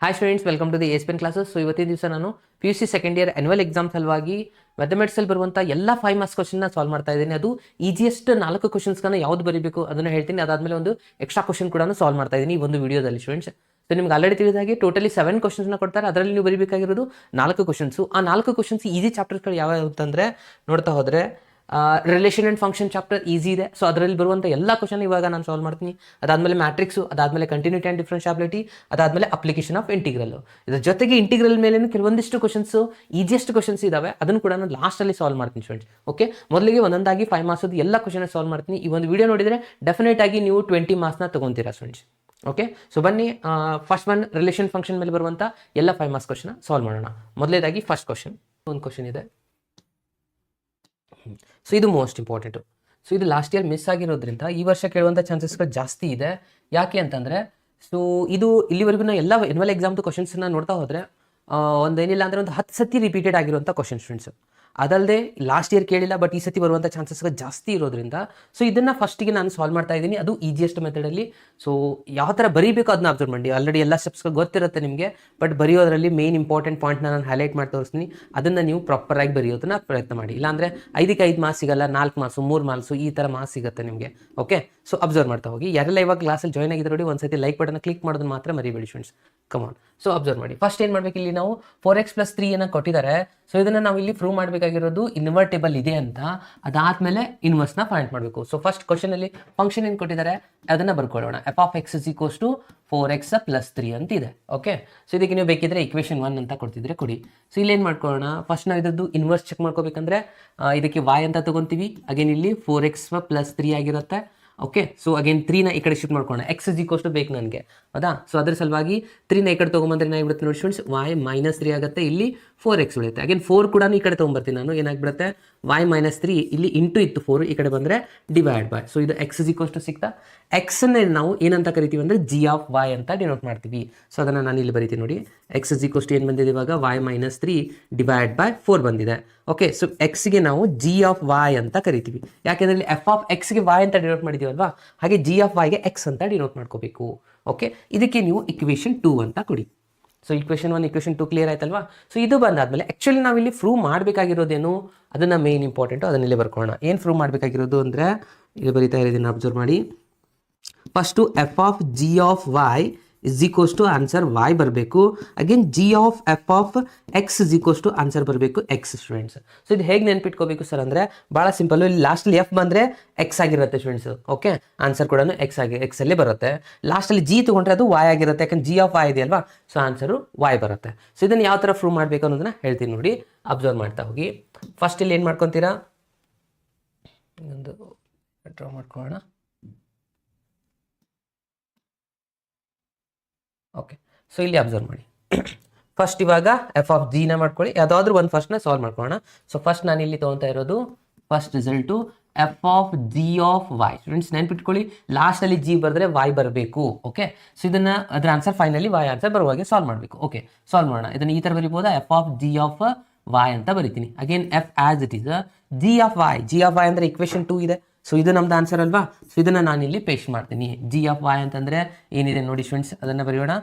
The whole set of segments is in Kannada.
Hi students, welcome to the Espen classes. So ಇವತ್ತಿನ ದಿವಸ ನಾನು PUC second year annual exam ಸಲುವಾಗಿ ಮ್ಯಾಥಮೆಟಿಕ್ಸಲ್ಲಿ ಬರುವಂಥ ಎಲ್ಲ 5 ಮಾರ್ಕ್ಸ್ ಕ್ವಶನ್ನ ಸಾಲ್ವ್ ಮಾಡ್ತಾ ಇದ್ದೀನಿ. ಅದು ಈಸಿಯೆಸ್ಟ್ 4 ಕ್ವಶನ್ಸ್ಗಳನ್ನ ಯಾವ್ದು ಬರೀಬೇಕು ಅದನ್ನು ಹೇಳ್ತೀನಿ. ಅದಾದಮೇಲೆ ಒಂದು ಎಕ್ಸ್ಟ್ರಾ ಕ್ವಶನ್ ಕೂಡ ಸಾಲ್ವ್ ಮಾಡ್ತಾ ಇದ್ದೀನಿ ಈ ಒಂದು ವಿಡಿಯೋದಲ್ಲಿ ಸ್ಟೂಡೆಂಟ್ಸ್. ಸೊ ನಿಮ್ಗೆ ಆಲ್ರೆಡಿ ತಿಳಿದಾಗೆ ಟೋಟಲಿ 7 ಕ್ವಶನ್ಸ್ನ ಕೊಡ್ತಾರೆ. ಅದರಲ್ಲಿ ನೀವು ಬರೀಬೇಕಾಗಿರೋದು 4 ಕ್ವಶನ್ಸು. ಆ 4 ಕ್ವಶನ್ಸ್ ಈಸಿ ಚಾಪ್ಟರ್ಸ್ಗಳು ಯಾವ ಅಂತಂದರೆ ನೋಡ್ತಾ ಹೋದರೆ relation and function chapter easy ಇದೆ. ಸೊ ಅದರಲ್ಲಿ ಬರುವಂಥ ಎಲ್ಲ ಕ್ವಶನ್ ಇವಾಗ ನಾನು ಸಾಲ್ವ್ ಮಾಡ್ತೀನಿ. ಅದಾದಮೇಲೆ ಮ್ಯಾಟ್ರಿಕ್ಸು, ಅದಾದಮೇಲೆ ಕಂಟಿನ್ಯೂಟಿ ಆ್ಯಂಡ್ ಡಿಫ್ರೆನ್ಷಿಯಾಬಿಲಿಟಿ, ಅದಾದಮೇಲೆ ಅಪ್ಲಿಕೇಶನ್ ಆಫ್ ಇಂಟಿಗ್ರಲ್. ಇದ್ರ ಜೊತೆಗೆ ಇಂಟಿಗ್ರಲ್ ಮೇಲೆ ಕೆಲವೊಂದಿಷ್ಟು ಕ್ವಶನ್ಸು ಈಸಿಯೆಸ್ಟ್ ಕ್ವಶನ್ಸ್ ಇದಾವೆ, ಅದನ್ನು ಕೂಡ ನಾನು ಲಾಸ್ಟಲ್ಲಿ ಸಾಲ್ವ್ ಮಾಡ್ತೀನಿ ಸ್ಟೂಡೆಂಟ್ಸ್. ಓಕೆ, ಮೊದಲಿಗೆ ಒಂದೊಂದಾಗಿ 5 ಮಾರ್ಕ್ಸದು ಎಲ್ಲ ಕ್ವಶನ್ ಸಾಲ್ವ್ ಮಾಡ್ತೀನಿ. ಈ ಒಂದು ವಿಡಿಯೋ ನೋಡಿದರೆ ಡೆಫಿನೆಟ್ ಆಗಿ ನೀವು 20 ಮಾರ್ಕ್ಸ್ನ ತೊಗೊತೀರಾ ಸ್ಟೂಡೆಂಟ್ಸ್. ಓಕೆ, ಸೊ ಬನ್ನಿ ಫಸ್ಟ್ ಒನ್ ರಿಲೇಷನ್ ಫಂಕ್ಷನ್ ಮೇಲೆ ಬರುವಂಥ ಎಲ್ಲ 5 ಮಾರ್ಕ್ಸ್ ಕ್ವಶನ್ ಸಾಲ್ವ್ ಮಾಡೋಣ. ಮೊದಲೇದಾಗಿ ಫಸ್ಟ್ ಕ್ವಶನ್, ಒಂದು ಕ್ವಶನ್ ಇದೆ. ಸೊ ಇದು ಮೋಸ್ಟ್ ಇಂಪಾರ್ಟೆಂಟು. ಸೊ ಇದು ಲಾಸ್ಟ್ ಇಯರ್ ಮಿಸ್ ಆಗಿರೋದ್ರಿಂದ ಈ ವರ್ಷ ಕೇಳುವಂಥ ಚಾನ್ಸಸ್ಗಳು ಜಾಸ್ತಿ ಇದೆ. ಯಾಕೆ ಅಂತಂದರೆ ಸೊ ಇದು ಇಲ್ಲಿವರೆಗೂ ಎಲ್ಲ ಎನ್ಯುವಲ್ ಎಕ್ಸಾಮ್ದು ಕ್ವಶನ್ಸನ್ನ ನೋಡ್ತಾ ಹೋದರೆ ಒಂದೇನಿಲ್ಲ ಅಂದರೆ ಒಂದು 10 ಸತಿ ರಿಪೀಟೆಡ್ ಆಗಿರುವಂಥ ಕ್ವಶನ್ ಸ್ಟೂಡೆಂಟ್ಸ್. ಅದಲ್ಲದೆ ಲಾಸ್ಟ್ ಇಯರ್ ಕೇಳಿಲ್ಲ, ಬಟ್ ಈ ಸತಿ ಬರುವಂಥ ಚಾನ್ಸಸ್ಗಳು ಜಾಸ್ತಿ ಇರೋದ್ರಿಂದ ಸೊ ಇದನ್ನು ಫಸ್ಟಿಗೆ ನಾನು ಸಾಲ್ವ್ ಮಾಡ್ತಾ ಇದ್ದೀನಿ. ಅದು ಈಸಿಯೆಸ್ಟ್ ಮೆಥಡಲ್ಲಿ. ಸೊ ಯಾವ ಥರ ಬರೀಬೇಕು ಅದನ್ನ ಅಬ್ಸರ್ವ್ ಮಾಡಿ. ಆಲ್ರೆಡಿ ಎಲ್ಲ ಸ್ಟೆಪ್ಸ್ಗಳು ಗೊತ್ತಿರುತ್ತೆ ನಿಮಗೆ, ಬಟ್ ಬರೆಯೋದ್ರಲ್ಲಿ ಮೇನ್ ಇಂಪಾರ್ಟೆಂಟ್ ಪಾಯಿಂಟ್ನ ನಾನು ಹೈಲೈಟ್ ಮಾಡಿ ತೋರಿಸ್ತೀನಿ. ಅದನ್ನು ನೀವು ಪ್ರಾಪರಾಗಿ ಬರೆಯೋದನ್ನ ಪ್ರಯತ್ನ ಮಾಡಿ. ಇಲ್ಲಾಂದರೆ 5ಕ್ಕೆ 5 ಮಾರ್ಕ್ಸ್ ಸಿಗಲ್ಲ, 4 ಮಾರ್ಕ್ಸು, 3 ಮಾರ್ಕ್ಸು ಈ ಥರ ಮಾರ್ಕ್ಸ್ ಸಿಗುತ್ತೆ ನಿಮಗೆ. ಓಕೆ, ಸೊ ಅಬ್ಸರ್ವ್ ಮಾಡ್ತಾ ಹೋಗಿ. ಯಾರೆಲ್ಲ ಇವಾಗ ಕ್ಲಾಸಲ್ಲಿ ಜಾಯ್ನ್ ಆಗಿದ್ರು ನೋಡಿ, ಒಂದ್ಸತಿ ಲೈಕ್ ಬಟನ್ನ ಕ್ಲಿಕ್ ಮಾಡೋದನ್ನ ಮಾತ್ರ ಮರಿಬೇಡಿ ಫ್ರೆಂಡ್ಸ್. ಕಮಾನ್, ಸೊ ಅಬ್ಸರ್ವ್ ಮಾಡಿ. ಫಸ್ಟ್ ಏನು ಮಾಡಬೇಕು, ಇಲ್ಲಿ ನಾವು 4x + 3 ಕೊಟ್ಟಿದ್ದಾರೆ. ಸೊ ಇದನ್ನು ನಾವು ಇಲ್ಲಿ ಪ್ರೂವ್ ಮಾಡಬೇಕಾಗಿರೋದು ಇನ್ವರ್ಟೇಬಲ್ ಇದೆ ಅಂತ. ಅದಾದಮೇಲೆ ಇನ್ವರ್ಸ್ನ ಫೈಂಡ್ ಮಾಡಬೇಕು. ಸೊ ಫಸ್ಟ್ ಕ್ವಶನಲ್ಲಿ ಫಂಕ್ಷನ್ ಏನು ಕೊಟ್ಟಿದ್ದಾರೆ ಅದನ್ನು ಬರ್ಕೊಳ್ಳೋಣ. f(x) = 4x + 3 ಅಂತ ಇದೆ. ಓಕೆ, ಸೊ ಇದಕ್ಕೆ ನೀವು ಬೇಕಿದ್ರೆ ಇಕ್ವೇಷನ್ 1 ಅಂತ ಕೊಡ್ತಿದ್ರೆ ಕೊಡಿ. ಸೊ ಇಲ್ಲಿ ಏನು ಮಾಡ್ಕೊಳ್ಳೋಣ, ಫಸ್ಟ್ ನಾವು ಇದ್ರದ್ದು ಇನ್ವರ್ಸ್ ಚೆಕ್ ಮಾಡ್ಕೋಬೇಕಂದ್ರೆ ಇದಕ್ಕೆ y ಅಂತ ತೊಗೊತೀವಿ. ಅಗೇನ್ ಇಲ್ಲಿ 4x + 3 ಆಗಿರುತ್ತೆ. ಓಕೆ, ಸೊ ಅಗೇನ್ 3ನ ಈ ಕಡೆ ಶಿಫ್ಟ್ ಮಾಡ್ಕೊಳ್ಳೋಣ. x = ಬೇಕು ನನಗೆ, ಹೌದಾ? ಸೊ ಅದ್ರ ಸಲುವಾಗಿ 3ನ ಈ ಕಡೆ ತೊಗೊಂಬಂದ್ರೆ ಏನಾಗ್ಬಿಡುತ್ತೆ ನೋಡಿ ಸ್ಟೂಡೆಂಟ್ಸ್, y - 3 ಆಗುತ್ತೆ. ಇಲ್ಲಿ 4x ಉಳಿಯುತ್ತೆ. ಅಗೇನ್ 4 ಕೂಡ ಈ ಕಡೆ ತೊಗೊಂಬರ್ತೀನಿ ನಾನು. ಏನಾಗ್ಬಿಡುತ್ತೆ, y - 3 ಇಲ್ಲಿ ಇಂಟು ಇತ್ತು 4, ಈ ಕಡೆ ಬಂದರೆ ಡಿವೈಡ್ ಬೈ. ಸೊ ಇದು x = ಸಿಗ್ತಾ. ಎಕ್ಸನ್ನೇ ನಾವು ಏನಂತ ಕರಿತೀವಿ ಅಂದರೆ g(y) ಅಂತ ಡಿನೋಟ್ ಮಾಡ್ತೀವಿ. ಸೊ ಅದನ್ನು ನಾನು ಇಲ್ಲಿ ಬರಿತೀನಿ ನೋಡಿ. x = ಏನು ಬಂದಿದೆ ಇವಾಗ, y - 3 ಡಿವೈಡ್ ಬೈ 4 ಬಂದಿದೆ. ಓಕೆ, ಸೊ ಎಕ್ಸ್ಗೆ ನಾವು g(y) ಅಂತ ಕರಿತೀವಿ. ಯಾಕೆಂದರೆ ಇಲ್ಲಿ f(x)ಗೆ y ಅಂತ ಡಿನೋಟ್ ಮಾಡಿದ್ದೀವಲ್ವಾ, ಹಾಗೆ g(y)ಗೆ x ಅಂತ ಡಿನೋಟ್ ಮಾಡ್ಕೋಬೇಕು. ಓಕೆ, ಇದಕ್ಕೆ ನೀವು ಇಕ್ವೇಷನ್ 2 ಅಂತ ಕೊಡಿ. ಸೊ ಇಕ್ವೇಷನ್ 1 ಇಕ್ವೇಷನ್ 2 ಕ್ಲಿಯರ್ ಆಯ್ತಲ್ವಾ? ಸೊ ಇದು ಬಂದಾದಮೇಲೆ ಆ್ಯಕ್ಚುಲಿ ನಾವಿಲ್ಲಿ ಪ್ರೂವ್ ಮಾಡಬೇಕಾಗಿರೋದೇನು, ಅದನ್ನು ಮೇನ್ ಇಂಪಾರ್ಟೆಂಟು, ಅದನ್ನಿಲ್ಲಿ ಬರ್ಕೊಳ್ಳೋಣ. ಏನು ಪ್ರೂವ್ ಮಾಡಬೇಕಾಗಿರೋದು ಅಂದರೆ ಇಲ್ಲಿ ಬರೀತಾ ಇರೋದನ್ನು ಅಬ್ಸರ್ವ್ ಮಾಡಿ. ಫಸ್ಟು f(g(y) = ಆನ್ಸರ್ y ಬರಬೇಕು. ಅಗೇನ್ g(f(x) = ಆನ್ಸರ್ ಬರಬೇಕು x ಸ್ಟೂಡೆಂಟ್ಸ್. ಸೊ ಇದು ಹೇಗೆ ನೆನ್ಪಿಟ್ಕೋಬೇಕು ಸರ್ ಅಂದರೆ ಭಾಳ ಸಿಂಪಲ್ಲು. ಇಲ್ಲಿ ಲಾಸ್ಟಲ್ಲಿ f ಬಂದರೆ x ಆಗಿರುತ್ತೆ ಸ್ಟೂಡೆಂಟ್ಸ್. ಓಕೆ, ಆನ್ಸರ್ ಕೂಡ x ಅಲ್ಲೇ ಬರುತ್ತೆ. ಲಾಸ್ಟಲ್ಲಿ g ತೊಗೊಂಡ್ರೆ ಅದು y ಆಗಿರುತ್ತೆ, ಯಾಕಂದ್ರೆ g(y) ಇದೆಯಲ್ವಾ. ಸೊ ಆನ್ಸರು y ಬರುತ್ತೆ. ಸೊ ಇದನ್ನು ಯಾವ ಥರ ಪ್ರೂವ್ ಮಾಡಬೇಕು ಅನ್ನೋದನ್ನ ಹೇಳ್ತೀನಿ ನೋಡಿ, ಅಬ್ಸರ್ವ್ ಮಾಡ್ತಾ ಹೋಗಿ. ಫಸ್ಟ್ ಇಲ್ಲಿ ಏನು ಮಾಡ್ಕೊತೀರಾ, ಇನ್ನೊಂದು ಡ್ರಾ ಮಾಡ್ಕೊಳ್ಳೋಣ. ಓಕೆ, ಸೊ ಇಲ್ಲಿ ಅಬ್ಸರ್ವ್ ಮಾಡಿ. ಫಸ್ಟ್ ಇವಾಗ f(g)ನ ಮಾಡ್ಕೊಳ್ಳಿ. ಯಾವುದಾದ್ರೂ ಒಂದು ಫಸ್ಟ್ನ ಸಾಲ್ವ್ ಮಾಡ್ಕೊಳ್ಳೋಣ. ಸೊ ಫಸ್ಟ್ ನಾನು ಇಲ್ಲಿ ತೊಗೊತಾ ಇರೋದು ಫಸ್ಟ್ ರಿಸಲ್ಟು f(g(y). ಸ್ಟೂಡೆಂಟ್ಸ್ ನೆನ್ಪಿಟ್ಕೊಳ್ಳಿ, ಲಾಸ್ಟಲ್ಲಿ g ಬರೆದ್ರೆ y ಬರಬೇಕು. ಓಕೆ, ಸೊ ಇದನ್ನು ಅದರ ಆನ್ಸರ್ ಫೈನಲಿ y ಆನ್ಸರ್ ಬರುವಾಗೆ ಸಾಲ್ವ್ ಮಾಡಬೇಕು. ಓಕೆ, ಸಾಲ್ವ್ ಮಾಡೋಣ. ಇದನ್ನು ಈ ಥರ ಬರಿಬೋದಾ, f(g(y) ಅಂತ ಬರಿತೀನಿ. Again f as it is g(y) ಅಂದರೆ ಇಕ್ವೇಷನ್ 2 ಇದೆ. ಸೊ ಇದು ನಮ್ದು ಆನ್ಸರ್ ಅಲ್ವಾ. ಸೊ ಇದನ್ನು ನಾನಿಲ್ಲಿ ಪೇಸ್ಟ್ ಮಾಡ್ತೀನಿ. g(y) ಅಂತಂದರೆ ಏನಿದೆ ನೋಡಿ ಸ್ಟೂಡೆಂಟ್ಸ್, ಅದನ್ನು ಬರೆಯೋಣ.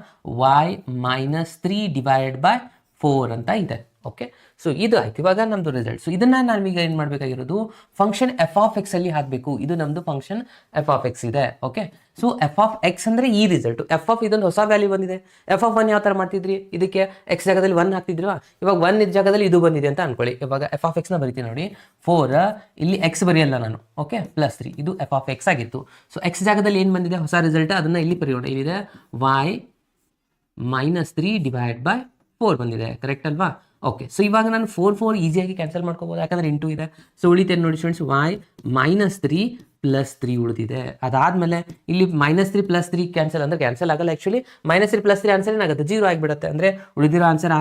y - 3 ಡಿವೈಡೆಡ್ ಬೈ 4 ಅಂತ ಇದೆ. ಓಕೆ, ಸೊ ಇದು ಆಯ್ತು. ಇವಾಗ ನಮ್ಮದು ರಿಸಲ್ಟ್. ಸೊ ಇದನ್ನು ನಾವೀಗ ಏನು ಮಾಡಬೇಕಾಗಿರೋದು, ಫಂಕ್ಷನ್ f(x) ಅಲ್ಲಿ ಹಾಕಬೇಕು. ಇದು ನಮ್ಮದು ಫಂಕ್ಷನ್ f(x) ಇದೆ. ಓಕೆ, ಸೊ f(x) ಅಂದರೆ ಈ ರಿಸಲ್ಟು. ಇದೊಂದು ಹೊಸ ವ್ಯಾಲ್ಯೂ ಬಂದಿದೆ. f(1) ಯಾವ ಥರ ಮಾಡ್ತಿದ್ರಿ, ಇದಕ್ಕೆ x ಜಾಗದಲ್ಲಿ 1 ಹಾಕ್ತಿದ್ರಿವಾ, ಇವಾಗ 1 ಇದ್ದ ಜಾಗದಲ್ಲಿ ಇದು ಬಂದಿದೆ ಅಂತ ಅನ್ಕೊಳ್ಳಿ. ಇವಾಗ f(x)ನ ಬರಿತೀನಿ ನೋಡಿ. 4 ಇಲ್ಲಿ x ಬರೆಯಲ್ಲ ನಾನು. ಓಕೆ, +3 ಇದು f(x) ಆಗಿತ್ತು. ಸೊ x ಜಾಗದಲ್ಲಿ ಏನು ಬಂದಿದೆ ಹೊಸ ರಿಸಲ್ಟ್, ಅದನ್ನು ಇಲ್ಲಿ ಬರೆಯೋಣ. ಇಲ್ಲಿದೆ y - 3 ಡಿವೈಡ್ ಬೈ 4 ಬಂದಿದೆ. ಕರೆಕ್ಟ್ ಅಲ್ವಾ? ಓಕೆ, ಸೊ ಇವಾಗ ನಾನು 4 ಈಸಿಯಾಗಿ ಕ್ಯಾನ್ಸಲ್ ಮಾಡ್ಕೋಬೋದು, ಯಾಕಂದರೆ ಇಂಟು ಇದೆ. ಸೊ ಉಳಿತೇನೆ ನೋಡಿ ಸ್ಟೂಡೆಂಟ್ಸ್, y - 3 + 3 ಉಳಿದಿದೆ. ಅದಾದಮೇಲೆ ಇಲ್ಲಿ -3 + 3 ಕ್ಯಾನ್ಸಲ್ ಅಂದರೆ ಕ್ಯಾನ್ಸಲ್ ಆಗಲ್ಲ. ಆ್ಯಕ್ಚುಲಿ -3 + 3 ಆನ್ಸರ್ ಏನಾಗುತ್ತೆ, 0 ಆಗಿಬಿಡುತ್ತೆ. ಅಂದರೆ ಉಳಿದಿರೋ ಆನ್ಸರ್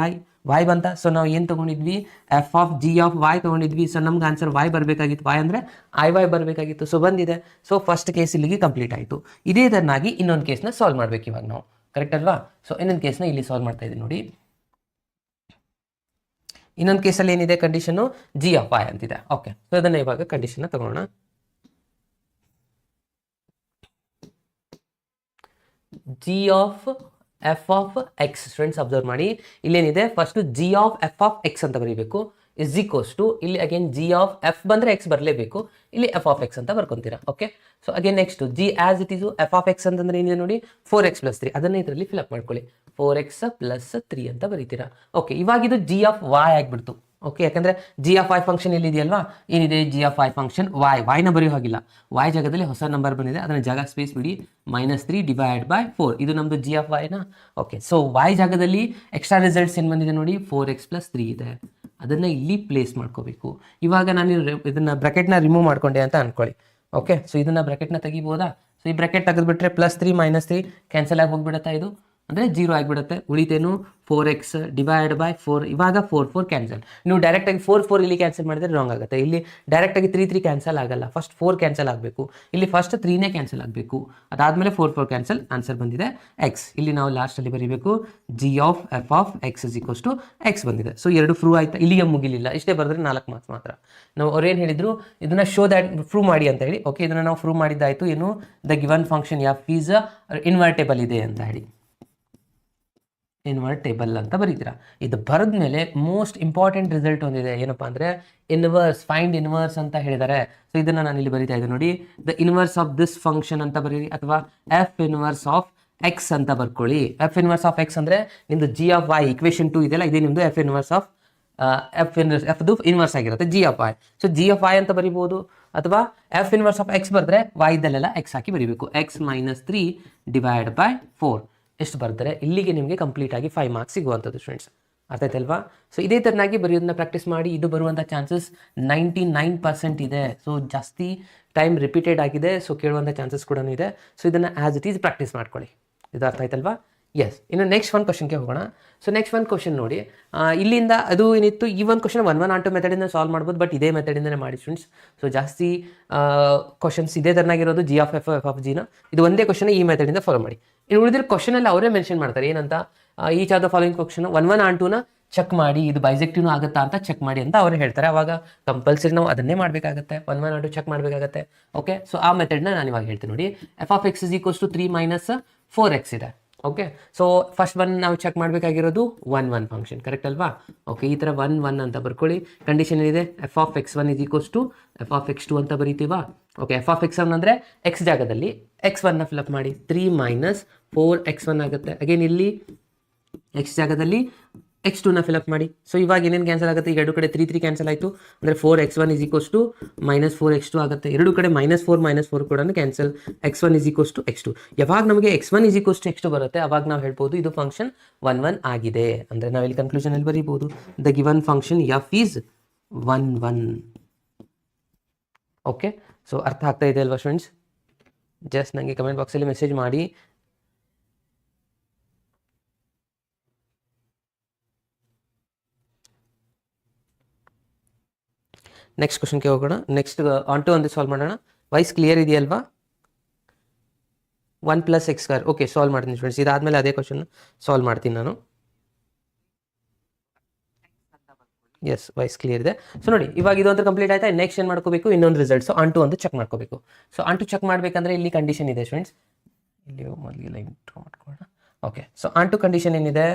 y ಬಂತ. ಸೊ ನಾವು ಏನು ತೊಗೊಂಡಿದ್ವಿ, f(g(y) ತೊಗೊಂಡಿದ್ವಿ. ಸೊ ನಮ್ಗೆ ಆನ್ಸರ್ y ಬರಬೇಕಾಗಿತ್ತು. y ಅಂದರೆ iy ಬರಬೇಕಾಗಿತ್ತು. ಸೊ ಬಂದಿದೆ. ಸೊ ಫಸ್ಟ್ ಕೇಸ್ ಇಲ್ಲಿಗೆ ಕಂಪ್ಲೀಟ್ ಆಯಿತು. ಇದೇ ಥರನಾಗಿ ಇನ್ನೊಂದು ಕೇಸ್ನ ಸಾಲ್ವ್ ಮಾಡಬೇಕು ಇವಾಗ ನಾವು. ಕರೆಕ್ಟ್ ಅಲ್ವಾ? ಸೊ ಇನ್ನೊಂದು ಕೇಸ್ನ ಇಲ್ಲಿ ಸಾಲ್ವ್ ಮಾಡ್ತಾ ಇದ್ದೀವಿ ನೋಡಿ. ಇನ್ನೊಂದು ಕೇಸಲ್ಲಿ ಏನಿದೆ ಕಂಡೀಷನು, g(y) ಅಂತಿದೆ. ಓಕೆ, ಸೊ ಅದನ್ನು ಇವಾಗ ಕಂಡೀಷನ್ನ ತಗೊಳ್ಳೋಣ. g(y) F of X. Students observe ಮಾಡಿ, ಇಲ್ಲೇನಿದೆ first G of F of X ಅಂತ ಬರೀಬೇಕು, ಇಸ್ ಈಕ್ವಲ್ಸ್ ಟು ಇಲ್ಲಿ ಅಗೇನ್ ಜಿ ಆಫ್ ಎಫ್ ಬಂದರೆ ಎಕ್ಸ್ ಬರಲೇಬೇಕು, ಇಲ್ಲಿ ಎಫ್ ಆಫ್ ಎಕ್ಸ್ ಅಂತ ಬರ್ಕೊಂತೀರಾ. Okay, so again next G as it is F of X ಅಂತಂದ್ರೆ ಏನಿದೆ ನೋಡಿ 4x+3, ಅದನ್ನ ಇದರಲ್ಲಿ ಫಿಲ್ಅಪ್ ಮಾಡ್ಕೊಳ್ಳಿ, 4x+3 ಅಂತ ಬರೀತೀರಾ. ಓಕೆ, ಇವಾಗ ಇದು ಜಿ ಆಫ್ ವಾಯ್ ಆಗಿಬಿಡ್ತು. ಓಕೆ, ಯಾಕಂದ್ರೆ ಜಿ ಆಫ್ ವೈ ಫಂಕ್ಷನ್ ಎಲ್ಲಿದೆಯಲ್ವಾ, ಏನಿದೆ ಜಿ ಆಫ್ ವೈ ಫಂಕ್ಷನ್ ವಾಯ್ನ ಬರೆಯೋ ಹಾಗಿಲ್ಲ, ವಾಯ್ ಜಾಗದಲ್ಲಿ ಹೊಸ ನಂಬರ್ ಬಂದಿದೆ, ಅದನ್ನ ಜಾಗ ಸ್ಪೇಸ್ ಬಿಡಿ, -3/4 ಇದು ನಮ್ಮದು ಜಿ ಆಫ್ ವೈನ. ಓಕೆ, ಸೊ ವಾಯ್ ಜಾಗದಲ್ಲಿ ಎಕ್ಸ್ಟ್ರಾ ರಿಸಲ್ಟ್ಸ್ ಏನು ಬಂದಿದೆ ನೋಡಿ, 4x+3 ಇದೆ, ಅದನ್ನು ಇಲ್ಲಿ ಪ್ಲೇಸ್ ಮಾಡ್ಕೋಬೇಕು. ಇವಾಗ ನಾನು ಇದನ್ನ ಬ್ರಾಕೆಟ್ನ ರಿಮೂವ್ ಮಾಡ್ಕೊಂಡೆ ಅಂತ ಅನ್ಕೊಳ್ಳಿ. ಓಕೆ, ಸೊ ಇದನ್ನ ಬ್ರಾಕೆಟ್ನ ತೆಗಿಬೋದಾ? ಸೊ ಈ ಬ್ರಾಕೆಟ್ ತೆಗೆದುಬಿಟ್ರೆ +3 -3 ಕ್ಯಾನ್ಸಲ್ ಆಗಿ ಹೋಗ್ಬಿಡುತ್ತಾ, ಇದು ಅಂದರೆ 0 ಆಗಿಬಿಡುತ್ತೆ. ಉಳಿತೇನು 4x/4, ಇವಾಗ 4 ಕ್ಯಾನ್ಸಲ್. ನೀವು ಡೈರೆಕ್ಟಾಗಿ 4 ಇಲ್ಲಿ ಕ್ಯಾನ್ಸಲ್ ಮಾಡಿದ್ರೆ ರಾಂಗ್ ಆಗುತ್ತೆ. ಇಲ್ಲಿ ಡೈರೆಕ್ಟಾಗಿ 3 ಕ್ಯಾನ್ಸಲ್ ಆಗಲ್ಲ, ಫಸ್ಟ್ 4 ಕ್ಯಾನ್ಸಲ್ ಆಗಬೇಕು, ಇಲ್ಲಿ ಫಸ್ಟ್ 3ನೇ ಕ್ಯಾನ್ಸಲ್ ಆಗಬೇಕು, ಅದಾದಮೇಲೆ 4 ಕ್ಯಾನ್ಸಲ್, ಆನ್ಸರ್ ಬಂದಿದೆ ಎಕ್ಸ್. ಇಲ್ಲಿ ನಾವು ಲಾಸ್ಟಲ್ಲಿ ಬರೀಬೇಕು G of F of X is equals to X ಬಂದಿದೆ. ಸೊ 2 ಪ್ರೂವ್ ಆಯ್ತಾ, ಇಲ್ಲಿಗೆ ಮುಗಿಲಿಲ್ಲ, ಇಷ್ಟೇ ಬರೆದ್ರೆ 4 ಮಾರ್ಕ್ಸ್ ಮಾತ್ರ. ನಾವು ಅವ್ರೇನು ಹೇಳಿದ್ರು, ಇದನ್ನ ಶೋ ದ್ಯಾಟ್ ಪ್ರೂವ್ ಮಾಡಿ ಅಂತ ಹೇಳಿ. ಓಕೆ, ಇದನ್ನು ನಾವು ಪ್ರೂವ್ ಮಾಡಿದ್ದಾಯಿತು. ಏನು, the given function F is invertible ಇದೆ ಅಂತ ಹೇಳಿ, ಇನ್ವರ್ಟೇಬಲ್ ಅಂತ ಬರೀತೀರಾ. ಇದು ಬರೆದ ಮೇಲೆ ಮೋಸ್ಟ್ ಇಂಪಾರ್ಟೆಂಟ್ ರಿಸಲ್ಟ್ ಒಂದಿದೆ, ಏನಪ್ಪ ಅಂದರೆ ಇನ್ವರ್ಸ್, ಫೈಂಡ್ ಇನ್ವರ್ಸ್ ಅಂತ ಹೇಳಿದ್ದಾರೆ. ಸೊ ಇದನ್ನು ನಾನು ಇಲ್ಲಿ ಬರೀತಾ ಇದ್ದೆ ನೋಡಿ, the inverse of this function ಅಂತ ಬರೀರಿ, ಅಥವಾ ಎಫ್ ಇನ್ವರ್ಸ್ ಆಫ್ ಎಕ್ಸ್ ಅಂತ ಬರ್ಕೊಳ್ಳಿ. ಎಫ್ ಇನ್ವರ್ಸ್ ಆಫ್ ಎಕ್ಸ್ ಅಂದರೆ ನಿಮ್ಮದು ಜಿ ಆಫ್ ವೈ ಇಕ್ವೇಷನ್ 2 ಇದೆಯಲ್ಲ, ಇದೇ ನಿಮ್ಮದು ಎಫ್ ಇನ್ವರ್ಸ್ ಆಫ್ ಎಫ್ದು ಇನ್ವರ್ಸ್ ಆಗಿರುತ್ತೆ G of Y. So G of Y ಅಂತ ಬರಿಬೋದು, ಅಥವಾ ಎಫ್ ಇನ್ವರ್ಸ್ ಆಫ್ ಎಕ್ಸ್ ಬರೆದ್ರೆ ವಾಯ್ದಲ್ಲೆಲ್ಲ ಎಕ್ಸ್ ಹಾಕಿ ಬರೀಬೇಕು, x-3/4 ಎಷ್ಟು ಬರ್ತಾರೆ. ಇಲ್ಲಿಗೆ ನಿಮಗೆ ಕಂಪ್ಲೀಟ್ ಆಗಿ 5 ಮಾರ್ಕ್ಸ್ ಸಿಗುವಂಥದ್ದು ಸ್ಟೂಡೆಂಟ್ಸ್. ಅರ್ಥ ಆಯ್ತಲ್ವಾ? ಸೊ ಇದೇ ಥರನಾಗಿ ಬರೆಯೋದನ್ನ ಪ್ರಾಕ್ಟೀಸ್ ಮಾಡಿ. ಇದು ಬರುವಂಥ ಚಾನ್ಸಸ್ 99% ಇದೆ. ಸೊ ಜಾಸ್ತಿ ಟೈಮ್ ರಿಪೀಟೆಡ್ ಆಗಿದೆ, ಸೊ ಕೇಳುವಂಥ ಚಾನ್ಸಸ್ ಕೂಡ ಇದೆ. ಸೊ ಇದನ್ನು ಆ್ಯಸ್ ಇಟ್ ಈಸ್ ಪ್ರಾಕ್ಟೀಸ್ ಮಾಡ್ಕೊಳ್ಳಿ. ಇದು ಅರ್ಥ ಆಯ್ತಲ್ವಾ? ಎಸ್. ಇನ್ನು ನೆಕ್ಸ್ಟ್ ಒಂದು ಕ್ವಶನ್ಗೆ ಹೋಗೋಣ. ಸೊ ನೆಕ್ಸ್ಟ್ ಒಂದು ಕ್ವಶನ್ ನೋಡಿ, ಇಲ್ಲಿಂದ ಅದು ಏನಿತ್ತು, ಈ ಒಂದು ಕ್ವಶನ್ 1 1 2 ಮೆಥಡಿಂದ ಸಾಲ್ವ್ ಮಾಡ್ಬೋದು, ಬಟ್ ಇದೇ ಮೆಥಡಿಂದನೇ ಮಾಡಿ ಸ್ಟೂಡೆಂಟ್ಸ್. ಸೊ ಜಾಸ್ತಿ ಕ್ವಶನ್ಸ್ ಇದೇ ಥರನಾಗಿರೋದು, G of F F of ಜಿನ ಇದು ಒಂದೇ ಕ್ವಶನ್ ಈ ಮೆಥಡಿಂದ ಫಾಲೋ ಮಾಡಿ. ಇನ್ನು ಉಳಿದಿರೋ ಕ್ವಶನಲ್ಲಿ ಅವರೇ ಮೆನ್ಷನ್ ಮಾಡ್ತಾರೆ ಏನಂತ, each of the following question 1 1 and 2ನ ಚೆಕ್ ಮಾಡಿ, ಇದು ಬೈಸೆಕ್ಟಿವ್ನು ಆಗುತ್ತಾ ಅಂತ ಚೆಕ್ ಮಾಡಿ ಅಂತ ಅವ್ರು ಹೇಳ್ತಾರೆ. ಅವಾಗ ಕಂಪಲ್ಸರಿ ನಾವು ಅದನ್ನೇ ಮಾಡಬೇಕಾಗತ್ತೆ, 1 1 and 2 ಚೆಕ್ ಮಾಡಬೇಕಾಗತ್ತೆ. ಓಕೆ, ಸೊ ಆ ಮೆಥಡ್ನ ನಾನು ಇವಾಗ ಹೇಳ್ತೀನಿ ನೋಡಿ. F of X is equals to 3 - 4x ಇದೆ. ಓಕೆ, ಸೊ ಫಸ್ಟ್ ಒನ್ ನಾವು ಚೆಕ್ ಮಾಡಬೇಕಾಗಿರೋದು 1 1 ಫಂಕ್ಷನ್, ಕರೆಕ್ಟ್ ಅಲ್ವಾ? ಓಕೆ, ಈ ಥರ 1 1 ಅಂತ ಬರ್ಕೊಳ್ಳಿ. ಕಂಡೀಷನ್ ಏನಿದೆ, F of x1 is equals to F of x2 ಅಂತ ಬರೀತೀವಾ? ಓಕೆ, ಎಫ್ ಆಫ್ x1 ಅಂದರೆ ಎಕ್ಸ್ ಜಾಗದಲ್ಲಿ x1ನ ಫಿಲಪ್ ಮಾಡಿ, 3 - 4x1 ಆಗುತ್ತೆ. ಅಗೇನ್ ಇಲ್ಲಿ ಎಕ್ಸ್ ಜಾಗದಲ್ಲಿ x2ನ ಫಿಲಪ್ ಮಾಡಿ. ಸೊ ಇವಾಗ ಏನೇನು ಕ್ಯಾನ್ಸಲ್ ಆಗುತ್ತೆ, ಈಗ ಎರಡು ಕಡೆ 3 ಕ್ಯಾನ್ಸಲ್ ಆಯಿತು, ಅಂದರೆ 4x1 is equals to -4x2 ಆಗುತ್ತೆ. ಎರಡು ಕಡೆ -4 ಕೂಡ cancel, x1 is equals to x2. ಯಾವಾಗ ನಮಗೆ x1 is equals to x2 ಬರುತ್ತೆ, ಅವಾಗ ನಾವು ಹೇಳ್ಬೋದು ಇದು ಫಂಕ್ಷನ್ 1 1 ಆಗಿದೆ. ಅಂದರೆ ನಾವಿಲ್ಲಿ ಕನ್ಕ್ಲೂಷನಲ್ಲಿ ಬರೀಬೋದು, the given function F is 1 1. Okay, so ಅರ್ಥ ಆಗ್ತಾ ಇದೆ ಅಲ್ವಾ ಸ್ಟೂಡೆಂಟ್ಸ್? ಜಸ್ಟ್ ನನಗೆ ಕಮೆಂಟ್ ಬಾಕ್ಸಲ್ಲಿ ಮೆಸೇಜ್ ಮಾಡಿ. ನೆಕ್ಸ್ಟ್ ಕ್ವಶನ್ಗೆ ಹೋಗೋಣ. ನೆಕ್ಸ್ಟ್ ಆನ್-ಟು ಒಂದು ಸಾಲ್ವ್ ಮಾಡೋಣ. ವಾಯ್ಸ್ ಕ್ಲಿಯರ್ ಇದೆಯಲ್ವಾ? 1 + x². ಓಕೆ, ಸಾಲ್ವ್ ಮಾಡ್ತೀನಿ ಸ್ಟೂಡೆಂಟ್ಸ್. ಇದಾದಮೇಲೆ ಅದೇ ಕ್ವಶನ್ ಸಾಲ್ವ್ ಮಾಡ್ತೀನಿ ನಾನು. ಎಸ್, ವಾಯ್ಸ್ ಕ್ಲಿಯರ್ ಇದೆ. ಸೊ ನೋಡಿ, ಇವಾಗ ಇದು ಅಂತ ಕಂಪ್ಲೀಟ್ ಆಯ್ತಾ. ನೆಕ್ಸ್ಟ್ ಏನು ಮಾಡ್ಕೋಬೇಕು, ಇನ್ನೊಂದು ರಿಸಲ್ಟ್ಸು ಆನ್-ಟು ಒಂದು ಚೆಕ್ ಮಾಡ್ಕೋಬೇಕು. ಸೊ ಆನ್-ಟು ಚೆಕ್ ಮಾಡಬೇಕಂದ್ರೆ ಇಲ್ಲಿ ಕಂಡೀಷನ್ ಇದೆ ಸ್ಟೂಡೆಂಟ್ಸ್, ಇಲ್ಲಿ ಮೊದಲಿಗೆ ಲೈನ್ ಡ್ರಾ ಮಾಡ್ಕೊಳ್ಳೋಣ. ಓಕೆ, ಸೊ ಆನ್-ಟು ಕಂಡೀಷನ್ ಏನಿದೆ,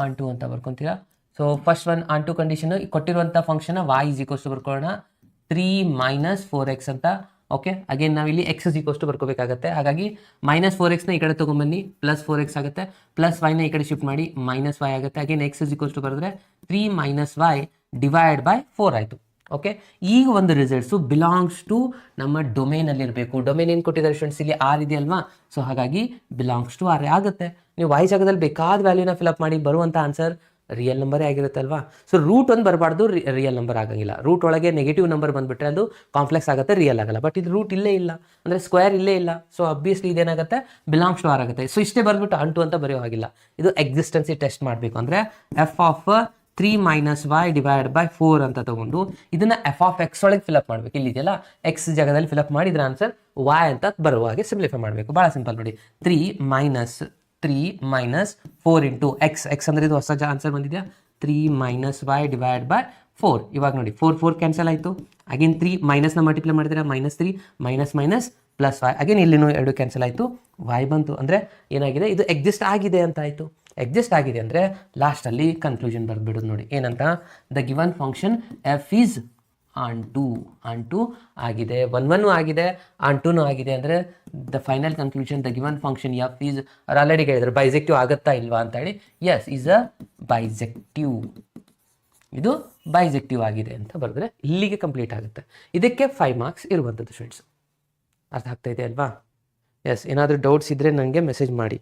ಆನ್-ಟು ಅಂತ ಬರ್ಕೊಂತೀರಾ. So first one onto condition ಕೊಟ್ಟಿರುವಂಥ function y is equals to ಬರ್ಕೊಳ್ಳೋಣ 3 - 4x ಅಂತ. ಓಕೆ, ಅಗೇನ್ ನಾವು ಇಲ್ಲಿ x ಇಸ್ ಈಕ್ವಲ್ಸ್ ಟು ಬರ್ಕೋಬೇಕಾಗತ್ತೆ. ಹಾಗಾಗಿ -4xನ ಈ ಕಡೆ ತೊಗೊಂಬನ್ನಿ, +4x ಆಗುತ್ತೆ, +y ನ ಈ ಕಡೆ ಶಿಫ್ಟ್ ಮಾಡಿ -y ಆಗುತ್ತೆ. Again x is equals to ಬರೆದ್ರೆ 3 - y/4 ಆಯಿತು. ಓಕೆ, ಈಗ ಒಂದು ರಿಸಲ್ಟ್ಸು ಬಿಲಾಂಗ್ಸ್ ಟು ನಮ್ಮ ಡೊಮೇನಲ್ಲಿ ಇರಬೇಕು. ಡೊಮೇನ್ ಏನು ಕೊಟ್ಟಿದ್ದಾರೆ ಸ್ಟೂಡೆಂಟ್ಸ್, ಇಲ್ಲಿ ಆರ್ ಇದೆಯಲ್ವಾ? ಸೊ ಹಾಗಾಗಿ ಬಿಲಾಂಗ್ಸ್ ಟು ಆರ್ ಆಗುತ್ತೆ. ನೀವು y ಜಾಗದಲ್ಲಿ ಬೇಕಾದ ವ್ಯಾಲ್ಯೂನ ಫಿಲಪ್ ಮಾಡಿ, ಬರುವಂಥ ಆನ್ಸರ್ ರಿಯಲ್ ನಂಬರೇ ಆಗಿರುತ್ತಲ್ವಾ? ಸೊ ರೂಟ್ 1 ಬರಬಾರ್ದು, ರಿಯಲ್ ನಂಬರ್ ಆಗಂಗಿಲ್ಲ. ರೂಟ್ ಒಳಗೆ ನೆಗೆಟಿವ್ ನಂಬರ್ ಬಂದುಬಿಟ್ರೆ ಅದು ಕಾಂಪ್ಲೆಕ್ಸ್ ಆಗುತ್ತೆ, ರಿಯಲ್ ಆಗಲ್ಲ. ಬಟ್ ಇದು ರೂಟ್ ಇಲ್ಲೇ ಇಲ್ಲ, ಅಂದರೆ ಸ್ಕ್ವೇರ್ ಇಲ್ಲೇ ಇಲ್ಲ. ಸೊ ಅಬ್ವಿಯಸ್ಲಿ ಇದೇನಾಗುತ್ತೆ, ಬಿಲಾಂಗ್ಸ್ ಟು ಆರ್ ಆಗುತ್ತೆ. ಸೊ ಇಷ್ಟೇ ಬರ್ಬಿಟ್ಟು ಆನ್-ಟು ಅಂತ ಬರೆಯೋ ಹಾಗಿಲ್ಲ. ಇದು ಎಕ್ಸಿಸ್ಟೆನ್ಸಿ ಟೆಸ್ಟ್ ಮಾಡಬೇಕು. ಅಂದರೆ ಎಫ್ ಆಫ್ 3 - y/4 ಅಂತ ತಗೊಂಡು ಇದನ್ನ ಎಫ್ ಆಫ್ ಎಕ್ಸ್ ಒಳಗೆ ಫಿಲಪ್ ಮಾಡಬೇಕು. ಇಲ್ಲಿದೆಯಲ್ಲ, ಎಕ್ಸ್ ಜಾಗದಲ್ಲಿ ಫಿಲಪ್ ಮಾಡಿ ಇದ್ರ ಆನ್ಸರ್ y ಅಂತ ಬರುವ ಹಾಗೆ ಸಿಂಪ್ಲಿಫೈ ಮಾಡಬೇಕು. ಭಾಳ ಸಿಂಪಲ್ ನೋಡಿ, 3 - 4 × x ಅಂದರೆ ಇದು ಹೊಸ ಆನ್ಸರ್ ಬಂದಿದೆಯಾ, 3 - y/4. ಇವಾಗ ನೋಡಿ 4 ಕ್ಯಾನ್ಸಲ್ ಆಯಿತು. ಅಗೇನ್ 3 ಮೈನಸ್ನ ಮಲ್ಟಿಪ್ಲೈ ಮಾಡಿದ್ರೆ -3 - ಪ್ಲಸ್ ವೈ. ಅಗೇನ್ ಇಲ್ಲಿನೂ 2 ಕ್ಯಾನ್ಸಲ್ ಆಯಿತು, ವೈ ಬಂತು. ಅಂದರೆ ಏನಾಗಿದೆ, ಇದು ಎಕ್ಸಿಸ್ಟ್ ಆಗಿದೆ ಅಂತ ಆಯಿತು. ಎಕ್ಸಿಸ್ಟ್ ಆಗಿದೆ ಅಂದರೆ ಲಾಸ್ಟಲ್ಲಿ ಕನ್ಕ್ಲೂಷನ್ ಬರೆದ್ಬಿಡೋದು ನೋಡಿ. ಏನಂತ, the given function F is onto ಆಗಿದೆ, 1 ಆಗಿದೆ, ಆನ್ ಟೂನು ಆಗಿದೆ. ಅಂದರೆ the final conclusion the given function F is, ಅವ್ರು ಆಲ್ರೆಡಿ ಹೇಳಿದ್ರು ಬೈಜೆಕ್ಟಿವ್ ಆಗುತ್ತಾ ಇಲ್ವಾ ಅಂತ ಹೇಳಿ. ಎಸ್, ಈಸ್ ಅ ಬೈಜೆಕ್ಟಿವ್, ಇದು ಬೈಜೆಕ್ಟಿವ್ ಆಗಿದೆ ಅಂತ ಬರೆದ್ರೆ ಇಲ್ಲಿಗೆ ಕಂಪ್ಲೀಟ್ ಆಗುತ್ತೆ. ಇದಕ್ಕೆ 5 ಮಾರ್ಕ್ಸ್ ಇರುವಂಥದ್ದು ಸ್ಟೂಡೆಂಟ್ಸ್. ಅರ್ಥ ಆಗ್ತಾ ಇದೆ ಅಲ್ವಾ? ಎಸ್, ಏನಾದರೂ ಡೌಟ್ಸ್ ಇದ್ದರೆ ನನಗೆ ಮೆಸೇಜ್ ಮಾಡಿ.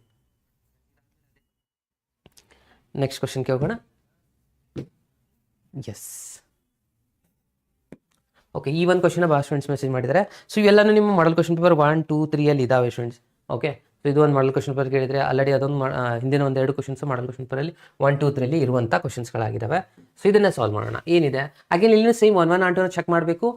ನೆಕ್ಸ್ಟ್ ಕ್ವಶನ್ಗೆ ಹೋಗೋಣ. ಎಸ್, ಓಕೆ, ಈ ಒಂದು ಕ್ವಶನ್ ಭಾಳ ಸ್ಟೂಡೆಂಟ್ಸ್ ಮೆಸೇಜ್ ಮಾಡಿದ್ದಾರೆ. ಸೊ ಇವೆಲ್ಲನೂ ನಿಮ್ಮ ಮಾಡಲ್ ಕ್ವಶನ್ ಪೇಪರ್ 1, 2, 3 ಇದಾವೆ ಸ್ಟೂಡೆಂಟ್ಸ್. ಓಕೆ, ಸೊ ಇದು ಒಂದು ಮಾಡಲ್ ಕ್ವಶನ್ ಪೇಪರ್ ಕೇಳಿದರೆ ಆಲ್ರೆಡಿ ಅದೊಂದು ಹಿಂದಿನ 1-2 ಕ್ವಶನ್ಸ್ ಮಾಡಲ್ ಕ್ವಶನ್ ಪೇಪರಲ್ಲಿ 1, 2, 3 ಇರುವಂಥ ಕ್ವಶನ್ಸ್ಗಳಾಗಿದ್ದಾವೆ. ಸೊ ಇದನ್ನೇ ಸಾಲ್ವ್ ಮಾಡೋಣ. ಏನಿದೆ ಹಾಗೆ ಇಲ್ಲಿ ಸೇಮ್ 1, 1 ಆನ್ ಟು ಚೆಕ್ ಮಾಡಬೇಕು.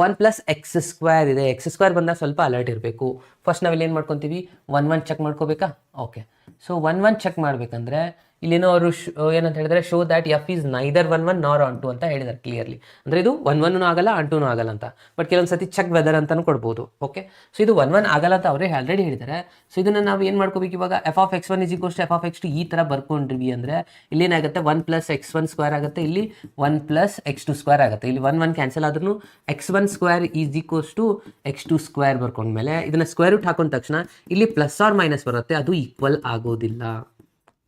1 + x² ಇದೆ. x² ಬಂದಾಗ ಸ್ವಲ್ಪ ಅಲರ್ಟ್ ಇರಬೇಕು. ಫಸ್ಟ್ ನಾವಿಲ್ಲಿ ಏನು ಮಾಡ್ಕೊತೀವಿ, 1, 1 ಚೆಕ್ ಮಾಡ್ಕೋಬೇಕಾ? ಓಕೆ, ಸೊ 1, 1 ಚೆಕ್ ಮಾಡಬೇಕಂದ್ರೆ ಇಲ್ಲೇನೋ ಅವರು ಏನಂತ ಹೇಳಿದ್ರೆ, show that F is neither 1, 1 ನಾರ್ ಆನ್ ಟು ಅಂತ ಹೇಳಿದ್ದಾರೆ ಕ್ಲಿಯರ್ಲಿ. ಅಂದರೆ ಇದು 1, 1 ಆಗಲ್ಲ, ಆನ್ ಟೂನು ಆಗಲ್ಲ ಅಂತ. ಬಟ್ ಕೆಲವೊಂದು ಸತಿ ಚೆಕ್ ವೆದರ್ ಅಂತಲೂ ಕೊಡ್ಬೋದು. ಓಕೆ, ಸೊ ಇದು 1, 1 ಆಗಲ್ಲ ಅಂತ ಅವರೇ ಆಲ್ರೆಡಿ ಹೇಳಿದ್ದಾರೆ. ಸೊ ಇದನ್ನು ನಾವು ಏನು ಮಾಡ್ಕೋಬೇಕು ಇವಾಗ, f(x1) = f(x2) ಈ ಥರ ಬರ್ಕೊಂಡ್ರಿ ಅಂದರೆ ಇಲ್ಲೇನಾಗುತ್ತೆ, 1 + x1² ಆಗುತ್ತೆ, ಇಲ್ಲಿ 1 + x2² ಆಗುತ್ತೆ. ಇಲ್ಲಿ 1, 1 ಕ್ಯಾನ್ಸಲ್ ಆದ್ರೂ x1² = x2² ಬರ್ಕೊಂಡ್ಮೇಲೆ ಇದನ್ನು ಸ್ಕ್ವೇರ್ ರೂಟ್ ಹಾಕೊಂಡ ತಕ್ಷಣ ಇಲ್ಲಿ ಪ್ಲಸ್ ಆರ್ ಮೈನಸ್ ಬರುತ್ತೆ, ಅದು ಈಕ್ವಲ್ ಆಗೋದಿಲ್ಲ.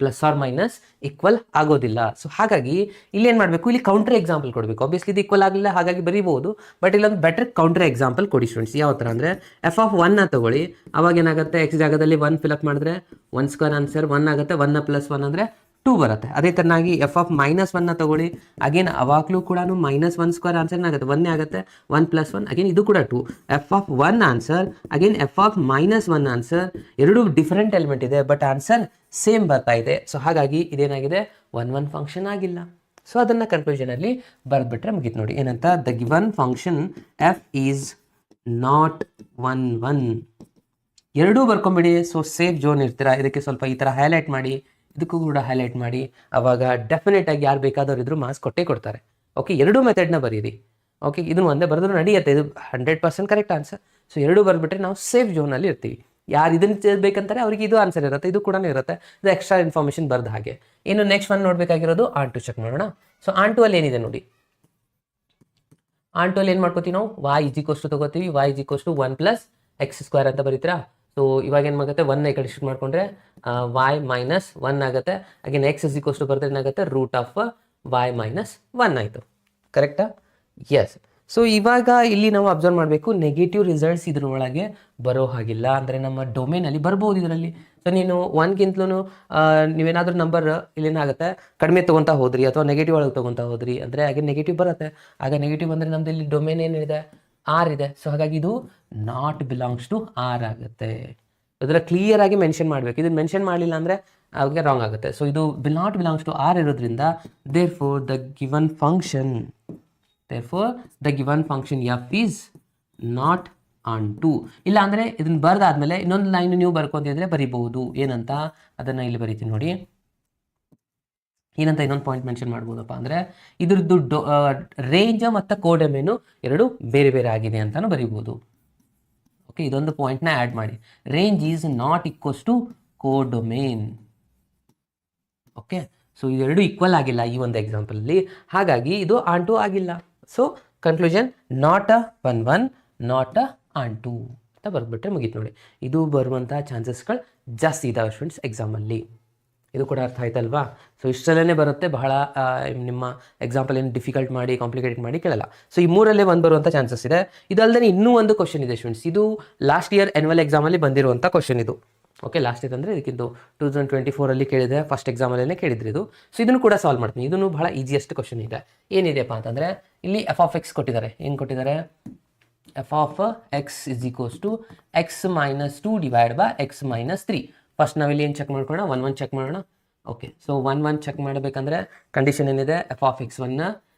ಪ್ಲಸ್ ಆರ್ ಮೈನಸ್ ಈಕ್ವಲ್ ಆಗೋದಿಲ್ಲ. ಸೊ ಹಾಗಾಗಿ ಇಲ್ಲಿ ಏನು ಮಾಡಬೇಕು, ಇಲ್ಲಿ ಕೌಂಟ್ರ್ ಎಕ್ಸಾಂಪಲ್ ಕೊಡಬೇಕು. ಆಬ್ವಿಯಸ್ಲಿ ಇದು ಈಕ್ವಲ್ ಆಗಲಿಲ್ಲ, ಹಾಗಾಗಿ ಬರೀಬಹುದು. ಬಟ್ ಇಲ್ಲೊಂದು ಬೆಟರ್ ಕೌಂಟ್ರ್ ಎಕ್ಸಾಂಪಲ್ ಕೊಡಿ ಸ್ಟೂಡೆಂಟ್ಸ್. ಯಾವ ಥರ ಅಂದರೆ f(1) ತಗೊಳ್ಳಿ, ಅವಾಗ ಏನಾಗುತ್ತೆ, x ಜಾಗದಲ್ಲಿ 1 ಫಿಲಪ್ ಮಾಡಿದ್ರೆ 1² ಆನ್ಸರ್ 1 ಆಗುತ್ತೆ. 1 + 1 ಅಂದರೆ 2 ಬರುತ್ತೆ. ಅದೇ ಥರನಾಗಿ f(-1) ತಗೊಳ್ಳಿ, ಅಗೇನ್ ಅವಾಗಲೂ ಕೂಡ -1² ಆನ್ಸರ್ ಆಗುತ್ತೆ, 1 ಆಗುತ್ತೆ. 1 + 1 ಅಗೇನ್ ಇದು ಕೂಡ 2. f(1) answer, again f(-1) answer. ಎರಡು ಡಿಫರೆಂಟ್ ಎಲಿಮೆಂಟ್ ಇದೆ, ಬಟ್ ಆನ್ಸರ್ ಸೇಮ್ ಬರ್ತಾ ಇದೆ. ಸೊ ಹಾಗಾಗಿ ಇದೇನಾಗಿದೆ, 1, 1 ಫಂಕ್ಷನ್ ಆಗಿಲ್ಲ. ಸೊ ಅದನ್ನು ಕನ್ಕ್ಲೂಷನಲ್ಲಿ ಬರೆದ್ಬಿಟ್ರೆ ಮುಗೀತು ನೋಡಿ. ಏನಂತ, the given function F is not 1, 1 ಎರಡೂ ಬರ್ಕೊಂಬಿಡಿ. ಸೊ ಸೇಫ್ ಝೋನ್ ಇರ್ತೀರಾ. ಇದಕ್ಕೆ ಸ್ವಲ್ಪ ಈ ಥರ ಹೈಲೈಟ್ ಮಾಡಿ, ಇದಕ್ಕೂ ಕೂಡ ಹೈಲೈಟ್ ಮಾಡಿ. ಅವಾಗ ಡೆಫಿನೆಟ್ ಆಗಿ ಯಾರು ಬೇಕಾದವ್ರು ಇದ್ರು ಮಾರ್ಕ್ಸ್ ಕೊಟ್ಟೇ ಕೊಡ್ತಾರೆ. ಓಕೆ, ಎರಡೂ ಮೆಥಡ್ನ ಬರೀರಿ. ಓಕೆ, ಇದನ್ನು ಒಂದೇ ಬರೆದ್ರು ನಡೆಯುತ್ತೆ, ಇದು 100% ಕರೆಕ್ಟ್ ಆನ್ಸರ್. ಸೊ ಎರಡೂ ಬರೆದ್ಬಿಟ್ರೆ ನಾವು ಸೇಫ್ ಝೋನಲ್ಲಿ ಇರ್ತೀವಿ. ಯಾರು ಇದನ್ನು ಬೇಕಂತಾರೆ ಅವ್ರಿಗೆ ಇದು ಆನ್ಸರ್ ಇರುತ್ತೆ, ಇದು ಕೂಡ ಇರುತ್ತೆ. ಇದು ಎಕ್ಸ್ಟ್ರಾ ಇನ್ಫಾರ್ಮೇಷನ್ ಬರ್ದ ಹಾಗೆ. ಇನ್ನು ನೆಕ್ಸ್ಟ್ ಒನ್ ನೋಡಬೇಕಾಗಿರೋದು ಆನ್ ಟು ಚೆಕ್ ಮಾಡೋಣ. ಸೊ ಆನ್ ಟು ಅಲ್ಲಿ ಏನಿದೆ ನೋಡಿ, ಆನ್ ಟು ಅಲ್ಲಿ ಏನು ಮಾಡ್ಕೋತೀವಿ ನಾವು, y ತಗೋತೀವಿ. y = 1 + x² ಅಂತ ಬರೀತೀರಾ. ಸೊ ಇವಾಗ ಏನು ಆಗುತ್ತೆ, 1 ಈ ಕಡೆ ಶಿಫ್ಟ್ ಮಾಡಿಕೊಂಡ್ರೆ y - 1 ಆಗುತ್ತೆ. ಅಗೇನ್ x = ಬರೆದ್ರೆ ಏನಾಗುತ್ತೆ, √y - 1 ಆಯಿತು. ಕರೆಕ್ಟಾ? ಎಸ್. ಸೊ ಇವಾಗ ಇಲ್ಲಿ ನಾವು ಅಬ್ಸರ್ವ್ ಮಾಡಬೇಕು, ನೆಗೆಟಿವ್ ರಿಸಲ್ಟ್ಸ್ ಇದ್ರೊಳಗೆ ಬರೋ ಹಾಗಿಲ್ಲ. ಅಂದರೆ ನಮ್ಮ ಡೊಮೇನಲ್ಲಿ ಬರ್ಬೋದು ಇದರಲ್ಲಿ. ಸೊ ನೀನು 1ಗಿಂತಲೂ ನೀವೇನಾದರೂ ನಂಬರ್ ಇಲ್ಲೇನಾಗುತ್ತೆ, ಕಡಿಮೆ ತೊಗೊತಾ ಹೋದ್ರಿ ಅಥವಾ ನೆಗೆಟಿವ್ ಒಳಗೆ ತೊಗೊತಾ ಹೋದ್ರಿ ಅಂದರೆ ಹಾಗೆ ನೆಗೆಟಿವ್ ಬರುತ್ತೆ. ಆಗ ನೆಗೆಟಿವ್ ಅಂದರೆ ನಮ್ಮದು ಇಲ್ಲಿ ಡೊಮೇನ್ ಏನಿದೆ, ಆರ್ ಇದೆ. ಸೊ ಹಾಗಾಗಿ ಇದು ನಾಟ್ ಬಿಲಾಂಗ್ಸ್ ಟು ಆರ್ ಆಗುತ್ತೆ. ಅದರ ಕ್ಲಿಯರ್ ಆಗಿ ಮೆನ್ಷನ್ ಮಾಡಬೇಕು. ಇದನ್ನು ಮೆನ್ಷನ್ ಮಾಡಲಿಲ್ಲ ಅಂದರೆ ಅವಾಗ ರಾಂಗ್ ಆಗುತ್ತೆ. ಸೊ ಇದು ನಾಟ್ ಬಿಲಾಂಗ್ಸ್ ಟು ಆರ್ ಇರೋದ್ರಿಂದ therefore the given function f is not onto. ಇಲ್ಲ ಅಂದರೆ ಇದನ್ನು ಬರೆದಾದ್ಮೇಲೆ ಇನ್ನೊಂದು ಲೈನ್ ನೀವು ಬರ್ಕೊಂತಿದ್ರೆ ಬರಿಬಹುದು. ಏನಂತ ಅದನ್ನು ಇಲ್ಲಿ ಬರಿತೀನಿ ನೋಡಿ. ಏನಂತ ಇನ್ನೊಂದು ಪಾಯಿಂಟ್ ಮೆನ್ಷನ್ ಮಾಡ್ಬೋದಪ್ಪ ಅಂದರೆ ಇದ್ರದ್ದು ರೇಂಜ್ ಮತ್ತು ಕೋಡೊಮೇನು ಎರಡು ಬೇರೆ ಬೇರೆ ಆಗಿದೆ ಅಂತಲೂ ಬರಿಬೋದು. ಓಕೆ, ಇದೊಂದು ಪಾಯಿಂಟ್ನ ಆ್ಯಡ್ ಮಾಡಿ. Range is not equals to codomain. Okay, so ಇದೆರಡು ಈಕ್ವಲ್ ಆಗಿಲ್ಲ ಈ ಒಂದು ಎಕ್ಸಾಂಪಲಲ್ಲಿ, ಹಾಗಾಗಿ ಇದು ಆನ್ ಟು ಆಗಿಲ್ಲ. So conclusion, not a 1, 1 not a onto ಅಂತ ಬರೆದ್ಬಿಟ್ರೆ ಮುಗೀತು ನೋಡಿ. ಇದು ಬರುವಂಥ ಚಾನ್ಸಸ್ಗಳು ಜಾಸ್ತಿ ಇದ್ದಾವೆ ಸ್ಟೂಡೆಂಟ್ಸ್ ಎಕ್ಸಾಮಲ್ಲಿ. ಇದು ಕೂಡ ಅರ್ಥ ಆಯ್ತಲ್ವಾ? ಸೊ ಇಷ್ಟರಲ್ಲೇ ಬರುತ್ತೆ, ಬಹಳ ನಿಮ್ಮ ಎಕ್ಸಾಂಪಲ್ ಏನು ಡಿಫಿಕಲ್ಟ್ ಮಾಡಿ ಕಾಂಪ್ಲಿಕೇಟೆಡ್ ಮಾಡಿ ಕೇಳಲ್ಲ. ಸೊ ಈ ಮೂರಲ್ಲೇ ಒಂದು ಬರುವಂಥ ಚಾನ್ಸಸ್ ಇದೆ. ಇದಲ್ಲದೆ ಇನ್ನೂ ಒಂದು ಕ್ವಶನ್ ಇದೆ ಸ್ಟೂಡೆಂಟ್ಸ್. ಇದು ಲಾಸ್ಟ್ ಇಯರ್ ಆ್ಯನ್ಯುವಲ್ ಎಕ್ಸಾಮಲ್ಲಿ ಬಂದಿರುವಂಥ ಕ್ವಶನ್ ಇದು. ಓಕೆ, ಲಾಸ್ಟ್ ಇಯರ್ ಅಂದರೆ ಇದಕ್ಕಿಂತ 2024 ಕೇಳಿದೆ, ಫಸ್ಟ್ ಎಕ್ಸಾಮಲ್ಲೇ ಕೇಳಿದ್ರಿ ಇದು. ಸೊ ಇದನ್ನು ಕೂಡ ಸಾಲ್ವ್ ಮಾಡ್ತೀನಿ. ಇದನ್ನು ಬಹಳ ಈಸಿಯೆಸ್ಟ್ ಕ್ವಶನ್ ಇದೆ. ಏನಿದೆಯಪ್ಪ ಅಂತಂದರೆ ಇಲ್ಲಿ f(x) ಕೊಟ್ಟಿದ್ದಾರೆ. ಏನು ಕೊಟ್ಟಿದ್ದಾರೆ, f(x) = x - 2 / x - 3. ಫಸ್ಟ್ ನಾವಿಲ್ಲಿ ಏನು ಚೆಕ್ ಮಾಡ್ಕೊಳ್ಳೋಣ, 1, 1 ಚೆಕ್ ಮಾಡೋಣ. ಓಕೆ, ಸೊ 1, 1 ಚೆಕ್ ಮಾಡಬೇಕಂದ್ರೆ ಕಂಡೀಷನ್ ಏನಿದೆ, f(x1)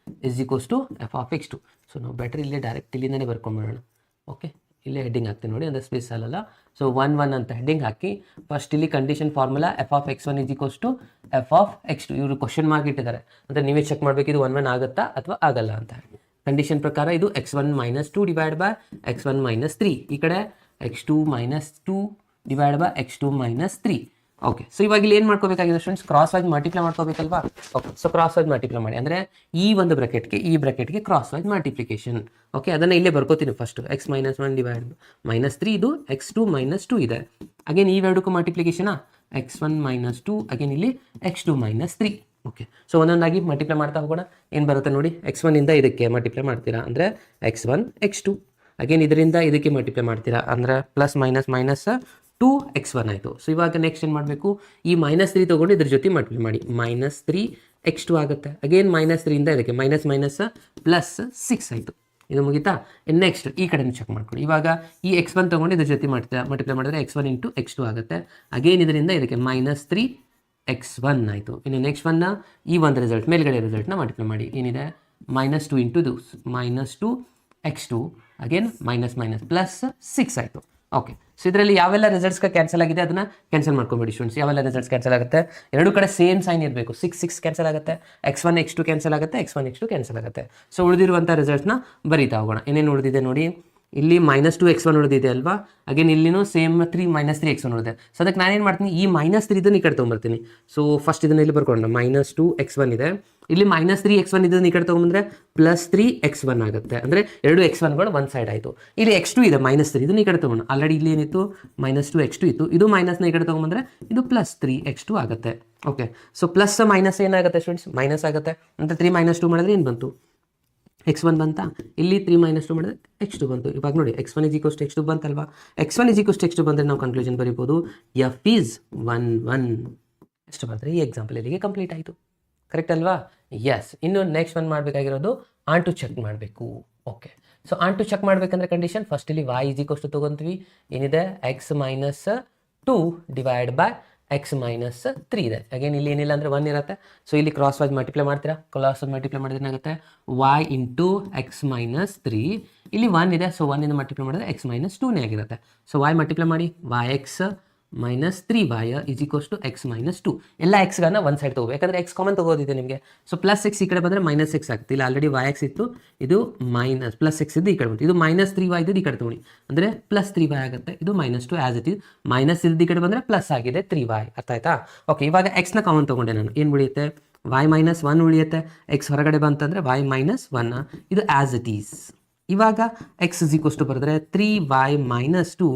= f(x2). ಸೊ ನಾವು ಬೆಟ್ರ್ ಇಲ್ಲಿ ಡೈರೆಕ್ಟ್ ಇಲ್ಲಿಂದನೇ ಬರ್ಕೊಂಡ್ಬಿಡೋಣ. ಓಕೆ, ಇಲ್ಲೇ ಹೆಡ್ಡಿಂಗ್ ಹಾಕ್ತೀನಿ ನೋಡಿ, ಅಂದರೆ ಸ್ಪೇಸ್ ಅಲ್ಲಲ್ಲ. ಸೊ 1, 1 ಅಂತ ಹೆಡ್ಡಿಂಗ್ ಹಾಕಿ ಫಸ್ಟ್ ಇಲ್ಲಿ ಕಂಡೀಷನ್ ಫಾರ್ಮುಲಾ f(x1) = f(x2). ಇವರು ಕ್ವಶನ್ ಮಾರ್ಕ್ ಇಟ್ಟಿದ್ದಾರೆ, ಅಂದರೆ ನೀವೇ ಚೆಕ್ ಮಾಡಬೇಕು ಇದು 1, 1 ಆಗುತ್ತಾ ಅಥವಾ ಆಗಲ್ಲ ಅಂತ. ಕಂಡೀಷನ್ ಪ್ರಕಾರ ಇದು x1 - 2 / x1 - 3. ಈ ಕಡೆ x2 minus 2 divide by x2 minus 3. Okay, so ಇವಾಗ ಇಲ್ಲಿ ಏನು ಮಾಡ್ಕೋಬೇಕಾಗಿದೆ ಸ್ಟೂಡೆಂಟ್ಸ್, ಕ್ರಾಸ್ ವೈಸ್ ಮಲ್ಟಿಪ್ಲೈ ಮಾಡ್ಕೋಬೇಕಲ್ವಾ. Okay, so crosswise multiply ಮಾಡಿ ಅಂದರೆ ಈ ಒಂದು ಬ್ರಾಕೆಟ್ಗೆ ಕ್ರಾಸ್ ವೈಸ್ ಮಲ್ಟಿಪ್ಲಿಕೇಶನ್. ಓಕೆ, ಅದನ್ನು ಇಲ್ಲೇ ಬರ್ಕೋತೀನಿ first. x minus 1 divide minus 3, ಇದು x2 ಮೈನಸ್ 2 ಇದೆ. ಅಗೇನ್ ಇವೆರಡಕ್ಕೂ ಮಲ್ಟಿಪ್ಲಿಕೇಶನಾ, x1 ಮೈನಸ್ 2, ಅಗೇನ್ ಇಲ್ಲಿ x2 ಮೈನಸ್ 3. ಓಕೆ, ಸೊ ಒಂದೊಂದಾಗಿ ಮಲ್ಟಿಪ್ಲೈ ಮಾಡ್ತಾ ಹೋಗೋಣ. ಏನು ಬರುತ್ತೆ ನೋಡಿ, x1 ಇಂದ ಇದಕ್ಕೆ ಮಲ್ಟಿಪ್ಲೈ ಮಾಡ್ತೀರಾ ಅಂದರೆ x1 x2, ಅಗೇನ್ ಇದರಿಂದ ಇದಕ್ಕೆ ಮಲ್ಟಿಪ್ಲೈ ಮಾಡ್ತೀರಾ ಅಂದರೆ ಪ್ಲಸ್ ಮೈನಸ್ ಮೈನಸ್ 2x1 ಆಯಿತು. ಸೊ ಇವಾಗ ನೆಕ್ಸ್ಟ್ ಏನು ಮಾಡಬೇಕು, ಈ ಮೈನಸ್ 3 ತೊಗೊಂಡು ಇದ್ರ ಜೊತೆ ಮಲ್ಟಿಪ್ಲೈ ಮಾಡಿ, ಮೈನಸ್ 3x2 ಆಗುತ್ತೆ. ಅಗೇನ್ ಮೈನಸ್ 3 ಇಂದ ಇದಕ್ಕೆ ಮೈನಸ್ ಮೈನಸ್ ಪ್ಲಸ್ 6 ಆಯಿತು. ಇದು ಮುಗಿತಾ. ನೆಕ್ಸ್ಟ್ ಈ ಕಡೆನೂ ಚೆಕ್ ಮಾಡ್ಕೊಳ್ಳಿ. ಇವಾಗ ಈ x1 ತೊಗೊಂಡು ಇದ್ರ ಜೊತೆ ಮಲ್ಟಿಪ್ಲೈ ಮಾಡಿದ್ರೆ x1 ಇಂಟು x2 ಆಗುತ್ತೆ. ಅಗೇನ್ ಇದರಿಂದ ಇದಕ್ಕೆ ಮೈನಸ್ 3x1 ಆಯಿತು. ಇನ್ನು ನೆಕ್ಸ್ಟ್ ಒನ್ನ ಈ ಒಂದು ರಿಸಲ್ಟ್ ಮೇಲ್ಗಡೆ ರಿಸಲ್ಟ್ನ ಮಲ್ಟಿಪ್ಲೈ ಮಾಡಿ, ಏನಿದೆ ಮೈನಸ್ 2 ಇಂಟು ಇದು minus 2x2, again minus minus plus 6 ಆಯಿತು. ಓಕೆ, ಸೊ ಇದರಲ್ಲಿ ಯಾವೆಲ್ಲ ರಿಸಲ್ಟ್ಸ್ಗೆ ಕ್ಯಾನ್ಸಲ್ ಆಗಿದೆ ಅದನ್ನು ಕ್ಯಾನ್ಸಲ್ ಮಾಡ್ಕೊಂಬೇಡಿ ಸ್ಟೂಡೆಂಟ್ಸ್. ಯಾವೆಲ್ಲ ರಿಸಲ್ಟ್ಸ್ ಕ್ಯಾನ್ಸಲ್ ಆಗುತ್ತೆ, ಎರಡು ಕಡೆ ಸೇಮ್ ಸೈನ್ ಇರಬೇಕು. 6 ಕ್ಯಾನ್ಸಲ್ ಆಗುತ್ತೆ, x1 x2 ಕ್ಯಾನ್ಸಲ್ ಆಗುತ್ತೆ, x1 x2 ಕ್ಯಾನ್ಸಲ್ ಆಗುತ್ತೆ. ಸೊ ಉಳಿದಿರುವಂಥ ರಿಸಲ್ಟ್ಸ್ನ ಬರೀತಾ ಹೋಗೋಣ. ಏನೇನು ಉಳಿದಿದೆ ನೋಡಿ, ಇಲ್ಲಿ ಮೈನಸ್ 2x1 ಉಳಿದಿದೆ ಅಲ್ವಾ. ಅಗೇನ್ ಇಲ್ಲಿನೂ ಸೇಮ್ ಮೈನಸ್ 3x1 ಉಳಿದೆ. ಸೊ ಅದಕ್ಕೆ ನಾನೇನು ಮಾಡ್ತೀನಿ, ಈ ಮೈನಸ್ 3 ಇದನ್ನು ಈ ಕಡೆ ತೊಗೊಂಬರ್ತೀನಿ. ಸೊ ಫಸ್ಟ್ ಇದನ್ನು ಇಲ್ಲಿ ಬರ್ಕೊಂಡು ಮೈನಸ್ 2x1 ಇದೆ, ಇಲ್ಲಿ ಮೈನಸ್ 3x1 ಇದನ್ನು ಈ ಕಡೆ ತೊಗೊಂಬಂದ್ರೆ ಪ್ಲಸ್ 3x1 ಆಗುತ್ತೆ. ಅಂದರೆ ಎರಡು x1ಗಳು ಒಂದು ಸೈಡ್ ಆಯಿತು. ಇಲ್ಲಿ x2 ಇದೆ ಮೈನಸ್ 3, ಇದನ್ನು ಈ ಕಡೆ ತೊಗೊಂಡು ಆಲ್ರೆಡಿ ಇಲ್ಲಿ ಏನಿತ್ತು ಮೈನಸ್ 2x2 ಇತ್ತು, ಇದು ಮೈನಸ್ನ ಈ ಕಡೆ ತೊಗೊಂಬಂದ್ರೆ ಇದು ಪ್ಲಸ್ 3x2 ಆಗುತ್ತೆ. ಓಕೆ, ಸೊ ಪ್ಲಸ್ ಮೈನಸ್ ಏನಾಗುತ್ತೆ ಸ್ಟೂಡೆಂಟ್ಸ್, ಮೈನಸ್ ಆಗುತ್ತೆ. ಅಂತ 3 ಮೈನಸ್ 2 ಮಾಡಿದ್ರೆ ಏನು ಬಂತು, x1 ಬಂತಾ. ಇಲ್ಲಿ 3 ಮೈನಸ್ 2 ಮಾಡಿದ್ರೆ x2 ಬಂತು. ಇವಾಗ ನೋಡಿ x1 is equals to x2 ಬಂತಲ್ವಾ. x1 is equals to x2 ಬಂದರೆ ನಾವು ಕನ್ಕ್ಲೂಷನ್ ಬರೀಬೋದು f ಈಸ್ 1 1. ಎಷ್ಟು ಬಂದರೆ ಈ ಎಕ್ಸಾಂಪಲ್ ಇಲ್ಲಿಗೆ ಕಂಪ್ಲೀಟ್ ಆಯಿತು. ಕರೆಕ್ಟ್ ಅಲ್ವಾ. ಎಸ್, ಇನ್ನು ನೆಕ್ಸ್ಟ್ ಒನ್ ಮಾಡಬೇಕಾಗಿರೋದು ಆನ್ ಟು ಚೆಕ್ ಮಾಡಬೇಕು. Okay, so onto check ಮಾಡಬೇಕಂದ್ರೆ ಕಂಡೀಷನ್ ಫಸ್ಟ್ ಇಲ್ಲಿ y ಇಸ್ ಈಕ್ವಲ್ಸ್ ಟು ತೊಗೊಂತೀವಿ. ಏನಿದೆ x minus 2 divide by x minus 3 ಇದೆ. ಅಗೇನ್ ಇಲ್ಲಿ ಏನಿಲ್ಲ ಅಂದರೆ 1 ಇರುತ್ತೆ. ಸೊ ಇಲ್ಲಿ ಕ್ರಾಸ್ ವೈಸ್ ಮಲ್ಟಿಪ್ಲೈ ಮಾಡ್ತೀರಾ, ಕ್ರಾಸ್ ವೈಸ್ ಮಲ್ಟಿಪ್ಲೈ ಮಾಡಿದ್ರೆ ಏನಾಗುತ್ತೆ y ಇಂಟು x ಮೈನಸ್ 3, ಇಲ್ಲಿ 1 ಇದೆ. ಸೊ 1 ಇಂದ ಮಲ್ಟಿಪ್ಲೈ ಮಾಡಿದ್ರೆ x ಮೈನಸ್ 2ನೇ ಆಗಿರುತ್ತೆ. ಸೊ y ಮಲ್ಟಿಪ್ಲೈ ಮಾಡಿ, yx minus 3y is equals to x minus 2. ಎಲ್ಲ ಎಕ್ಸ್ಗಳನ್ನ ಒಂದು ಸೈಡ್ ತೊಗೋಬೇಕು, ಯಾಕಂದರೆ x ಕಾಮನ್ ತೊಗೋದಿದೆ ನಿಮಗೆ. ಸೊ ಪ್ಲಸ್ x ಈ ಕಡೆ ಬಂದರೆ ಮೈನಸ್ x ಆಗುತ್ತೆ. ಇಲ್ಲಿ ಆಲ್ರೆಡಿ yx ಇತ್ತು, ಇದು ಮೈನಸ್ ಪ್ಲಸ್ x ಇದ್ದು ಈ ಕಡೆ ಬಂತು. ಇದು ಮೈನಸ್ 3y ಇದ್ದು ಈ ಕಡೆ ತೊಗೊಳ್ಳಿ, ಅಂದರೆ ಪ್ಲಸ್ 3y ಆಗುತ್ತೆ. ಇದು minus 2 as it is, minus ಇದ್ದು ಈ ಕಡೆ ಬಂದರೆ ಪ್ಲಸ್ ಆಗಿದೆ 3y. ಅರ್ಥ ಆಯ್ತಾ. ಓಕೆ, ಇವಾಗ ಎಕ್ಸ್ನ ಕಾಮನ್ ತೊಗೊಂಡೆ ನಾನು, ಏನು ಉಳಿಯುತ್ತೆ y ಮೈನಸ್ 1 ಉಳಿಯುತ್ತೆ. x ಹೊರಗಡೆ ಬಂತಂದರೆ y ಮೈನಸ್ 1, ಇದು ಆ್ಯಸ್ ಇಟ್ ಈಸ್. ಇವಾಗ x ಇಸ್ ಈಕ್ವಲ್ಸ್ ಟು ಬರೆದ್ರೆ 3y ಮೈನಸ್ 2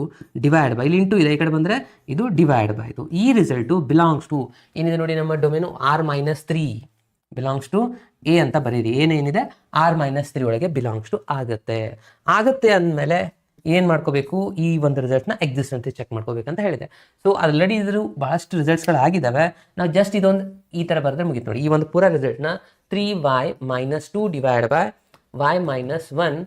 ಡಿವೈಡ್ ಬೈ, ಇಲ್ಲಿ ಇಂಟು ಇದೆ ಈ ಕಡೆ ಬಂದರೆ ಇದು ಡಿವೈಡ್ ಬೈ ಇದು. ಈ ರಿಸಲ್ಟು ಬಿಲಾಂಗ್ಸ್ ಟು ಏನಿದೆ ನೋಡಿ, ನಮ್ಮ ಡೊಮೇನು r-3 ಬಿಲಾಂಗ್ಸ್ ಟು ಎ ಅಂತ ಬರೀರಿ. ಏನೇನಿದೆ r-3 ಒಳಗೆ ಬಿಲಾಂಗ್ಸ್ ಟು ಆಗುತ್ತೆ ಅಂದಮೇಲೆ ಏನು ಮಾಡ್ಕೋಬೇಕು, ಈ ಒಂದು ರಿಸಲ್ಟ್ನ ಎಕ್ಸಿಸ್ಟ್ ಅಂತ ಚೆಕ್ ಮಾಡ್ಕೋಬೇಕಂತ ಹೇಳಿದೆ. ಸೊ ಆಲ್ರೆಡಿ ಇದ್ರು ಭಾಳಷ್ಟು ರಿಸಲ್ಟ್ಸ್ಗಳಾಗಿದ್ದಾವೆ. ನಾವು ಜಸ್ಟ್ ಇದೊಂದು ಈ ಥರ ಬರೆದ್ರೆ ಮುಗಿತು ನೋಡಿ. ಈ ಒಂದು ಪೂರ ರಿಸಲ್ಟ್ನ 3y minus 2 divide by y minus 1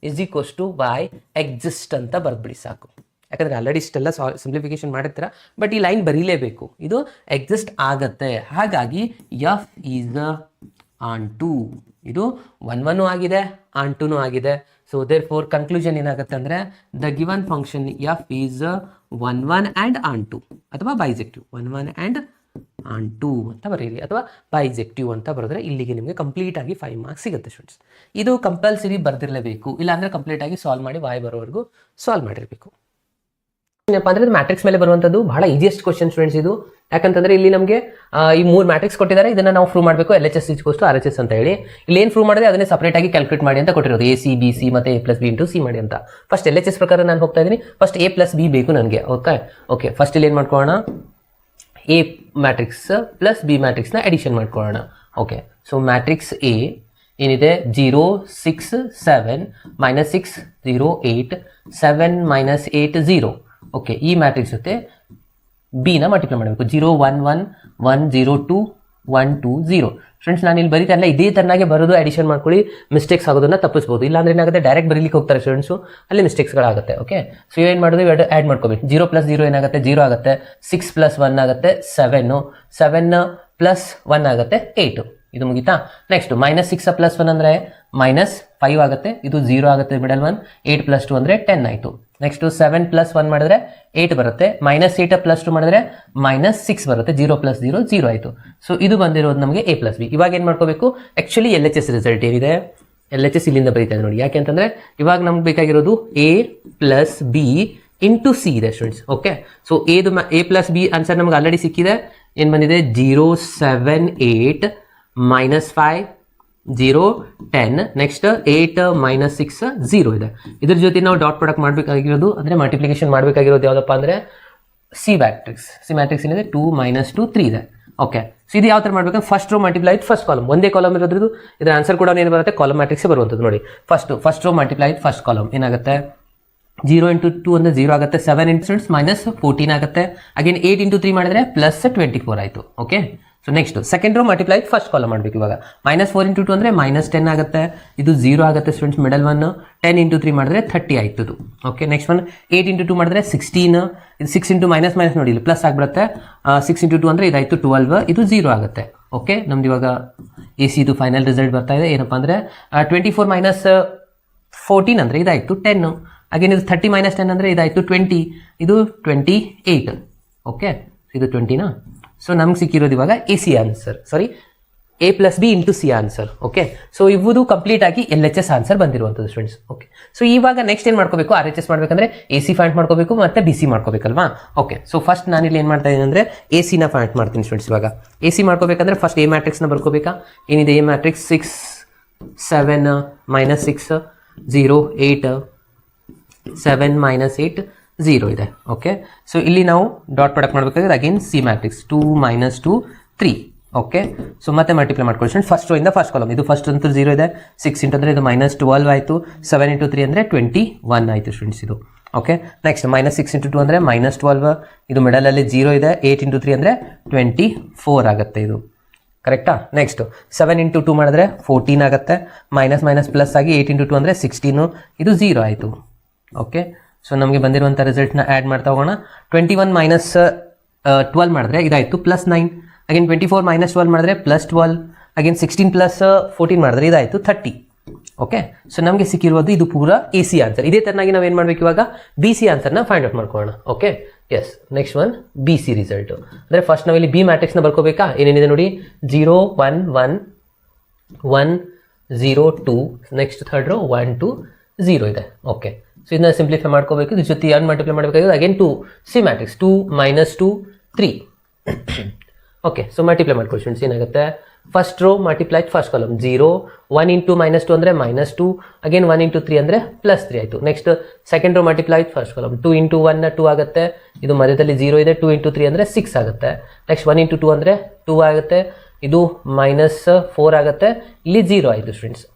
is equals to y exist ಅಂತ ಬರೆದ್ಬಿಡಿ ಸಾಕು. ಯಾಕಂದರೆ ಆಲ್ರೆಡಿ ಇಷ್ಟೆಲ್ಲ ಸಿಂಪ್ಲಿಫಿಕೇಶನ್ ಮಾಡಿರ್ತೀರ, ಬಟ್ ಈ ಲೈನ್ ಬರೀಲೇಬೇಕು, ಇದು ಎಕ್ಸಿಸ್ಟ್ ಆಗತ್ತೆ. ಹಾಗಾಗಿ f ಈಸ್ ಆನ್ ಟು, ಇದು 1 1 ಆಗಿದೆ, ಆನ್ ಟೂನು ಆಗಿದೆ. ಸೊ ದೇರ್ ಫೋರ್ ಕನ್ಕ್ಲೂಷನ್ ಏನಾಗುತ್ತೆ ಅಂದರೆ the given function f is 1 1 and onto, ಅಥವಾ ಬೈಜೆಕ್ಟಿವ್ 1 1 ಆ್ಯಂಡ್ ಆನ್ ಟು ಅಂತ ಬರೀರಿ, ಅಥವಾ ಬೈಜೆಕ್ಟಿವ್ ಅಂತ ಬರೆದ್ರೆ ಇಲ್ಲಿಗೆ ನಿಮಗೆ ಕಂಪ್ಲೀಟಾಗಿ 5 ಮಾರ್ಕ್ಸ್ ಸಿಗುತ್ತೆ ಸ್ಟೂಡೆಂಟ್ಸ್. ಇದು ಕಂಪಲ್ಸರಿ ಬರೆದಿರಲೇಬೇಕು, ಇಲ್ಲಾಂದರೆ ಕಂಪ್ಲೀಟಾಗಿ ಸಾಲ್ವ್ ಮಾಡಿ y ಬರೋವರೆಗೂ ಸಾಲ್ವ್ ಮಾಡಿರಬೇಕು. ಏನಪ್ಪ ಅಂದರೆ ಇದು ಮ್ಯಾಟ್ರಿಕ್ಸ್ ಮೇಲೆ ಬರುವಂಥದ್ದು ಬಹಳ ಈಸಿಯೆಸ್ಟ್ ಕ್ವಶನ್ ಸ್ಟೂಡೆಂಟ್ಸ್ ಇದು. ಯಾಕಂತಂದರೆ ಇಲ್ಲಿ ನಮಗೆ ಈ 3 ಮ್ಯಾಟ್ರಿಕ್ಸ್ ಕೊಟ್ಟಿದ್ದಾರೆ, ಇದನ್ನು ನಾವು ಪ್ರೂವ್ ಮಾಡಬೇಕು LHS ಈಕ್ವಲ್ಸ್ ಟು RHS ಅಂತ ಹೇಳಿ. ಇಲ್ಲಿ ಏನು ಪ್ರೂವ್ ಮಾಡಿದೆ ಅದನ್ನೇ ಸಪ್ರೇಟಾಗಿ ಕ್ಯಾಲ್ಕುಲೇಟ್ ಮಾಡಿ ಅಂತ ಕೊಟ್ಟಿರೋದು, AC BC ಮತ್ತು A+B ಇಂಟು C ಮಾಡಿ ಅಂತ. ಫಸ್ಟ್ LHS ಪ್ರಕಾರ ನಾನು ಹೋಗ್ತಾ ಇದ್ದೀನಿ. ಫಸ್ಟ್ A+B ಬೇಕು ನನಗೆ. ಓಕೆ ಫಸ್ಟ್ ಇಲ್ಲಿ ಏನು ಮಾಡ್ಕೊಳ್ಳೋಣ, A ಮ್ಯಾಟ್ರಿಕ್ಸ್ ಪ್ಲಸ್ B ಮ್ಯಾಟ್ರಿಕ್ಸ್ನ ಎಡಿಷನ್ ಮಾಡ್ಕೊಳ್ಳೋಣ. ಓಕೆ, ಸೊ ಮ್ಯಾಟ್ರಿಕ್ಸ್ A ಏನಿದೆ 0 6 7 ಮೈನಸ್ 6 0 8 7 ಮೈನಸ್ 8 0. ಓಕೆ, ಈ ಮ್ಯಾಟ್ರಿಕ್ಸ್ ಜೊತೆ ಬಿನ ಮಲ್ಟಿಪ್ಲೈ ಮಾಡಬೇಕು. 0 1 1 1 0 2 1 2 0. ಫ್ರೆಂಡ್ಸ್ ನಾನು ಇಲ್ಲಿ ಬರೀತಾ ಇಲ್ಲ, ಇದೇ ತರನಾಗೆ ಬರೋದು ಅಡಿಷನ್ ಮಾಡ್ಕೊಳ್ಳಿ, ಮಿಸ್ಟೇಕ್ಸ್ ಆಗೋದನ್ನ ತಪ್ಪಿಸ್ಬೋದು. ಇಲ್ಲಾಂದ್ರೆ ಏನಾಗುತ್ತೆ ಡೈರೆಕ್ಟ್ ಬರೀಲಿಕ್ಕೆ ಹೋಗ್ತಾರೆ ಸ್ಟೂಡೆಂಟ್ಸು, ಅಲ್ಲಿ ಮಿಸ್ಟೇಕ್ಸ್ಗಳಾಗುತ್ತೆ. ಓಕೆ, ಸೊ ಏನು ಮಾಡೋದು, ಎರಡು ಆ್ಯಡ್ ಮಾಡ್ಕೋಬೇಕು. 0 ಪ್ಲಸ್ 0 ಏನಾಗುತ್ತೆ 0 ಆಗುತ್ತೆ, 6 ಪ್ಲಸ್ 1 ಆಗುತ್ತೆ 7 7 ಪ್ಲಸ್ 1 ಆಗುತ್ತೆ 8. ಇದು ಮುಗಿತಾ. ನೆಕ್ಸ್ಟ್ ಮೈನಸ್ 6 ಪ್ಲಸ್ 1 ಅಂದರೆ ಮೈನಸ್ 5 ಆಗುತ್ತೆ, ಇದು 0 ಆಗುತ್ತೆ ಮಿಡಲ್ 1. 8 ಪ್ಲಸ್ 2 ಅಂದರೆ 10 ಆಯಿತು. ನೆಕ್ಸ್ಟ್ 7 ಪ್ಲಸ್ 1 ಮಾಡಿದ್ರೆ 8 ಬರುತ್ತೆ, ಮೈನಸ್ 8 ಪ್ಲಸ್ 2 ಮಾಡಿದ್ರೆ ಮೈನಸ್ 6 ಬರುತ್ತೆ. 0 ಪ್ಲಸ್ 0 0 ಆಯಿತು. ಸೊ ಇದು ಬಂದಿರೋದು ನಮಗೆ A+B. ಇವಾಗ ಏನು ಮಾಡ್ಕೋಬೇಕು, ಆ್ಯಕ್ಚುಲಿ LHS ರಿಸಲ್ಟ್ ಏನಿದೆ LHS ಇಲ್ಲಿಂದ ಬರೀತಾ ಇದೆ ನೋಡಿ. ಯಾಕೆ ಅಂತಂದರೆ ಇವಾಗ ನಮ್ಗೆ ಬೇಕಾಗಿರೋದು A+B ಇಂಟು ಸಿ ಇದೆ students. Okay, so A plus B answer ನಮ್ಗೆ ಆಲ್ರೆಡಿ ಸಿಕ್ಕಿದೆ. ಏನು ಬಂದಿದೆ 0 7 8 -5 0 10. ನೆಕ್ಸ್ಟ್ 8 -6 0 ಇದೆ. ಇದ್ರ ಜೊತೆ ನಾವು ಡಾಟ್ ಪ್ರಾಡಕ್ಟ್ ಮಾಡಬೇಕಾಗಿರೋದು ಅಂದರೆ ಮಲ್ಟಿಪ್ಲಿಕೇಶನ್ ಮಾಡಬೇಕಾಗಿರೋದು ಯಾವುದಪ್ಪ ಅಂದರೆ ಸಿ ಮ್ಯಾಟ್ರಿಕ್ಸ್ ಏನಿದೆ 2 -2 3 ಇದೆ. ಓಕೆ, ಸೊ ಇದು ಯಾವ ಥರ ಮಾಡಬೇಕಂದ್ರೆ first row multiply with first column, ಒಂದೇ ಕಾಲಮ್ ಇರೋದ್ರದ್ದು ಇದರ ಆನ್ಸರ್ ಕೂಡ ಏನು ಬರುತ್ತೆ ಕಾಲಮ್ ಮ್ಯಾಟ್ರಿಕ್ಸೇ ಬರುವಂಥದ್ದು. ನೋಡಿ first row multiply with first column ಏನಾಗುತ್ತೆ 0 × 2 ಅಂದರೆ 0 ಆಗುತ್ತೆ, 7 × -14 ಆಗುತ್ತೆ, ಅಗೇನ್ 8 × 3 ಮಾಡಿದ್ರೆ +24 ಆಯಿತು. Okay, so next second row multiply with first column ಮಾಡಬೇಕು. ಇವಾಗ -4 × 2 ಅಂದರೆ -10 ಆಗುತ್ತೆ, ಇದು 0 ಆಗುತ್ತೆ ಸ್ಟೂಡೆಂಟ್ಸ್ ಮಿಡಲ್ ಒನ್. 10 × 3 ಮಾಡಿದ್ರೆ 30 ಆಯಿತು ಇದು. ಓಕೆ, ನೆಕ್ಸ್ಟ್ ಒನ್ 8 × 2 ಮಾಡಿದ್ರೆ 16, ಇದು 6 × ಮೈನಸ್ ನೋಡಿ ಇಲ್ಲಿ ಪ್ಲಸ್ ಆಗಿಬಿಡುತ್ತೆ. 6 × 2 ಅಂದರೆ ಇದಾಯಿತು 12, ಇದು 0 ಆಗುತ್ತೆ. ಓಕೆ, ನಮ್ದು ಇವಾಗ ಎ ಸಿ ಇದು ಫೈನಲ್ ರಿಸಲ್ಟ್ ಬರ್ತಾ ಇದೆ. ಏನಪ್ಪ ಅಂದರೆ 24 - 14 ಅಂದರೆ ಇದಾಯಿತು 10. ಅಗೇನ್ ಇದು 30 - 10 ಅಂದರೆ ಇದಾಯಿತು 20, ಇದು 28. ಓಕೆ, ಇದು 20ನಾ. ಸೊ ನಮ್ಗೆ ಸಿಕ್ಕಿರೋದು ಇವಾಗ A C answer, sorry A plus B into C answer. Okay, so ಇವುದು ಕಂಪ್ಲೀಟ್ ಆಗಿ LHS ಆನ್ಸರ್ ಬಂದಿರುವಂಥದ್ದು ಸ್ಟೂಡೆಂಟ್ಸ್. ಓಕೆ, ಸೊ ಇವಾಗ ನೆಕ್ಸ್ಟ್ ಏನು ಮಾಡ್ಕೋಬೇಕು, RHS ಮಾಡಬೇಕಂದ್ರೆ ಎ ಸಿ ಫೈಂಡ್ ಮಾಡ್ಕೋಬೇಕು ಮತ್ತು ಬಿ ಸಿ ಮಾಡ್ಕೋಬೇಕಲ್ವಾ. ಓಕೆ, ಸೊ ಫಸ್ಟ್ ನಾನಿಲ್ಲಿ ಏನು ಮಾಡ್ತಾ ಇದ್ದೀನಿ ಅಂದರೆ ಎ ಸಿನ ಫೈಂಡ್ ಮಾಡ್ತೀನಿ ಸ್ಟೂಡೆಂಟ್ಸ್. ಇವಾಗ ಎ ಸಿ ಮಾಡ್ಕೋಬೇಕಂದ್ರೆ ಫಸ್ಟ್ ಎ ಮ್ಯಾಟ್ರಿಕ್ಸ್ನ ಬರ್ಕೋಬೇಕಾ. ಏನಿದೆ ಎ ಮ್ಯಾಟ್ರಿಕ್ಸ್ 6 7 -6 0 8 7 -8 0 ಇದೆ. ಓಕೆ, ಸೊ ಇಲ್ಲಿ ನಾವು ಡಾಟ್ ಪ್ರಾಡಕ್ಟ್ ಮಾಡಬೇಕಾದ್ರೆ again see matrix 2 -2 3. Okay, so ಮತ್ತೆ ಮಲ್ಟಿಪ್ಲೈ ಮಾಡ್ಕೊಳ್ಳಿ ಫಸ್ಟ್ ರೋ ಇಂದ ಫಸ್ಟ್ ಕಾಲಮ್. ಇದು ಫಸ್ಟ್ ಅಂತೂ 0 ಇದೆ, 6 × ಅಂದರೆ ಇದು -12 ಆಯಿತು, 7 × 3 ಅಂದರೆ 21 ಆಯಿತು ಸ್ಟೂಡೆಂಟ್ಸ್ ಇದು. ಓಕೆ, ನೆಕ್ಸ್ಟ್ -6 × 2 ಅಂದರೆ -12, ಇದು ಮಿಡಲಲ್ಲಿ 0 ಇದೆ, 8 × 3 ಅಂದರೆ 24 ಆಗುತ್ತೆ ಇದು. ಕರೆಕ್ಟಾ. ನೆಕ್ಸ್ಟ್ 7 × 2 ಮಾಡಿದ್ರೆ 14 ಆಗುತ್ತೆ, ಮೈನಸ್ ಪ್ಲಸ್ ಆಗಿ 8 × 2 ಅಂದರೆ 16, ಇದು 0 ಆಯಿತು. ಓಕೆ, ಸೊ ನಮಗೆ ಬಂದಿರುವಂಥ ರಿಸಲ್ಟ್ನ ಆ್ಯಡ್ ಮಾಡ್ತಾ ಹೋಗೋಣ. 21 - 12 ಮಾಡಿದ್ರೆ ಇದಾಯಿತು +9, ಅಗೇನ್ 24 - 12 ಮಾಡಿದ್ರೆ +12, ಅಗೇನ್ 16 + 14 ಮಾಡಿದ್ರೆ ಇದಾಯಿತು 30. ಓಕೆ, ಸೊ ನಮಗೆ ಸಿಕ್ಕಿರೋದು ಇದು ಪೂರ ಎ ಸಿ ಆನ್ಸರ್. ಇದೇ ಥರನಾಗಿ ನಾವು ಏನು ಮಾಡಬೇಕು ಇವಾಗ ಬಿ ಸಿ ಆನ್ಸರ್ನ ಫೈಂಡ್ ಔಟ್ ಮಾಡ್ಕೊಳ್ಳೋಣ. Okay, yes, next one B C result ಅಂದರೆ ಫಸ್ಟ್ ನಾವಿಲ್ಲಿ ಬಿ ಮ್ಯಾಟ್ರಿಕ್ಸ್ನ ಬರ್ಕೋಬೇಕಾ. ಏನೇನಿದೆ ನೋಡಿ 0 1 1 1 0 2, ನೆಕ್ಸ್ಟ್ ಥರ್ಡ್ ರೋ 1 2 0 ಇದೆ. ಓಕೆ, ಸೊ ಇದನ್ನ ಸಿಂಪ್ಲಿಫೈ ಮಾಡ್ಕೋಬೇಕು. ಇದ್ರ ಜೊತೆ ಏನು ಮಲ್ಟಿಪ್ಲೈ ಮಾಡಬೇಕಾಗಿದೆ again 2 C matrix 2 -2 3. Okay, so multiply ಮಾಡ್ಕೊಳ್ಳಿ ಸ್ಟೂಡೆಂಟ್ಸ್. ಏನಾಗುತ್ತೆ first row multiply first column 0 1 × -2 ಅಂದರೆ -2, ಅಗೇನ್ 1 × 3 ಅಂದರೆ +3 ಆಯಿತು. Next second row multiply first column 2 × 1 2 ಆಗುತ್ತೆ, ಇದು ಮಧ್ಯದಲ್ಲಿ 0 ಇದೆ, 2 × 3 ಅಂದರೆ 6 ಆಗುತ್ತೆ. ನೆಕ್ಸ್ಟ್ 1 × 2 ಅಂದರೆ 2 ಆಗುತ್ತೆ, ಇದು -4 ಆಗುತ್ತೆ, ಇಲ್ಲಿ 0 ಆಯಿತು ಸ್ಟೂಡೆಂಟ್ಸ್.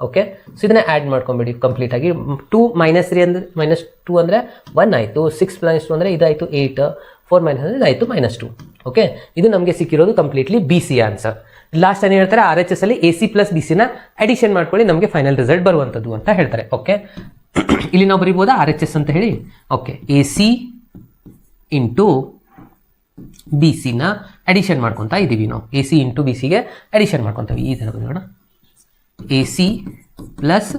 ಓಕೆ, ಸೊ ಇದನ್ನ ಆ್ಯಡ್ ಮಾಡ್ಕೊಂಬಿಡಿ ಕಂಪ್ಲೀಟ್ ಆಗಿ. 2 -3 ಅಂದರೆ -2 ಅಂದರೆ 1 ಆಯಿತು, 6 + 2 ಅಂದರೆ ಇದಾಯಿತು 8, 4 - ಅಂದರೆ ಇದಾಯಿತು -2. ಓಕೆ, ಇದು ನಮಗೆ ಸಿಕ್ಕಿರೋದು completely B C answer. Last ಏನು ಹೇಳ್ತಾರೆ RHS ಅಲ್ಲಿ ಎ ಸಿ ಪ್ಲಸ್ ಬಿ ಸಿನ ಅಡಿಷನ್ ಮಾಡ್ಕೊಳ್ಳಿ ನಮಗೆ ಫೈನಲ್ ರಿಸಲ್ಟ್ ಬರುವಂಥದ್ದು ಅಂತ ಹೇಳ್ತಾರೆ. ಓಕೆ, ಇಲ್ಲಿ ನಾವು ಬರೀಬೋದಾ RHS ಅಂತ ಹೇಳಿ. Okay, A C into B ಸಿನ ಅಡಿಷನ್ ಮಾಡ್ಕೊತಾ ಇದ್ದೀವಿ ನಾವು. ಎ ಸಿ ಇಂಟು ಬಿ ಸಿಗೆ ಅಡಿಷನ್ ಮಾಡ್ಕೊತೀವಿ. ಈ ಥರ ಬರೋಣ, ಎ ಸಿ ಪ್ಲಸ್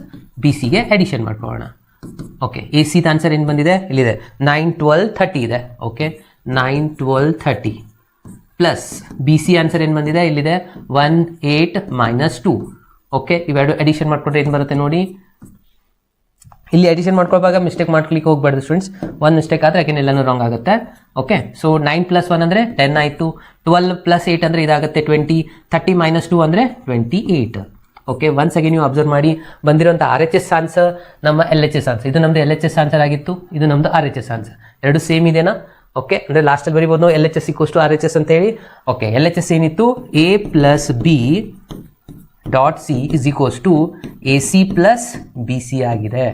ಬಿ ಸಿಗೆ ಅಡಿಷನ್ ಮಾಡ್ಕೊಳ್ಳೋಣ. ಓಕೆ, ಎ ಸಿದ ಆನ್ಸರ್ ಏನು ಬಂದಿದೆ ಇಲ್ಲಿದೆ 9 12 30 ಇದೆ. Okay, 9 12 30 plus B C answer ಏನು ಬಂದಿದೆ ಇಲ್ಲಿದೆ 1 8 -2. ಓಕೆ, ಇವೆರಡು ಅಡಿಷನ್ ಮಾಡ್ಕೊಂಡ್ರೆ ಏನು ಬರುತ್ತೆ ನೋಡಿ. ಇಲ್ಲಿ ಅಡಿಷನ್ ಮಾಡ್ಕೊಳ್ಳುವಾಗ ಮಿಸ್ಟೇಕ್ ಮಾಡ್ಕೊಳ್ಳಿಕ್ಕೆ ಹೋಗ್ಬಾರ್ದು ಸ್ಟೂಡೆಂಟ್ಸ್. ಒಂದು ಮಿಸ್ಟೇಕ್ ಆದರೆ ಅಗೇನ್ ಎಲ್ಲನೂ ರಾಂಗ್ ಆಗುತ್ತೆ. ಓಕೆ, ಸೊ 9 + 1 ಅಂದರೆ 10 ಆಯಿತು, 12 + 8 ಅಂದರೆ ಇದಾಗುತ್ತೆ 20, 30 - 2 ಅಂದರೆ 28. ಓಕೆ, ಒನ್ಸ್ ಅಗೇನ್ ನೀವು ಅಬ್ಸರ್ವ್ ಮಾಡಿ ಬಂದಿರೋಂಥ RHS ಆನ್ಸರ್ ನಮ್ಮ LHS ಆನ್ಸರ್. ಇದು ನಮ್ಮದು LHS ಆನ್ಸರ್ ಆಗಿತ್ತು, ಇದು ನಮ್ಮದು RHS ಆನ್ಸರ್. ಎರಡು ಸೇಮ್ ಇದೆನಾ. ಓಕೆ, ಅಂದರೆ ಲಾಸ್ಟಲ್ಲಿ ಬರೀಬೋದು ನಾವು LHS = RHS ಅಂತ ಹೇಳಿ. ಓಕೆ, LHS ಏನಿತ್ತು A + B .C = AC + BC ಆಗಿದೆ.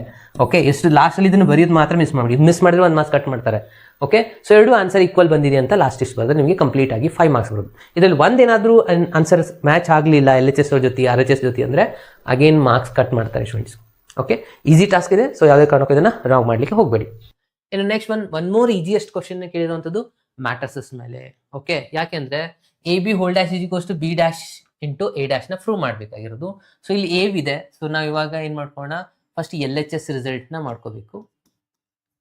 ಓಕೆ, ಎಷ್ಟು ಲಾಸ್ಟಲ್ಲಿ ಇದನ್ನು ಬರೆಯೋದು ಮಾತ್ರ ಮಿಸ್ ಮಾಡಿದ್ರೆ 1 ಮಾರ್ಕ್ಸ್ ಕಟ್ ಮಾಡ್ತಾರೆ. ಓಕೆ, ಸೊ ಎರಡು ಆನ್ಸರ್ ಈಕ್ವಲ್ ಬಂದಿದೆ ಅಂತ ಲಾಸ್ಟ್ ಇಷ್ಟು ಬರೆದ್ರೆ ನಿಮಗೆ ಕಂಪ್ಲೀಟ್ ಆಗಿ 5 ಮಾರ್ಕ್ಸ್ ಬರುತ್ತೆ. ಇದರಲ್ಲಿ ಒಂದೇನಾದರೂ ಆನ್ಸರ್ ಮ್ಯಾಚ್ ಆಗಲಿಲ್ಲ LHS ಜೊತೆ RHS ಜೊತೆ ಅಂದರೆ ಅಗೇನ್ ಮಾರ್ಕ್ಸ್ ಕಟ್ ಮಾಡ್ತಾರೆ ಸ್ಟೂಡೆಂಟ್ಸ್. ಓಕೆ, ಈಸಿ ಟಾಸ್ಕ್ ಇದೆ, ಸೊ ಯಾವುದೇ ಕಾರಣಕ್ಕೂ ಇದನ್ನು ರಾಂಗ್ ಮಾಡಲಿಕ್ಕೆ ಹೋಗಬೇಡಿ. ಇನ್ನು next one more easiest question ಕೇಳಿರುವಂಥದ್ದು ಮ್ಯಾಟ್ರಿಸಸ್ ಮೇಲೆ. ಓಕೆ, ಯಾಕೆಂದರೆ AB = B' × A' ನ ಪ್ರೂವ್ ಮಾಡಬೇಕಾಗಿರೋದು. ಸೊ ಇಲ್ಲಿ A ಇದೆ, ಸೊ ನಾವು ಇವಾಗ ಏನು ಮಾಡ್ಕೊಳ್ಳೋಣ, ಫಸ್ಟ್ LHS ರಿಸಲ್ಟ್ನ ಮಾಡ್ಕೋಬೇಕು.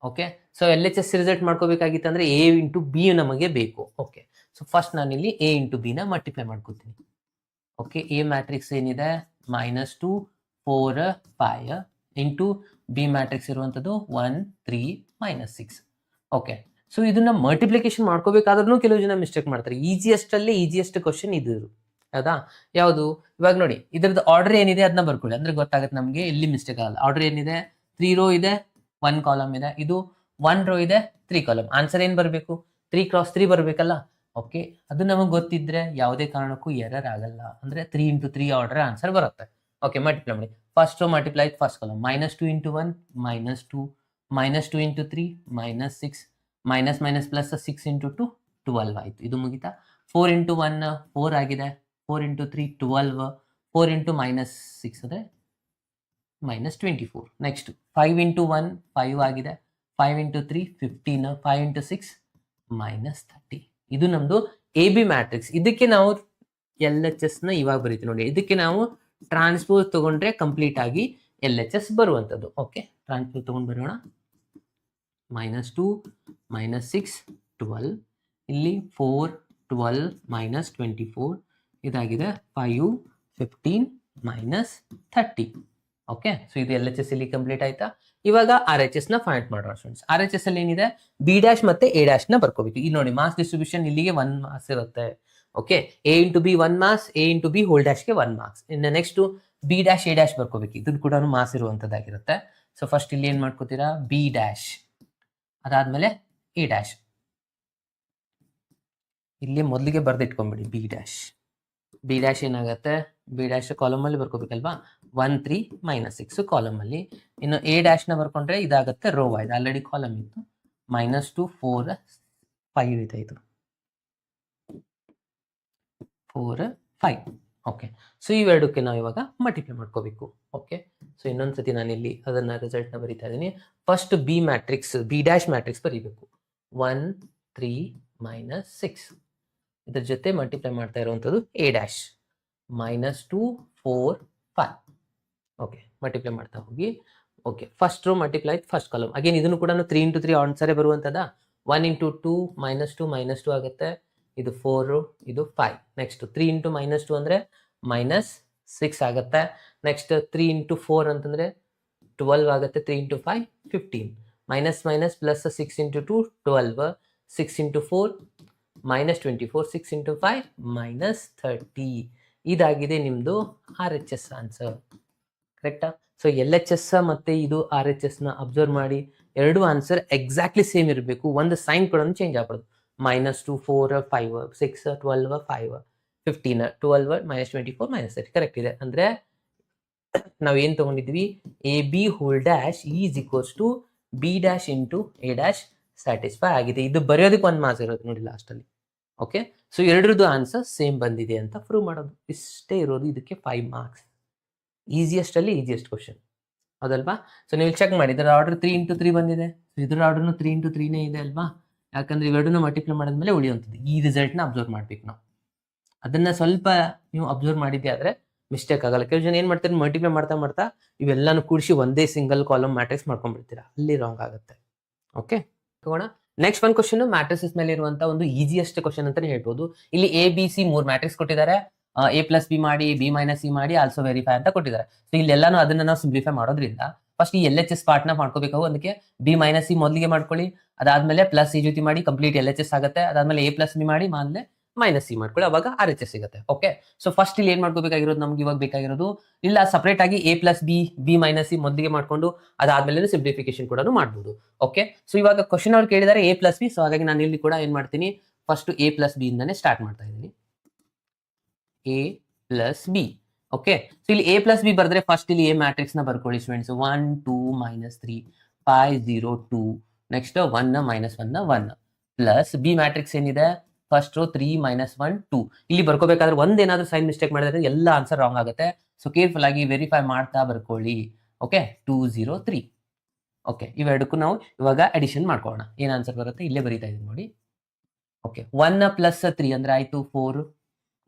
ಓಕೆ, ಸೊ LHS ರಿಸಲ್ಟ್ ಮಾಡ್ಕೋಬೇಕಾಗಿತ್ತು ಅಂದರೆ A × B ನಮಗೆ ಬೇಕು. ಓಕೆ, ಸೊ ಫಸ್ಟ್ ನಾನಿಲ್ಲಿ A × B ನ ಮಲ್ಟಿಪ್ಲೈ ಮಾಡ್ಕೋತೀನಿ. ಓಕೆ, A ಮ್ಯಾಟ್ರಿಕ್ಸ್ ಏನಿದೆ -2 4 5 ಇಂಟು B ಮ್ಯಾಟ್ರಿಕ್ಸ್ ಇರುವಂಥದ್ದು 1 3 -6. ಓಕೆ, ಸೊ ಇದನ್ನ ಮಲ್ಟಿಪ್ಲಿಕೇಶನ್ ಮಾಡ್ಕೋಬೇಕಾದ್ರೂ ಕೆಲವು ಜನ ಮಿಸ್ಟೇಕ್ ಮಾಡ್ತಾರೆ. ಈಜಿಯೆಸ್ಟ್ ಕ್ವಶನ್ ಇದು ಹೌದಾ? ಯಾವುದು? ಇವಾಗ ನೋಡಿ, ಇದ್ರದ್ದು ಆರ್ಡರ್ ಏನಿದೆ ಅದನ್ನ ಬರ್ಕೊಳ್ಳಿ, ಅಂದ್ರೆ ಗೊತ್ತಾಗುತ್ತೆ ನಮಗೆ, ಎಲ್ಲಿ ಮಿಸ್ಟೇಕ್ ಆಗಲ್ಲ. ಆರ್ಡರ್ ಏನಿದೆ, 3 ರೋ ಇದೆ, 1 ಕಾಲಮ್ ಇದೆ, ಇದು 1 ರೋ ಇದೆ, 3 ಕಾಲಮ್. ಆನ್ಸರ್ ಏನ್ ಬರಬೇಕು? 3 × 3 ಬರಬೇಕಲ್ಲ. ಓಕೆ, ಅದು ನಮಗೆ ಗೊತ್ತಿದ್ರೆ ಯಾವುದೇ ಕಾರಣಕ್ಕೂ ಎರರ್ ಆಗಲ್ಲ. ಅಂದ್ರೆ 3 × 3 ಆರ್ಡರ್ ಆನ್ಸರ್ ಬರುತ್ತೆ. ಓಕೆ, ಮಲ್ಟಿಪ್ಲೈ ಮಾಡಿ. First row multiply first column, -2 × 1 -2, -2 × 3 -6, minus minus plus 6 × 2 12 ಆಯ್ತು. ಇದು ಮುಗಿತಾ? 4 × 1 4 ಆಗಿದೆ, 4 × 3 12, 4 × -6 ಅಂದ್ರೆ -24. ನೆಕ್ಸ್ಟ್ 5 × 1 5 ಆಗಿದೆ, 5 × 3 15, 5 × 6 -30. ಇದು ನಮ್ದು AB ಮ್ಯಾಟ್ರಿಕ್ಸ್. ಇದಕ್ಕೆ ನಾವು LHS ನ ಇವಾಗ ಬರೀತೀವಿ ನೋಡಿ. ಇದಕ್ಕೆ ನಾವು ಟ್ರಾನ್ಸ್ಪೋಸ್ ತಗೊಂಡ್ರೆ ಕಂಪ್ಲೀಟ್ ಆಗಿ LHS ಬರುವಂತದ್ದು. ಓಕೆ, ಟ್ರಾನ್ಸ್ಪೋಸ್ ತಗೊಂಡು ಬರೋಣ. -2 -6 12, ಇಲ್ಲಿ 4 12 -24, ಇದಾಗಿದೆ 5 15 -30. ಓಕೆ, ಸೊ ಇದು LHS ಇಲ್ಲಿ ಕಂಪ್ಲೀಟ್ ಆಯ್ತಾ? ಇವಾಗ RHS ನ ಫೈಂಡ್ ಮಾಡೋಣ ಸ್ಟೂಡೆಂಟ್ಸ್. RHS ಅಲ್ಲಿ ಏನಿದೆ, B' ಮತ್ತೆ A' ನ ಬರ್ಕೋಬೇಕು. ಇಲ್ಲಿ ನೋಡಿ, ಮಾಸ್ ಡಿಸ್ಟ್ರಿಬ್ಯೂಷನ್ ಇಲ್ಲಿಗೆ 1 ಮಾರ್ಕ್ಸ್ ಇರುತ್ತೆ. Okay, A × B 1 marks, A × B whole ಡ್ಯಾಶ್ಗೆ 1 ಮಾರ್ಕ್ಸ್. ಇನ್ನು ನೆಕ್ಸ್ಟ್ B' A' ಬರ್ಕೋಬೇಕು. ಇದನ್ನು ಕೂಡ ಮಾಸ್ ಇರುವಂತದ್ದಾಗಿರುತ್ತೆ. ಸೊ ಫಸ್ಟ್ ಇಲ್ಲಿ ಏನ್ ಮಾಡ್ಕೋತೀರಾ, B', ಅದಾದ್ಮೇಲೆ A'. ಇಲ್ಲಿ ಮೊದಲಿಗೆ ಬರ್ದಿಟ್ಕೊಂಡ್ಬಿಡಿ B'. ಏನಾಗತ್ತೆ, B' ಕಾಲಮ್ ಅಲ್ಲಿ ಬರ್ಕೋಬೇಕಲ್ವಾ? 1 3 -6 ಕಾಲಮ್ ಅಲ್ಲಿ. ಇನ್ನು A' ನ ಬರ್ಕೊಂಡ್ರೆ ಇದಾಗತ್ತೆ ರೋ ವೈಸ್, ಆಲ್ರೆಡಿ ಕಾಲಮ್ ಇತ್ತು. -2 4 5 ಇದೆ, ಇದು 4 5. ಓಕೆ, ಸೊ ಇವೆರಡಕ್ಕೆ ನಾವು ಇವಾಗ ಮಲ್ಟಿಪ್ಲೈ ಮಾಡ್ಕೋಬೇಕು. ಓಕೆ, ಸೊ ಇನ್ನೊಂದ್ಸತಿ ನಾನು ಇಲ್ಲಿ ಅದನ್ನ ರಿಸಲ್ಟ್ ನ ಬರೀತಾ ಇದ್ದೀನಿ. ಫಸ್ಟ್ B' ಮ್ಯಾಟ್ರಿಕ್ಸ್ ಬರೀಬೇಕು. 1 3 -6, ಇದ್ರ ಜೊತೆ ಮಲ್ಟಿಪ್ಲೈ ಮಾಡ್ತಾ ಇರುವಂತದ್ದು A', -2 4 5. ಓಕೆ, ಮಲ್ಟಿಪ್ಲೈ ಮಾಡ್ತಾ ಹೋಗಿ. Okay, first row multiply first column. Again ಇದನ್ನು ಕೂಡ 3 × 3 ಆನ್ಸರೇ ಬರುವಂತದ. 1 × 2 -2 ಆಗುತ್ತೆ, ಇದು 4, ಇದು 5. ನೆಕ್ಸ್ಟ್ 3 × -2 ಅಂದ್ರೆ -6 ಆಗುತ್ತೆ. ನೆಕ್ಸ್ಟ್ 3 × 4 ಅಂತಂದ್ರೆ 12 ಆಗುತ್ತೆ. 3 × 5 15, ಮೈನಸ್ ಮೈನಸ್ ಪ್ಲಸ್ 6 × 2 12, 6 × 4 -24, 6 × 5 -30. ಇದಾಗಿದೆ ನಿಮ್ದು RHS ಆನ್ಸರ್. ಕರೆಕ್ಟಾ? ಸೊ LHS ಮತ್ತೆ ಇದು RHS ನ ಅಬ್ಸರ್ವ್ ಮಾಡಿ. ಎರಡು ಆನ್ಸರ್ ಎಕ್ಸಾಕ್ಟ್ಲಿ ಸೇಮ್ ಇರಬೇಕು. ಒಂದು ಸೈನ್ ಕೂಡ ಚೇಂಜ್ ಆಗ್ಬಾರ್ದು. -2 4 5 6 12 5 15 12 -24 -30 ಕರೆಕ್ಟ್ ಇದೆ. ಅಂದ್ರೆ ನಾವು ಏನ್ ತಗೊಂಡಿದ್ವಿ, AB whole dash is equals to B' × A' satisfy ಆಗಿದೆ. ಇದು ಬರೆಯೋದಕ್ಕೆ 1 ಮಾರ್ಕ್ಸ್ ಇರೋದು ನೋಡಿ ಲಾಸ್ಟ್ ಅಲ್ಲಿ. ಓಕೆ, ಸೊ ಎರಡರದ್ದು ಆನ್ಸರ್ ಸೇಮ್ ಬಂದಿದೆ ಅಂತ ಪ್ರೂವ್ ಮಾಡೋದು. ಇಷ್ಟೇ ಇರೋದು ಇದಕ್ಕೆ 5 ಮಾರ್ಕ್ಸ್. ಈಸಿಯೆಸ್ಟ್ ಅಲ್ಲಿ ಈಸಿಯೆಸ್ಟ್ ಕ್ವಶನ್ ಅದಲ್ವಾ? ಸೊ ನೀವು ಚೆಕ್ ಮಾಡಿ, ಇದರ ಆರ್ಡರ್ 3 × 3 ಬಂದಿದೆ. ಇದರ ಆರ್ಡರ್ನು 3 × 3ನೇ ಇದೆ ಅಲ್ವಾ? ಯಾಕಂದ್ರೆ ಇವೆರಡನ್ನು ಮಲ್ಟಿಪ್ಲೈ ಮಾಡಿದ್ಮೇಲೆ ಉಳಿಯುವಂಥದ್ದು. ಈ ರಿಸಲ್ಟ್ನ ಅಬ್ಸರ್ವ್ ಮಾಡ್ಬೇಕು ನಾವು. ಅದನ್ನ ಸ್ವಲ್ಪ ನೀವು ಅಬ್ಸರ್ವ್ ಮಾಡಿದ್ದೆ ಆದ್ರೆ ಮಿಸ್ಟೇಕ್ ಆಗಲ್ಲ. ಕೆಲವು ಜನ ಏನ್ ಮಾಡ್ತಾರೆ, ಮಲ್ಟಿಪ್ಲೈ ಮಾಡ್ತಾ ಇವೆಲ್ಲಾನು ಕೂಡಿಸಿ ಒಂದೇ ಸಿಂಗಲ್ ಕಾಲಮ್ ಮ್ಯಾಟ್ರಿಕ್ಸ್ ಮಾಡ್ಕೊಂಡ್ಬಿಡ್ತೀರಾ, ಅಲ್ಲಿ ರಾಂಗ್ ಆಗುತ್ತೆ. ಓಕೆ, ತಗೋಣ ನೆಕ್ಸ್ಟ್ ಒಂದು ಕ್ವಶನ್. ಮ್ಯಾಟ್ರಿಕ್ಸ್ ಮೇಲೆ ಇರುವಂತ ಒಂದು ಈಸಿಯೆಸ್ಟ್ ಕ್ವಶನ್ ಅಂತಾನೆ ಹೇಳ್ಬೋದು. ಇಲ್ಲಿ ABC 3 ಮ್ಯಾಟ್ರಿಕ್ಸ್ ಕೊಟ್ಟಿದ್ದಾರೆ. A + B ಮಾಡಿ, B - C ಮಾಡಿ, ಆಲ್ಸೋ ವೆರಿಫೈ ಅಂತ ಕೊಟ್ಟಿದ್ದಾರೆ. ಸೊ ಇಲ್ಲೆಲ್ಲಾನು ಅದನ್ನ ನಾವು ಸಿಂಪ್ಲಿಫೈ ಮಾಡೋದ್ರಿಂದ ಫಸ್ಟ್ ಈ LHS ಪಾರ್ಟ್ ನ ಮಾಡ್ಕೋಬೇಕು. ಅದಕ್ಕೆ B - C ಮೊದಲಿಗೆ ಮಾಡ್ಕೊಳ್ಳಿ, ಅದಾದ್ಮೇಲೆ ಪ್ಲಸ್ C ಜೊತೆ ಮಾಡಿ ಕಂಪ್ಲೀಟ್ LHS ಆಗುತ್ತೆ. ಅದಾದ್ಮೇಲೆ A + B ಮಾಡಿ, ಆದ್ಮೇಲೆ -C ಮಾಡ್ಕೊಳ್ಳಿ, ಅವಾಗ RHS ಸಿಗುತ್ತೆ. ಓಕೆ, ಸೊ ಫಸ್ಟ್ ಇಲ್ಲಿ ಏನ್ ಮಾಡ್ಕೋಬೇಕಾಗಿರೋದು, ನಮ್ಗೆ ಇವಾಗ ಬೇಕಾಗಿರೋದು ಇಲ್ಲ ಸಪರೇಟ್ ಆಗಿ A + B B - C ಮೊದಲಿಗೆ ಮಾಡ್ಕೊಂಡು ಅದಾದ್ಮೇಲೆ ಸಿಂಪ್ಲಿಫಿಕೇಶನ್ ಕೂಡ ಮಾಡ್ಬೋದು. ಓಕೆ, ಸೊ ಇವಾಗ ಕ್ವಶನ್ ಅವ್ರು ಕೇಳಿದ್ದಾರೆ A + B. ಸೊ ಹಾಗಾಗಿ ನಾನು ಇಲ್ಲಿ ಕೂಡ ಏನ್ ಮಾಡ್ತೀನಿ, ಫಸ್ಟ್ A + B ಇಂದಾನೆ ಸ್ಟಾರ್ಟ್ ಮಾಡ್ತಾ ಇದ್ದೀನಿ. A + B. ಓಕೆ, ಸೊ ಇಲ್ಲಿ A + B ಬರೆದ್ರೆ ಫಸ್ಟ್ ಇಲ್ಲಿ A ಮ್ಯಾಟ್ರಿಕ್ಸ್ ನ ಬರ್ಕೊಳ್ಳಿ students. 1 2 -3 5 0 2, next 1 -1 1 plus B matrix ಏನಿದೆ, ಫಸ್ಟ್ ರೋ 3 -1 2. ಇಲ್ಲಿ ಬರ್ಕೋಬೇಕಾದ್ರೆ ಒಂದೇನಾದ್ರೂ ಸೈನ್ ಮಿಸ್ಟೇಕ್ ಮಾಡಿದ್ರೆ ಎಲ್ಲ ಆನ್ಸರ್ ರಾಂಗ್ ಆಗುತ್ತೆ. ಸೊ ಕೇರ್ಫುಲ್ ಆಗಿ ವೆರಿಫೈ ಮಾಡ್ತಾ ಬರ್ಕೊಳ್ಳಿ. ಓಕೆ, 2 0 3. ಓಕೆ, ಇವೆರಡಕ್ಕೂ ನಾವು ಇವಾಗ ಅಡಿಷನ್ ಮಾಡ್ಕೊಳ್ಳೋಣ. ಏನ್ ಆನ್ಸರ್ ಬರುತ್ತೆ ಇಲ್ಲೇ ಬರೀತಾ ಇದೀನಿ ನೋಡಿ. ಓಕೆ, 1 + 3 ಅಂದ್ರೆ ಆಯ್ತು 4.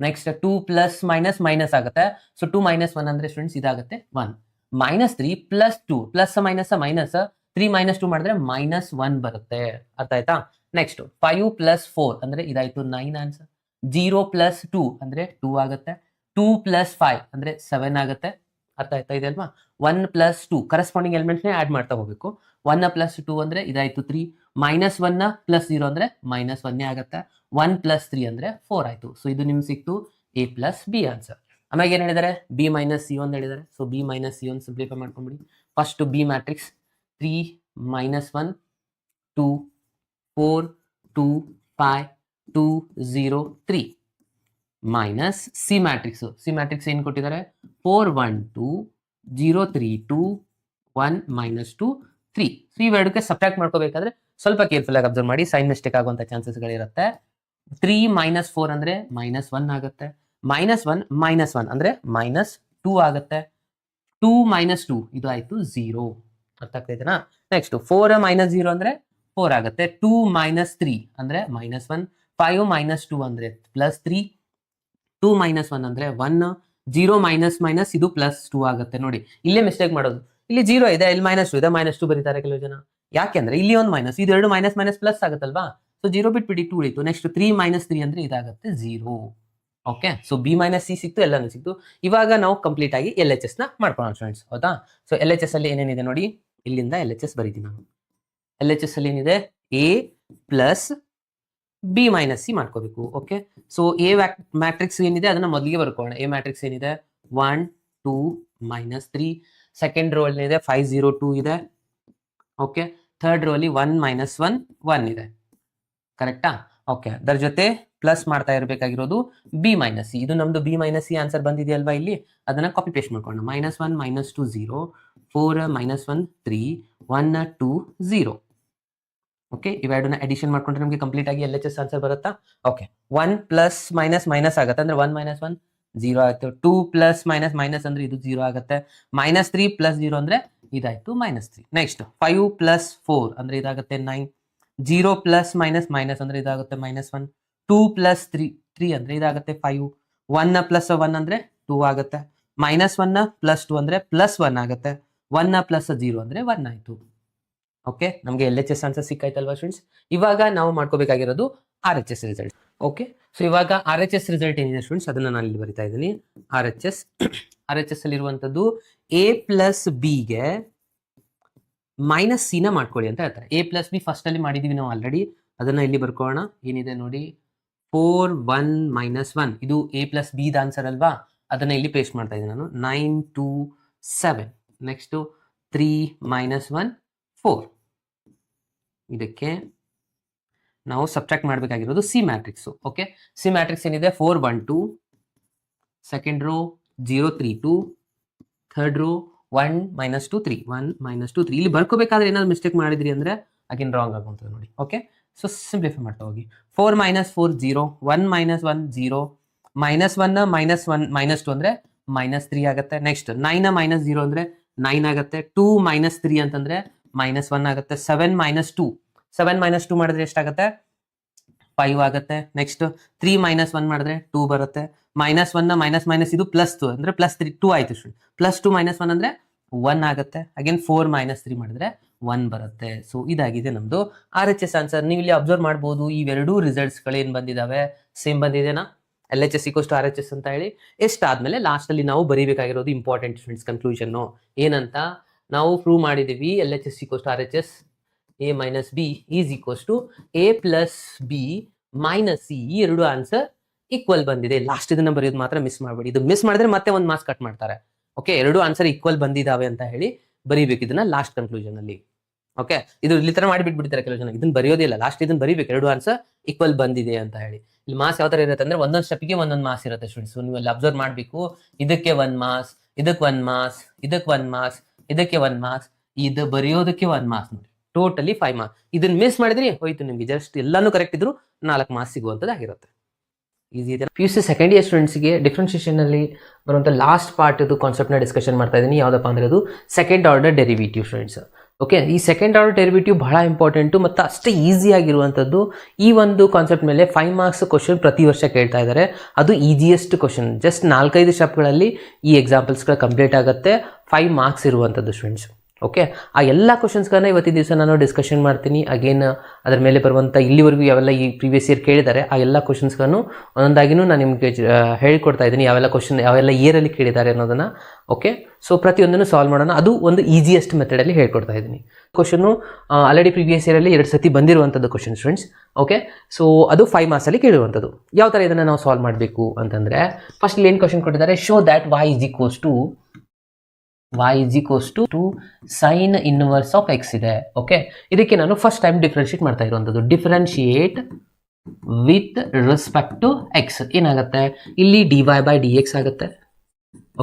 ನೆಕ್ಸ್ಟ್ 2 ಪ್ಲಸ್ ಮೈನಸ್ ಮೈನಸ್ ಆಗುತ್ತೆ. ಸೊ 2 - 1 ಅಂದ್ರೆ ಸ್ಟೂಡೆಂಟ್ಸ್ ಇದಾಗುತ್ತೆ 1. -3 + 2 ಪ್ಲಸ್ ಮೈನಸ್ ಮೈನಸ್ 3 - 2 ಮಾಡಿದ್ರೆ -1 ಬರುತ್ತೆ. ಅರ್ಥ ಆಯ್ತಾ? ನೆಕ್ಸ್ಟ್ 5 + 4 ಅಂದ್ರೆ ಇದಾಯ್ತು 9 ಆನ್ಸರ್. 0 + 2 ಅಂದ್ರೆ 2 ಆಗುತ್ತೆ. 2 + 5 ಅಂದ್ರೆ 7 ಆಗುತ್ತೆ. ಅರ್ಥ ಆಯ್ತಾ ಇದೆ ಅಲ್ವಾ? 1 + 2 ಕರೆಸ್ಪಾಂಡಿಂಗ್ ಎಲಿಮೆಂಟ್ಸ್ ನೇ ಆಡ್ ಮಾಡ್ತಾ ಹೋಗ್ಬೇಕು. 1 ಪ್ಲಸ್ 2 ಅಂದರೆ ಇದಾಯಿತು 3, -1 ಪ್ಲಸ್ 0 ಅಂದರೆ -1 ಆಗುತ್ತೆ, 1 ಪ್ಲಸ್ 3 ಅಂದರೆ 4 ಆಯಿತು. ಸೊ ಇದು ನಿಮ್ಗೆ ಸಿಕ್ತು A ಪ್ಲಸ್ ಬಿ ಆನ್ಸರ್. ಆಮೇಲೆ ಏನು ಹೇಳಿದ್ದಾರೆ, B ಮೈನಸ್ C ಒಂದು ಹೇಳಿದ್ದಾರೆ. So B minus C1 simplify ಮಾಡ್ಕೊಂಬಿಡಿ. First B matrix 3 -1 2 4 2 5 2 0 3 minus C matrix ಏನು ಕೊಟ್ಟಿದ್ದಾರೆ, 4 1 2 0 3 2 1 -2 3. ಸೊ ಇವೆರಡಕ್ಕೆ ಸಬ್ಟ್ರಾಕ್ಟ್ ಮಾಡ್ಕೋಬೇಕಾದ್ರೆ ಸ್ವಲ್ಪ ಕೇರ್ಫುಲ್ ಆಗಿ ಅಬ್ಸರ್ವ್ ಮಾಡಿ, ಸೈನ್ ಮಿಸ್ಟೇಕ್ ಆಗುವಂಥ ಚಾನ್ಸಸ್ಗಳಿರುತ್ತೆ. 3 - 4 ಅಂದರೆ -1 ಆಗುತ್ತೆ, -1 ಅಂದರೆ -2 ಆಗುತ್ತೆ, 2 - 2 ಇದು ಆಯಿತು 0. ಅರ್ಥ ಆಗ್ತೈತೆನಾ? ನೆಕ್ಸ್ಟ್ 4 - 0 ಅಂದರೆ 4 ಆಗುತ್ತೆ, 2 - 3 ಅಂದರೆ -1, 5 - 2 ಅಂದರೆ +3, 2 - 1 ಅಂದರೆ 1, 0 - ಇದು +2 ಆಗುತ್ತೆ. ನೋಡಿ ಇಲ್ಲೇ ಮಿಸ್ಟೇಕ್ ಮಾಡೋದು, ಇಲ್ಲಿ 0 ಇದೆ, ಇಲ್ಲಿ -2 ಇದೆ, -2 ಬರೀತಾರೆ ಕೆಲವು ಜನ. ಯಾಕೆಂದ್ರೆ ಇಲ್ಲಿ ಒಂದು ಮೈನಸ್, ಇದು ಎರಡು ಮೈನಸ್ ಪ್ಲಸ್ ಆಗುತ್ತಲ್ವಾ. ಸೊ 0 ಬಿಟ್ಬಿಡಿ 2 ಉಳಿತು. ನೆಕ್ಸ್ಟ್ 3 - 3 ಅಂದ್ರೆ ಇದಾಗುತ್ತೆ 0. ಓಕೆ, ಸೊ B - C ಸಿಕ್ತು, ಎಲ್ಲಾನು ಸಿಕ್ತು. ಇವಾಗ ನಾವು ಕಂಪ್ಲೀಟ್ ಆಗಿ LHS ನ ಮಾಡ್ಕೊಳ್ಳೋಣ ಸ್ಟೂಡೆಂಟ್ಸ್, ಹೌದಾ? ಸೊ LHS ಅಲ್ಲಿ ಏನೇನಿದೆ ನೋಡಿ, ಇಲ್ಲಿಂದ LHS ಬರೀತೀನಿ ನಾನು. LHS ಅಲ್ಲಿ ಏನಿದೆ, A ಪ್ಲಸ್ B - C ಮಾಡ್ಕೋಬೇಕು. ಓಕೆ, ಸೊ A ಮ್ಯಾಟ್ರಿಕ್ಸ್ ಏನಿದೆ ಅದನ್ನ ಮೊದಲಿಗೆ ಬರ್ಕೊಳ್ಳೋಣ. A ಮ್ಯಾಟ್ರಿಕ್ಸ್ ಏನಿದೆ 1 2 -3, ಸೆಕೆಂಡ್ ರೋ ಅಲ್ಲಿ ಇದೆ 5 0 2 ಇದೆ. ಓಕೆ, ಥರ್ಡ್ ರೋ ಅಲ್ಲಿ 1 - 1 1 ಇದೆ. ಕರೆಕ್ಟಾ? ಓಕೆ, ಅದರ ಜೊತೆ ಪ್ಲಸ್ ಮಾಡ್ತಾ ಇರಬೇಕಾಗಿರೋದು B - C. ಇದು ನಮ್ದು B - C ಆನ್ಸರ್ ಬಂದಿದೆಯಲ್ವಾ, ಇಲ್ಲಿ ಅದನ್ನ ಕಾಪಿ ಪೇಸ್ಟ್ ಮಾಡ್ಕೊಂಡು -1 -2 0 4 -1 3 1 2 0. ಓಕೆ, ಇವೆರಡನ್ನ ಅಡಿಷನ್ ಮಾಡ್ಕೊಂಡ್ರೆ ನಮಗೆ ಕಂಪ್ಲೀಟ್ ಆಗಿ LHS ಆನ್ಸರ್ ಬರುತ್ತಾ? ಓಕೆ, 1 ಪ್ಲಸ್ ಮೈನಸ್ ಆಗುತ್ತೆ ಅಂದ್ರೆ 1 - 1 0 ಆಯ್ತು, 2 ಪ್ಲಸ್ ಮೈನಸ್ ಅಂದ್ರೆ ಇದು 0 ಆಗುತ್ತೆ, -3 ಪ್ಲಸ್ 0 ಅಂದ್ರೆ ಇದಾಯ್ತು -3. ನೆಕ್ಸ್ಟ್ 5 ಪ್ಲಸ್ 4 ಅಂದ್ರೆ ಇದಾಗುತ್ತೆ 9, 0 ಪ್ಲಸ್ ಮೈನಸ್ ಅಂದ್ರೆ ಇದಾಗುತ್ತೆ -1, 2 ಪ್ಲಸ್ 3 ಅಂದ್ರೆ ಇದಾಗುತ್ತೆ 5, 1 ಪ್ಲಸ್ 1 ಅಂದ್ರೆ 2 ಆಗುತ್ತೆ, -1 ಪ್ಲಸ್ 2 ಅಂದ್ರೆ +1 ಆಗುತ್ತೆ, 1 ಪ್ಲಸ್ 0 ಅಂದ್ರೆ 1 ಆಯ್ತು. ಓಕೆ, ನಮಗೆ LHS ಆನ್ಸರ್ ಸಿಕ್ಕಾಯ್ತಲ್ವಾ ಸ್ಟೂಡೆಂಟ್ಸ್? ಇವಾಗ ನಾವು ಮಾಡ್ಕೋಬೇಕಾಗಿರೋದು RHS ರಿಸಲ್ಟ್. ಓಕೆ, ಸೊ ಇವಾಗ RHS ರಿಸಲ್ಟ್ ಏನಿದೆ ಸ್ಟೂಡೆಂಟ್ಸ್ ಅದನ್ನ ನಾನು ಇಲ್ಲಿ ಬರಿತಾ ಇದ್ದೀನಿ. RHS ಅಲ್ಲಿ ಇರುವಂತದ್ದು A ಪ್ಲಸ್ ಬಿಗೆ -C ನ ಮಾಡ್ಕೊಳ್ಳಿ ಅಂತ ಹೇಳ್ತಾರೆ. A ಪ್ಲಸ್ ಬಿ ಫಸ್ಟ್ ಅಲ್ಲಿ ಮಾಡಿದೀವಿ ನಾವು ಆಲ್ರೆಡಿ, ಅದನ್ನ ಇಲ್ಲಿ ಬರ್ಕೊಳ್ಳೋಣ. ಏನಿದೆ ನೋಡಿ, 4 1 -1 ಇದು A plus B the answer ಅಲ್ವಾ, ಅದನ್ನ ಇಲ್ಲಿ ಪೇಸ್ಟ್ ಮಾಡ್ತಾ ಇದ್ದೀನಿ ನಾನು. 9 2 7, ನೆಕ್ಸ್ಟ್ 3 -1 4. ಇದಕ್ಕೆ ನಾವು ಸಬ್ಟ್ರಾಕ್ಟ್ ಮಾಡಬೇಕಾಗಿರೋದು C matrix. Okay, C matrix ಏನಿದೆ 4 1 2, ಸೆಕೆಂಡ್ ರೋ 0 3 2, ಥರ್ಡ್ ರೋ 1 -2 3 1 -2 3. ಇಲ್ಲಿ ಬರ್ಕೋಬೇಕಾದ್ರೆ ಏನಾದ್ರು ಮಿಸ್ಟೇಕ್ ಮಾಡಿದ್ರಿ ಅಂದ್ರೆ ಅಗೇನ್ ರಾಂಗ್ ಆಗುವಂಥದ್ದು ನೋಡಿ. ಓಕೆ, ಸೊ ಸಿಂಪ್ಲಿಫೈ ಮಾಡ್ತಾ ಹೋಗಿ. 4 - 4 0, 1 - 1 0, -1 -2 ಅಂದ್ರೆ -3 ಆಗುತ್ತೆ. ನೆಕ್ಸ್ಟ್ 9 -0 ಅಂದ್ರೆ 9 ಆಗುತ್ತೆ, 2 -3 ಅಂತಂದ್ರೆ -1 ಆಗುತ್ತೆ, 7 -2 ಮಾಡಿದ್ರೆ ಎಷ್ಟಾಗುತ್ತೆ, 5 ಆಗುತ್ತೆ. ನೆಕ್ಸ್ಟ್ 3 -1 ಮಾಡಿದ್ರೆ 2 ಬರುತ್ತೆ, -1 ಇದು +2 ಅಂದ್ರೆ +3 2 ಆಯ್ತು. +2 -1 ಅಂದ್ರೆ 1 ಆಗುತ್ತೆ. ಅಗೇನ್ 4 -3 ಮಾಡಿದ್ರೆ 1 ಬರುತ್ತೆ. ಸೊ ಇದಾಗಿದೆ ನಮ್ದು RHS ಆನ್ಸರ್. ನೀವು ಇಲ್ಲಿ ಅಬ್ಸರ್ವ್ ಮಾಡ್ಬೋದು, ಇವೆರಡೂ ರಿಸಲ್ಟ್ಸ್ ಗಳೇನ್ ಬಂದಿದಾವೆ ಸೇಮ್ ಬಂದಿದೆನಾ, LHS = RHS ಅಂತ ಹೇಳಿ. ಎಷ್ಟಾದ್ಮೇಲೆ ಲಾಸ್ಟ್ ಅಲ್ಲಿ ನಾವು ಬರೀಬೇಕಾಗಿರೋದು ಇಂಪಾರ್ಟೆಂಟ್ ಸ್ಟೂಡೆಂಟ್ಸ್ ಕನ್ಕ್ಲೂಷನ್ ಏನಂತ ನಾವು ಪ್ರೂವ್ ಮಾಡಿದೀವಿ. LHS = RHS, A - B = A + B - C. ಈ ಎರಡು ಆನ್ಸರ್ ಈಕ್ವಲ್ ಬಂದಿದೆ. ಲಾಸ್ಟ್ ಇದನ್ನ ಬರೆಯೋದು ಮಾತ್ರ ಮಿಸ್ ಮಾಡಬೇಡಿ. ಇದು ಮಿಸ್ ಮಾಡಿದ್ರೆ ಮತ್ತೆ ಒಂದು ಮಾರ್ಕ್ಸ್ ಕಟ್ ಮಾಡ್ತಾರೆ. ಓಕೆ, ಎರಡು ಆನ್ಸರ್ ಈಕ್ವಲ್ ಬಂದಿದಾವೆ ಅಂತ ಹೇಳಿ ಬರೀಬೇಕು ಇದನ್ನ ಲಾಸ್ಟ್ ಕನ್ಕ್ಲೂಷನ್ ಅಲ್ಲಿ. ಓಕೆ, ಇದು ಇಲ್ಲಿ ತರ ಮಾಡಿ ಬಿಟ್ಬಿಡ್ತಾರೆ ಕೆಲವು ಜನ, ಇದನ್ನ ಬರೆಯೋದಿಲ್ಲ, ಲಾಸ್ಟ್ ಇದನ್ನ ಬರೀಬೇಕು, ಎರಡು ಆನ್ಸರ್ ಈಕ್ವಲ್ ಬಂದಿದೆ ಅಂತ ಹೇಳಿ. ಇಲ್ಲಿ ಮಾರ್ಕ್ಸ್ ಯಾವ ತರ ಇರುತ್ತೆ ಅಂದ್ರೆ ಒಂದೊಂದು ಸ್ಟೆಪ್ಗೆ ಒಂದೊಂದು ಮಾರ್ಕ್ಸ್ ಇರುತ್ತೆ ಸ್ಟೂಡೆಂಟ್ಸ್. ನೀವು ಅಲ್ಲಿ ಅಬ್ಸರ್ವ್ ಮಾಡಬೇಕು, ಇದಕ್ಕೆ 1 ಮಾರ್ಕ್ಸ್, ಇದಕ್ಕೆ 1 ಮಾರ್ಕ್ಸ್, ಇದಕ್ಕೆ 1 ಮಾರ್ಕ್ಸ್, ಇದಕ್ಕೆ 1 ಮಾರ್ಕ್ಸ್, ಇದು ಬರೆಯೋದಕ್ಕೆ 1 ಮಾರ್ಕ್ಸ್ ನೋಡಿ, ಟೋಟಲಿ 5 ಮಾರ್ಕ್ಸ್. ಇದನ್ನ ಮಿಸ್ ಮಾಡಿದ್ರಿ ಹೋಯ್ತು ನಿಮ್ಗೆ, ಜಸ್ಟ್ ಎಲ್ಲಾನು ಕರೆಕ್ಟ್ ಇದ್ರು 4 ಮಾರ್ಕ್ಸ್ ಸಿಗುವಂತದ್ದಾಗಿರುತ್ತೆ. ಈಸಿ ಇದೆ. PUC ಸೆಕೆಂಡ್ ಇಯರ್ ಸ್ಟೂಡೆಂಟ್ಸ್ಗೆ ಡಿಫ್ರೆನ್ಷಿಯೇಷನ್ ಅಲ್ಲಿ ಬರುವಂಥ ಲಾಸ್ಟ್ ಪಾರ್ಟ್ ಇದು ಕಾನ್ಸೆಪ್ಟ್ನ ಡಿಸ್ಕಷನ್ ಮಾಡ್ತಾ ಇದ್ದೀನಿ. ಯಾವುದಪ್ಪ ಅಂದ್ರೆ ಅದು second order derivative students. Okay, ಈ ಸೆಕೆಂಡ್ ಆರ್ಡರ್ ಡೆರಿವೇಟಿವ್ ಬಹಳ ಇಂಪಾರ್ಟೆಂಟು ಮತ್ತು ಅಷ್ಟೇ ಈಸಿ ಆಗಿರುವಂಥದ್ದು. ಈ ಒಂದು ಕಾನ್ಸೆಪ್ಟ್ ಮೇಲೆ 5 ಮಾರ್ಕ್ಸ್ ಕ್ವಶನ್ ಪ್ರತಿ ವರ್ಷ ಕೇಳ್ತಾ ಇದ್ದಾರೆ. ಅದು ಈಸಿಯೆಸ್ಟ್ ಕ್ವಶನ್, ಜಸ್ಟ್ 4-5 ಸ್ಟೆಪ್ಗಳಲ್ಲಿ ಈ ಎಕ್ಸಾಂಪಲ್ಸ್ಗಳು ಕಂಪ್ಲೀಟ್ ಆಗುತ್ತೆ. 5 ಮಾರ್ಕ್ಸ್ ಇರುವಂಥದ್ದು ಸ್ಟೂಡೆಂಟ್ಸ್. ಓಕೆ, ಆ ಎಲ್ಲ ಕ್ವಶನ್ಸ್ಗಳನ್ನ ಇವತ್ತಿನ ದಿವಸ ನಾನು ಡಿಸ್ಕಷನ್ ಮಾಡ್ತೀನಿ. ಅಗೇನ್ ಅದರ ಮೇಲೆ ಬರುವಂಥ ಇಲ್ಲಿವರೆಗೂ ಯಾವೆಲ್ಲ ಈ ಪ್ರೀವಿಯಸ್ ಇಯರ್ ಕೇಳಿದ್ದಾರೆ ಆ ಎಲ್ಲ ಕ್ವಶನ್ಸ್ಗಳನ್ನು ಒಂದೊಂದಾಗಿನೂ ನಾನು ನಿಮಗೆ ಹೇಳಿಕೊಡ್ತಾ ಇದ್ದೀನಿ, ಯಾವೆಲ್ಲ ಇಯರಲ್ಲಿ ಕೇಳಿದ್ದಾರೆ ಅನ್ನೋದನ್ನು. ಓಕೆ, ಸೊ ಪ್ರತಿಯೊಂದನ್ನು ಸಾಲ್ವ್ ಮಾಡೋಣ. ಅದು ಒಂದು ಈಸಿಯೆಸ್ಟ್ ಮೆಥಡಲ್ಲಿ ಹೇಳ್ಕೊಡ್ತಾ ಇದ್ದೀನಿ. ಕ್ವಶನು ಆಲ್ರೆಡಿ ಪ್ರೀವಿಯಸ್ ಇಯರಲ್ಲಿ 2 ಸತಿ ಬಂದಿರುವಂಥದ್ದು ಕ್ವಶನ್ ಸ್ಟೂಡೆಂಟ್ಸ್. ಓಕೆ, ಸೊ ಅದು 5 ಮಾರ್ಕ್ಸಲ್ಲಿ ಕೇಳಿರುವಂಥದ್ದು. ಯಾವ ಥರ ಇದನ್ನು ನಾವು ಸಾಲ್ವ್ ಮಾಡಬೇಕು ಅಂತಂದರೆ, ಫಸ್ಟ್ ಏನು ಕ್ವಶನ್ ಕೊಟ್ಟಿದ್ದಾರೆ, show that y is equals to sin inverse of x ಇದೆ. ಓಕೆ, ಇದಕ್ಕೆ ನಾನು ಫಸ್ಟ್ ಟೈಮ್ ಡಿಫ್ರೆನ್ಶಿಯೇಟ್ ಮಾಡ್ತಾ ಇರುವಂಥದ್ದು. Differentiate with respect to X ಏನಾಗುತ್ತೆ, ಇಲ್ಲಿ dy/dx ಆಗುತ್ತೆ.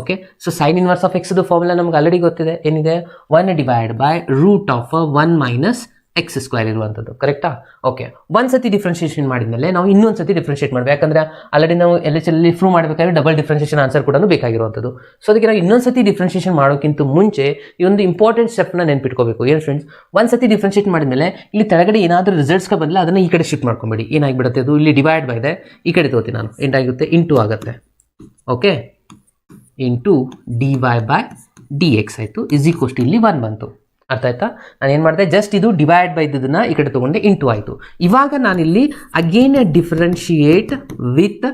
Okay, so sine inverse of ಎಕ್ಸ್ದು ಫಾರ್ಮುಲಾ ನಮ್ಗೆ ಆಲ್ರೆಡಿ ಗೊತ್ತಿದೆ, ಏನಿದೆ 1/√1 - x² ಇರುವಂಥದ್ದು. ಕರೆಕ್ಟಾ? ಓಕೆ, ಒಂದ್ಸತಿ ಡಿಫ್ರೆನ್ಷಿಯೇಷನ್ ಮಾಡಿದ್ಮೇಲೆ ನಾವು ಇನ್ನೊಂದು ಸತಿ ಡಿಫ್ರೆನ್ಷಿಯೇಟ್ ಮಾಡಬೇಕು. ಯಾಕಂದರೆ ಆಲ್ರೆಡಿ ನಾವು LHS ಪ್ರೂವ್ ಮಾಡಬೇಕಾದ್ರೆ ಡಬಲ್ ಡಿಫ್ರೆನ್ಷಿಯೇಷನ್ ಆನ್ಸರ್ ಕೂಡ ಬೇಕಾಗಿರುವಂಥದ್ದು. ಸೊ ಅದಕ್ಕೆ ನಾವು ಇನ್ನೊಂದು ಸತಿ ಡಿಫ್ರೆನ್ಷಿಯೇಷನ್ ಮಾಡೋಕ್ಕಿಂತ ಮುಂಚೆ ಈ ಒಂದು ಇಂಪಾರ್ಟೆಂಟ್ ಸ್ಟೆಪ್ನ ನೆನ್ಪಿಟ್ಕೋಬೇಕು. ಏನು ಫ್ರೆಂಡ್ಸ್, ಒಂದು ಸತಿ ಡಿಫ್ರೆನ್ಷಿಯೇಟ್ ಮಾಡಿದ್ಮೇಲೆ ಇಲ್ಲಿ ಕೆಳಗಡೆ ಏನಾದರೂ ರಿಸಲ್ಟ್ಸ್ಗೆ ಬಂದರೆ ಅದನ್ನು ಈ ಕಡೆ ಶಿಫ್ಟ್ ಮಾಡ್ಕೊಂಬೇಡಿ. ಏನಾಗಿಬಿಡುತ್ತೆ, ಅದು ಇಲ್ಲಿ ಡಿವೈಡ್ ಬೈ ಇದೆ, ಈ ಕಡೆ ತಗೋತೀನಿ ನಾನು, ಏನಾಗುತ್ತೆ ಇಂಟು ಆಗುತ್ತೆ. ಓಕೆ, ಇಂಟು dy/dx ಆಯಿತು, = ಇಲ್ಲಿ 1 ಬಂತು. ಅರ್ಥ ಆಯ್ತಾ? ನಾನು ಏನು ಮಾಡಿದೆ, ಜಸ್ಟ್ ಇದು ಡಿವೈಡ್ ಬೈ ಇದ್ದದನ್ನು ಈ ಕಡೆ ತೊಗೊಂಡೆ, ಇಂಟು ಆಯಿತು. ಇವಾಗ ನಾನಿಲ್ಲಿ again differentiate with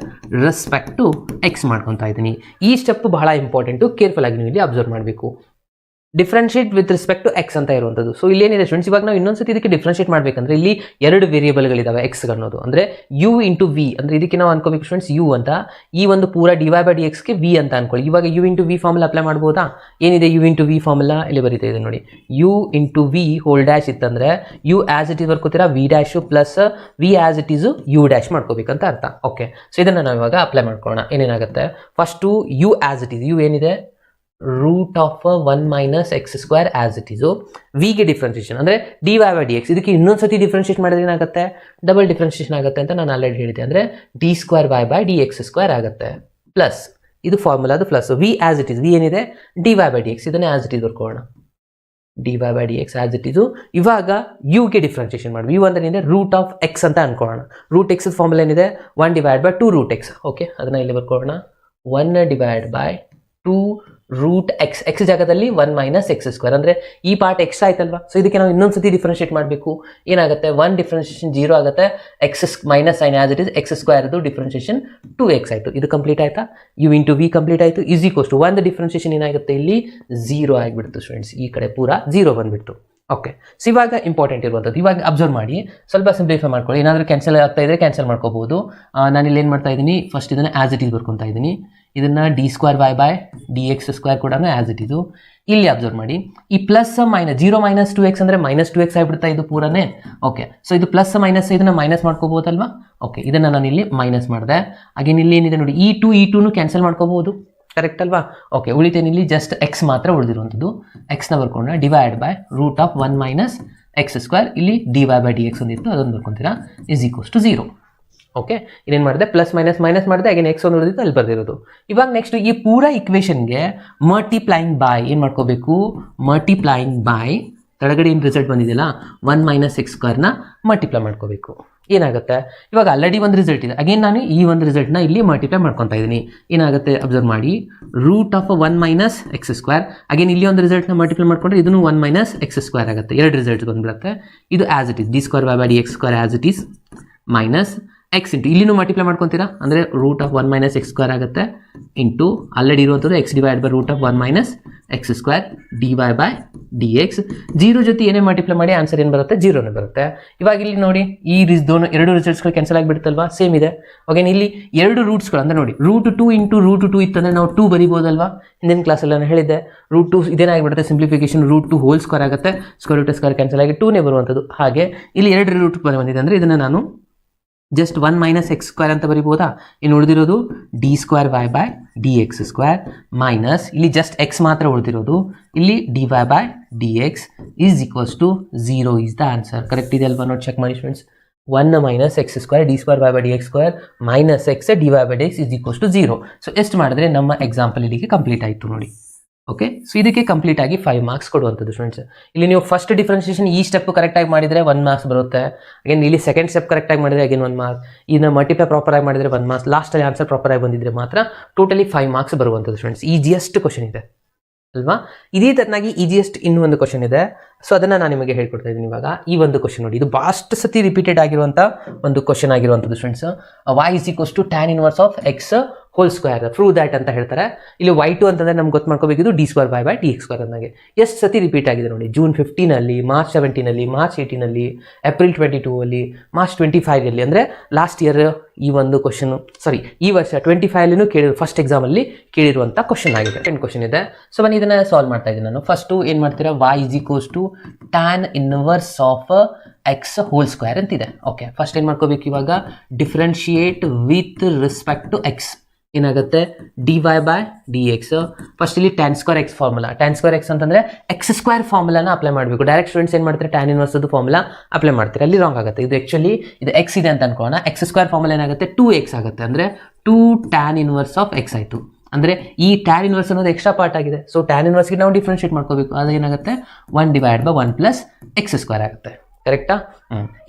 respect to X ಮಾಡ್ಕೊತಾ ಇದ್ದೀನಿ. ಈ ಸ್ಟೆಪ್ ಬಹಳ ಇಂಪಾರ್ಟೆಂಟು, ಕೇರ್ಫುಲ್ ಆಗಿ ನೀವು ಇಲ್ಲಿ ಅಬ್ಸರ್ವ್ ಮಾಡಬೇಕು. Differentiate with respect to X ಅಂತ ಇರುವಂಥದ್ದು. ಸೊ ಇಲ್ಲಿ ಏನಿದೆ ಸ್ಟೂಡೆಂಟ್ಸ್, ಇವಾಗ ನಾವು ಇನ್ನೊಂದ್ಸತಿ ಇದಕ್ಕೆ ಡಿಫ್ರೆನ್ಶಿಯೇಟ್ ಮಾಡಬೇಕಂದ್ರೆ ಇಲ್ಲಿ 2 ವೇರಿಯೇಬಲ್ಗಳಿದ್ದಾವೆ ಎಕ್ಸ್ ಅನ್ನೋದು, ಅಂದರೆ u ಇಂಟು ವಿ. ಅಂದರೆ ಇದಕ್ಕೆ ನಾವು ಅನ್ಕೋಬೇಕು ಸ್ಟೂಡೆಂಟ್ಸ್ u ಅಂತ, ಈ ಒಂದು ಪೂರ dy/dxಗೆ v ಅಂತ ಅನ್ಕೊಳ್ಳಿ. ಇವಾಗ u into V formula apply ಮಾಡ್ಬೋದಾ? ಏನಿದೆ u ಇಂಟು ವಿ ಫಾರ್ಮುಲಾ ಇಲ್ಲಿ ಬರೀತಾ ಇದೆ ನೋಡಿ, u into V whole dash ಇತ್ತಂದರೆ u ಆ್ಯಸ್ ಇಟ್ ಈಸ್ ಬರ್ಕೋತೀರಾ, V dash plus V as it is u dash ಮಾಡ್ಕೋಬೇಕಂತ ಅರ್ಥ. ಓಕೆ, ಸೊ ಇದನ್ನು ನಾವು ಇವಾಗ ಅಪ್ಲೈ ಮಾಡ್ಕೊಳ್ಳೋಣ. ಏನೇನಾಗುತ್ತೆ, first u as it is, u ಏನಿದೆ √1 - x² ಆ್ಯಸ್ ಇಟ್ ಈಸು, ವಿಗೆ ಡಿಫ್ರೆನ್ಷಿಯೇಷನ್ ಅಂದರೆ dy/dx. ಇದಕ್ಕೆ ಇನ್ನೊಂದು ಸತಿ ಡಿಫ್ರೆನ್ಷಿಯೇಟ್ ಮಾಡಿದ್ರೆ ಏನಾಗುತ್ತೆ, ಡಬಲ್ ಡಿಫ್ರೆನ್ಷಿಯೇಷನ್ ಆಗುತ್ತೆ ಅಂತ ನಾನು ಆಲ್ರೆಡಿ ಹೇಳಿದೆ. ಅಂದರೆ d²y/dx² ಆಗುತ್ತೆ, ಪ್ಲಸ್ ಇದು ಫಾರ್ಮುಲಾದು plus V as it is, V ಏನಿದೆ dy/dx, ಇದನ್ನೇ ಆ್ಯಸ್ ಇಟ್ ಈಸ್ ಬರ್ಕೊಳ್ಳೋಣ, dy/dx ಆ್ಯಸ್ ಇಟ್ ಈಸು. ಇವಾಗ ಯುಗೆ ಡಿಫ್ರೆನ್ಷಿಯೇಷನ್ ಮಾಡಿ, ಯು ಅಂದರೆ ಏನಿದೆ √x ಅಂತ ಅನ್ಕೊಳ್ಳೋಣ. √x ಫಾರ್ಮುಲಾ ಏನಿದೆ 1/2√x. ಓಕೆ, ಅದನ್ನು ಇಲ್ಲಿ ಬರ್ಕೊಳ್ಳೋಣ, 1/2 √x. ಎಕ್ಸ್ ಜಾಗದಲ್ಲಿ 1 - x², ಅಂದರೆ ಈ ಪಾರ್ಟ್ ಎಕ್ಸ್ಟ್ರಾ ಆಯ್ತಲ್ವಾ. ಸೊ ಇದಕ್ಕೆ ನಾವು ಇನ್ನೊಂದು ಸತಿ ಡಿಫ್ರೆನ್ಷಿಯೇಟ್ ಮಾಡಬೇಕು. ಏನಾಗುತ್ತೆ, 1 ಡಿಫ್ರೆನ್ಷಿಯೇಷನ್ 0 ಆಗುತ್ತೆ, x minus sign as it is x² differentiation 2x ಆಯಿತು. ಇದು ಕಂಪ್ಲೀಟ್ ಆಯಿತಾ, u ಇಂಟು ವಿ ಕಂಪ್ಲೀಟ್ ಆಯಿತು. = 1 ಡಿಫ್ರೆನ್ಷಿಯೇಷನ್ ಏನಾಗುತ್ತೆ, ಇಲ್ಲಿ 0 ಆಗಿಬಿಡ್ತು ಸ್ಟೂಡೆಂಟ್ಸ್, ಈ ಕಡೆ ಪೂರ 0 ಬಂದುಬಿಡ್ತು. ಓಕೆ, ಸೊ ಇವಾಗ ಇಂಪಾರ್ಟೆಂಟ್ ಇರುವಂಥದ್ದು, ಇವಾಗ ಅಬ್ಸರ್ವ್ ಮಾಡಿ, ಸ್ವಲ್ಪ ಸಿಂಪ್ಲಿಫೈ ಮಾಡ್ಕೊಳ್ಳಿ. ಏನಾದರೂ ಕ್ಯಾನ್ಸಲ್ ಆಗ್ತಾ ಇದ್ದರೆ ಕ್ಯಾನ್ಸಲ್ ಮಾಡ್ಕೋಬಹುದು. ನಾನಿಲ್ಲಿ ಏನು ಮಾಡ್ತಾ ಇದ್ದೀನಿ, ಫಸ್ಟ್ ಇದನ್ನು ಆ್ಯಸ್ ಇಟ್ ಈಸ್ ಬರ್ಕೊತಾ ಇದ್ದೀನಿ. ಇದನ್ನು d²y/dx² ಕೂಡ ಆ್ಯಸ್ ಇಟ್ ಈಸು. ಇಲ್ಲಿ ಅಬ್ಸರ್ವ್ ಮಾಡಿ, ಈ ಪ್ಲಸ್ ಮೈನಸ್ 0 - 2x ಅಂದರೆ -2x ಆಗಿಬಿಡ್ತಾ ಇದು ಪೂರನೇ. ಓಕೆ, ಸೊ ಇದು ಪ್ಲಸ್ ಮೈನಸ್, ಇದನ್ನು ಮೈನಸ್ ಮಾಡ್ಕೋಬೋದಲ್ವಾ. ಓಕೆ, ಇದನ್ನು ನಾನು ಇಲ್ಲಿ ಮೈನಸ್ ಮಾಡಿದೆ. ಹಾಗೇನು ಇಲ್ಲಿ ಏನಿದೆ ನೋಡಿ, ಈ 2 ಕ್ಯಾನ್ಸಲ್ ಮಾಡ್ಕೋಬಹುದು, ಕರೆಕ್ಟ್ ಅಲ್ವಾ. ಓಕೆ, ಉಳಿತೇನಿಲ್ಲಿ ಜಸ್ಟ್ ಎಕ್ಸ್ ಮಾತ್ರ ಉಳಿದಿರುವಂಥದ್ದು. ಎಕ್ಸ್ನ ಬರ್ಕೊಂಡ್ರೆ /√1 - x², ಇಲ್ಲಿ dy/dx ಒಂದಿತ್ತು, ಅದನ್ನು ಬರ್ಕೊತೀರಾ, = 0. ಓಕೆ, ಇನ್ನೇನು ಮಾಡಿದೆ, ಪ್ಲಸ್ ಮೈನಸ್ ಮಾಡಿದೆ, ಹಾಗೆ ಎಕ್ಸ್ ಒಂದು ಉಳಿದಿತ್ತು, ಅಲ್ಲಿ ಬರ್ದಿರೋದು. ಇವಾಗ ನೆಕ್ಸ್ಟ್ ಈ ಪೂರ ಇಕ್ವೇಷನ್ಗೆ ಮಲ್ಟಿಪ್ಲೈಯಿಂಗ್ ಬೈ ಏನು ಮಾಡ್ಕೋಬೇಕು, ಮಲ್ಟಿಪ್ಲೈಯಿಂಗ್ ಬೈ ಕೆಳಗಡೆ ಏನು ರಿಸಲ್ಟ್ ಬಂದಿದೆಯಲ್ಲ 1 - x² ಮಲ್ಟಿಪ್ಲೈ ಮಾಡ್ಕೋಬೇಕು. ಏನಾಗುತ್ತೆ, ಇವಾಗ ಆಲ್ರೆಡಿ ಒಂದು ರಿಸಲ್ಟ್ ಇದೆ, ಅಗೇನ್ ನಾನು ಈ ಒಂದು ರಿಸಲ್ಟ್ನ ಇಲ್ಲಿ ಮಲ್ಟಿಪ್ಲೈ ಮಾಡ್ಕೊತಾ ಇದ್ದೀನಿ. ಏನಾಗುತ್ತೆ ಅಬ್ಸರ್ವ್ ಮಾಡಿ, √1 - x², ಅಗೇನ್ ಇಲ್ಲಿ ಒಂದು ರಿಸಲ್ಟ್ನ ಮಲ್ಟಿಪ್ಲೈ ಮಾಡ್ಕೊಂಡ್ರೆ ಇದನ್ನು 1 - x² ಆಗುತ್ತೆ, 2 ರಿಸಲ್ಟ್ ಬಂದುಬಿಡುತ್ತೆ. ಇದು as it is d²y/dx² as it is minus x into ಇಲ್ಲಿನೂ ಮಲ್ಟಿಪ್ಲೈ ಮಾಡ್ಕೊತೀರಾ, ಅಂದರೆ √1 - x² ಆಗುತ್ತೆ, ಇಂಟು ಆಲ್ರೆಡಿ ಇರುವಂಥದ್ದು x/√1 - x² dy/dx. 0 ಜೊತೆ ಏನೇ ಮಲ್ಟಿಪ್ಲೈ ಮಾಡಿ ಆನ್ಸರ್ ಏನು ಬರುತ್ತೆ, 0ನೇ ಬರುತ್ತೆ. ಇವಾಗ ಇಲ್ಲಿ ನೋಡಿ, ಈ 2 ರಿಸಲ್ಟ್ಸ್ಗಳು ಕ್ಯಾನ್ಸಲ್ ಆಗಿಬಿಡುತ್ತಲ್ವಾ, ಸೇಮ್ ಇದೆ. ಓಕೆ, ಇಲ್ಲಿ 2 ರೂಟ್ಸ್ಗಳು ಅಂದರೆ ನೋಡಿ, √2 × √2 ಇತ್ತಂದರೆ ನಾವು 2 ಬರಿಬೋದಲ್ವಾ. ಹಿಂದಿನ ಕ್ಲಾಸಲ್ಲಿ ನಾನು ಹೇಳಿದ್ದೆ, √2 ಇದೇನಾಗಿಬಿಡುತ್ತೆ, ಸಿಂಪ್ಲಿಫಿಕೇಶನ್ √2 ಹೋಲ್ ಸ್ಕ್ವೇರ್ ಆಗುತ್ತೆ, √2² ಕ್ಯಾನ್ಸಲ್ ಆಗಿ 2ನೇ ಬರುವಂಥದ್ದು. ಹಾಗೆ ಇಲ್ಲಿ 2 ರೂಟ್ ಬಂದಿದೆ ಅಂದರೆ ಇದನ್ನು ನಾನು ಜಸ್ಟ್ 1 - x² ಅಂತ ಬರಿಬೋದಾ. ಇನ್ನು ಉಳಿದಿರೋದು d²y/dx² ಮೈನಸ್ ಇಲ್ಲಿ ಜಸ್ಟ್ ಎಕ್ಸ್ ಮಾತ್ರ ಉಳಿದಿರೋದು, ಇಲ್ಲಿ dy/dx = 0 is the answer. Correct ಇದೆ ಅಲ್ವಾ, ನೋಡಿ ಚೆಕ್ ಮಾಡಿ friends. 1 - x² d²y/dx² minus x dy/dx = 0. So ಎಷ್ಟು ಮಾಡಿದ್ರೆ ನಮ್ಮ ಎಕ್ಸಾಂಪಲ್ ಇಲ್ಲಿಗೆ ಕಂಪ್ಲೀಟ್ ಆಯಿತು ನೋಡಿ. ಓಕೆ, ಸೊ ಇದಕ್ಕೆ ಕಂಪ್ಲೀಟ್ ಆಗಿ 5 ಮಾರ್ಕ್ಸ್ ಕೊಡುವಂಥದ್ದು ಸ್ಟೂಡೆಂಟ್ಸ್. ಇಲ್ಲಿ ನೀವು ಫಸ್ಟ್ ಡಿಫ್ರೆನ್ಷಿಯೇಷನ್ ಈ ಸ್ಟೆಪ್ ಕರೆಕ್ಟಾಗಿ ಮಾಡಿದರೆ 1 ಮಾರ್ಕ್ಸ್ ಬರುತ್ತೆ. ಅಗೇನ್ ಇಲ್ಲಿ ಸೆಕೆಂಡ್ ಸ್ಟೆಪ್ ಕರೆಕ್ಟಾಗಿ ಮಾಡಿದರೆ ಅಗೇನ್ 1 ಮಾರ್ಕ್ಸ್. ಇದನ್ನು ಮಲ್ಟಿಪ್ಲೈ ಪ್ರಾಪರಾಗಿ ಮಾಡಿದರೆ 1 ಮಾರ್ಕ್ಸ್. ಲಾಸ್ಟಲ್ಲಿ ಆನ್ಸರ್ ಪ್ರಾಪರಾಗಿ ಬಂದಿದ್ದರೆ ಮಾತ್ರ ಟೋಟಲಿ 5 ಮಾರ್ಕ್ಸ್ ಬರುವಂಥದ್ದು ಸ್ಟೂಡೆಂಟ್ಸ್. ಈಸಿಯೆಸ್ಟ್ ಕ್ವಶನ್ ಇದೆ. ಅಲ್ವಾ? ಇದೇ ತರನಾಗಿ ಈಜಿಯೆಸ್ಟ್ ಇನ್ನೂ ಒಂದು ಕ್ವಶನ್ ಇದೆ. ಸೊ ಅದನ್ನು ನಾನು ನಿಮಗೆ ಹೇಳ್ಕೊಡ್ತಾ ಇದ್ದೀನಿ ಇವಾಗ. ಈ ಒಂದು ಕ್ವಶನ್ ನೋಡಿ, ಇದು ಭಾಳಷ್ಟು ಸತಿ ರಿಪೀಟೆಡ್ ಆಗಿರುವಂಥ ಒಂದು ಕ್ವಶನ್ ಆಗಿರುವಂಥದ್ದು students. y = tan inverse of x whole square, prove that ಅಂತ ಹೇಳ್ತಾರೆ. ಇಲ್ಲಿ y2 ಅಂತಂದರೆ ನಮ್ಗೆ ಗೊತ್ತು ಮಾಡ್ಕೋಬೇಕಿದ್ದು d²y/dx² ಅನ್ನೋಗೆ ಎಷ್ಟು ಸತಿ ರಿಪೀಟ್ ಆಗಿದೆ ನೋಡಿ. June 15, March 17, March 18, April 22, March 25 ಅಂದರೆ ಲಾಸ್ಟ್ ಇಯರ್ ಈ ಒಂದು ಕ್ವಶನ್, ಈ ವರ್ಷ 25 ಕೇಳಿರೋ ಫಸ್ಟ್ ಎಕ್ಸಾಮಲ್ಲಿ ಕೇಳಿರುವಂಥ ಕ್ವಶನ್ ಆಗಿದೆ. ಸೆಕೆಂಡ್ ಕ್ವಶನ್ ಇದೆ. ಸೊ ಬನ್ನಿ ಇದನ್ನು ಸಾಲ್ವ್ ಮಾಡ್ತಾ ಇದ್ದೀನಿ ನಾನು. ಫಸ್ಟು ಏನು ಮಾಡ್ತೀರಾ, y = tan inverse of x whole square ಅಂತಿದೆ. ಓಕೆ, ಫಸ್ಟ್ ಏನು ಮಾಡ್ಕೋಬೇಕು ಇವಾಗ, differentiate with respect to x. ಏನಾಗುತ್ತೆ, dy/dx. ಫಸ್ಟ್ ಇಲ್ಲಿ tan² x formula, tan² x ಅಂತಂದರೆ x² ಫಾರ್ಮುಲಾನ ಅಪ್ಲೈ ಮಾಡಬೇಕು. ಡೈರೆಕ್ಟ್ ಸ್ಟೂಡೆಂಟ್ಸ್ ಏನು ಮಾಡ್ತಾರೆ, tan ಇನ್ವರ್ಸ್ ಅದು ಫಾರ್ಮುಲಾ ಅಪ್ಲೈ ಮಾಡ್ತಾರೆ, ಅಲ್ಲಿ ರಾಂಗ್ ಆಗುತ್ತೆ. ಇದು ಆ್ಯಕ್ಚುಲಿ ಇದು x ಇದೆ ಅಂತ ಅನ್ಕೋಣ, x² ಫಾರ್ಮುಲಾ ಏನಾಗುತ್ತೆ 2x ಆಗುತ್ತೆ, ಅಂದರೆ 2 tan ಇನ್ವರ್ಸ್ ಆಫ್ x ಆಯಿತು. ಅಂದರೆ ಈ tan ಇನ್ವರ್ಸ್ ಅನ್ನೋದು ಎಕ್ಸ್ಟ್ರಾ ಪಾರ್ಟ್ ಆಗಿದೆ. ಸೊ tan ಇನ್ವರ್ಸ್ಗೆ ನಾವು ಡಿಫ್ರೆನ್ಶಿಯೇಟ್ ಮಾಡ್ಕೋಬೇಕು, ಅದು ಏನಾಗುತ್ತೆ 1/1 + x² ಆಗುತ್ತೆ. ಕರೆಕ್ಟಾ?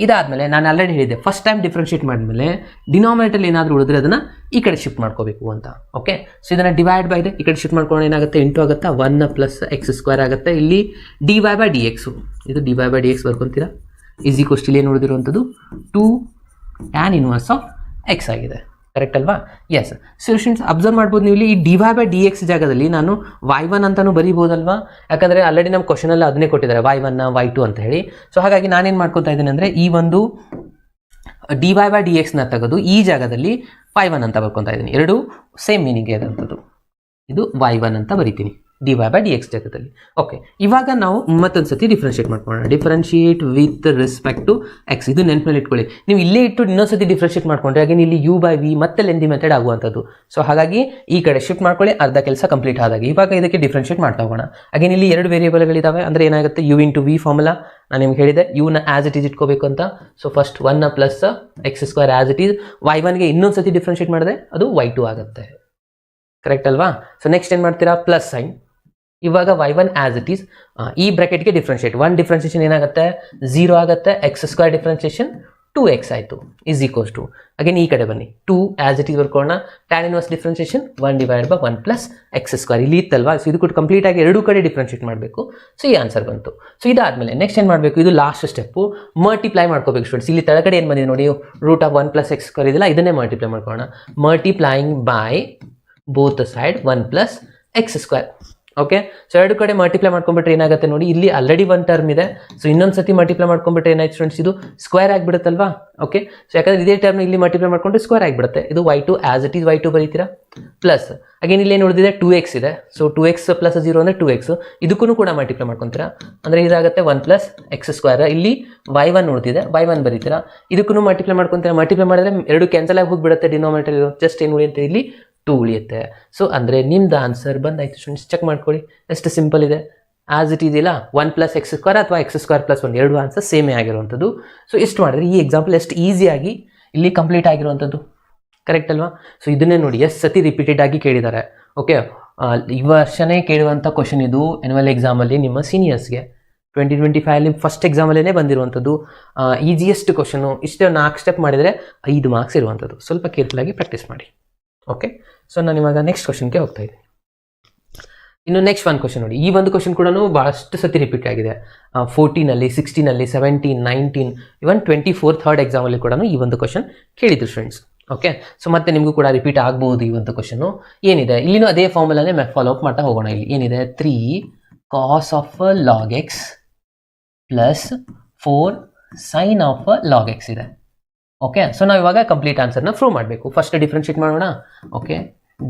ಇದಾದಮೇಲೆ ನಾನು ಆಲ್ರೆಡಿ ಹೇಳಿದ್ದೆ, ಫಸ್ಟ್ ಟೈಮ್ ಡಿಫ್ರೆನ್ಶಿಯೇಟ್ ಮಾಡಿದ್ಮೇಲೆ ಡಿನಾಮಿನೇಟರ್ ಏನಾದರೂ ಉಳಿದ್ರೆ ಅದನ್ನು ಈ ಕಡೆ ಶಿಫ್ಟ್ ಮಾಡ್ಕೋಬೇಕು ಅಂತ. ಓಕೆ, ಸೊ ಇದನ್ನು ಡಿವೈಡ್ ಬೈ ಇದೆ ಈ ಕಡೆ ಶಿಫ್ಟ್ ಮಾಡ್ಕೊಂಡು ಏನಾಗುತ್ತೆ, ಇಂಟು ಆಗುತ್ತೆ, 1 + x² ಆಗುತ್ತೆ. ಇಲ್ಲಿ dy/dx, ಇದು dy/dx ಬರ್ಕೊತೀರಾ, = ಇಲ್ಲಿ ಏನು ಉಳಿದಿರುವಂಥದ್ದು 2 tan ಇನ್ವರ್ಸ್ ಆಫ್ x ಆಗಿದೆ. ಕರೆಕ್ಟ್ ಅಲ್ವಾ? ಎಸ್. ಸೊ ಸ್ಟೂಡೆಂಟ್ಸ್ ಅಬ್ಸರ್ವ್ ಮಾಡ್ಬೋದು ನೀವು, ಇಲ್ಲಿ ಈ dy/dx ಜಾಗದಲ್ಲಿ ನಾನು y1 ಅಂತಲೂ ಬರೀಬೋದಲ್ವಾ, ಯಾಕಂದರೆ ಆಲ್ರೆಡಿ ನಮ್ಮ ಕ್ವಶನಲ್ಲಿ ಅದನ್ನೇ ಕೊಟ್ಟಿದ್ದಾರೆ, y1 y2 ಅಂತ ಹೇಳಿ. ಸೊ ಹಾಗಾಗಿ ನಾನೇನು ಮಾಡ್ಕೊತಾ ಇದ್ದೀನಿ ಅಂದರೆ, ಈ ಒಂದು dy/dxನ ತೆಗೆದು ಈ ಜಾಗದಲ್ಲಿ y1 ಅಂತ ಬರ್ಕೊತಾ ಇದ್ದೀನಿ. ಎರಡು ಸೇಮ್ ಮೀನಿಂಗ್ ಇರೋಂಥದ್ದು. ಇದು y1 ಅಂತ ಬರಿತೀನಿ dy/dx ಜಾಗದಲ್ಲಿ. ಓಕೆ, ಇವಾಗ ನಾವು ಮತ್ತೊಂದು ಸತಿ ಡಿಫ್ರೆನ್ಶಿಯೇಟ್ ಮಾಡ್ಕೊಳ್ಳೋಣ. Differentiate with respect to x. ಇದು ನೆನಪಲ್ಲಿ ಇಟ್ಕೊಳ್ಳಿ, ನೀವು ಇಲ್ಲೇ ಇಟ್ಟು ಇನ್ನೊಂದು ಸತಿ ಡಿಫ್ರೆನ್ಶಿಯೇಟ್ ಮಾಡ್ಕೊಂಡ್ರೆ ಹಾಗೆ ಇಲ್ಲಿ u/v ಮತ್ತೆ ಲೆಂದಿ ಮೆಥಡ್ ಆಗುವಂಥದ್ದು. ಸೊ ಹಾಗಾಗಿ ಈ ಕಡೆ ಶಿಫ್ಟ್ ಮಾಡ್ಕೊಳ್ಳಿ, ಅರ್ಧ ಕೆಲಸ ಕಂಪ್ಲೀಟ್ ಆದಾಗ ಇವಾಗ ಇದಕ್ಕೆ ಡಿಫ್ರೆನ್ಶಿಯೇಟ್ ಮಾಡ್ತಾ ಹೋಗೋಣ. ಹಾಗೇನು ಇಲ್ಲಿ 2 ವೇರಿಯೇಬಲ್ಗಳಿದ್ದಾವೆ, ಅಂದರೆ ಏನಾಗುತ್ತೆ, u × v ಫಾರ್ಮುಲಾ ನಾನು ನಿಮ್ಗೆ ಹೇಳಿದೆ, ಯುನ ಆ್ಯಸ್ ಇಟ್ ಈಸ್ ಇಟ್ಕೋಬೇಕು ಅಂತ. So first 1 + x² as it is, y1ಗೆ ಇನ್ನೊಂದು ಸತಿ ಡಿಫ್ರೆನ್ಶಿಯೇಟ್ ಮಾಡಿದೆ, ಅದು y2 ಆಗುತ್ತೆ. ಕರೆಕ್ಟ್ ಅಲ್ವಾ? ಸೊ ನೆಕ್ಸ್ಟ್ ಏನು ಮಾಡ್ತೀರಾ, ಪ್ಲಸ್ ಸೈನ್. ಇವಾಗ y1 ಆ್ಯಸ್ ಇಟ್ ಈಸ್, ಈ ಬ್ರ್ಯಾಕೆಟ್ಗೆ ಡಿಫ್ರೆನ್ಶಿಯೇಟ್, 1 ಡಿಫ್ರೆನ್ಶಿಯೇಷನ್ ಏನಾಗುತ್ತೆ 0 ಆಗುತ್ತೆ, x² ಡಿಫ್ರೆನ್ಶಿಯೇಷನ್ 2x ಆಯಿತು, = ಅಗೇನ್ ಈ ಕಡೆ ಬನ್ನಿ, 2 ಆ್ಯಸ್ ಇಟ್ ಈಸ್ ಬರ್ಕೊಳ್ಳೋಣ. tan ಇನ್ವರ್ಸ್ ಡಿಫ್ರೆನ್ಶಿಯೇಷನ್ 1/1 + x², ಇಲ್ಲಿ ಇತ್ತಲ್ವಾ. ಸೊ ಇದು ಕೂಡ ಕಂಪ್ಲೀಟ್ ಆಗಿ ಎರಡೂ ಕಡೆ ಡಿಫ್ರೆನ್ಶಿಯೇಟ್ ಮಾಡಬೇಕು. ಸೊ ಈ ಆನ್ಸರ್ ಬಂತು. ಸೊ ಇದಾದಮೇಲೆ ನೆಕ್ಸ್ಟ್ ಏನು ಮಾಡಬೇಕು, ಇದು ಲಾಸ್ಟ್ ಸ್ಟೆಪ್ಪು, ಮಲ್ಟಿಪ್ಲೈ ಮಾಡ್ಕೋಬೇಕು ಸ್ಟೂಡೆಂಟ್ಸ್. ಇಲ್ಲಿ ತೆಳಗಡೆ ಏನು ಬಂದಿದೆ ನೋಡಿ, √1 + x² ಇದೆಲ್ಲ, ಇದನ್ನೇ ಮಲ್ಟಿಪ್ಲೈ ಮಾಡ್ಕೊಳ್ಳೋಣ. Multiplying by both side 1 + x². Okay, so ಎರಡು ಕಡೆ ಮಲ್ಟಿಪ್ಲೈ ಮಾಡ್ಕೊಂಡ್ಬಿಟ್ರೆ ಏನಾಗುತ್ತೆ ನೋಡಿ, ಇಲ್ಲಿ ಆಲ್ರೆಡಿ 1 ಟರ್ಮ್ ಇದೆ. ಸೊ ಇನ್ನೊಂದು ಸತಿ ಮಲ್ಟಿಪ್ಲೈ ಮಾಡ್ಕೊಂಡ್ಬಿಟ್ರೆ ಏನಾಯ್ತು ಸ್ಟೂಡೆಂಟ್ಸ್, ಇದು ಸ್ಕ್ವೇರ್ ಆಗಿಬಿಡುತ್ತಲ್ವಾ. ಓಕೆ, ಸೊ ಯಾಕಂದರೆ ಇದೇ ಟರ್ಮ್ ಇಲ್ಲಿ ಮಲ್ಟಿಪ್ಲೈ ಮಾಡ್ಕೊಂಡ್ರೆ ಸ್ಕ್ವೇರ್ ಆಗಿಬಿಡುತ್ತೆ. ಇದು y2 as it is y2 ಬರೀತೀರಾ, ಪ್ಲಸ್ ಅಗೇನ್ ಇಲ್ಲಿ ಏನು ಉಳಿದಿದೆ 2x ಇದೆ. ಸೊ 2x + 0 ಅಂದರೆ 2x, ಇದಕ್ಕೂ ಕೂಡ ಮಲ್ಟಿಪ್ಲೈ ಮಾಡ್ಕೊತೀರಾ, ಅಂದರೆ ಇದಾಗುತ್ತೆ 1 + x². ಇಲ್ಲಿ y1 ಉಳಿದಿದೆ, y1 ಬರೀತೀರಾ, ಇದಕ್ಕೂ ಮಲ್ಟಿಪ್ಲೈ ಮಾಡ್ಕೊತೀರಾ. ಮಲ್ಟಿಪ್ಲೈ ಮಾಡಿದ್ರೆ ಎರಡು ಕ್ಯಾನ್ಸಲ್ ಆಗಿ ಹೋಗಿಬಿಡುತ್ತೆ, ಡಿನಾಮಿನೇಟರ್ ಜಸ್ಟ್ ಏನು ಉಳಿಯುತ್ತೆ, ಇಲ್ಲಿ 2 ಉಳಿಯುತ್ತೆ. ಸೊ ಅಂದರೆ ನಿಮ್ದು ಆನ್ಸರ್ ಬಂದಾಯ್ತು ಸ್ಟೂಡೆಂಟ್ಸ್. ಚೆಕ್ ಮಾಡ್ಕೊಳ್ಳಿ, ಎಷ್ಟು ಸಿಂಪಲ್ ಇದೆ. ಆ್ಯಸ್ ಇಟ್ ಇದೆಯಲ್ಲ 1 + x² ಅಥವಾ x² + 1, ಎರಡು ಆನ್ಸರ್ ಸೇಮೇ ಆಗಿರುವಂಥದ್ದು. ಸೊ ಇಷ್ಟು ಮಾಡಿದ್ರೆ ಈ ಎಕ್ಸಾಂಪಲ್ ಎಷ್ಟು ಈಸಿಯಾಗಿ ಇಲ್ಲಿ ಕಂಪ್ಲೀಟ್ ಆಗಿರುವಂಥದ್ದು. ಕರೆಕ್ಟ್ ಅಲ್ವಾ? ಸೊ ಇದನ್ನೇ ನೋಡಿ, ಎಷ್ಟು ಸತಿ ರಿಪೀಟೆಡ್ ಆಗಿ ಕೇಳಿದ್ದಾರೆ. ಓಕೆ, ಈ ವರ್ಷನೇ ಕೇಳುವಂಥ ಕ್ವಶನ್ ಇದು ಆ್ಯನ್ಯುವಲ್ ಎಕ್ಸಾಮಲ್ಲಿ ನಿಮ್ಮ ಸೀನಿಯರ್ಸ್ಗೆ 2025 ಫಸ್ಟ್ ಎಕ್ಸಾಮಲ್ಲೇ ಬಂದಿರುವಂಥದ್ದು. Easiest question. ಇಷ್ಟೇ 4 ಸ್ಟೆಪ್ ಮಾಡಿದರೆ 5 ಮಾರ್ಕ್ಸ್ ಇರುವಂಥದ್ದು. ಸ್ವಲ್ಪ ಕೇರ್ಫುಲ್ಲಾಗಿ ಪ್ರಾಕ್ಟೀಸ್ ಮಾಡಿ. ಓಕೆ, ಸೊ ನಾನು ಇವಾಗ ನೆಕ್ಸ್ಟ್ ಕ್ವಶನ್ಗೆ ಹೋಗ್ತಾ ಇದ್ದೀನಿ. ಇನ್ನು ನೆಕ್ಸ್ಟ್ ಒಂದು ಕ್ವಶನ್ ನೋಡಿ, ಈ ಒಂದು ಕ್ವಶನ್ ಕೂಡ ಭಾಳಷ್ಟು ಸತಿ ರಿಪೀಟ್ ಆಗಿದೆ. 14, 16, 17, 19, ಇವನ್ 24 ಥರ್ಡ್ ಎಕ್ಸಾಮಲ್ಲಿ ಕೂಡ ಈ ಒಂದು ಕ್ವಶನ್ ಕೇಳಿದ್ರು ಫ್ರೆಂಡ್ಸ್. ಓಕೆ, ಸೊ ಮತ್ತೆ ನಿಮಗೂ ಕೂಡ ರಿಪೀಟ್ ಆಗ್ಬೋದು ಈ ಒಂದು ಕ್ವಶನು. ಏನಿದೆ ಇಲ್ಲಿನೂ ಅದೇ ಫಾರ್ಮುಲಾನೇ ಫಾಲೋ ಅಪ್ ಮಾಡ್ತಾ ಹೋಗೋಣ. ಇಲ್ಲಿ ಏನಿದೆ, 3 cos of log x + 4 sin of log x ಇದೆ. ಓಕೆ, ಸೊ ನಾವು ಇವಾಗ ಕಂಪ್ಲೀಟ್ ಆನ್ಸರ್ನ ಪ್ರೂವ್ ಮಾಡಬೇಕು. ಫಸ್ಟ್ ಡಿಫ್ರೆನ್ಶಿಯೇಟ್ ಮಾಡೋಣ. Okay,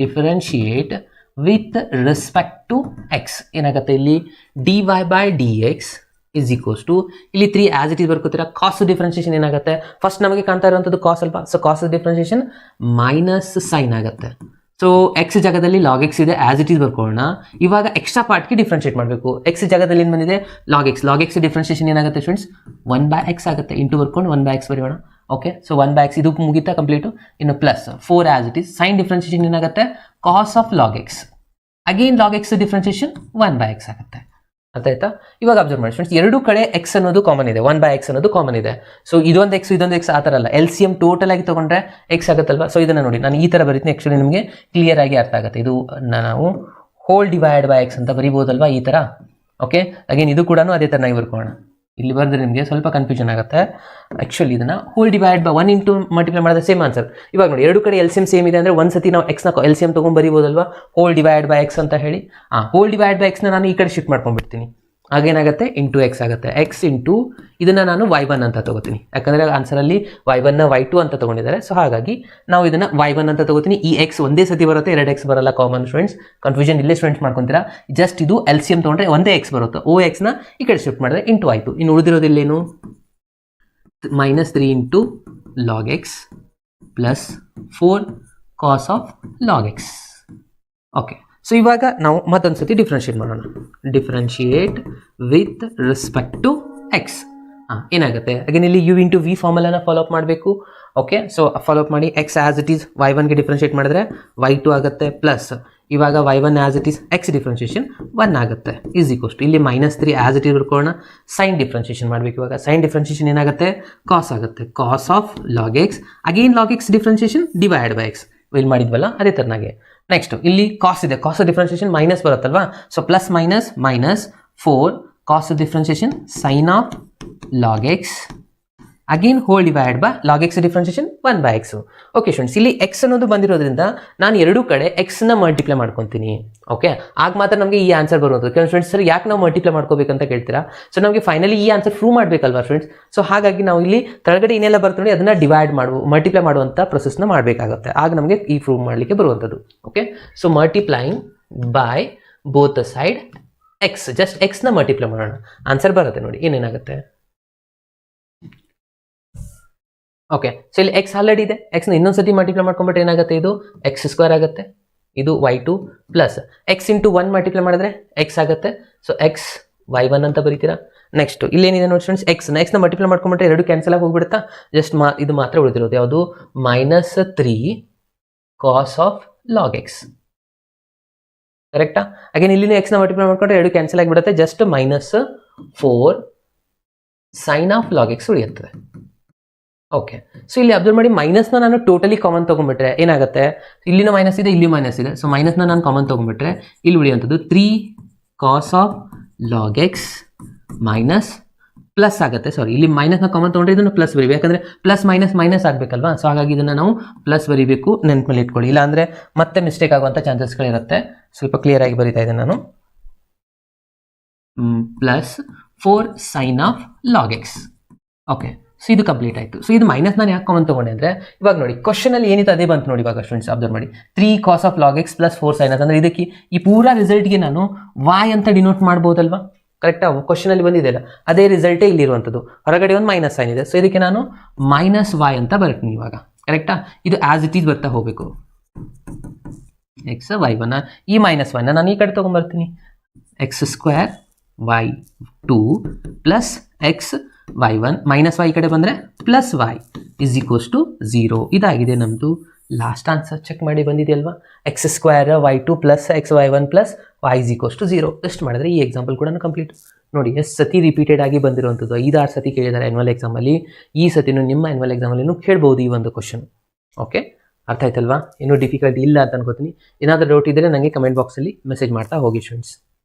differentiate with respect to X. ಏನಾಗುತ್ತೆ ಇಲ್ಲಿ dy/dx = ಇಲ್ಲಿ 3 ಆ್ಯಸ್ ಇಟ್ ಈಸ್ ಬರ್ಕೋತೀರಾ. ಕಾಸ್ ಡಿಫ್ರೆನ್ಶಿಯೇಷನ್ ಏನಾಗುತ್ತೆ, ಫಸ್ಟ್ ನಮಗೆ ಕಾಣ್ತಾ ಇರುವಂಥದ್ದು ಕಾಸ್ ಅಲ್ವಾ. So cos differentiation minus sine ಆಗುತ್ತೆ. ಸೊ ಎಕ್ಸ್ ಜಾಗದಲ್ಲಿ ಲಾಗ್ ಎಕ್ಸ್ ಇದೆ, ಆ್ಯಸ್ ಇಟ್ ಈಸ್ ಬರ್ಕೊಳ್ಳೋಣ. ಇವಾಗ ಎಕ್ಸ್ಟ್ರಾ ಪಾರ್ಟ್ಗೆ ಡಿಫ್ರೆನ್ಶಿಯೇಟ್ ಮಾಡಬೇಕು. ಎಕ್ಸ್ ಜಾಗದಲ್ಲಿ ಏನು ಬಂದಿದೆ, ಲಾಗ್ ಎಕ್ಸ್ ಡಿಫ್ರೆನ್ಶಿಯೇಷನ್ ಏನಾಗುತ್ತೆ ಸ್ಟೂಡೆಂಟ್ಸ್ 1/x ಆಗುತ್ತೆ. ಇಂಟು ಬರ್ಕೊಂಡು 1/x ಬರೆಯೋಣ. ಓಕೆ, ಸೊ 1/x ಇದು ಮುಗಿತಾ ಕಂಪ್ಲೀಟು. ಇನ್ನು plus 4 as it is. Sine differentiation ಏನಾಗುತ್ತೆ, cos of log x. Again log x differentiation 1/x ಆಗುತ್ತೆ. ಅರ್ಥ ಆಯ್ತಾ? ಇವಾಗ ಅಬ್ಸರ್ವ್ ಮಾಡಿ ಫ್ರೆಂಡ್ಸ್, ಎರಡೂ ಕಡೆ ಎಕ್ಸ್ ಅನ್ನೋದು ಕಾಮನ್ ಇದೆ, 1/x ಅನ್ನೋದು ಕಾಮನ್ ಇದೆ. ಸೊ ಇದೊಂದು ಎಕ್ಸ್ ಆ ಥರ ಅಲ್ಲ, LCM ಟೋಟಲ್ ಆಗಿ ತೊಗೊಂಡ್ರೆ ಎಕ್ಸ್ ಆಗುತ್ತಲ್ವಾ. ಸೊ ಇದನ್ನು ನೋಡಿ, ನಾನು ಈ ಥರ ಬರೀತೀನಿ, ಆ್ಯಕ್ಚುಲಿ ನಿಮಗೆ ಕ್ಲಿಯರ್ ಆಗಿ ಅರ್ಥ ಆಗುತ್ತೆ. ಇದು ನಾವು ಹೋಲ್ ಡಿವೈಡ್ ಬೈ ಎಕ್ಸ್ ಅಂತ ಬರಿಬೋದಲ್ವಾ ಈ ಥರ. ಓಕೆ, ಅಗೇನ್ ಇದು ಕೂಡ ಅದೇ ಥರನಾಗಿ ಬರ್ಕೋಣ. ಇಲ್ಲಿ ಬರೆದ್ರೆ ನಿಮಗೆ ಸ್ವಲ್ಪ ಕನ್ಫ್ಯೂಷನ್ ಆಗುತ್ತೆ. ಆ್ಯಕ್ಚುಲಿ ಇದನ್ನು hole divide by 1 into multiply ಮಾಡಿದ್ರೆ ಸೇಮ್ ಆನ್ಸರ್. ಇವಾಗ ನೋಡಿ, ಎರಡು ಕಡೆ ಎಲ್ಸಿಎಂ ಸೇಮ್ ಇದೆ ಅಂದರೆ ಒಂದು ಸತಿ ನಾವು ಎಕ್ಸ್ನ ಎಲ್ಸಿಎಂ ತೊಗೊಂಡು ಬರಿಬೋದಲ್ವಾ, ಹೋಲ್ ಡಿವೈಡ್ ಬೈ ಎಕ್ಸ್ ಅಂತ ಹೇಳಿ. ಹೋಲ್ ಡಿವೈಡ್ ಬೈ ಎಕ್ಸ್ನ ನಾನು ಈ ಕಡೆ ಶಿಫ್ಟ್ ಮಾಡ್ಕೊಂಡ್ಬಿಡ್ತೀನಿ. ಆಗೇನಾಗುತ್ತೆ, ಇಂಟು ಎಕ್ಸ್ ಆಗುತ್ತೆ. ಎಕ್ಸ್ ಇಂಟು ಇದನ್ನು ನಾನು y1 ಅಂತ ತೊಗೋತೀನಿ, ಯಾಕಂದರೆ ಆನ್ಸರಲ್ಲಿ y1ನ y2 ಅಂತ ತೊಗೊಂಡಿದ್ದಾರೆ. ಸೊ ಹಾಗಾಗಿ ನಾವು ಇದನ್ನು y1 ಅಂತ ತೊಗೋತೀನಿ. ಈ ಎಕ್ಸ್ ಒಂದೇ ಸತಿ ಬರುತ್ತೆ, 2 ಎಕ್ಸ್ ಬರಲ್ಲ. ಕಾಮನ್ ಸ್ಟೂಡೆಂಟ್ಸ್, ಕನ್ಫ್ಯೂಷನ್ ಇಲ್ಲೇ ಸ್ಟೂಡೆಂಟ್ಸ್ ಮಾಡ್ಕೊತೀರಾ. ಜಸ್ಟ್ ಇದು LCM ತೊಗೊಂಡ್ರೆ ಒಂದೇ ಎಕ್ಸ್ ಬರುತ್ತೆ. ಓ ಎಕ್ಸ್ನ ಈ ಕಡೆ ಶಿಫ್ಟ್ ಮಾಡಿದ್ರೆ ಇಂಟು ಆಯಿತು. ಇನ್ನು ಉಳಿದಿರೋದಿಲ್ಲೇನು, -3 into log x plus 4 cos of log x. Okay, so ಇವಾಗ ನಾವು ಮತ್ತೊಂದು ಸತಿ ಡಿಫ್ರೆನ್ಷಿಯೇಟ್ ಮಾಡೋಣ. Differentiate with respect to X. ಏನಾಗುತ್ತೆ, ಅಗೇನ್ ಇಲ್ಲಿ u ಇಂಟು ವಿ ಫಾರ್ಮುಲಾನ ಫಾಲೋ ಅಪ್ ಮಾಡಬೇಕು. ಓಕೆ, ಸೊ ಫಾಲೋ ಅಪ್ ಮಾಡಿ ಎಕ್ಸ್ ಆ್ಯಸ್ ಇಟ್ ಈಸ್ y1ಗೆ ಡಿಫ್ರೆನ್ಷಿಯೇಟ್ ಮಾಡಿದ್ರೆ y2 ಆಗುತ್ತೆ, ಪ್ಲಸ್ ಇವಾಗ y1 as it is x differentiation 1 ಆಗುತ್ತೆ, ಈಸ್ ಈಕ್ವಲ್ಸ್ ಟು ಇಲ್ಲಿ -3 as it is ಬರ್ಕೊಳ್ಳೋಣ. Sine differentiation ಮಾಡಬೇಕು. ಇವಾಗ ಸೈನ್ ಡಿಫ್ರೆನ್ಷಿಯೇಷನ್ ಏನಾಗುತ್ತೆ, ಕಾಸ್ ಆಗುತ್ತೆ, cos of log x. Again log x differentiation divide by x ಇಲ್ಲಿ ಮಾಡಿದ್ವಲ್ಲ ಅದೇ ಥರನಾಗೆ. ನೆಕ್ಸ್ಟ್ ಇಲ್ಲಿ ಕಾಸ್ ಇದೆ, ಕಾಸ್ ಡಿಫ್ರೆನ್ಷಿಯೇಷನ್ ಮೈನಸ್ ಬರುತ್ತಲ್ವಾ, so plus minus -4 cos differentiation sine of log x. Again whole divide by log x differentiation 1 by x. Okay students, ಇಲ್ಲಿ ಎಕ್ಸ್ ಅನ್ನೋದು ಬಂದಿರೋದ್ರಿಂದ ನಾನು ಎರಡೂ ಕಡೆ ಎಕ್ಸ್ನ ಮಲ್ಟಿಪ್ಲೈ ಮಾಡ್ಕೊತೀನಿ. ಓಕೆ, ಆಗ ಮಾತ್ರ ನಮಗೆ ಈ ಆನ್ಸರ್ ಬರುವಂಥದ್ದು. ಕೆಲವು ಸ್ಟೂಡೆಂಟ್ಸ್ ಸರ್ ಯಾಕೆ ನಾವು ಮಲ್ಟಿಪ್ಲೈ ಮಾಡ್ಕೋಬೇಕಂತ ಕೇಳ್ತೀರಾ. ಸೊ ನಮಗೆ ಫೈನಲಿ ಈ ಆನ್ಸರ್ ಪ್ರೂವ್ ಮಾಡಬೇಕಲ್ವಾ ಫ್ರೆಂಡ್ಸ್. ಸೊ ಹಾಗಾಗಿ ನಾವು ಇಲ್ಲಿ ಕೆಳಗಡೆ ಏನೆಲ್ಲ ಬರ್ತದೆ ನೋಡಿ ಅದನ್ನು ಡಿವೈಡ್ ಮಲ್ಟಿಪ್ಲೈ ಮಾಡುವಂಥ ಪ್ರೊಸೆಸ್ನ ಮಾಡಬೇಕಾಗುತ್ತೆ. ಆಗ ನಮಗೆ ಈ ಪ್ರೂವ್ ಮಾಡಲಿಕ್ಕೆ ಬರುವಂಥದ್ದು. Okay, so multiplying by both the side x, just ಎಕ್ಸ್ನ ಮಲ್ಟಿಪ್ಲೈ ಮಾಡೋಣ, ಆನ್ಸರ್ ಬರುತ್ತೆ ನೋಡಿ ಏನೇನಾಗುತ್ತೆ. ಓಕೆ, ಸೊ ಇಲ್ಲಿ ಎಕ್ಸ್ ಆಲ್ರೆಡಿ ಇದೆ, ಎಕ್ಸ್ನ ಇನ್ನೊಂದ್ಸತಿ ಮಲ್ಟಿಪ್ಲೈ ಮಾಡ್ಕೊಂಡ್ಬಿಟ್ರೆ ಏನಾಗುತ್ತೆ, ಇದು x² ಆಗುತ್ತೆ, ಇದು y2 plus X into 1 multiply ಮಾಡಿದ್ರೆ ಎಕ್ಸ್ ಆಗುತ್ತೆ. ಸೊ ಎಕ್ಸ್ y1 ಅಂತ ಬರೀತೀರಾ. ನೆಕ್ಸ್ಟ್ ಇಲ್ಲೇನಿದೆ ನೋಡಿ ಸ್ಟೂಡೆಂಟ್ಸ್, ಎಕ್ಸ್ನ ಮಲ್ಟಿಪ್ಲೈ ಮಾಡ್ಕೊಂಡ್ಬಿಟ್ರೆ ಎರಡು ಕ್ಯಾನ್ಸಲ್ ಆಗಿ ಹೋಗ್ಬಿಡುತ್ತಾ, ಜಸ್ಟ್ ಇದು ಮಾತ್ರ ಉಳಿದಿರೋದು ಯಾವುದು, -3 ಕಾಸ್ ಆಫ್ ಲಾಗ್ ಎಕ್ಸ್. ಕರೆಕ್ಟಾ. ಅಗೇನ್ ಇಲ್ಲಿ ಎಕ್ಸ್ನ ಮಲ್ಟಿಪ್ಲೈ ಮಾಡ್ಕೊಂಡ್ರೆ ಎರಡು ಕ್ಯಾನ್ಸಲ್ ಆಗಿಬಿಡುತ್ತೆ, just -4 sine of log x ಉಳಿಯುತ್ತದೆ. ಓಕೆ, ಸೊ ಇಲ್ಲಿ ಅಬ್ಸರ್ವ್ ಮಾಡಿ, ಮೈನಸ್ನ ನಾನು ಟೋಟಲಿ ಕಾಮನ್ ತೊಗೊಂಡ್ಬಿಟ್ರೆ ಏನಾಗುತ್ತೆ, ಇಲ್ಲಿನ ಮೈನಸ್ ಇದೆ, ಇಲ್ಲಿ ಮೈನಸ್ ಇದೆ. ಸೊ ಮೈನಸ್ನ ನಾನು ಕಾಮನ್ ತೊಗೊಂಡ್ಬಿಟ್ರೆ ಇಲ್ಲಿ ಉಳಿಯುವಂಥದ್ದು 3 cos of log x minus plus ಆಗುತ್ತೆ. ಸಾರಿ, ಇಲ್ಲಿ ಮೈನಸ್ನ ಕಾಮನ್ ತೊಗೊಂಡ್ರೆ ಇದನ್ನು ಪ್ಲಸ್ ಬರೀಬೇಕು, ಯಾಕಂದರೆ ಪ್ಲಸ್ ಮೈನಸ್ ಮೈನಸ್ ಆಗಬೇಕಲ್ವಾ. ಸೊ ಹಾಗಾಗಿ ಇದನ್ನು ನಾವು ಪ್ಲಸ್ ಬರೀಬೇಕು, ನೆನಪಲ್ಲಿ ಇಟ್ಕೊಳ್ಳಿ, ಇಲ್ಲಾಂದರೆ ಮತ್ತೆ ಮಿಸ್ಟೇಕ್ ಆಗುವಂಥ ಚಾನ್ಸಸ್ಗಳಿರುತ್ತೆ. ಸ್ವಲ್ಪ ಕ್ಲಿಯರ್ ಆಗಿ ಬರೀತಾ ಇದ್ದೇನೆ ನಾನು. Plus 4 sine of log x. Okay, so ಇದು ಕಂಪ್ಲೀಟ್ ಆಯಿತು. ಸೊ ಇದು ಮೈನಸ್ ನಾನು ಯಾಕೆ ಕಾಮನ್ ತೊಗೊಂಡೆ ಅಂದರೆ, ಇವಾಗ ನೋಡಿ ಕ್ವಶನಲ್ಲಿ ಏನಿತ್ತು ಅದೇ ಬಂತು ನೋಡಿ. ಇವಾಗ ಸ್ಟೂಡೆಂಟ್ಸ್ ಅಬ್ಸರ್ವ್ ಮಾಡಿ, 3 cos of log x plus 4 sine ಅಂದರೆ ಇದಕ್ಕೆ ಈ ಪೂರಾ ರಿಸಲ್ಟ್ಗೆ ನಾನು y ಅಂತ ಡಿನೋಟ್ ಮಾಡ್ಬೋದಲ್ವಾ. ಕರೆಕ್ಟಾ, ಕ್ವಶನಲ್ಲಿ ಬಂದಿದೆಯಲ್ಲ ಅದೇ ರಿಸಲ್ಟೇ ಇಲ್ಲಿರುವಂಥದ್ದು. ಹೊರಗಡೆ ಒಂದು ಮೈನಸ್ ಸೈನ್ ಇದೆ, ಸೊ ಇದಕ್ಕೆ ನಾನು -y ಅಂತ ಬರ್ತೀನಿ ಇವಾಗ. ಕರೆಕ್ಟಾ, ಇದು ಆ್ಯಸ್ ಇಟ್ ಈಸ್ ಬರ್ತಾ ಹೋಗಬೇಕು. ಎಕ್ಸ್ y1 ಈ -1 ನಾನು ಈ ಕಡೆ ತೊಗೊಂಬರ್ತೀನಿ, x² y2 plus x y1 -y ಈ ಕಡೆ ಬಂದರೆ plus y is equals to 0. ಇದಾಗಿದೆ ನಮ್ಮದು ಲಾಸ್ಟ್ ಆನ್ಸರ್. ಚೆಕ್ ಮಾಡಿ ಬಂದಿದೆಯಲ್ವಾ, x² y2 plus x y1 plus y is equals to 0. ಎಷ್ಟು ಮಾಡಿದ್ರೆ ಈ ಎಕ್ಸಾಂಪಲ್ ಕೂಡ ಕಂಪ್ಲೀಟ್. ನೋಡಿ ಎಷ್ಟು ಸತಿ ರಿಪೀಟೆಡ್ ಆಗಿ ಬಂದಿರುವಂಥದ್ದು, 5-6 ಸತಿ ಕೇಳಿದ್ದಾರೆ ಆ್ಯನ್ಯುವಲ್ ಎಕ್ಸಾಮಲ್ಲಿ. ಈ ಸತಿನೂ ನಿಮ್ಮ ಆ್ಯನ್ಯುವಲ್ ಎಕ್ಸಾಮಲ್ಲಿ ಕೇಳ್ಬೋದು ಈ ಒಂದು ಕ್ವಶನ್. ಓಕೆ, ಅರ್ಥ ಆಯ್ತಲ್ವಾ, ಇನ್ನೂ ಡಿಫಿಕಲ್ಟಿ ಇಲ್ಲ ಅಂತ ಅನ್ಕೋತೀನಿ. ಏನಾದರೂ ಡೌಟ್ ಇದ್ದರೆ ನನಗೆ ಕಮೆಂಟ್ ಬಾಕ್ಸಲ್ಲಿ ಮೆಸೇಜ್ ಮಾಡ್ತಾ ಹೋಗಿ ಸ್ಟೂಡೆಂಟ್ಸ್.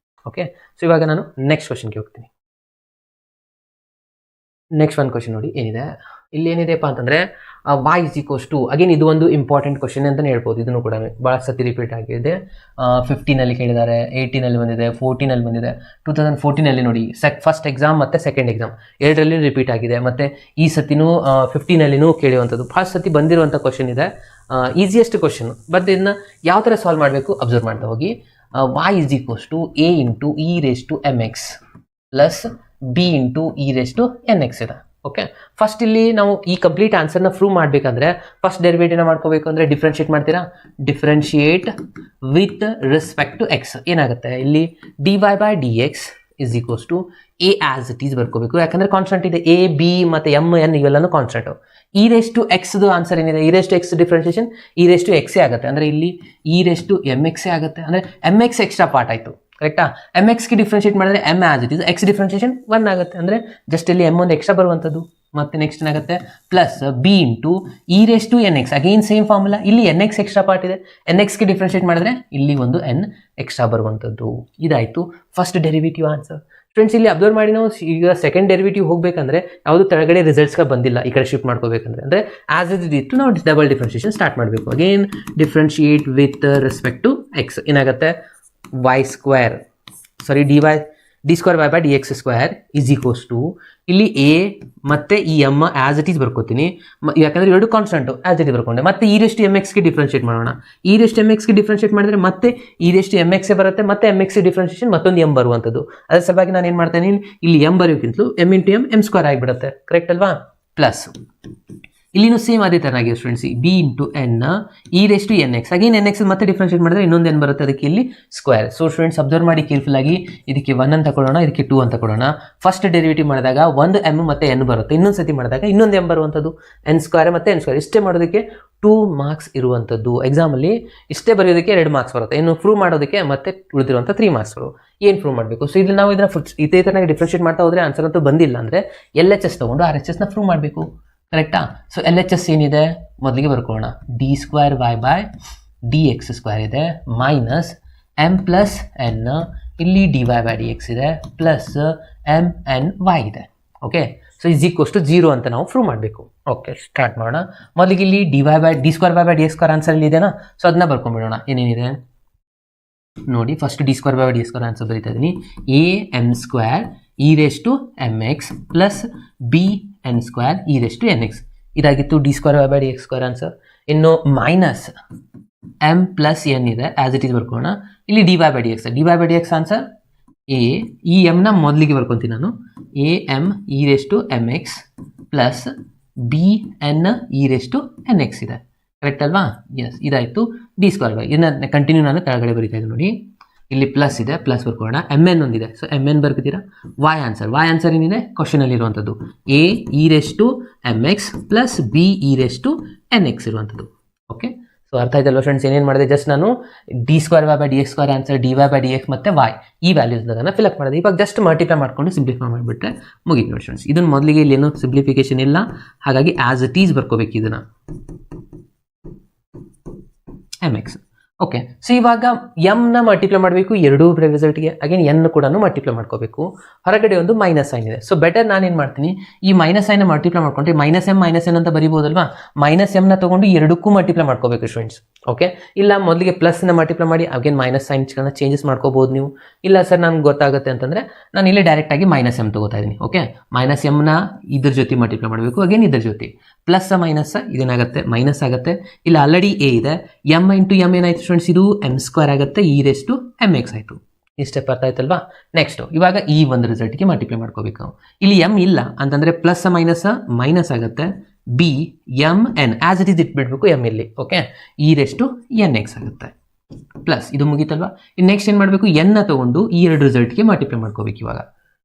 ಓಕೆ, ಸೊ ಇವಾಗ ನಾನು ನೆಕ್ಸ್ಟ್ ಕ್ವಶನ್ಗೆ ಹೋಗ್ತೀನಿ. ನೆಕ್ಸ್ಟ್ ಒಂದು ಕ್ವಶನ್ ನೋಡಿ ಏನಿದೆ, ಇಲ್ಲಿ ಏನಿದೆಪ್ಪ ಅಂತಂದರೆ y is equals to, again ಇದು ಒಂದು ಇಂಪಾರ್ಟೆಂಟ್ ಕ್ವಶನ್ ಅಂತಲೇ ಹೇಳ್ಬೋದು. ಇದನ್ನು ಕೂಡ ಭಾಳ ಸತಿ ರಿಪೀಟ್ ಆಗಿದೆ. 15ನಲ್ಲಿ ಕೇಳಿದ್ದಾರೆ, 18ನಲ್ಲಿ ಬಂದಿದೆ, 14ನಲ್ಲಿ ಬಂದಿದೆ, 2014ನಲ್ಲಿ ನೋಡಿ ಫಸ್ಟ್ ಎಕ್ಸಾಮ್ ಮತ್ತು ಸೆಕೆಂಡ್ ಎಕ್ಸಾಮ್ ಎರಡರಲ್ಲಿ ರಿಪೀಟ್ ಆಗಿದೆ. ಮತ್ತು ಈ ಸತಿನೂ 15ನಲ್ಲಿನೂ ಕೇಳುವಂಥದ್ದು ಭಾಳ ಸತಿ ಬಂದಿರುವಂಥ ಕ್ವಶನ್ ಇದೆ. ಈಸಿಯೆಸ್ಟ್ ಕ್ವಶನ್, ಬಟ್ ಇದನ್ನ ಯಾವ ಥರ ಸಾಲ್ವ್ ಮಾಡಬೇಕು ಅಬ್ಸರ್ವ್ ಮಾಡ್ತಾ ಹೋಗಿ. y is equals to a into e⁻mx plus b into e⁻nx ಇದೆ. ಓಕೆ, ಫಸ್ಟ್ ಇಲ್ಲಿ ನಾವು ಈ ಕಂಪ್ಲೀಟ್ ಆನ್ಸರ್ನ ಪ್ರೂವ್ ಮಾಡಬೇಕಂದ್ರೆ ಫಸ್ಟ್ ಡೆರಿವೇಟಿವ್ನ ಮಾಡ್ಕೋಬೇಕು. ಅಂದರೆ ಡಿಫ್ರೆನ್ಷಿಯೇಟ್ ಮಾಡ್ತೀರಾ, differentiate with respect to X. ಏನಾಗುತ್ತೆ ಇಲ್ಲಿ dy by dx is equals to a as it is ಬರ್ಕೋಬೇಕು, ಯಾಕಂದರೆ ಕಾನ್ಸ್ಟೆಂಟ್ ಇದೆ, a b ಮತ್ತು m n ಇವೆಲ್ಲನೂ ಕಾನ್ಸ್ಟೆಂಟು. e⁻x ಆನ್ಸರ್ ಏನಿದೆ, e⁻x ಡಿಫ್ರೆನ್ಷಿಯೇಷನ್ e⁻x ಆಗುತ್ತೆ, ಅಂದರೆ ಇಲ್ಲಿ e⁻mx ಆಗುತ್ತೆ. ಅಂದರೆ mx ಎಕ್ಸ್ಟ್ರಾ ಪಾರ್ಟ್ ಆಯಿತು. ಕರೆಕ್ಟಾ, mxಗೆ ಡಿಫ್ರೆನ್ಷಿಯೇಟ್ ಮಾಡಿದ್ರೆ m as it is, x differentiation 1 ಆಗುತ್ತೆ. ಅಂದರೆ ಜಸ್ಟ್ ಇಲ್ಲಿ m ಒಂದು ಎಕ್ಸ್ಟ್ರಾ ಬರುವಂಥದ್ದು. ಮತ್ತೆ ನೆಕ್ಸ್ಟ್ ಏನಾಗುತ್ತೆ plus B into e raise to n x, again same formula. ಇಲ್ಲಿ ಎನ್ ಎಕ್ಸ್ ಎಕ್ಸ್ಟ್ರಾ ಪಾರ್ಟ್ ಇದೆ, ಎನ್ ಎಕ್ಸ್ಗೆ ಡಿಫ್ರೆನ್ಷಿಯೇಟ್ ಮಾಡಿದ್ರೆ ಇಲ್ಲಿ ಒಂದು ಎನ್ ಎಕ್ಸ್ಟ್ರಾ ಬರುವಂಥದ್ದು. ಇದಾಯಿತು ಫಸ್ಟ್ ಡೆರಿವೇಟಿವ್ ಆನ್ಸರ್. ಫ್ರೆಂಡ್ಸ್ ಇಲ್ಲಿ ಅಬ್ಸರ್ವ್ ಮಾಡಿ, ನಾವು ಈಗ ಸೆಕೆಂಡ್ ಡೆರಿವೇಟಿವ್ ಹೋಗಬೇಕಂದ್ರೆ ಯಾವುದು ಕೆಳಗಡೆ ರಿಸಲ್ಟ್ಸ್ಗೆ ಬಂದಿಲ್ಲ, ಈ ಕಡೆ ಶಿಫ್ಟ್ ಮಾಡ್ಕೋಬೇಕಂದ್ರೆ ಅಂದರೆ ಆಸ್ ಇಟ್ ಇತ್ತು ನಾವು ಡಬಲ್ ಡಿಫ್ರೆನ್ಷಿಯೇಷನ್ ಸ್ಟಾರ್ಟ್ ಮಾಡಬೇಕು. Again differentiate with respect to X, ಏನಾಗುತ್ತೆ y square d square y by d x square is equals to ಇಲ್ಲಿ ಎ ಮತ್ತು ಈ ಎಮ್ ಆಸ್ ಇಟ್ ಈಸ್ ಬರ್ಕೋತೀನಿ, ಯಾಕಂದರೆ ಎರಡು ಕಾನ್ಸ್ಟೆಂಟು ಆಸ್ ಇಟ್ ಈಸ್ ಬರ್ಕೊಂಡೆ. ಮತ್ತೆ ಇ ರೆಸ್ಟ್ ಎಮ್ ಎಕ್ಸ್ಗೆ ಡಿಫ್ರೆನ್ಷಿಯೇಟ್ ಮಾಡೋಣ. ಇ ರೆಸ್ಟ್ ಎಮ್ ಎಕ್ಸ್ಗೆ ಡಿಫ್ರೆನ್ಷಿಯೇಟ್ ಮಾಡಿದ್ರೆ ಮತ್ತೆ ಇ ರೆಸ್ಟ್ ಎಮ್ ಎಕ್ಸೇ ಬರುತ್ತೆ, ಮತ್ತೆ ಎಮ್ ಎಕ್ಸ್ ಡಿಫ್ರೆನ್ಷಿಯೇಷನ್ ಮತ್ತೊಂದು ಎಮ್ ಬರುವಂಥದ್ದು. ಅದ್ರ ಸಲುವಾಗಿ ನಾನು ಏನು ಮಾಡ್ತೇನೆ, ಇಲ್ಲಿ ಎಮ್ ಬರೋಕ್ಕಿಂತಲೂ ಎಮ್ ಇಂಟು ಎಮ್ ಸ್ಕ್ವೇರ್ ಆಗಿಬಿಡುತ್ತೆ, ಕರೆಕ್ಟ್ ಅಲ್ವಾ? ಪ್ಲಸ್ ಇಲ್ಲಿನೂ ಸೇಮ್ ಅದೇ ಥರನಾಗಿದೆ students, b into n e raise to n x, again n x ಮತ್ತೆ ಡಿಫ್ರೆನ್ಷಿಯೇಟ್ ಮಾಡಿದ್ರೆ ಇನ್ನೊಂದು ಎನ್ ಬರುತ್ತೆ, ಅದಕ್ಕೆ ಇಲ್ಲಿ ಸ್ಕ್ವೇರ್. ಸೊ ಸ್ಟೂಡೆಂಟ್ಸ್ ಅಬ್ಸರ್ವ್ ಮಾಡಿ ಕೇರ್ಫುಲ್ ಆಗಿ, ಇದಕ್ಕೆ 1 ಅಂತ ಕೊಡೋಣ, ಇದಕ್ಕೆ 2 ಅಂತ ಕೊಡೋಣ. ಫಸ್ಟ್ ಡೆರಿವೇಟಿವ್ ಮಾಡಿದಾಗ ಒಂದು ಎಮ್ ಮತ್ತು ಎನ್ ಬರುತ್ತೆ, ಇನ್ನೊಂದು ಸತಿ ಮಾಡಿದಾಗ ಇನ್ನೊಂದು ಎಮ್ ಬರುವಂಥದ್ದು, ಎನ್ ಸ್ಕ್ವೇರ್ ಮತ್ತು ಎನ್ ಸ್ಕ್ವೇರ್. ಇಷ್ಟೇ ಮಾಡೋದಕ್ಕೆ 2 ಮಾರ್ಕ್ಸ್ ಇರುವಂಥದ್ದು. ಎಕ್ಸಾಮಲ್ಲಿ ಇಷ್ಟೇ ಬರೆಯೋದಕ್ಕೆ 2 ಮಾರ್ಕ್ಸ್ ಬರುತ್ತೆ, ಇನ್ನು ಪ್ರೂವ್ ಮಾಡೋದಕ್ಕೆ ಮತ್ತೆ ಉಳಿದಿರುವಂಥ 3 ಮಾರ್ಕ್ಸ್ಗಳು. ಏನು ಪ್ರೂವ್ ಮಾಡಬೇಕು? ಸೊ ಇಲ್ಲಿ ನಾವು ಇದನ್ನ ಇದೇ ಥರನಾಗಿ ಡಿಫ್ರೆನ್ಷಿಯೇಟ್ ಮಾಡ್ತಾ ಹೋದರೆ ಆನ್ಸರ್ ಅಂತೂ ಬಂದಿಲ್ಲ ಅಂದರೆ ಎಲ್ ಎಚ್ ಎಸ್ ತೊಗೊಂಡು ಆರ್ ಎಚ್ ಎಸ್ನ ಪ್ರೂವ್ ಮಾಡಬೇಕು, ಕರೆಕ್ಟಾ? ಸೊ ಎಲ್ ಎಚ್ ಎಸ್ ಏನಿದೆ ಮೊದಲಿಗೆ ಬರ್ಕೊಳ್ಳೋಣ, d square y by d x square ಇದೆ, ಮೈನಸ್ ಎಮ್ ಪ್ಲಸ್ ಎನ್, ಇಲ್ಲಿ d y by d x ಇದೆ, ಪ್ಲಸ್ ಎಮ್ ಎನ್ ವೈ ಇದೆ. Okay, so is equals to 0 ಅಂತ ನಾವು ಪ್ರೂವ್ ಮಾಡಬೇಕು. ಓಕೆ, ಸ್ಟಾರ್ಟ್ ಮಾಡೋಣ. ಮೊದಲಿಗೆ ಇಲ್ಲಿ d y by d square y by d x square answer ಇಲ್ಲಿ ಇದೆನಾ, ಸೊ ಅದನ್ನ ಬರ್ಕೊಂಡ್ಬಿಡೋಣ. ಏನೇನಿದೆ ನೋಡಿ, first d square by d x square answer ಬರೀತಾ ಇದ್ದೀನಿ, a m square e raise to m x plus b n square e raise to n x, ಇದಾಗಿತ್ತು d square y by d x square answer. ಇನ್ನು ಮೈನಸ್ ಎಮ್ ಪ್ಲಸ್ ಎನ್ ಇದೆ, ಆಸ್ ಇಟ್ ಈಸ್ ಬರ್ಕೊಳ್ಳೋಣ. ಇಲ್ಲಿ d y by d x, d y by d x answer a, ಈ ಎಮ್ನ ಮೊದಲಿಗೆ ಬರ್ಕೊತೀನಿ ನಾನು, a m e raise to m x plus b n e raise to n x ಇದೆ, ಕರೆಕ್ಟ್ ಅಲ್ವಾ? ಎಸ್, ಇದಾಯಿತು ಡಿ ಸ್ಕ್ವೇರ್ ಬೈ. ಇದನ್ನ ಕಂಟಿನ್ಯೂ ನಾನು ಕೆಳಗಡೆ ಬರೀತಾ ಇದ್ದೀನಿ ನೋಡಿ, ಇಲ್ಲಿ ಪ್ಲಸ್ ಇದೆ, ಪ್ಲಸ್ ಬರ್ಕೊಳ್ಳೋಣ. ಎಮ್ ಎನ್ ಒಂದಿದೆ, ಸೊ ಎಮ್ ಎನ್ ಬರ್ಕೊತೀರಾ. ವೈ ಆನ್ಸರ್ ಏನಿದೆ ಕ್ವಶನಲ್ಲಿ ಇರುವಂಥದ್ದು, a e raise to m x plus B e raise to n x ಇರುವಂಥದ್ದು. ಓಕೆ, ಸೊ ಅರ್ಥ ಆಯ್ತಲ್ವ ಫ್ರೆಂಡ್ಸ್? ಏನೇನು ಮಾಡಿದೆ, ಜಸ್ಟ್ ನಾನು d square y by d x square answer, d y by d x ಮತ್ತು ವೈ ಈ ವ್ಯಾಲ್ಯೂಸ್ನ ಫಿಲಪ್ ಮಾಡಿದೆ. ಇವಾಗ ಜಸ್ಟ್ ಮಲ್ಟಿಪ್ಲೈ ಮಾಡ್ಕೊಂಡು ಸಿಂಪ್ಲಿಫೈ ಮಾಡಿಬಿಟ್ರೆ ಮುಗೀತು ನೋಡಿ ಫ್ರೆಂಡ್ಸ್. ಇದನ್ನು ಮೊದಲಿಗೆ ಇಲ್ಲಿ ಏನು ಸಿಂಪ್ಲಿಫಿಕೇಶನ್ ಇಲ್ಲ, ಹಾಗಾಗಿ ಆಸ್ ಇಟ್ ಈಸ್ ಬರ್ಕೋಬೇಕು ಇದನ್ನು, ಎಮ್ ಎಕ್ಸ್. ಓಕೆ, ಸೊ ಇವಾಗ ಎಮ್ನ ಮಲ್ಟಿಪ್ಲೈ ಮಾಡಬೇಕು ಎರಡೂ ರಿಸಲ್ಟ್ಗೆ, ಅಗೇನ್ ಎನ್ ಕೂಡ ಮಲ್ಟಿಪ್ಲೈ ಮಾಡ್ಕೋಬೇಕು. ಹೊರಗಡೆ ಒಂದು ಮೈನಸ್ ಸೈನ್ ಇದೆ, ಸೊ ಬೆಟರ್ ನಾನೇನು ಮಾಡ್ತೀನಿ, ಈ ಮೈನಸ್ ಸೈನ್ನ ಮಲ್ಟಿಪ್ಲೈ ಮಾಡ್ಕೊಂಡ್ರೆ ಮೈನಸ್ ಎನ್ ಅಂತ ಬರೀಬೋದಲ್ವಾ, ಮೈನಸ್ ಎಮ್ನ ತೊಗೊಂಡು ಎರಡಕ್ಕೂ ಮಲ್ಟಿಪ್ಲೈ ಮಾಡ್ಕೋಬೇಕು ಸ್ಟೂಡೆಂಟ್ಸ್. ಓಕೆ, ಇಲ್ಲ ಮೊದಲಿಗೆ ಪ್ಲಸ್ನ ಮಲ್ಟಿಪ್ಲೈ ಮಾಡಿ ಅಗೇನ್ ಮೈನಸ್ ಸೈನ್ಸ್ಗಳನ್ನ ಚೇಂಜಸ್ ಮಾಡ್ಕೋಬೋದು ನೀವು. ಇಲ್ಲ ಸರ್ ನನಗೆ ಗೊತ್ತಾಗುತ್ತೆ ಅಂತಂದರೆ ನಾನು ಇಲ್ಲಿ ಡೈರೆಕ್ಟಾಗಿ ಮೈನಸ್ ಎಮ್ ತೊಗೋತಾ ಇದ್ದೀನಿ. ಓಕೆ, ಮೈನಸ್ ಎಮ್ನ ಇದ್ರ ಜೊತೆ ಮಲ್ಟಿಪ್ಲೈ ಮಾಡಬೇಕು, ಅಗೇನ್ ಇದ್ರ ಜೊತೆ ಪ್ಲಸ್ ಮೈನಸ್ ಇದೇನಾಗುತ್ತೆ ಮೈನಸ್ ಆಗುತ್ತೆ. ಇಲ್ಲಿ ಆಲ್ರೆಡಿ ಎ ಇದೆ, ಎಮ್ ಇಂಟು ಎಮ್ ಏನಾಯಿತು ಸ್ಟೂಡೆಂಟ್ಸ್, ಇದು ಎಮ್ ಸ್ಕ್ವೇರ್ ಆಗುತ್ತೆ, e raise to m x ಆಯಿತು. ಈ ಸ್ಟೆಪ್ ಅರ್ಥ ಆಯ್ತಲ್ವಾ? ನೆಕ್ಸ್ಟ್ ಇವಾಗ ಈ ಒಂದು ರಿಸಲ್ಟ್ಗೆ ಮಲ್ಟಿಪ್ಲೈ ಮಾಡ್ಕೋಬೇಕು. ಇಲ್ಲಿ ಎಮ್ ಇಲ್ಲ ಅಂತಂದರೆ ಪ್ಲಸ್ ಮೈನಸ್ ಆಗುತ್ತೆ, b m n as it is ಇಟ್ಬಿಡ್ಬೇಕು ಎಮ್ ಇಲ್ಲಿ. Okay, e raise to n x ಆಗುತ್ತೆ, ಪ್ಲಸ್ ಇದು ಮುಗೀತಲ್ವಾ. ಇನ್ನು ನೆಕ್ಸ್ಟ್ ಏನು ಮಾಡಬೇಕು, ಎನ್ನ ತೊಗೊಂಡು ಈ ಎರಡು ರಿಸಲ್ಟ್ಗೆ ಮಲ್ಟಿಪ್ಲೈ ಮಾಡ್ಕೋಬೇಕು ಇವಾಗ.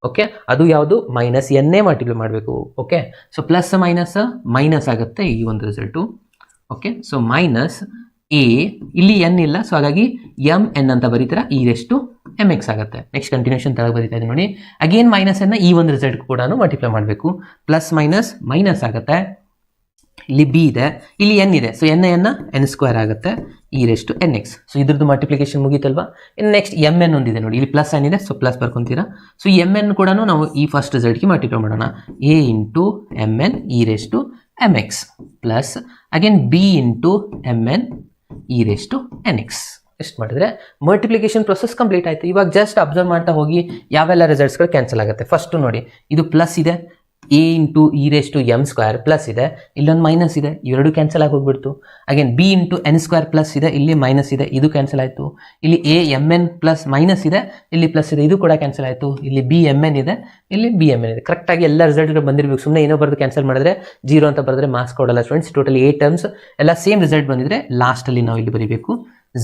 ಓಕೆ, ಅದು ಯಾವುದು ಮೈನಸ್ ಎನ್ನೇ ಮಲ್ಟಿಪ್ಲೈ ಮಾಡಬೇಕು. ಓಕೆ, ಸೊ ಪ್ಲಸ್ ಮೈನಸ್ ಆಗುತ್ತೆ ಈ ಒಂದು result. Okay, so minus a, ಇಲ್ಲಿ ಎನ್ ಇಲ್ಲ, ಸೊ ಹಾಗಾಗಿ ಎಮ್ ಎನ್ ಅಂತ ಬರೀತೀರ, e raise to m x ಆಗುತ್ತೆ. ನೆಕ್ಸ್ಟ್ ಕಂಟಿನ್ಯೂಷನ್ ತೆಳಗೆ ಬರೀತಾ ಇದ್ದೀನಿ ನೋಡಿ, ಅಗೇನ್ ಮೈನಸ್ ಎನ್ನ ಈ ಒಂದು ರಿಸಲ್ಟ್ ಕೂಡ ಮಲ್ಟಿಪ್ಲೈ ಮಾಡಬೇಕು. ಪ್ಲಸ್ ಮೈನಸ್ ಆಗುತ್ತೆ, ಇಲ್ಲಿ ಬಿ ಇದೆ, ಇಲ್ಲಿ ಎನ್ ಇದೆ, ಸೊ ಎನ್ ಸ್ಕ್ವೇರ್ ಆಗುತ್ತೆ, e raise to n x. So ಇದ್ರದ್ದು ಮಲ್ಟಿಪ್ಲಿಕೇಶನ್ ಮುಗೀತಲ್ವಾ. ಇನ್ನು ನೆಕ್ಸ್ಟ್ ಎಮ್ ಎನ್ ಒಂದಿದೆ ನೋಡಿ, ಇಲ್ಲಿ ಪ್ಲಸ್ ಏನಿದೆ, ಸೊ ಪ್ಲಸ್ ಬರ್ಕೊತೀರಾ. ಸೊ ಎಮ್ ಎನ್ ಕೂಡ ನಾವು ಈ ಫಸ್ಟ್ ರಿಸಲ್ಟ್ಗೆ ಮಲ್ಟಿಪ್ಲೈ ಮಾಡೋಣ, a into m n e raise to m x plus again b into m n e raise to n x. ಎಷ್ಟು ಮಾಡಿದ್ರೆ ಮಲ್ಟಿಪ್ಲಿಕೇಶನ್ ಪ್ರೊಸೆಸ್ ಕಂಪ್ಲೀಟ್ ಆಯಿತು. ಇವಾಗ ಜಸ್ಟ್ ಅಬ್ಸರ್ವ್ ಮಾಡ್ತಾ ಹೋಗಿ ಯಾವೆಲ್ಲ ರಿಸಲ್ಟ್ಸ್ಗಳು ಕ್ಯಾನ್ಸಲ್ ಆಗುತ್ತೆ. ಫಸ್ಟು ನೋಡಿ, ಇದು ಪ್ಲಸ್ ಇದೆ, a into e raise to m square plus ಇದೆ, ಇಲ್ಲೊಂದು ಮೈನಸ್ ಇದೆ, ಇವೆರಡು ಕ್ಯಾನ್ಸಲ್ ಆಗಿ ಹೋಗ್ಬಿಡ್ತು. Again b into n square plus ಇದೆ, ಇಲ್ಲಿ ಮೈನಸ್ ಇದೆ, ಇದು ಕ್ಯಾನ್ಸಲ್ ಆಯಿತು. ಇಲ್ಲಿ a m n plus minus ಇದೆ, ಇಲ್ಲಿ ಪ್ಲಸ್ ಇದೆ, ಇದು ಕೂಡ ಕ್ಯಾನ್ಸಲ್ ಆಯಿತು. ಇಲ್ಲಿ ಬಿ ಎಮ್ ಎನ್ ಇದೆ, ಇಲ್ಲಿ ಬಿ ಎಮ್ ಎನ್ ಇದೆ. ಕರೆಕ್ಟಾಗಿ ಎಲ್ಲ ರಿಸಲ್ಟ್ಗಳು ಬಂದಿರಬೇಕು. ಸುಮ್ಮನೆ ಏನೋ ಬರೆದು ಕ್ಯಾನ್ಸಲ್ ಮಾಡಿದ್ರೆ 0 ಅಂತ ಬರೆದ್ರೆ ಮಾರ್ಕ್ಸ್ ಕೊಡಲ್ಲ ಸ್ಟೂಡೆಂಟ್ಸ್. ಟೋಟಲಿ 8 ಟರ್ಮ್ಸ್ ಎಲ್ಲ ಸೇಮ್ ರಿಸಲ್ಟ್ ಬಂದಿದ್ರೆ ಲಾಸ್ಟಲ್ಲಿ ನಾವು ಇಲ್ಲಿ ಬರೀಬೇಕು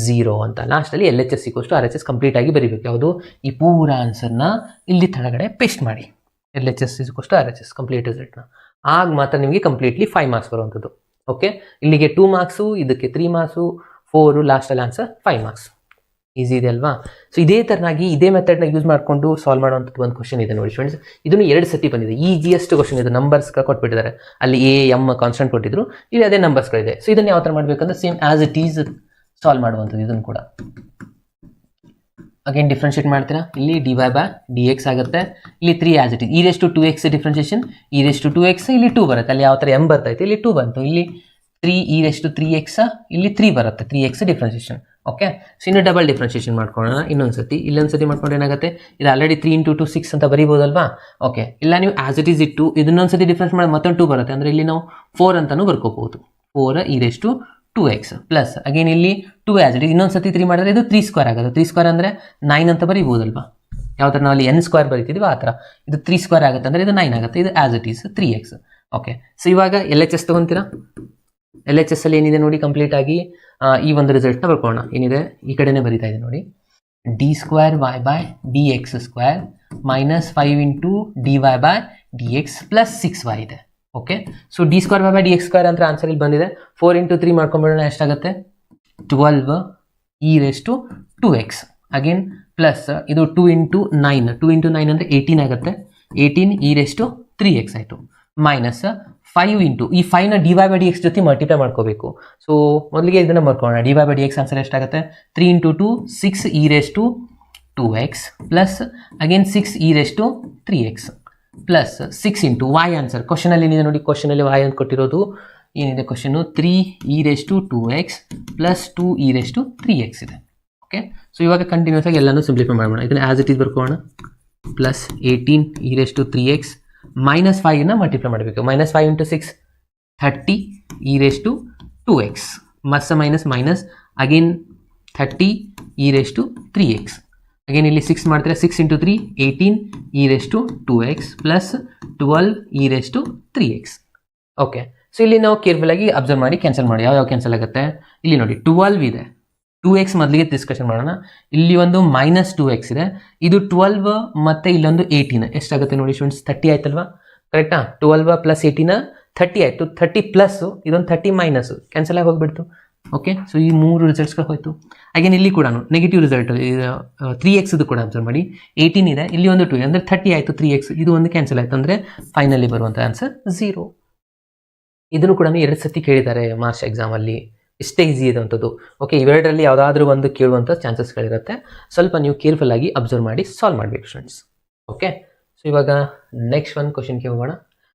0 ಅಂತ. ಲಾಸ್ಟಲ್ಲಿ ಎಲ್ ಎಚ್ ಎಸ್ ಸಿಕ್ಕೋಷ್ಟು ಆರ್ ಎಚ್ ಎಸ್ ಕಂಪ್ಲೀಟ್ ಆಗಿ ಬರೀಬೇಕು. ಯಾವುದು ಈ ಪೂರ ಆನ್ಸರ್ನ ಇಲ್ಲಿ ಕೆಳಗಡೆ ಪೇಸ್ಟ್ ಮಾಡಿ, ಎಲ್ ಎಚ್ ಎಸ್ ಸಿಕ್ಕೋಷ್ಟು ಆರ್ ಎಚ್ ಎಸ್ ಕಂಪ್ಲೀಟ್ ರಿಸಲ್ಟ್ನ. ಆಗ ಮಾತ್ರ ನಿಮಗೆ ಕಂಪ್ಲೀಟ್ಲಿ 5 ಮಾರ್ಕ್ಸ್ ಬರುವಂಥದ್ದು. ಓಕೆ, ಇಲ್ಲಿಗೆ 2 ಮಾರ್ಕ್ಸು, ಇದಕ್ಕೆ 3 ಮಾರ್ಕ್ಸು, 4, ಲಾಸ್ಟಲ್ಲಿ ಆನ್ಸರ್ 5 ಮಾರ್ಕ್ಸ್. ಈಸಿ ಇದೆ ಅಲ್ವಾ? ಸೊ ಇದೇ ಥರನಾಗಿ ಇದೇ ಮೆಥಡ್ನ ಯೂಸ್ ಮಾಡಿಕೊಂಡು ಸಾಲ್ವ್ ಮಾಡುವಂಥದ್ದು ಒಂದು ಕ್ವಶನ್ ಇದೆ ನೋಡಿ ಫ್ರೆಂಡ್ಸ್. ಇದನ್ನು 2 ಸತಿ ಬಂದಿದೆ. ಈಸಿಯೆಸ್ಟ್ ಕ್ವಶನ್ ಇದು. ನಂಬರ್ಸ್ಗಳು ಕೊಟ್ಬಿಟ್ಟಿದ್ದಾರೆ, ಅಲ್ಲಿ ಎ ಎಮ್ ಕಾನ್ಸ್ಟೆಂಟ್ ಕೊಟ್ಟಿದ್ರು, ಇಲ್ಲಿ ಅದೇ ನಂಬರ್ಸ್ಗಳಿದೆ. ಸೊ ಇದನ್ನು ಯಾವ ಥರ ಮಾಡಬೇಕಂದ್ರೆ same as it is solve ಮಾಡುವಂಥದ್ದು. ಇದನ್ನು ಕೂಡ ಅಗೇನ್ ಡಿಫ್ರೆನ್ಷಿಯೇಟ್ ಮಾಡ್ತೀರಾ. ಇಲ್ಲಿ dy/dx ಆಗುತ್ತೆ, ಇಲ್ಲಿ 3 as it is e⁻²x differentiation e⁻²x, ಇಲ್ಲಿ 2 ಬರುತ್ತೆ. ಅಲ್ಲಿ ಯಾವ ಥರ m ಬರ್ತೈತೆ, ಇಲ್ಲಿ 2 ಬಂತು. ಇಲ್ಲಿ 3 e⁻3x, ಇಲ್ಲಿ 3 ಬರುತ್ತೆ, 3x ಡಿಫ್ರೆನ್ಷಿಯೇಷನ್. ಓಕೆ, ಸೊ ಇನ್ನು ಡಬಲ್ ಡಿಫ್ರೆನ್ಷಿಯೇಷನ್ ಮಾಡ್ಕೊಳ್ಳೋಣ ಇನ್ನೊಂದ್ಸತಿ. ಇಲ್ಲೊಂದ್ಸತಿ ಮಾಡ್ಕೊಂಡು ಏನಾಗುತ್ತೆ, ಇದು ಆಲ್ರೆಡಿ 3 × 2 6 ಅಂತ ಬರೀಬೋದಲ್ವಾ? ಓಕೆ, ಇಲ್ಲ ನೀವು ಆಸ್ ಇಟ್ ಈಸ್ ಇಟ್ಟು ಇದನ್ನೊಂದ್ಸತಿ ಡಿಫ್ರೆನ್ಸ್ ಮಾಡಿ ಮತ್ತೊಂದು 2 ಬರುತ್ತೆ, ಅಂದರೆ ಇಲ್ಲಿ ನಾವು 4 ಅಂತಾನು ಬರ್ಕೋಬಹುದು. 4 e⁻²x ಪ್ಲಸ್ ಅಗೇನ್ ಇಲ್ಲಿ 2 ಆಸ್ ಇಟ್ ಈಸ್. ಇನ್ನೊಂದ್ಸತಿ 3 ಮಾಡಿದ್ರೆ ಇದು 3² ಆಗುತ್ತೆ. 3² ಅಂದರೆ 9 ಅಂತ ಬರೀಬೋದಲ್ವಾ? ಯಾವ ಥರ ನಾವು ಅಲ್ಲಿ n² ಬರೀತಿದ್ವಿ ಆ ಥರ ಇದು 3² ಆಗುತ್ತೆ, ಅಂದರೆ ಇದು 9 ಆಗುತ್ತೆ. ಇದು as it is 3x. Okay, so ಇವಾಗ LHS ತೊಗೊತೀರಾ. LHS ಅಲ್ಲಿ ಏನಿದೆ ನೋಡಿ ಕಂಪ್ಲೀಟ್ ಆಗಿ ಈ ಒಂದು ರಿಸಲ್ಟ್ನ ಬರ್ಕೊಳ್ಳೋಣ. ಏನಿದೆ ಈ ಕಡೆನೇ ಬರೀತಾ ಇದೆ ನೋಡಿ, d²y/dx² - 5 × dy/dx + 6y ಇದೆ. ಓಕೆ, ಸೊ d²y/dx² ಅಂತ ಆನ್ಸರ್ ಇಲ್ಲಿ ಬಂದಿದೆ. 4 × 3 ಮಾಡ್ಕೊಂಡ್ಬಿಡೋಣ, ಎಷ್ಟಾಗುತ್ತೆ? 12 e⁻²x. ಅಗೇನ್ ಪ್ಲಸ್ ಇದು 2 × 9, 2 × 9 ಅಂದರೆ 18 ಆಗುತ್ತೆ. 18 e⁻3x ಆಯಿತು. ಮೈನಸ್ 5 ಈ 5ನ dy/dx ಜೊತೆ ಮಲ್ಟಿಪ್ಲೈ ಮಾಡ್ಕೋಬೇಕು. ಸೊ ಮೊದಲಿಗೆ ಇದನ್ನು ಮಾಡ್ಕೊಳ್ಳೋಣ. dy/dx ಆನ್ಸರ್ ಎಷ್ಟಾಗುತ್ತೆ? 3 × 2 6 e⁻²x plus again 6 e⁻3x plus 6 × y answer. ಕ್ವಶನಲ್ಲಿ ಏನಿದೆ ನೋಡಿ, ಕ್ವಶನಲ್ಲಿ y ಅಂತ ಕೊಟ್ಟಿರೋದು ಏನಿದೆ ಕ್ವಶನು 3 e⁻²x ಪ್ಲಸ್ 2 e⁻3x ಇದೆ. ಓಕೆ, ಸೊ ಇವಾಗ ಕಂಟಿನ್ಯೂಸ್ ಆಗಿ ಎಲ್ಲನೂ ಸಿಂಪ್ಲಿಫೈ ಮಾಡೋಣ. ಇದನ್ನು ಆಸ್ ಇಟ್ ಈಸ್ ಬರ್ಕೊಳ್ಳೋಣ. ಪ್ಲಸ್ 18 e⁻3x ಮೈನಸ್ 5ನ ಮಲ್ಟಿಪ್ಲೈ ಮಾಡಬೇಕು. -5 × 6 30 e⁻²x minus minus again 30 e⁻3x. Again ಇಲ್ಲಿ 6 ಮಾಡ್ತಾರೆ. 6 × 3 18 e⁻²x plus 12 e⁻3x. Okay, so ಇಲ್ಲಿ ನಾವು ಕೇರ್ಫುಲ್ ಆಗಿ ಅಬ್ಸರ್ವ್ ಮಾಡಿ ಕ್ಯಾನ್ಸಲ್ ಮಾಡಿ. ಯಾವ ಕ್ಯಾನ್ಸಲ್ ಆಗುತ್ತೆ ಇಲ್ಲಿ ನೋಡಿ, 12 ಇದೆ. 2x ಮೊದಲಿಗೆ ಡಿಸ್ಕಷನ್ ಮಾಡೋಣ. ಇಲ್ಲಿ ಒಂದು -2x ಇದೆ, ಇದು 12 ಮತ್ತು ಇಲ್ಲೊಂದು 18 ಎಷ್ಟಾಗುತ್ತೆ ನೋಡಿ ಸ್ಟೂಡೆಂಟ್ಸ್? 30 ಆಯ್ತಲ್ವಾ? ಕರೆಕ್ಟಾ? 12 + 18 30 ಆಯಿತು. 30 ಪ್ಲಸ್ ಇದೊಂದು 30 ಮೈನಸ್ ಕ್ಯಾನ್ಸಲ್ ಆಗಿ ಹೋಗ್ಬಿಡ್ತು. ಓಕೆ, ಸೊ ಈ 3 ರಿಸಲ್ಟ್ಸ್ಗಳು ಹೋಯ್ತು. ಹಾಗೇನು ಇಲ್ಲಿ ಕೂಡ ನೆಗೆಟಿವ್ ರಿಸಲ್ಟ್ 3x ಕೂಡ ಅಬ್ಸರ್ವ್ ಮಾಡಿ. 18 ಇದೆ, ಇಲ್ಲಿ ಒಂದು 2 ಅಂದರೆ 30 ಆಯಿತು. 3x ಇದು ಒಂದು ಕ್ಯಾನ್ಸಲ್ ಆಯಿತು, ಅಂದರೆ ಫೈನಲಿ ಬರುವಂಥ ಆನ್ಸರ್ 0. ಇದನ್ನು ಕೂಡ 2 ಸತಿ ಕೇಳಿದ್ದಾರೆ ಮಾರ್ಚ್ ಎಕ್ಸಾಮಲ್ಲಿ. ಇಷ್ಟೇ ಈಸಿ ಇರುವಂಥದ್ದು. ಓಕೆ, ಇವೆರಡರಲ್ಲಿ ಯಾವುದಾದ್ರೂ ಒಂದು ಕೇಳುವಂಥ ಚಾನ್ಸಸ್ಗಳಿರುತ್ತೆ. ಸ್ವಲ್ಪ ನೀವು ಕೇರ್ಫುಲ್ ಆಗಿ ಅಬ್ಸರ್ವ್ ಮಾಡಿ ಸಾಲ್ವ್ ಮಾಡಬೇಕು ಸ್ಟೂಡೆಂಟ್ಸ್. ಓಕೆ, ಸೊ ಇವಾಗ ನೆಕ್ಸ್ಟ್ ಒಂದು ಕ್ವಶನ್ಗೆ ಹೋಗೋಣ.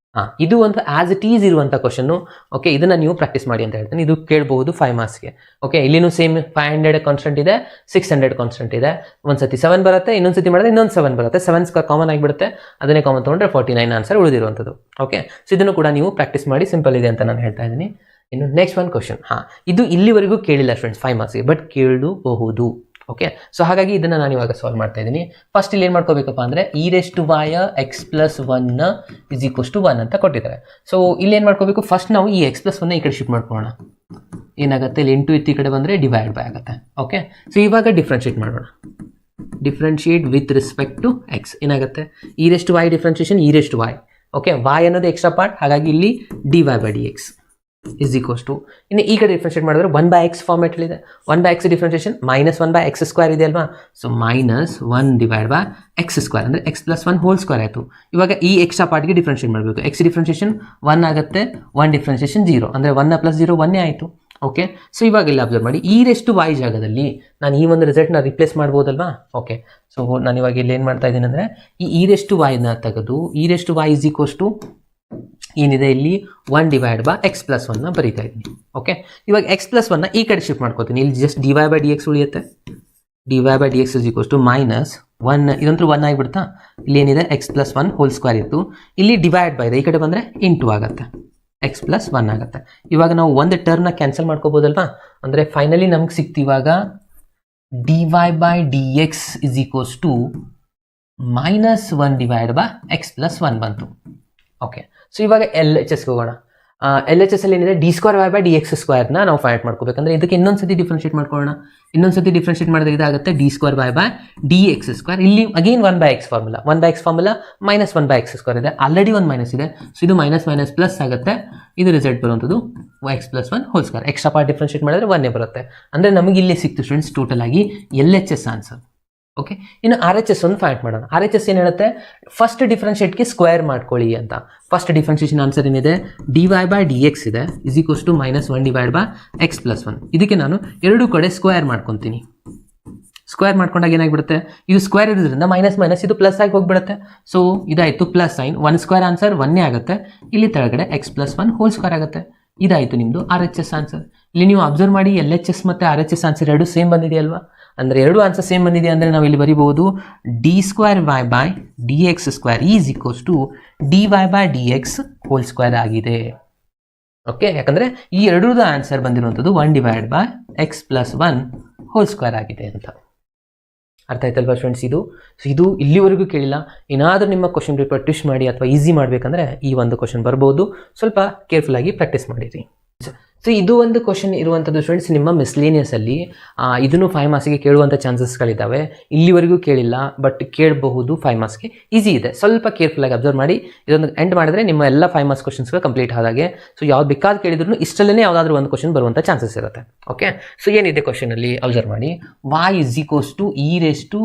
ಇದು ಒಂದು ಆಸ್ ಇಟ್ ಈಸ್ ಇರುವಂಥ ಕ್ವಶನ್ನು. ಓಕೆ, ಇದನ್ನು ನೀವು ಪ್ರಾಕ್ಟೀಸ್ ಮಾಡಿ ಅಂತ ಹೇಳ್ತೀನಿ. ಇದು ಕೇಳಬಹುದು 5 ಮಾರ್ಕ್ಸ್ಗೆ. ಓಕೆ, ಇಲ್ಲಿನೂ ಸೇಮ್ 500 ಕಾನ್ಸ್ಟೆಂಟ್ ಇದೆ, 600 ಕಾನ್ಸ್ಟೆಂಟ್ ಇದೆ. ಒಂದ್ಸತಿ 7 ಬರುತ್ತೆ, ಇನ್ನೊಂದು ಸತಿ ಮಾಡಿದ್ರೆ ಇನ್ನೊಂದು 7 ಬರುತ್ತೆ. 7² ಕಾಮನ್ ಆಗಿಬಿಡುತ್ತೆ, ಅದನ್ನೇ ಕಾಮನ್ ತೊಗೊಂಡ್ರೆ 49 ಆನ್ಸರ್ ಉಳಿದಿರುವಂಥದ್ದು. ಓಕೆ, ಸೊ ಇದನ್ನು ಕೂಡ ನೀವು ಪ್ರಾಕ್ಟೀಸ್ ಮಾಡಿ. ಸಿಂಪಲ್ ಇದೆ ಅಂತ ನಾನು ಹೇಳ್ತಾ ಇದ್ದೀನಿ. ಇನ್ನು ನೆಕ್ಸ್ಟ್ ಒಂದು ಕ್ವಶನ್. ಇದು ಇಲ್ಲಿವರೆಗೂ ಕೇಳಿಲ್ಲ ಫ್ರೆಂಡ್ಸ್ 5 ಮಾರ್ಕ್ಸ್ಗೆ, ಬಟ್ ಕೇಳಬಹುದು. ಓಕೆ, ಸೊ ಹಾಗಾಗಿ ಇದನ್ನು ನಾನು ಇವಾಗ ಸಾಲ್ವ್ ಮಾಡ್ತಾ ಇದ್ದೀನಿ. ಫಸ್ಟ್ ಇಲ್ಲಿ ಏನು ಮಾಡ್ಕೋಬೇಕಪ್ಪ ಅಂದರೆ e⁻x + 1 = 1 ಅಂತ ಕೊಟ್ಟಿದ್ದಾರೆ. ಸೊ ಇಲ್ಲಿ ಏನು ಮಾಡ್ಕೋಬೇಕು, ಫಸ್ಟ್ ನಾವು ಈ x + 1 ಈ ಕಡೆ ಶಿಫ್ಟ್ ಮಾಡ್ಕೊಳ್ಳೋಣ. ಏನಾಗುತ್ತೆ, ಇಲ್ಲಿ 8 ಈ ಕಡೆ ಬಂದರೆ ಡಿವೈಡ್ ಬೈ ಆಗುತ್ತೆ. ಓಕೆ, ಸೊ ಇವಾಗ ಡಿಫ್ರೆನ್ಷಿಯೇಟ್ ಮಾಡೋಣ. Differentiate with respect to x ಏನಾಗುತ್ತೆ, e⁻y differentiation e⁻y. Okay, y ಅನ್ನೋದು ಎಕ್ಸ್ಟ್ರಾ ಪಾರ್ಟ್, ಹಾಗಾಗಿ ಇಲ್ಲಿ dy/dx = ಇನ್ನು ಈ ಕಡೆ ಡಿಫ್ರೆನ್ಷಿಯೇಟ್ ಮಾಡಿದ್ರೆ 1/x ಫಾರ್ಮೆಟಲ್ಲಿದೆ. 1/x ಡಿಫ್ರೆನ್ಷಿಯೇಷನ್ -1/x² ಇದೆ ಅಲ್ವಾ? ಸೊ -1/x² ಅಂದರೆ x + 1 ಹೋಲ್ ಸ್ಕ್ವೇರ್ ಆಯಿತು. ಇವಾಗ ಈ ಎಕ್ಸ್ಟ್ರಾ ಪಾರ್ಟ್ಗೆ ಡಿಫ್ರೆನ್ಷಿಯೇಟ್ ಮಾಡಬೇಕು. x ಡಿಫ್ರೆನ್ಷಿಯೇಷನ್ 1 ಆಗುತ್ತೆ, 1 ಡಿಫ್ರೆನ್ಷಿಯೇಷನ್ 0 ಅಂದರೆ 1 + 0 1 ಆಯಿತು. ಓಕೆ, ಸೊ ಇವಾಗ ಇಲ್ಲಿ ಅಬ್ಸರ್ವ್ ಮಾಡಿ, e⁻y ಜಾಗದಲ್ಲಿ ನಾನು ಈ ಒಂದು ರಿಸಲ್ಟ್ನ ರಿಪ್ಲೇಸ್ ಮಾಡ್ಬೋದಲ್ವಾ? ಓಕೆ, ಸೊ ನಾನು ಇವಾಗ ಇಲ್ಲಿ ಏನು ಮಾಡ್ತಾ ಇದ್ದೀನಿ ಅಂದರೆ ಈ e⁻y ತೆಗೆದು e⁻y = ಏನಿದೆ ಇಲ್ಲಿ 1/x + 1 ಬರೀತಾ ಇದ್ದೀನಿ. ಓಕೆ, ಇವಾಗ x + 1 ಈ ಕಡೆ ಶಿಫ್ಟ್ ಮಾಡ್ಕೋತೀನಿ. ಇಲ್ಲಿ ಜಸ್ಟ್ dy/dx ಉಳಿಯುತ್ತೆ. dy/dx -1 ಇದಂತೂ 1 ಆಗಿಬಿಡ್ತಾ. ಇಲ್ಲಿ ಏನಿದೆ x + 1 ಹೋಲ್ ಸ್ಕ್ವೇರ್ ಇತ್ತು, ಇಲ್ಲಿ ಡಿವೈಡ್ ಬೈ ಇದೆ, ಈ ಕಡೆ ಬಂದರೆ ಇಂಟು ಆಗುತ್ತೆ, x + 1 ಆಗುತ್ತೆ. ಇವಾಗ ನಾವು ಒಂದು ಟರ್ಮ್ನ ಕ್ಯಾನ್ಸಲ್ ಮಾಡ್ಕೋಬೋದಲ್ವಾ? ಅಂದರೆ ಫೈನಲಿ ನಮ್ಗೆ ಸಿಕ್ತು ಇವಾಗ dy/dx = -1/x + 1 ಬಂತು. ಓಕೆ, ಸೊ ಇವಾಗ LHSಗೆ ಹೋಗೋಣ. ಎಲ್ ಎಚ್ ಎಸ್ ಅಲ್ಲಿ ಏನಿದೆ d square y by d x ಸ್ಕ್ವೇರ್ನ ನಾವು ಫೈಂಡ್ ಮಾಡ್ಕೋಬೇಕಂದ್ರೆ ಇದಕ್ಕೆ ಇನ್ನೊಂದ್ಸತಿ ಡಿಫ್ರೆನ್ಷಿಯೇಟ್ ಮಾಡ್ಕೊಳ್ಳೋಣ. ಇನ್ನೊಂದ್ಸತಿ ಡಿಫ್ರೆನ್ಷಿಯೇಟ್ ಮಾಡಿದ್ರೆ ಇದಾಗುತ್ತೆ d square y by d x square. ಇಲ್ಲಿ again 1/x formula, 1/x formula minus 1/x square ಇದೆ, ಆಲ್ರೆಡಿ ಒಂದು ಮೈನಸ್ ಇದೆ, ಸೊ ಇದು ಮೈನಸ್ ಮೈನಸ್ ಪ್ಲಸ್ ಆಗುತ್ತೆ. ಇದು ರಿಸಲ್ಟ್ ಬರುವಂಥದ್ದು x plus 1 whole square. Extra part differentiate ಮಾಡಿದ್ರೆ 1 ಬರುತ್ತೆ. ಅಂದರೆ ನಮಗೆ ಇಲ್ಲಿ ಸಿಕ್ತು ಸ್ಟೂಡೆಂಟ್ಸ್ ಟೋಟಲ್ ಆಗಿ L H S answer. Okay, ಇನ್ನು ಆರ್ ಎಚ್ ಎಸ್ ಒಂದು ಫೈಂಡ್ ಮಾಡೋಣ. ಆರ್ ಎಚ್ ಎಸ್ ಏನು ಹೇಳುತ್ತೆ, ಫಸ್ಟ್ ಡಿಫ್ರೆನ್ಷಿಯೇಟ್ಗೆ ಸ್ಕ್ವೇರ್ ಮಾಡ್ಕೊಳ್ಳಿ ಅಂತ. ಫಸ್ಟ್ ಡಿಫ್ರೆನ್ಷಿಯೇಷನ್ ಆನ್ಸರ್ ಏನಿದೆ, d y by d x ಇದೆ is equals to minus 1 divide by x plus 1. ಇದಕ್ಕೆ ನಾನು ಎರಡೂ ಕಡೆ ಸ್ಕ್ವೇರ್ ಮಾಡ್ಕೊತೀನಿ. ಸ್ಕ್ವೇರ್ ಮಾಡ್ಕೊಂಡಾಗ ಏನಾಗಿಬಿಡುತ್ತೆ, ಇದು ಸ್ಕ್ವೇರ್ ಇರೋದ್ರಿಂದ ಮೈನಸ್ ಮೈನಸ್ ಇದು ಪ್ಲಸ್ ಆಗಿ ಹೋಗ್ಬಿಡುತ್ತೆ. ಸೊ ಇದಾಯಿತು ಪ್ಲಸ್ ಸೈನ್, 1 ಸ್ಕ್ವೇರ್ ಆನ್ಸರ್ 1 ಆಗುತ್ತೆ. ಇಲ್ಲಿ ತೆಳಗಡೆ ಎಕ್ಸ್ ಪ್ಲಸ್ 1 ಹೋಲ್ ಸ್ಕ್ವೇರ್ ಆಗುತ್ತೆ. ಇದಾಯಿತು ನಿಮ್ಮದು ಆರ್ ಎಚ್ ಎಸ್ ಆನ್ಸರ್. ಇಲ್ಲಿ ನೀವು ಅಬ್ಸರ್ವ್ ಮಾಡಿ ಎಲ್ ಎಚ್ ಎಸ್ ಮತ್ತು ಆರ್ ಎಚ್ ಎಸ್ ಆನ್ಸರ್ ಎರಡು ಸೇಮ್ ಬಂದಿದೆಯಲ್ವಾ. ಅಂದರೆ ಎರಡು ಆನ್ಸರ್ ಸೇಮ್ ಬಂದಿದೆ ಅಂದರೆ ನಾವು ಇಲ್ಲಿ ಬರಿಬಹುದು d square y by d x square is equals to d y by d x whole square ಆಗಿದೆ. ಓಕೆ, ಯಾಕಂದರೆ ಈ ಎರಡರದ್ದು ಆನ್ಸರ್ ಬಂದಿರುವಂಥದ್ದು 1 divide by x plus 1 whole square ಆಗಿದೆ ಅಂತ. ಅರ್ಥ ಆಯ್ತಲ್ವಾ ಸ್ಟೂಡೆಂಟ್ಸ್? ಇದು ಇಲ್ಲಿವರೆಗೂ ಕೇಳಿಲ್ಲ. ಏನಾದರೂ ನಿಮ್ಮ ಕ್ವಶನ್ ಪೇಪರ್ ಟ್ವಿಸ್ಟ್ ಮಾಡಿ ಅಥವಾ ಈಸಿ ಮಾಡಬೇಕಂದ್ರೆ ಈ ಒಂದು ಕ್ವಶನ್ ಬರ್ಬೋದು. ಸ್ವಲ್ಪ ಕೇರ್ಫುಲ್ ಆಗಿ ಪ್ರಾಕ್ಟೀಸ್ ಮಾಡಿರಿ. ಸೊ ಇದು ಒಂದು ಕ್ವಶನ್ ಇರುವಂಥದ್ದು ಸ್ಟೂಡೆಂಟ್ಸ್ ನಿಮ್ಮ ಮಿಸ್ಲೇನಿಯಸಲ್ಲಿ. ಇದನ್ನು 5 ಮಾರ್ಕ್ಸ್ಗೆ ಕೇಳುವಂಥ ಚಾನ್ಸಸ್ಗಳಿದ್ದಾವೆ. ಇಲ್ಲಿವರೆಗೂ ಕೇಳಿಲ್ಲ, ಬಟ್ ಕೇಳಬಹುದು 5 ಮಾರ್ಕ್ಸ್ಗೆ. ಈಸಿ ಇದೆ, ಸ್ವಲ್ಪ ಕೇರ್ಫುಲ್ಲಾಗಿ ಅಬ್ಸರ್ವ್ ಮಾಡಿ. ಇದೊಂದು ಎಂಡ್ ಮಾಡಿದ್ರೆ ನಿಮ್ಮ ಎಲ್ಲ 5 ಮಾರ್ಕ್ಸ್ ಕ್ವಶನ್ಸ್ಗಳು ಕಂಪ್ಲೀಟ್ ಆದಾಗೆ. ಸೊ ಯಾವ್ದು ಬೇಕಾದ ಕೇಳಿದ್ರು ಇಷ್ಟಲ್ಲೇ ಯಾವುದಾದ್ರೂ ಒಂದು ಕ್ವಶನ್ ಬರುವಂಥ ಚಾನ್ಸಸ್ ಇರುತ್ತೆ. ಓಕೆ, ಸೊ ಏನಿದೆ ಕ್ವಶನಲ್ಲಿ ಅಬ್ಸರ್ವ್ ಮಾಡಿ. y is equals to e raise to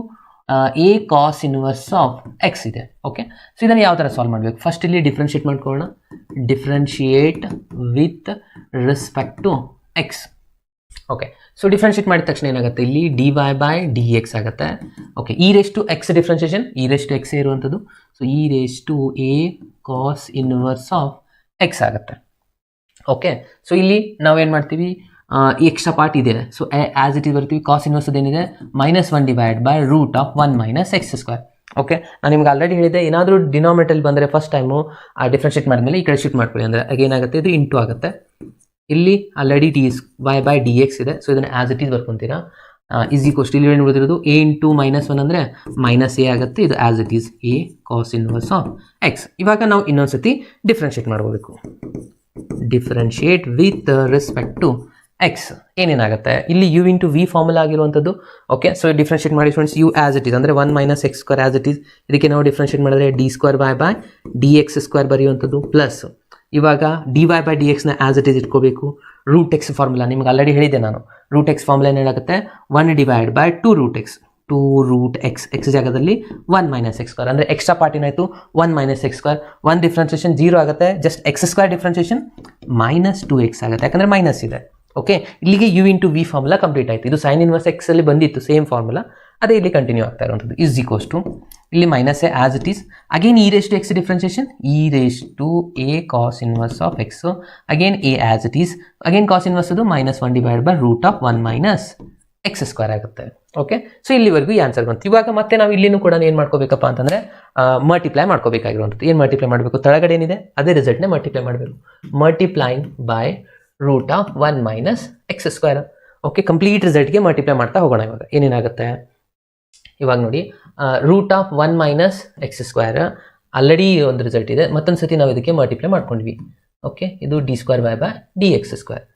a cos inverse of x ಇದೆ. ಓಕೆ, ಸೊ ಇದನ್ನು ಯಾವ ಥರ ಸಾಲ್ವ್ ಮಾಡಬೇಕು, ಫಸ್ಟ್ ಇಲ್ಲಿ ಡಿಫ್ರೆನ್ಷಿಯೇಟ್ ಮಾಡ್ಕೊಳ್ಳೋಣ. Differentiate with respect to x. Okay, so differentiate ಮಾಡಿದ ತಕ್ಷಣ ಏನಾಗುತ್ತೆ, ಇಲ್ಲಿ d y by d x ಆಗುತ್ತೆ. Okay, e raise to x differentiation, e raise to x ಇರುವಂಥದ್ದು. So e raise to a cos inverse of x ಆಗುತ್ತೆ. ಓಕೆ, ಸೊ ಇಲ್ಲಿ ನಾವೇನು ಮಾಡ್ತೀವಿ, ಎಕ್ಸ್ಟ್ರಾ ಪಾರ್ಟ್ ಇದೆ. ಸೊ ಆ್ಯಸ್ ಇಟ್ ಈಸ್ ಬರ್ತೀವಿ. ಕಾಸ್ ಇನ್ವರ್ಸ್ ಏನಿದೆ minus 1 divide by root of 1 minus x square. Okay, ನಾನು ನಿಮ್ಗೆ ಆಲ್ರೆಡಿ ಹೇಳಿದೆ, ಏನಾದರೂ ಡಿನಾಮಿನೇಟರ್ ಬಂದರೆ ಫಸ್ಟ್ ಟೈಮು ಡಿಫ್ರೆನ್ಷಿಯೇಟ್ ಮಾಡಿದ್ಮೇಲೆ ಈ ಕಡೆ ಶಿಫ್ಟ್ ಮಾಡ್ಕೊಳ್ಳಿ. ಅಂದರೆ ಏನಾಗುತ್ತೆ, ಇದು ಇಂಟು ಆಗುತ್ತೆ. ಇಲ್ಲಿ already d y by d x ಇದೆ. ಸೊ ಇದನ್ನು ಆ್ಯಸ್ ಇಟ್ ಈಸ್ ಬರ್ಕೊತೀರಾ. ಈಸ್ ಈಕ್ವಲ್ಸ್ ಇಲ್ಲಿ ಏನು ಉಳಿದಿರೋದು ಎ ಇಂಟು ಮೈನಸ್ 1 ಅಂದರೆ ಮೈನಸ್ ಎ ಆಗುತ್ತೆ. ಇದು as it is a cos inverse of x. ಇವಾಗ ನಾವು ಇನ್ನೊಂದ್ಸತಿ ಡಿಫ್ರೆನ್ಷಿಯೇಟ್ ಮಾಡ್ಕೋಬೇಕು. Differentiate with respect to x ಏನೇನಾಗುತ್ತೆ, ಇಲ್ಲಿ ಯು ಇಂಟು ವಿ ಫಾರ್ಮುಲಾ ಆಗಿರುವಂಥದ್ದು. ಓಕೆ, ಸೊ ಡಿಫ್ರೆನ್ಷಿಯೇಟ್ ಮಾಡಿ friends, u as it is ಅಂದರೆ 1 minus x square as it is. ಇದಕ್ಕೆ ನಾವು ಡಿಫ್ರೆನ್ಷಿಯೇಟ್ ಮಾಡಿದ್ರೆ d square y by d x square ಬರೆಯುವಂಥದ್ದು ಪ್ಲಸ್ ಇವಾಗ ಡಿ ವೈ ಬೈ ಡಿ ಎಕ್ಸ್ನ ಆ್ಯಸ್ ಇಟ್ ಈಸ್ ಇಟ್ಕೋಬೇಕು. ರೂಟ್ ಎಕ್ಸ್ ಫಾರ್ಮುಲಾ ನಿಮ್ಗೆ ಆಲ್ರೆಡಿ ಹೇಳಿದೆ ನಾನು. ರೂಟ್ ಎಕ್ಸ್ ಫಾರ್ಮುಲಾ ಏನಾಗುತ್ತೆ, 1 divide by 2 root x. 2 root x, x ಜಾಗದಲ್ಲಿ 1 ಮೈನಸ್ ಎಕ್ಸ್ ಸ್ಕ್ವೇರ್. ಅಂದರೆ ಎಕ್ಸ್ಟ್ರಾ ಪಾರ್ಟ್ ಏನಾಯಿತು 1 ಮೈನಸ್ ಎಕ್ಸ್ ಸ್ಕ್ವೇರ್. 1 ಡಿಫ್ರೆನ್ಷಿಯೇಷನ್ 0 ಆಗುತ್ತೆ. Just x square differentiation minus 2x ಆಗುತ್ತೆ, ಯಾಕಂದರೆ ಮೈನಸ್ ಇದೆ. ಓಕೆ, ಇಲ್ಲಿಗೆ u into V formula complete ಆಯಿತು. ಇದು ಸೈನ್ ಇನ್ವರ್ಸ್ ಎಕ್ಸಲ್ಲಿ ಬಂದಿತ್ತು ಸೇಮ್ ಫಾರ್ಮುಲಾ, ಅದೇ ಇಲ್ಲಿ ಕಂಟಿನ್ಯೂ ಆಗ್ತಾ ಇರುವಂಥದ್ದು. ಈಸ್ ಈಕ್ವಲ್ಸ್ ಟು ಇಲ್ಲಿ minus a as it is. Again e raise to x differentiation, e raise to a cos inverse of x. Again a as it is. Again cos inverse ಅದು minus 1 divide by root of 1 minus x square ಆಗುತ್ತೆ. ಓಕೆ, ಸೊ ಇಲ್ಲಿವರೆಗೂ ಈ ಆನ್ಸರ್ ಬಂತು. ಇವಾಗ ಮತ್ತೆ ನಾವು ಇಲ್ಲಿನೂ ಕೂಡ ಏನು ಮಾಡ್ಕೋಬೇಕಪ್ಪ ಅಂತಂದರೆ ಮಲ್ಟಿಪ್ಲೈ ಮಾಡ್ಕೋಬೇಕಾಗಿರುವಂಥದ್ದು. ಏನು ಮಲ್ಟಿಪ್ಲೈ ಮಾಡಬೇಕು, ತಳಗಡೆ ಏನಿದೆ ಅದೇ ರಿಸಲ್ಟ್ನೇ ಮಲ್ಟಿಪ್ಲೈ ಮಾಡಬೇಕು. ಮಲ್ಟಿಪ್ಲೈನ್ by root of 1 minus x square. Okay, complete ರಿಸಲ್ಟ್ಗೆ ಮಲ್ಟಿಪ್ಲೈ ಮಾಡ್ತಾ ಹೋಗೋಣ. ಇವಾಗ ಏನೇನಾಗುತ್ತೆ, ಇವಾಗ ನೋಡಿ root of 1 minus x square already ಒಂದು ರಿಸಲ್ಟ್ ಇದೆ. ಮತ್ತೊಂದು ಸತಿ ನಾವು ಇದಕ್ಕೆ ಮಲ್ಟಿಪ್ಲೈ ಮಾಡ್ಕೊಂಡ್ವಿ. ಓಕೆ, ಇದು d square y by d x square.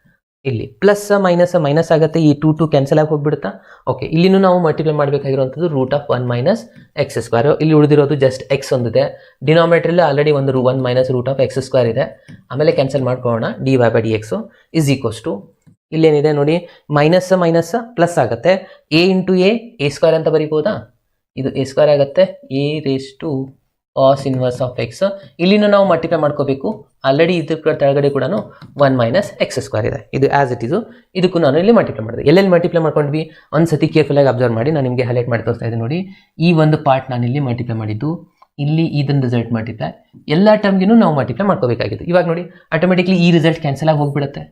ಇಲ್ಲಿ ಪ್ಲಸ್ ಮೈನಸ್ ಮೈನಸ್ ಆಗುತ್ತೆ, ಈ 2 ಕ್ಯಾನ್ಸಲ್ ಆಗಿ ಹೋಗ್ಬಿಡುತ್ತಾ. ಓಕೆ, ಇಲ್ಲಿನೂ ನಾವು ಮಲ್ಟಿಪ್ಲೈ ಮಾಡಬೇಕಾಗಿರುವಂಥದ್ದು root of 1 minus x square. ಇಲ್ಲಿ ಉಳಿದಿರೋದು ಜಸ್ಟ್ ಎಕ್ಸ್ ಒಂದಿದೆ. ಡಿನಾಮಿನೇಟರಲ್ಲಿ ಆಲ್ರೆಡಿ ಒಂದು 1 minus root of x square ಇದೆ. ಆಮೇಲೆ ಕ್ಯಾನ್ಸಲ್ ಮಾಡ್ಕೊಳ್ಳೋಣ. D y by d x is equals to ಇಲ್ಲೇನಿದೆ ನೋಡಿ, ಮೈನಸ್ ಮೈನಸ್ ಪ್ಲಸ್ ಆಗುತ್ತೆ. ಎ ಇಂಟು ಎ ಸ್ಕ್ವೇರ್ ಅಂತ ಬರಿಬೋದಾ. ಇದು ಎ ಸ್ಕ್ವೇರ್ ಆಗುತ್ತೆ. A raise to cos inverse of x. ಇಲ್ಲಿನೂ ನಾವು ಮಲ್ಟಿಪ್ಲೈ ಮಾಡ್ಕೋಬೇಕು. ಆಲ್ರೆಡಿ ಇದ್ರ ಕೆಳಗಡೆ ಕೂಡ 1 ಮೈನಸ್ ಎಕ್ಸ್ ಸ್ಕ್ವೇರ್ ಇದೆ. ಇದು ಆ್ಯಸ್ ಇಟ್ ಈಸು. ಇದಕ್ಕೂ ನಾನು ಇಲ್ಲಿ ಮಲ್ಟಿಪ್ಲೈ ಮಾಡಿದೆ. ಎಲ್ಲೆಲ್ಲಿ ಮಲ್ಟಿಪ್ಲೈ ಮಾಡ್ಕೊಂಡ್ವಿ ಒಂದು ಸತಿ ಕೇರ್ಫುಲ್ಲಾಗಿ ಅಬ್ಸರ್ವ್ ಮಾಡಿ. ನಾನು ನಿಮಗೆ ಹೈಲೈಟ್ ಮಾಡಿ ತೋರಿಸ್ತಾ ಇದ್ದೀನಿ ನೋಡಿ. ಈ ಒಂದು ಪಾರ್ಟ್ ನಾನು ಇಲ್ಲಿ ಮಲ್ಟಿಪ್ಲೈ ಮಾಡಿದ್ದು, ಇಲ್ಲಿ ಇದನ್ನ ರಿಸಲ್ಟ್ ಮಲ್ಟಿಪ್ಲೈ, ಎಲ್ಲ ಟರ್ಮ್ಗಿನೂ ನಾವು ಮಲ್ಟಿಪ್ಲೈ ಮಾಡ್ಕೋಬೇಕಾಗಿತ್ತು. ಇವಾಗ ನೋಡಿ ಆಟೋಮೆಟಿಕ್ಲಿ ಈ ರಿಸಲ್ಟ್ ಕ್ಯಾನ್ಸಲ್ ಆಗಿ ಹೋಗ್ಬಿಡುತ್ತೆ,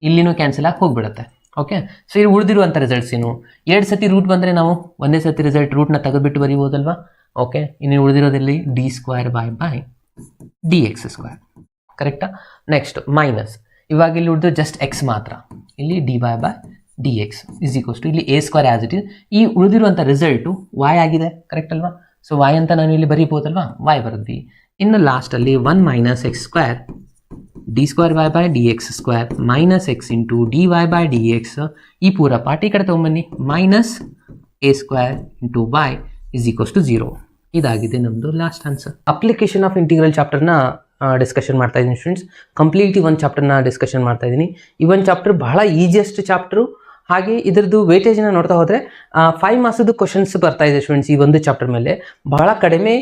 ಇಲ್ಲಿನೂ ಕ್ಯಾನ್ಸಲ್ ಆಗಿ ಹೋಗ್ಬಿಡುತ್ತೆ. ಓಕೆ, ಸೊ ಇಲ್ಲಿ ಉಳಿದಿರುವಂಥ ರಿಸಲ್ಟ್ಸ್ ಏನು, 2 ಸತಿ ರೂಟ್ ಬಂದರೆ ನಾವು ಒಂದೇ ಸತಿ ರಿಸಲ್ಟ್ ರೂಟ್ನ ತೆಗೆದುಬಿಟ್ಟು ಬರೀಬೋದಲ್ವಾ. ಓಕೆ, ಇನ್ನು ಉಳಿದಿರೋದಲ್ಲಿ d square by d x square. ಕರೆಕ್ಟಾ. ನೆಕ್ಸ್ಟ್ ಮೈನಸ್, ಇವಾಗ ಇಲ್ಲಿ ಉಳಿದು ಜಸ್ಟ್ ಎಕ್ಸ್ ಮಾತ್ರ. ಇಲ್ಲಿ d y by d x is equals to ಇಲ್ಲಿ a square as it is. ಈ ಉಳಿದಿರುವಂಥ ರಿಸಲ್ಟು ವಾಯ್ ಆಗಿದೆ. ಕರೆಕ್ಟ್ ಅಲ್ವಾ. ಸೊ ವಾಯ್ ಅಂತ ನಾನು ಇಲ್ಲಿ ಬರೀಬೋದಲ್ವಾ, ವಾಯ್ ಬರೆದ್ವಿ. ಇನ್ನು ಲಾಸ್ಟಲ್ಲಿ 1 minus x square d square y by d x square minus x into d y by d x, ಈ ಪೂರ ಪಾರ್ಟ್ ಈ ಕಡೆ ತೊಗೊಂಬನ್ನಿ, minus a square into y is equals to 0. ಇದಾಗಿದೆ ನಮ್ಮದು last answer. Application of integral ಚಾಪ್ಟರ್ನ ಡಿಸ್ಕಷನ್ ಮಾಡ್ತಾ ಇದ್ದೀನಿ ಸ್ಟೂಡೆಂಟ್ಸ್. ಕಂಪ್ಲೀಟ್ಲಿ ಒಂದು ಚಾಪ್ಟರ್ನ ಡಿಸ್ಕಷನ್ ಮಾಡ್ತಾ ಇದ್ದೀನಿ. ಈ ಒಂದು ಚಾಪ್ಟರ್ ಬಹಳ ಈಸಿಯೆಸ್ಟ್ ಚಾಪ್ಟರು. ಹಾಗೆ ಇದರದ್ದು ವೇಟೇಜ್ನ ನೋಡ್ತಾ ಹೋದರೆ 5 ಮಾರ್ಕ್ಸ್ದು ಕ್ವಶನ್ಸ್ ಬರ್ತಾ ಇದೆ ಸ್ಟೂಡೆಂಟ್ಸ್. ಈ ಒಂದು ಚಾಪ್ಟರ್ ಮೇಲೆ ಬಹಳ ಕಡಿಮೆ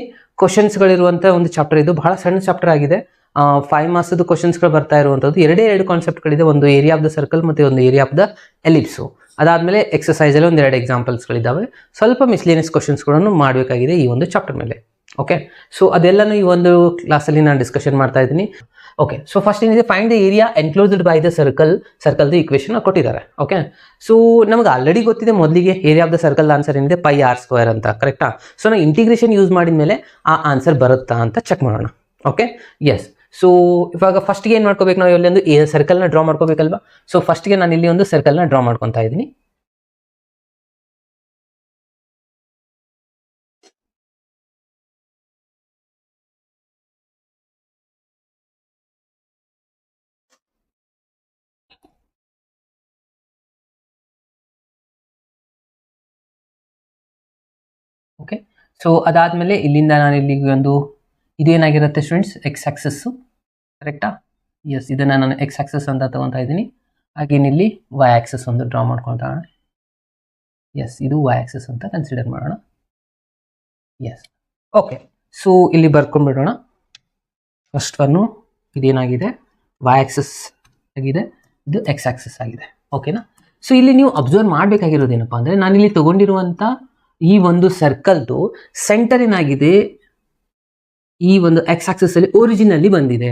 ಕ್ವಶನ್ಸ್ಗಳಿರುವಂಥ ಒಂದು ಚಾಪ್ಟರ್ ಇದು. ಬಹಳ ಸಣ್ಣ ಚಾಪ್ಟರ್ ಆಗಿದೆ. 5 ಮಾರ್ಕ್ಸ್ದು ಕ್ವಶನ್ಸ್ಗಳು ಬರ್ತಾ ಇರುವಂಥದ್ದು. ಎರಡು ಕಾನ್ಸೆಪ್ಟ್ಗಳಿದೆ, ಒಂದು ಏರಿಯಾ ಆಫ್ ದ ಸರ್ಕಲ್ ಮತ್ತು ಒಂದು ಏರಿಯಾ ಆಫ್ ದ ಎಲಿಪ್ಸು. ಅದಾದಮೇಲೆ ಎಕ್ಸಸೈಸಲ್ಲಿ 2 ಎಕ್ಸಾಂಪಲ್ಸ್ಗಳಿದ್ದಾವೆ. ಸ್ವಲ್ಪ ಮಿಸ್ಲೇನಿಯಸ್ ಕ್ವಶನ್ಸ್ಗಳನ್ನು ಮಾಡಬೇಕಾಗಿದೆ ಈ ಒಂದು ಚಾಪ್ಟರ್ ಮೇಲೆ. ಓಕೆ, ಸೊ ಅದೆಲ್ಲನೂ ಈ ಒಂದು ಕ್ಲಾಸಲ್ಲಿ ನಾನು ಡಿಸ್ಕಷನ್ ಮಾಡ್ತಾ ಇದ್ದೀನಿ. ಓಕೆ, ಸೊ ಫಸ್ಟ್ ಏನಿದೆ, find the area enclosed by the ಸರ್ಕಲ್ದು ಈಕ್ವೇಷನ್ ಕೊಟ್ಟಿದ್ದಾರೆ. ಓಕೆ, ಸೊ ನಮಗೆ ಆಲ್ರೆಡಿ ಗೊತ್ತಿದೆ ಮೊದಲಿಗೆ area of the circle answer ಏನಿದೆ ಪೈ ಆರ್ ಸ್ಕ್ವೇರ್ ಅಂತ, ಕರೆಕ್ಟಾ? ಸೊ ನಾವು ಇಂಟಿಗ್ರೇಷನ್ ಯೂಸ್ ಮಾಡಿದ ಮೇಲೆ ಆ ಆನ್ಸರ್ ಬರುತ್ತಾ ಅಂತ ಚೆಕ್ ಮಾಡೋಣ. Okay, S. ಸೊ ಇವಾಗ ಫಸ್ಟ್ಗೆ ಏನು ಮಾಡ್ಕೋಬೇಕು, ನಾವು ಇಲ್ಲಿ ಒಂದು ಸರ್ಕಲ್ನ ಡ್ರಾ ಮಾಡ್ಕೋಬೇಕಲ್ವಾ? ಸೊ ಫಸ್ಟ್ಗೆ ನಾನು ಇಲ್ಲಿ ಒಂದು ಸರ್ಕಲ್ನ ಡ್ರಾ ಮಾಡ್ಕೊತಾ ಇದ್ದೀನಿ. ಓಕೆ, ಸೊ ಅದಾದಮೇಲೆ ಇಲ್ಲಿಂದ ನಾನು ಇಲ್ಲಿಗೆ ಒಂದು ಇದೇನಾಗಿರುತ್ತೆ ಸ್ಟೂಡೆಂಟ್ಸ್, ಎಕ್ಸ್ ಆಕ್ಸಸ್ಸು, ಕರೆಕ್ಟಾ? ಎಸ್, ಇದನ್ನು ನಾನು ಎಕ್ಸ್ ಆಕ್ಸಸ್ ಅಂತ ತೊಗೊತಾ ಇದ್ದೀನಿ. ಹಾಗೇನಿಲ್ಲಿ ವೈ ಆಕ್ಸಸ್ ಒಂದು ಡ್ರಾ ಮಾಡ್ಕೊತಾ. ಎಸ್, ಇದು ವೈ ಆಕ್ಸಸ್ ಅಂತ ಕನ್ಸಿಡರ್ ಮಾಡೋಣ. Yes, okay. ಸೊ ಇಲ್ಲಿ ಬರ್ಕೊಂಡ್ಬಿಡೋಣ. ಫಸ್ಟ್ ಒನ್ನು ಇದೇನಾಗಿದೆ, ವೈ ಆಕ್ಸಸ್ ಆಗಿದೆ, ಇದು ಎಕ್ಸ್ ಆಕ್ಸಸ್ ಆಗಿದೆ. ಓಕೆನಾ? ಸೊ ಇಲ್ಲಿ ನೀವು ಅಬ್ಸರ್ವ್ ಮಾಡಬೇಕಾಗಿರೋದೇನಪ್ಪ ಅಂದರೆ, ನಾನಿಲ್ಲಿ ತೊಗೊಂಡಿರುವಂಥ ಈ ಒಂದು ಸರ್ಕಲ್ದು ಸೆಂಟರ್ ಏನಾಗಿದೆ, ಈ ಒಂದು ಎಕ್ಸ್ ಆಕ್ಸಸ್ ಅಲ್ಲಿ ಒರಿಜಿನಲ್ಲಿ ಬಂದಿದೆ,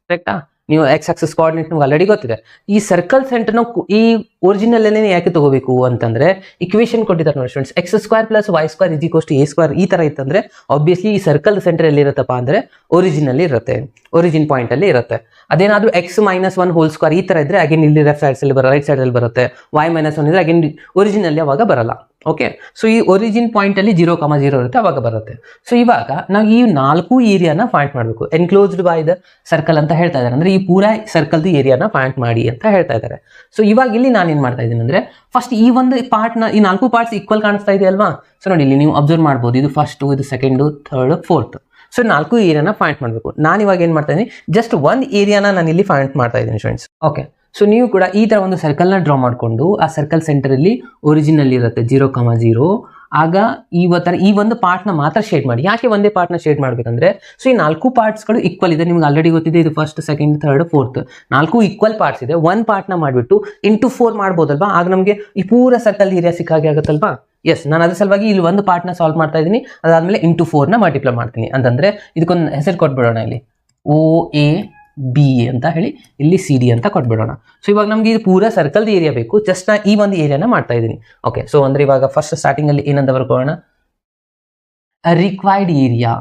ಕರೆಕ್ಟಾ? ನೀವು ಎಕ್ಸ್ ಆಕ್ಸಸ್ ಕೋಆರ್ಡಿನೇಟ್ ನಮ್ಗೆ ಆಲ್ರೆಡಿ ಗೊತ್ತಿದೆ. ಈ ಸರ್ಕಲ್ ಸೆಂಟರ್ ನಾವು ಈ ಒರಿಜಿನಲ್ ಅಲ್ಲೇ ಯಾಕೆ ತಗೋಬೇಕು ಅಂತಂದ್ರೆ, ಇಕ್ವೇಷನ್ ಕೊಟ್ಟಿದ್ದಾರೆ ನೋಡಿ students, x square plus y square is equals to a square. ಈ ತರ ಇತ್ತಂದ್ರೆ ಆಬ್ವಿಯಸ್ಲಿ ಈ ಸರ್ಕಲ್ ಸೆಂಟರ್ ಎಲ್ಲಿ ಇರುತ್ತಪ್ಪ ಅಂದ್ರೆ ಒರಿಜಿನ್ ಇರುತ್ತೆ, ಒರಿಜಿನ್ ಪಾಯಿಂಟ್ ಅಲ್ಲಿ ಇರುತ್ತೆ. ಅದೇನಾದ್ರೂ ಎಕ್ಸ್ ಮೈನಸ್ 1 ಹೋಲ್ ಸ್ಕ್ವೇರ್ ಈ ತರ ಇದ್ರೆ ಅಗೇನ್ ಇಲ್ಲಿ ಲೆಫ್ಟ್ ಸೈಡ್ಸ್ ಅಲ್ಲಿ ರೈಟ್ ಸೈಡ್ ಅಲ್ಲಿ ಬರುತ್ತೆ. ವೈ ಮೈನಸ್ 1 ಇದ್ರೆ ಅಗೇನ್ ಒರಿಜಿನ್ ಅಲ್ಲಿ ಅವಾಗ ಬರಲ್ಲ. ಓಕೆ, ಸೊ ಈ ಒರಿಜಿನ್ ಪಾಯಿಂಟ್ ಅಲ್ಲಿ 0,0 ಇರುತ್ತೆ, ಅವಾಗ ಬರುತ್ತೆ. ಸೊ ಇವಾಗ ನಾವು ಈ 4 ಏರಿಯಾನ ಫೈಂಡ್ ಮಾಡಬೇಕು. ಎನ್ಕ್ಲೋಸ್ಡ್ ಬೈ ದ ಸರ್ಕಲ್ ಅಂತ ಹೇಳ್ತಾ ಇದ್ದಾರೆ, ಅಂದ್ರೆ ಈ ಪೂರಾ ಸರ್ಕಲ್ದು ಏರಿಯಾನ ಫೈಂಡ್ ಮಾಡಿ ಅಂತ ಹೇಳ್ತಾ ಇದ್ದಾರೆ. ಸೊ ಇವಾಗ ಇಲ್ಲಿ ನಾನು ಏನ್ ಮಾಡ್ತಾ ಇದ್ದೀನಿ ಅಂದ್ರೆ, ಫಸ್ಟ್ ಈ ಒಂದು ಪಾರ್ಟ್ ನ, ಈ 4 ಪಾರ್ಟ್ಸ್ ಈಕ್ವಲ್ ಕಾಣಿಸ್ತಾ ಇದೆ ಅಲ್ವಾ? ಸೊ ನೋಡಿ ಇಲ್ಲಿ ನೀವು ಅಬ್ಸರ್ವ್ ಮಾಡ್ಬೋದು, ಇದು ಫಸ್ಟ್, ಇದು ಸೆಕೆಂಡ್, ಥರ್ಡ್, ಫೋರ್ತ್. ಸೊ 4 ಏರಿಯಾನ ಫೈಂಡ್ ಮಾಡಬೇಕು. ನಾನು ಇವಾಗ ಏನ್ ಮಾಡ್ತಾ ಇದ್ದೀನಿ, ಜಸ್ಟ್ 1 ಏರಿಯಾನ ನಾನು ಇಲ್ಲಿ ಫೈಂಡ್ ಮಾಡ್ತಾ ಇದ್ದೀನಿ ಸ್ಟೂಡೆಂಟ್ಸ್. ಓಕೆ, ಸೊ ನೀವು ಕೂಡ ಈ ತರ ಒಂದು ಸರ್ಕಲ್ನ ಡ್ರಾ ಮಾಡಿಕೊಂಡು ಆ ಸರ್ಕಲ್ ಸೆಂಟರ್ ಅಲ್ಲಿ ಒರಿಜಿನಲ್ ಇರುತ್ತೆ 0,0. ಆಗ ಈ ಒಂದು ಪಾರ್ಟ್ನ ಮಾತ್ರ ಶೇಡ್ ಮಾಡಿ. ಯಾಕೆ ಒಂದೇ ಪಾರ್ಟ್ನ ಶೇಡ್ ಮಾಡ್ಬೇಕಂದ್ರೆ, ಸೊ ಈ 4 ಪಾರ್ಟ್ಸ್ಗಳು ಈಕ್ವಲ್ ಇದೆ, ನಿಮ್ಗೆ ಆಲ್ರೆಡಿ ಗೊತ್ತಿದೆ. ಇದು first, second, third, fourth, 4 equal parts ಇದೆ. 1 ಪಾರ್ಟ್ನ ಮಾಡಿಬಿಟ್ಟು ಇಂಟು 4 ಮಾಡ್ಬೋದಲ್ವಾ? ಆಗ ನಮಗೆ ಈ ಪೂರ ಸರ್ಕಲ್ ಏರಿಯಾ ಸಿಕ್ಕಾಗೆ ಆಗುತ್ತಲ್ವಾ? ಎಸ್, ನಾನು ಅದ್ರ ಸಲುವಾಗಿ ಇಲ್ಲಿ ಒಂದು ಪಾರ್ಟ್ನ ಸಾಲ್ವ್ ಮಾಡ್ತಾ ಇದ್ದೀನಿ. ಅದಾದ್ಮೇಲೆ ಇಂಟು 4ನ ಮಲ್ಟಿಪ್ಲೈ ಮಾಡ್ತೀನಿ. ಅಂತಂದ್ರೆ ಇದಕ್ಕೊಂದು ಹೆಸರು ಕೊಟ್ಬಿಡೋಣ, ಇಲ್ಲಿ OAB ಅಂತ ಹೇಳಿ, ಇಲ್ಲಿ CD ಅಂತ ಕೊಟ್ಬಿಡೋಣ. ಸೊ ಇವಾಗ ನಮ್ಗೆ ಇದು ಪೂರಾ ಸರ್ಕಲ್ದು ಏರಿಯಾ ಬೇಕು. ಜಸ್ಟ್ ನಾ ಈ ಒಂದು ಏರಿಯಾನ ಮಾಡ್ತಾ ಇದ್ದೀನಿ. ಓಕೆ, ಸೊ ಅಂದ್ರೆ ಇವಾಗ ಫಸ್ಟ್ ಸ್ಟಾರ್ಟಿಂಗ್ ಅಲ್ಲಿ ಏನಂತ ಬರ್ಕೊಳ್ಳೋಣ, ರಿಕ್ವೈರ್ಡ್ ಏರಿಯಾ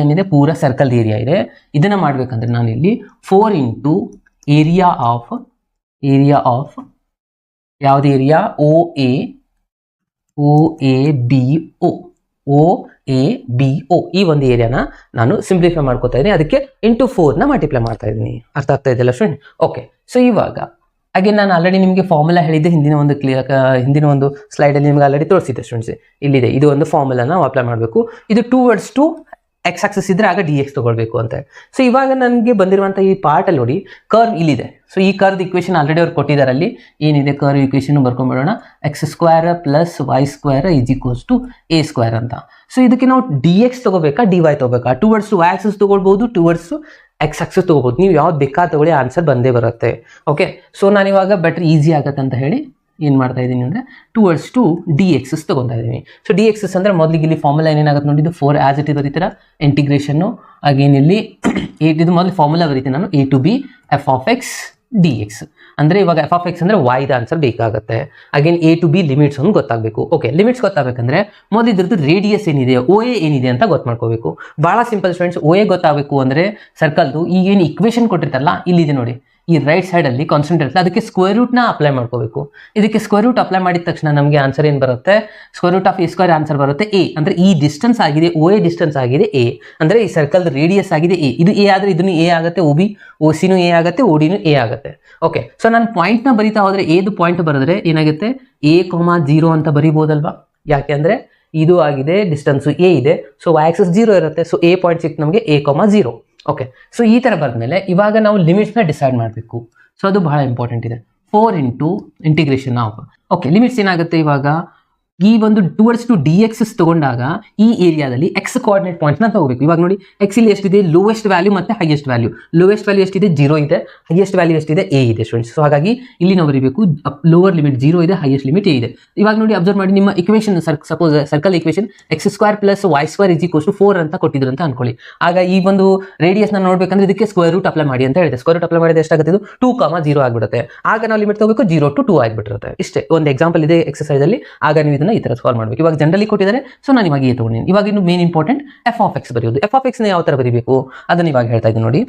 ಏನಿದೆ, ಪೂರಾ ಸರ್ಕಲ್ ಏರಿಯಾ ಇದೆ. ಇದನ್ನ ಮಾಡ್ಬೇಕಂದ್ರೆ ನಾನು ಇಲ್ಲಿ 4 ಇಂಟು ಏರಿಯಾ ಆಫ್ ಯಾವ್ದು ಏರಿಯಾ, OABO ಈ ಒಂದು ಏರಿಯಾನ ನಾನು ಸಿಂಪ್ಲಿಫೈ ಮಾಡ್ಕೋತಾ ಇದ್ದೀನಿ. ಅದಕ್ಕೆ ಇಂಟು 4ನ ಮಲ್ಟಿಪ್ಲೈ ಮಾಡ್ತಾ ಇದ್ದೀನಿ. ಅರ್ಥ ಆಗ್ತಾ ಇದೆಯಲ್ಲ ಸ್ಟೂಡೆಂಟ್? ಓಕೆ, ಸೊ ಇವಾಗ ಹಾಗೆ ನಾನು ಆಲ್ರೆಡಿ ನಿಮಗೆ ಫಾರ್ಮುಲಾ ಹೇಳಿದ್ದೆ ಹಿಂದಿನ ಒಂದು ಸ್ಲೈಡಲ್ಲಿ ನಿಮ್ಗೆ ಆಲ್ರೆಡಿ ತೋರಿಸಿದ್ದೆ ಸ್ಟೂಡೆಂಟ್ಸ್. ಇಲ್ಲಿದೆ, ಇದು ಒಂದು ಫಾರ್ಮುಲಾನ ನಾವು ಅಪ್ಲೈ ಮಾಡಬೇಕು. ಇದು ಟುವರ್ಡ್ಸ್ ಟು ಎಕ್ಸ್ ಆಕ್ಸಸ್ ಇದ್ರೆ ಆಗ dx ತಗೊಳ್ಬೇಕು ಅಂತ. ಸೊ ಇವಾಗ ನನಗೆ ಬಂದಿರುವಂಥ ಈ ಪಾರ್ಟ್ ಅಲ್ಲಿ ನೋಡಿ, ಕರ್ವ್ ಇಲ್ಲಿದೆ. ಸೊ ಈ ಕರ್ವ್ ಇಕ್ವೇಷನ್ ಆಲ್ರೆಡಿ ಅವ್ರು ಕೊಟ್ಟಿದ್ದಾರೆ. ಅಲ್ಲಿ ಏನಿದೆ ಕರ್ವ್ ಇಕ್ವೇಷನ್ ಬರ್ಕೊಂಡ್ಬಿಡೋಣ, x square plus y square is equals to a square ಅಂತ. ಸೊ ಇದಕ್ಕೆ ನಾವು dx ತಗೋಬೇಕಾ dy ತಗೋಬೇಕಾ? ಟುವರ್ಡ್ಸ್ ವೈ ಆಕ್ಸಸ್ ತಗೊಳ್ಬಹುದು, ಟುವರ್ಡ್ಸ್ ಎಕ್ಸ್ ಆಕ್ಸಸ್ ತಗೋಬಹುದು. ನೀವು ಯಾವ್ದು ಬೇಕಾದ ತಗೊಳ್ಳಿ, ಆನ್ಸರ್ ಬಂದೇ ಬರುತ್ತೆ. ಓಕೆ, ಸೊ ನಾನಿವಾಗ ಬೆಟರ್ ಈಸಿ ಆಗತ್ತೆ ಅಂತ ಹೇಳಿ ಏನು ಮಾಡ್ತಾ ಇದ್ದೀನಿ ಅಂದರೆ, ಟುವರ್ಡ್ಸ್ ಟು dx ತಗೊತಾ ಇದ್ದೀನಿ. ಸೊ dx ಅಂದರೆ ಮೊದಲಿಗೆ ಇಲ್ಲಿ ಫಾರ್ಮುಲಾ ಏನೇನಾಗುತ್ತೆ ನೋಡಿ, ಇದು 4 ಆಸ್ ಇಟ್ ಬರೀತೀರ, ಇಂಟಿಗ್ರೇಷನ್ನು ಆಗೇನಿಲ್ಲಿ ಇದು ಮೊದಲು ಫಾರ್ಮುಲಾ ಬರೀತೀನಿ ನಾನು, a to b f of x dx. ಅಂದರೆ ಇವಾಗ f of x ಅಂದರೆ y ದ ಆನ್ಸರ್ ಬೇಕಾಗುತ್ತೆ. Again a to b limits ಒಂದು ಗೊತ್ತಾಗಬೇಕು. ಓಕೆ, ಲಿಮಿಟ್ಸ್ ಗೊತ್ತಾಗಬೇಕಂದ್ರೆ ಮೊದಲು ಇದ್ರದ್ದು ರೇಡಿಯಸ್ ಏನಿದೆ, OA ಏನಿದೆ ಅಂತ ಗೊತ್ತು ಮಾಡ್ಕೋಬೇಕು. ಭಾಳ ಸಿಂಪಲ್ ಸ್ಟೂಡೆಂಟ್ಸ್. OA ಗೊತ್ತಾಗಬೇಕು ಅಂದರೆ ಸರ್ಕಲ್ದು ಈಗೇನು ಇಕ್ವೇಷನ್ ಕೊಟ್ಟಿರ್ತಾರಲ್ಲ, ಇಲ್ಲಿದೆ ನೋಡಿ, ಈ ರೈಟ್ ಸೈಡಲ್ಲಿ ಕಾನ್ಸ್ಟೆಂಟ್ ಇರುತ್ತೆ, ಅದಕ್ಕೆ ಸ್ಕ್ವೇರ್ ರೂಟ್ನ ಅಪ್ಲೈ ಮಾಡ್ಕೋಬೇಕು. ಇದಕ್ಕೆ ಸ್ಕ್ವೇರ್ ರೂಟ್ ಅಪ್ಲೈ ಮಾಡಿದ ತಕ್ಷಣ ನಮಗೆ ಆನ್ಸರ್ ಏನು ಬರುತ್ತೆ, square root of a square answer ಬರುತ್ತೆ ಎ. ಅಂದರೆ ಈ ಡಿಸ್ಟೆನ್ಸ್ ಆಗಿದೆ, ಓ ಎ ಡಿಸ್ಟೆನ್ಸ್ ಆಗಿದೆ ಎ, ಅಂದರೆ ಈ ಸರ್ಕಲ್ ರೇಡಿಯಸ್ ಆಗಿದೆ ಎ. ಇದು ಎ ಆದರೆ ಇದನ್ನು ಎ ಆಗುತ್ತೆ, ಒ ಬಿ ಓ ಸಿನೂ ಎ ಆಗುತ್ತೆ, ಓ ಡಿನೂ ಎ ಆಗುತ್ತೆ. ಓಕೆ, ಸೊ ನಾನು ಪಾಯಿಂಟ್ನ ಬರಿತಾ ಹೋದರೆ ಎದು ಪಾಯಿಂಟ್ ಬರೆದ್ರೆ ಏನಾಗುತ್ತೆ, a,0 ಅಂತ ಬರಿಬೋದಲ್ವಾ. ಯಾಕೆ ಅಂದರೆ ಇದು ಆಗಿದೆ ಡಿಸ್ಟೆನ್ಸು ಎ ಇದೆ, ಸೊ y ಆಕ್ಸಿಸ್ 0 ಇರುತ್ತೆ, ಸೊ ಎ ಪಾಯಿಂಟ್ ಸಿಕ್ತು ನಮಗೆ a,0. ಓಕೆ, ಸೊ ಈ ಥರ ಬಂದಮೇಲೆ ಇವಾಗ ನಾವು ಲಿಮಿಟ್ಸ್ನ ಡಿಸೈಡ್ ಮಾಡಬೇಕು. ಸೊ ಅದು ಬಹಳ ಇಂಪಾರ್ಟೆಂಟ್ ಇದೆ. 4 into integration of, okay, limits ಏನಾಗುತ್ತೆ ಇವಾಗ, ಈ ಒಂದು ಟುವರ್ಡ್ಸ್ ಟು ಡಿ ಎಕ್ಸ್ ತಗೊಂಡಾಗ ಈ ಏರಿಯಾದಲ್ಲಿ ಎಕ್ಸ್ ಕೋಆರ್ಡಿನೇಟ್ ಪಾಯಿಂಟ್ನ ತಗೋಬೇಕು. ಇವಾಗ ನೋಡಿ ಎಕ್ಸ್ ಇಲ್ಲಿ ಎಷ್ಟಿದೆ, ಲೋವೆಸ್ಟ್ ವ್ಯಾಲ್ಯೂ ಮತ್ತು ಹೈಯೆಸ್ಟ್ ವ್ಯಾಲ್ಯೂ. ಲೋವೆಸ್ಟ್ ವ್ಯಾಲ್ಯೂ ಎಷ್ಟಿದೆ, 0 ಇದೆ, ಹೈಯೆಸ್ಟ್ ವ್ಯಾಲ್ಯೂ ಎಷ್ಟಿದೆ, ಎ ಇದೆ ಸ್ಟೂಡೆಂಟ್ಸ್. ಸೊ ಹಾಗಾಗಿ ಇಲ್ಲಿ ನಾವು ಬರೀಬೇಕು ಲೋವರ್ ಲಿಮಿಟ್ 0 ಇದೆ, ಹೈಯೆಸ್ಟ್ ಲಿಮಿಟ್ ಎ ಇದೆ. ಇವಾಗ ನೋಡಿ ಅಬ್ಸರ್ವ್ ಮಾಡಿ, ನಿಮ್ಮ equation suppose circle equation x² + y² = 4 ಅಂತ ಕೊಟ್ಟಿದ್ರು ಅಂತ ಅನ್ಕೊಳ್ಳಿ. ಆಗ ಈ ಒಂದು ರೇಡಿಯಸ್ನ ನೋಡ್ಬೇಕಂದ್ರೆ ಇದಕ್ಕೆ ಸ್ಕ್ವೇರ್ ರೂಟ್ ಅಪ್ಲೈ ಮಾಡಿ ಅಂತ ಹೇಳಿದೆ. ಸ್ಕ್ವೇರ್ ರೂಟ್ ಅಪ್ಲೈ ಮಾಡಿದ್ರೆ ಎಷ್ಟಾಗುತ್ತೆ, ಇದು 2,0 ಆಗಿಬಿಡುತ್ತೆ. ಆಗ ನಾವು ಲಿಮಿಟ್ ತಗೋಬೇಕು 0 to 2 ಆಗಿಬಿಟ್ಟಿರುತ್ತೆ. ಇಷ್ಟೇ ಒಂದು ಎಕ್ಸಾಂಪಲ್ ಇದೆ ಎಕ್ಸರ್ಸೈಸ್ ಅಲ್ಲಿ. ಆಗ ನೀವು ಇದನ್ನ ಈ ತರ ಸಾಲ್ವ್ ಮಾಡಬೇಕು. ಇವಾಗ ಜನರಲಿ ಕೊಟ್ಟಿದ್ದಾರೆ, ಸೊ ನಾನು ಇವಾಗ ತಗೊಂಡಿನಿ. ಇವಾಗ ಇನ್ನು main important F of X ಬರೆಯೋದು. ಎಫ್ ಆಫ್ ಎಕ್ಸ್ ನ ಯಾವ ತರ ಬರೀಬೇಕು ಅದನ್ನ ಇವಾಗ ಹೇಳ್ತಾ ಇದ್ದೀನಿ ನೋಡಿ.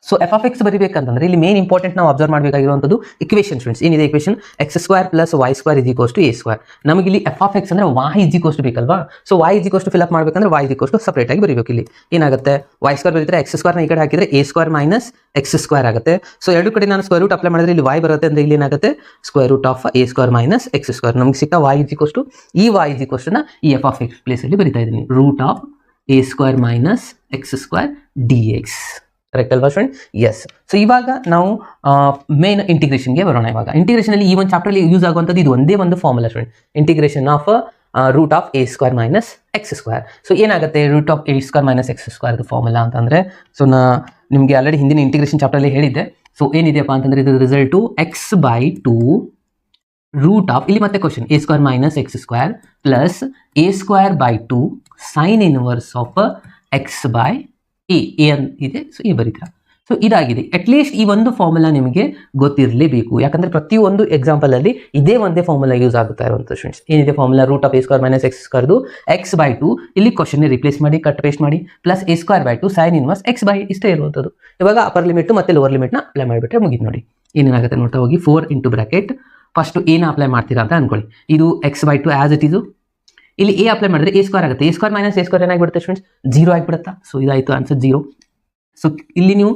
ಸೊ ಎಫ್ ಆಫ್ ಎಕ್ಸ್ ಬರೀಬೇಕಂತಂದ್ರೆ ಇಲ್ಲಿ ಮೇನ್ ಇಂಪಾರ್ಟೆಂಟ್ ನಾವು ಅಬ್ಸರ್ವ್ ಮಾಡಬೇಕಾಗಿರುವಂಥದ್ದು ಇಕ್ವೇಷನ್ ಸ್ಟೂಡೆಂಟ್ಸ್. ಏನಿದೆ ಇಕ್ವೇಷನ್, x² + y² = a². ನಮಗೆ ಇಲ್ಲಿ ಎಫ್ ಆಫ್ ಎಕ್ಸ್ ಅಂದ್ರೆ y = ಬೇಕಲ್ವಾ. ಸೊ y = ಫಿಲ್ ಅಪ್ ಮಾಡಬೇಕಂದ್ರೆ y = ಸಪರೇಟ್ ಆಗಿ ಬರೀಬೇಕು. ಇಲ್ಲಿ ಏನಾಗುತ್ತೆ, y² ಬರೀತಾರೆ, x² ನ ಈ ಕಡೆ ಹಾಕಿದ್ರೆ a² - x² ಆಗುತ್ತೆ. ಸೊ ಎರಡು ಕಡೆ ನಾನು ಸ್ಕ್ವೇರ್ ರೂಟ್ ಅಪ್ಲೈ ಮಾಡಿದ್ರೆ ಇಲ್ಲಿ y ಬರುತ್ತೆ, ಅಂದ್ರೆ ಇಲ್ಲಿ ಏನಾಗುತ್ತೆ square root of a² - x². ನಮಗೆ ಸಿಕ್ಕ y = ಈ y = ಈ ಎಫ್ ಆಫ್ ಎಕ್ಸ್ ಪ್ಲೇಸ್ ಅಲ್ಲಿ ಬರೀತಾ ಇದ್ದೀನಿ, root of a² - x² dx. Correct ಅಲ್ವಾ ಸ್ಟೂಡೆಂಟ್? ಎಸ್. ಸೊ ಇವಾಗ ನಾವು ಮೇನ್ ಇಂಟಿಗ್ರೇಷನ್ಗೆ ಬರೋಣ. ಇವಾಗ ಇಂಟಿಗ್ರೇಷನ್ ಅಲ್ಲಿ ಈ ಒಂದು ಚಾಪ್ಟರ್ ಯೂಸ್ ಆಗುವಂಥದ್ದು ಇದು ಒಂದೇ ಒಂದು formula student, integration of root of a² - x². So ಏನಾಗುತ್ತೆ root of a² - x² formula ಅಂತಂದ್ರೆ, ಸೊ ನಿಮಗೆ ಆಲ್ರೆಡಿ ಹಿಂದಿನ ಇಂಟಿಗ್ರೇಷನ್ ಚಾಪ್ಟರ್ ಅಲ್ಲಿ ಹೇಳಿದ್ದೆ. ಸೊ ಏನಿದೆಯಪ್ಪ ಅಂತಂದ್ರೆ ಇದು ರಿಸಲ್ಟು x/2 ರೂಟ್ ಆಫ್, ಇಲ್ಲಿ ಮತ್ತೆ question a² - x² plus a²/2 sign inverse of x/a ಇದೆ. ಸೊ ಈ ಬರೀತೀರಾ. ಸೊ ಇದಾಗಿದೆ. ಅಟ್ಲೀಸ್ಟ್ ಈ ಒಂದು ಫಾರ್ಮುಲಾ ನಿಮಗೆ ಗೊತ್ತಿರಲೇಬೇಕು, ಯಾಕಂದ್ರೆ ಪ್ರತಿಯೊಂದು ಎಕ್ಸಾಂಪಲ್ ಅಲ್ಲಿ ಇದೇ ಒಂದೇ ಫಾರ್ಮುಲಾ ಯೂಸ್ ಆಗುತ್ತಾ ಇರುವಂಥ ಸ್ಟೂಡೆಂಟ್ಸ್. ಏನಿದೆ formula, root of a² - x², x/2 ಇಲ್ಲಿ ಕ್ವಶನ್ ರಿಪ್ಲೇಸ್ ಮಾಡಿ ಕಟ್ ಪೇಸ್ಟ್ ಮಾಡಿ, plus a²/2 sine inverse x/ ಇಷ್ಟೇ ಇರುವಂಥದ್ದು. ಇವಾಗ ಅಪರ್ ಲಿಮಿಟ್ ಮತ್ತೆ ಲೋವರ್ ಲಿಮಿಟ್ನ ಅಪ್ಲೈ ಮಾಡಿಬಿಟ್ರೆ ಮುಗಿದು ನೋಡಿ. ಏನೇನಾಗುತ್ತೆ ನೋಡ್ತಾ ಹೋಗಿ. 4 ಇಂಟು ಬ್ರಾಕೆಟ್ ಫಸ್ಟ್ ಏನ ಅಪ್ಲೈ ಮಾಡ್ತೀರಾ ಅಂತ ಅನ್ಕೊಳ್ಳಿ. ಇದು x/2 ಆಸ್ ಇಟ್ ಇದು. ಇಲ್ಲಿ ಎ ಅಪ್ಲೈ ಮಾಡಿದ್ರೆ a² ಆಗುತ್ತೆ, a² - a² ಏನಾಗಿಬಿಡುತ್ತೆ ಸ್ಟೂಡೆಂಟ್ಸ್, 0 ಆಗಿಬಿಡುತ್ತಾ. ಸೊ ಇದಾಯಿತು ಆನ್ಸರ್ 0. ಸೊ ಇಲ್ಲಿ ನೀವು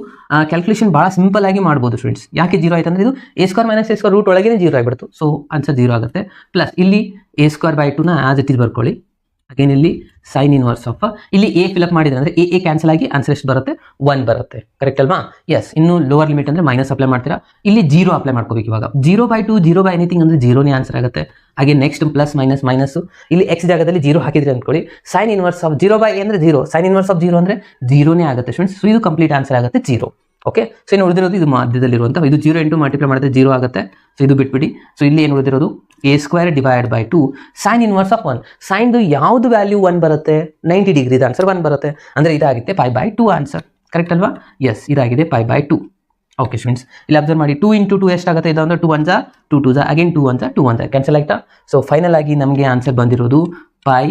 ಕ್ಯಾಲ್ಕುಲೇಷನ್ ಭಾಳ ಸಿಂಪಲ್ ಆಗಿ ಮಾಡ್ಬೋದು ಸ್ಟೂಡೆಂಟ್ಸ್. ಯಾಕೆ 0 ಆಯ್ತು ಅಂದರೆ ಇದು a² - a² ರೂಟ್ ಒಳಗೇನೆ 0 ಆಗಿಬಿಡ್ತು. ಸೊ ಆನ್ಸರ್ 0 ಆಗುತ್ತೆ. ಪ್ಲಸ್ ಇಲ್ಲಿ a²/2ನ ಆಸ್ ಇಟ್ ಇಸ್ ಬರ್ಕೊಳ್ಳಿ. ಅಗೇನ್ ಇಲ್ಲಿ ಸೈನ್ ಇನ್ವರ್ಸ್ ಆಫ್, ಇಲ್ಲಿ ಎ ಫಿಲಪ್ ಮಾಡಿದ್ರೆ ಅಂದರೆ ಎ ಕ್ಯಾನ್ಸಲ್ ಆಗಿ ಆನ್ಸರ್ ಎಷ್ಟು ಬರುತ್ತೆ, 1 ಬರುತ್ತೆ. ಕರೆಕ್ಟ್ ಅಲ್ವಾ? ಎಸ್. ಇನ್ನು ಲೋವರ್ ಲಿಮಿಟ್ ಅಂದರೆ ಮೈನಸ್ ಅಪ್ಲೈ ಮಾಡ್ತೀರಾ. ಇಲ್ಲಿ 0 ಅಪ್ಲೈ ಮಾಡ್ಕೋಬೇಕು. ಇವಾಗ 0/2 0/ಎನಿಥಿಂಗ್ ಅಂದರೆ 0ನೇ ಆನ್ಸರ್ ಆಗುತ್ತೆ. ಹಾಗೆ ನೆಕ್ಸ್ಟ್ ಪ್ಲಸ್ ಮೈನಸ್ ಇಲ್ಲಿ ಎಕ್ಸ್ ಜಾಗದಲ್ಲಿ 0 ಹಾಕಿದ್ರೆ ಅಂದ್ಕೊಳ್ಳಿ, ಸೈನ್ ಇನ್ವರ್ಸ್ ಆಫ್ 0/a ಅಂದರೆ 0, ಸೈನ್ ಇನ್ವರ್ಸ್ ಆಫ್ 0 ಅಂದರೆ 0ನೇ ಆಗುತ್ತೆ ಸ್ಟೂಡೆಂಟ್ಸ್. ಸೊ ಇದು ಕಂಪ್ಲೀಟ್ ಆನ್ಸರ್ ಆಗುತ್ತೆ 0. ಓಕೆ, ಸೊ ಇನ್ನು ಉಳಿದಿರೋದು ಇದು ಮಧ್ಯದಲ್ಲಿರುವಂಥ ಇದು 0 ಇಂಟು ಮಲ್ಟಿಪ್ಲೈ ಮಾಡಿದ್ರೆ 0 ಆಗುತ್ತೆ. ಸೊ ಇದು ಬಿಟ್ಬಿಡಿ. ಸೊ ಇಲ್ಲಿ ಏನು ಉಳಿದಿರೋದು a²/2 ಸೈನ್ ಇನ್ವರ್ಸ್ ಆಫ್ 1. ಸೈನ್ದು ಯಾವುದು ವ್ಯಾಲ್ಯೂ 1 ಬರುತ್ತೆ, 90 ಡಿಗ್ರಿದ ಆನ್ಸರ್ 1 ಬರುತ್ತೆ. ಅಂದರೆ ಇದಾಗುತ್ತೆ π/2 ಆನ್ಸರ್. ಕರೆಕ್ಟ್ ಅಲ್ವಾ? ಎಸ್, ಇದಾಗಿದೆ π/2. ಓಕೆ ಸ್ಟೂಡೆಂಟ್ಸ್, ಇಲ್ಲಿ ಅಬ್ಸರ್ವ್ ಮಾಡಿ 2 ಇಂಟು 2 ಎಷ್ಟಾಗುತ್ತೆ, ಇದು ಅಂದರೆ 2 1 2 2 ಅಗೇನ್ 2 1 2 1 ಕ್ಯಾನ್ಸಲ್ ಆಯ್ತಾ. ಸೊ ಫೈನಲ್ ಆಗಿ ನಮಗೆ ಆನ್ಸರ್ ಬಂದಿರೋದು πa².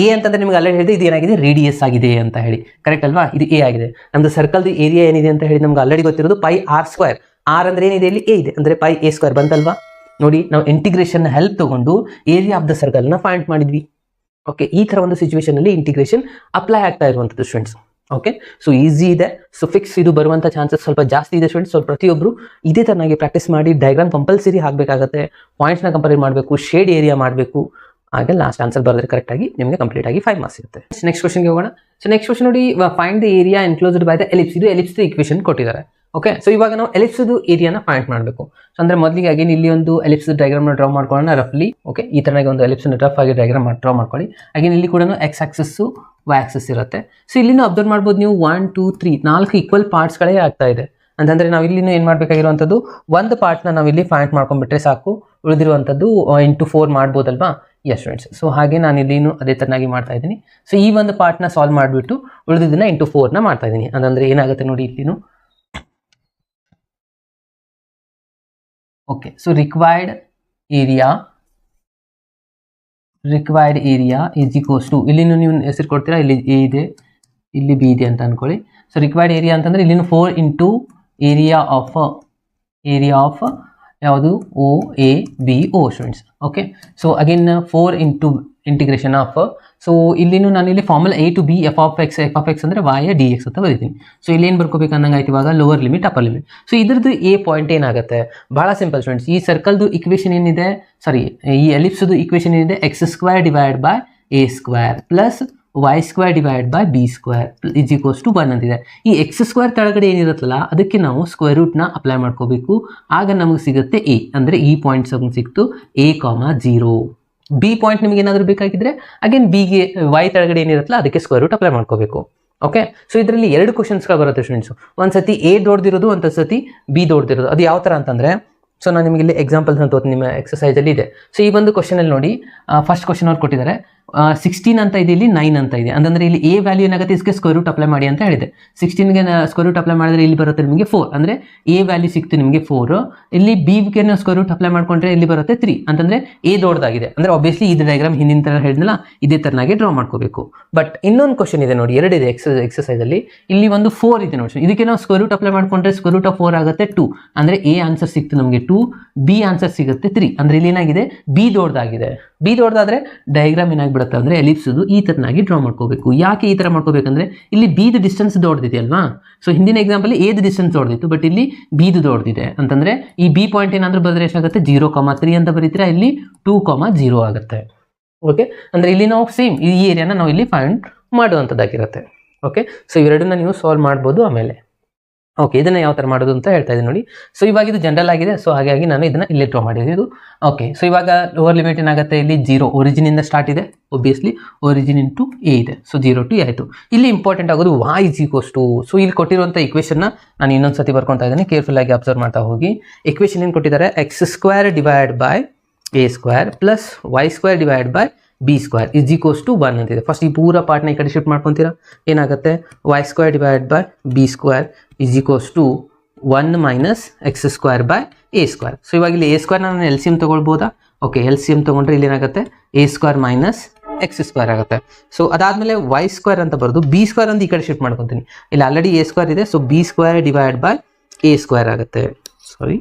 ಎ ಅಂತಂದ್ರೆ ನಿಮ್ಗೆ ಅಲ್ಲೇ ಹೇಳಿದೆ ಇದು ಏನಾಗಿದೆ, ರೇಡಿಯಸ್ ಆಗಿದೆ ಅಂತ ಹೇಳಿ. ಕರೆಕ್ಟ್ ಅಲ್ವಾ? ಇದು ಎ ಆಗಿದೆ. ನಮ್ದು ಸರ್ಕಲ್ದು ಏರಿಯಾ ಏನಿದೆ ಅಂತ ಹೇಳಿ ನಮ್ಗೆ ಆಲ್ರೆಡಿ ಗೊತ್ತಿರೋದು πr². ಆರ್ ಅಂದ್ರೆ ಏನಿದೆ, ಇಲ್ಲಿ ಎ ಇದೆ, ಅಂದರೆ πa² ಬಂತಲ್ವಾ. ನೋಡಿ, ನಾವು ಇಂಟಿಗ್ರೇಷನ್ ಹೆಲ್ಪ್ ತಗೊಂಡು ಏರಿಯಾ ಆಫ್ ದ ಸರ್ಕಲ್ನ ಫೈಂಡ್ ಮಾಡಿದ್ವಿ. ಓಕೆ, ಈ ಥರ ಒಂದು ಸಿಚುವೇಶನ್ ಅಲ್ಲಿ ಇಂಟಿಗ್ರೇಷನ್ ಅಪ್ಲೈ ಆಗ್ತಾ ಇರುವಂಥದ್ದು ಸ್ಟೂಡೆಂಟ್ಸ್. ಓಕೆ, ಸೊ ಈಸಿ ಇದೆ. ಸೊ ಫಿಕ್ಸ್ ಇದು ಬರುವಂಥ ಚಾನ್ಸಸ್ ಸ್ವಲ್ಪ ಜಾಸ್ತಿ ಇದೆ ಸ್ಟೂಡೆಂಟ್ಸ್. ಸೊ ಪ್ರತಿಯೊಬ್ಬರು ಇದೇ ಥರನಾಗಿ ಪ್ರಾಕ್ಟೀಸ್ ಮಾಡಿ ಡಯಾಗ್ರಾಮ್ ಕಂಪಲ್ಸರಿ ಹಾಕಬೇಕಾಗತ್ತೆ. ಪಾಯಿಂಟ್ಸ್ನ ಕಂಪೇರ್ ಮಾಡಬೇಕು, ಶೇಡ್ ಏರಿಯಾ ಮಾಡಬೇಕು. ಹಾಗೆ ಲಾಸ್ಟ್ ಆನ್ಸರ್ ಬರೆದ್ರೆ ಕರೆಕ್ಟಾಗಿ ನಿಮಗೆ ಕಂಪ್ಲೀಟ್ ಆಗಿ 5 ಮಾರ್ಕ್ಸ್ ಇರುತ್ತೆ. ನೆಕ್ಸ್ಟ್ ಕ್ವಶನ್ಗೆ ಹೋಗೋಣ. ಸೊ ನೆಕ್ಸ್ಟ್ ಕ್ವಶನ್ ನೋಡಿ, find the area enclosed by the ellipse. ಇದು ಎಲಿಪ್ಸ್ ಇಕ್ವೇಷನ್ ಕೊಟ್ಟಿದ್ದಾರೆ. ಓಕೆ, ಸೊ ಇವಾಗ ನಾವು ಎಲಿಪ್ಸ್ದು ಏರಿಯಾನ ಫೈಂಡ್ ಮಾಡಬೇಕು. ಸೊ ಅಂದರೆ ಮೊದಲಿಗೆ ಅಗೇನ್ ಇಲ್ಲಿ ಒಂದು ಎಲಿಪ್ಸ್ ಡಯಾಗ್ರಾಮ್ನ ಡ್ರಾ ಮಾಡ್ಕೊಳ್ಳೋಣ ರಫ್ಲಿ. ಓಕೆ, ಈ ಥರನಾಗಿ ಒಂದು ಎಲಿಪ್ಸ್ನ ರಫ್ ಆಗಿ ಡಯಾಗ್ರಾಮ್ ಡ್ರಾ ಮಾಡ್ಕೊಳ್ಳಿ. ಅಗೇನ್ ಇಲ್ಲಿ ಕೂಡ ಎಕ್ಸ್ ಆಕ್ಸಸ್ಸು ವೈ ಆಕ್ಸಸ್ ಇರುತ್ತೆ. ಸೊ ಇಲ್ಲಿನೂ ಅಬ್ಸರ್ವ್ ಮಾಡ್ಬೋದು ನೀವು 1 2 3 4 ಈಕ್ವಲ್ ಪಾರ್ಟ್ಸ್ಗಳೇ ಆಗ್ತಾ ಇದೆ. ಅಂತಂದರೆ ನಾವು ಇಲ್ಲಿನೂ ಏನು ಮಾಡಬೇಕಾಗಿರುವಂಥದ್ದು, ಒಂದು ಪಾರ್ಟ್ನ ನಾವು ಇಲ್ಲಿ ಫೈಂಡ್ ಮಾಡ್ಕೊಂಡ್ಬಿಟ್ರೆ ಸಾಕು, ಉಳಿದಿರುವಂಥದ್ದು ಇಂಟು 4 ಮಾಡ್ಬೋದಲ್ವಾ. ಎಸ್ ಸ್ಟೂಡೆಂಟ್ಸ್, ಸೊ ಹಾಗೆ ನಾನು ಇಲ್ಲಿನೂ ಅದೇ ಥರನಾಗಿ ಮಾಡ್ತಾ ಇದ್ದೀನಿ. ಸೊ ಈ ಒಂದು ಪಾರ್ಟ್ನ ಸಾಲ್ವ್ ಮಾಡಿಬಿಟ್ಟು ಉಳಿದಿದ್ದನ್ನ ಇಂಟು 4ನ ಮಾಡ್ತಾ ಇದ್ದೀನಿ. ಅಂದರೆ ಏನಾಗುತ್ತೆ ನೋಡಿ ಇಲ್ಲಿನೂ. Okay, so required area is equals to, ಇಲ್ಲಿನೂ ನೀವು ಹೆಸರು ಕೊಡ್ತೀರಾ, ಇಲ್ಲಿ ಎ ಇದೆ, ಇಲ್ಲಿ ಬಿ ಇದೆ ಅಂತ ಅನ್ಕೊಳ್ಳಿ. ಸೊ ರಿಕ್ವೈರ್ಡ್ ಏರಿಯಾ ಅಂತಂದರೆ ಇಲ್ಲಿನೂ 4 ಇಂಟು ಏರಿಯಾ ಆಫ್ ಯಾವುದು o a b o students. Okay, so again 4 into integration of, so ಇಲ್ಲಿನೂ ನಾನು ಇಲ್ಲಿ formula a to b f of x ಅಂದರೆ ವಾಯ ಡಿ ಎಕ್ಸ್ ಅಂತ ಬರೀತೀನಿ. ಸೊ ಇಲ್ಲಿ ಏನು ಬರ್ಕೋಬೇಕು ಅನ್ನಂಗೆ ಆಯ್ತು ಇವಾಗ lower limit upper limit. So ಇದ್ರದ್ದು ಎ ಪಾಯಿಂಟ್ ಏನಾಗುತ್ತೆ, ಭಾಳ ಸಿಂಪಲ್ ಸ್ಟೂಡೆಂಟ್ಸ್. ಈ ಸರ್ಕಲ್ದು ಇಕ್ವೇಷನ್ ಏನಿದೆ, ಸಾರಿ ಈ ಎಲಿಪ್ಸ್ದು ಇಕ್ವೇಷನ್ ಏನಿದೆ, x square divide by a square plus y square divide by b square is equals to 1 ಅಂತಿದೆ. ಈ ಎಕ್ಸ್ ಸ್ಕ್ವೇರ್ ಕೆಳಗಡೆ ಏನಿರುತ್ತಲ್ಲ ಅದಕ್ಕೆ ನಾವು ಸ್ಕ್ವೇರ್ ರೂಟ್ನ ಅಪ್ಲೈ ಮಾಡ್ಕೋಬೇಕು. ಆಗ ನಮಗೆ ಸಿಗುತ್ತೆ ಎ, ಅಂದರೆ ಈ ಪಾಯಿಂಟ್ಸ್ ಸಿಕ್ತು ಎ ಕಾಮ 0. ಬಿ ಪಾಯಿಂಟ್ ನಿಮಗೆ ಏನಾದರೂ ಬೇಕಾಗಿದ್ರೆ ಅಗೇನ್ ಬಿಗೆ ವೈ ಕೆಳಗಡೆ ಏನಿರುತ್ತಲ್ಲ ಅದಕ್ಕೆ ಸ್ಕ್ವೇರ್ ರೂಟ್ ಅಪ್ಲೈ ಮಾಡ್ಕೋಬೇಕು. ಓಕೆ, ಸೊ ಇದರಲ್ಲಿ 2 ಕ್ವಶನ್ಸ್ಗಳು ಬರುತ್ತೆ ಸ್ಟೂಡೆಂಟ್ಸ್. ಒಂದು ಸತಿ ಎ ದೊಡ್ಡದಿರೋದು, ಒಂದು ಸತಿ ಬಿ ದೊಡ್ಡದಿರೋದು. ಅದು ಯಾವ ಥರ ಅಂತಂದರೆ, ಸೊ ನಾನು ನಿಮಗೆ ಇಲ್ಲಿ ಎಕ್ಸಾಂಪಲ್ಸ್ ಅಂತ ತೋರಿಸ್ತೀನಿ, ನಿಮ್ಮ ಎಕ್ಸಸೈಸಲ್ಲಿ ಇದೆ. ಸೊ ಈ ಒಂದು ಕ್ವಶನಲ್ಲಿ ನೋಡಿ, ಫಸ್ಟ್ ಕ್ವಶನ್ ಅವ್ರು ಕೊಟ್ಟಿದ್ದಾರೆ 16 ಅಂತ ಇದೆ, ಇಲ್ಲಿ 9 ಅಂತ ಇದೆ. ಅಂತಂದರೆ ಇಲ್ಲಿ ಎ ವ್ಯಾಲ್ಯೂ ಏನಾಗುತ್ತೆ, ಇದಕ್ಕೆ ಸ್ಕ್ವೇರ್ ರೂಟ್ ಅಪ್ಲೈ ಮಾಡಿ ಅಂತ ಹೇಳಿದೆ. 16ಗೆ ಸ್ಕ್ವೇರ್ ರೂಟ್ ಅಪ್ಲೈ ಮಾಡಿದ್ರೆ ಇಲ್ಲಿ ಬರುತ್ತೆ ನಿಮಗೆ 4, ಅಂದರೆ ಎ ವ್ಯಾಲ್ಯೂ ಸಿಕ್ತು ನಿಮಗೆ 4. ಇಲ್ಲಿ ಬಿಗೆ ಸ್ಕ್ವೇರ್ ರೂಟ್ ಅಪ್ಲೈ ಮಾಡ್ಕೊಂಡ್ರೆ ಇಲ್ಲಿ ಬರುತ್ತೆ 3, ಅಂತಂದರೆ ಎ ದೊಡ್ಡದಾಗಿದೆ. ಅಂದರೆ ಆಬ್ವಿಯಸ್ಲಿ ಇದು ಡಯಾಗ್ರಾಮ್ ಹಿಂದಿನ ಥರ ಹೇಳಿದ್ನಲ್ಲ ಇದೇ ಥರನಾಗಿ ಡ್ರಾ ಮಾಡ್ಕೋಬೇಕು. ಬಟ್ ಇನ್ನೊಂದು ಕ್ವಶನ್ ಇದೆ ನೋಡಿ, 2 ಇದೆ ಎಕ್ಸಸೈಸಲ್ಲಿ. ಇಲ್ಲಿ ಒಂದು 4 ಇದೆ ನೋಡಿ, ಇದಕ್ಕೆ ನಾವು ಸ್ಕ್ವೇರ್ ರೂಟ್ ಅಪ್ಲೈ ಮಾಡ್ಕೊಂಡ್ರೆ ಸ್ಕ್ವೇರ್ ರೂಟ್ ಆಫ್ 4 ಆಗುತ್ತೆ 2, ಅಂದರೆ ಎ ಆನ್ಸರ್ ಸಿಕ್ತು ನಮಗೆ 2, ಬಿ ಆನ್ಸರ್ ಸಿಗುತ್ತೆ 3. ಅಂದರೆ ಇಲ್ಲಿ ಏನಾಗಿದೆ, ಬಿ ದೊಡ್ಡದಾಗಿದೆ. ಬಿ ದೊಡ್ಡದಾದ್ರೆ ಡಯಾಗ್ರಾಮ್ ಏನಾಗ್ಬಿಡುತ್ತೆ ಅಂದರೆ ಎಲಿಪ್ಸ್ದು ಈ ಥರನಾಗಿ ಡ್ರಾ ಮಾಡ್ಕೋಬೇಕು. ಯಾಕೆ ಈ ಥರ ಮಾಡ್ಕೋಬೇಕಂದ್ರೆ ಇಲ್ಲಿ ಬಿದು ಡಿಸ್ಟೆನ್ಸ್ ದೊಡ್ಡದಿದೆ ಅಲ್ವಾ. ಸೊ ಹಿಂದಿನ ಎಕ್ಸಾಂಪಲ್ ಎದು ಡಿಸ್ಟೆನ್ಸ್ ದೊಡ್ಡದಿತ್ತು, ಬಟ್ ಇಲ್ಲಿ ಬಿದು ದೊಡ್ಡದಿದೆ. ಅಂತಂದರೆ ಈ ಬಿ ಪಾಯಿಂಟ್ ಏನಾದರೂ ಬರೆದ್ರೆ ಎಷ್ಟಾಗುತ್ತೆ, 0,3 ಅಂತ ಬರೀತೀರಾ, ಇಲ್ಲಿ 2,0 ಆಗುತ್ತೆ. ಓಕೆ, ಅಂದರೆ ಇಲ್ಲಿ ನಾವು ಸೇಮ್ ಈ ಏರಿಯಾನ ನಾವು ಇಲ್ಲಿ ಫೈಂಡ್ ಮಾಡುವಂಥದ್ದಾಗಿರುತ್ತೆ. ಓಕೆ, ಸೊ ಇವೆರಡನ್ನ ನೀವು ಸಾಲ್ವ್ ಮಾಡ್ಬೋದು ಆಮೇಲೆ. ಓಕೆ, ಇದನ್ನು ಯಾವ ಥರ ಮಾಡೋದು ಅಂತ ಹೇಳ್ತಾ ಇದ್ದೀನಿ ನೋಡಿ. ಸೊ ಇವಾಗ ಇದು ಜನರಲ್ ಆಗಿದೆ, ಸೊ ಹಾಗಾಗಿ ನಾನು ಇದನ್ನು ಇಲ್ಲೇ ಡ್ರಾ ಮಾಡಿದ್ದು. ಓಕೆ, ಸೊ ಇವಾಗ ಲೋವರ್ ಲಿಮಿಟ್ ಏನಾಗುತ್ತೆ, ಇಲ್ಲಿ 0 ಒರಿಜಿನಿಂದ ಸ್ಟಾರ್ಟ್ ಇದೆ, ಒಬ್ವಿಯಸ್ಲಿ ಒರಿಜಿನ್ ಇಂಟು ಎ ಇದೆ. ಸೊ 0 to a ಆಯಿತು. ಇಲ್ಲಿ ಇಂಪಾರ್ಟೆಂಟ್ ಆಗೋದು y is equals to, so ಇಲ್ಲಿ ಕೊಟ್ಟಿರುವಂಥ ಇಕ್ವೇಷನ್ನ ನಾನು ಇನ್ನೊಂದು ಸತಿ ಬರ್ಕೊತಾ ಇದ್ದೀನಿ, ಕೇರ್ಫುಲ್ ಆಗಿ ಅಬ್ಸರ್ವ್ ಮಾಡ್ತಾ ಹೋಗಿ. ಇಕ್ವೇಷನ್ ಏನು ಕೊಟ್ಟಿದ್ದಾರೆ, x square divide by a square plus y square divide by b square is equals to 1 ಅಂತಿದೆ. ಫಸ್ಟ್ ಈ ಪೂರ ಪಾರ್ಟ್ನ ಈ ಕಡೆ ಶಿಫ್ಟ್ ಮಾಡ್ಕೊತೀರಾ, ಏನಾಗುತ್ತೆ, y square divide by b square is equals to 1 minus x square by a square. So ಇವಾಗ ಇಲ್ಲಿ ಎ ಸ್ಕ್ವೇರ್ ನಾನು ಎಲ್ ಸಿ ಎಮ್ ತೊಗೊಳ್ಬೋದಾ? ಓಕೆ, ಎಲ್ ಸಿ ಎಮ್ ತೊಗೊಂಡ್ರೆ ಇಲ್ಲಿ ಏನಾಗುತ್ತೆ, a square minus x square ಆಗುತ್ತೆ. ಸೊ ಅದಾದಮೇಲೆ ವೈ ಸ್ಕ್ವೇರ್ ಅಂತ ಬರೋದು, ಬಿ ಸ್ಕ್ವೇರ್ ಅಂತ ಈ ಕಡೆ ಶಿಫ್ಟ್ ಮಾಡ್ಕೊತೀನಿ. ಇಲ್ಲಿ ಆಲ್ರೆಡಿ ಎ ಸ್ಕ್ವೇರ್ ಇದೆ, so b square divide by a square ಆಗುತ್ತೆ. Sorry,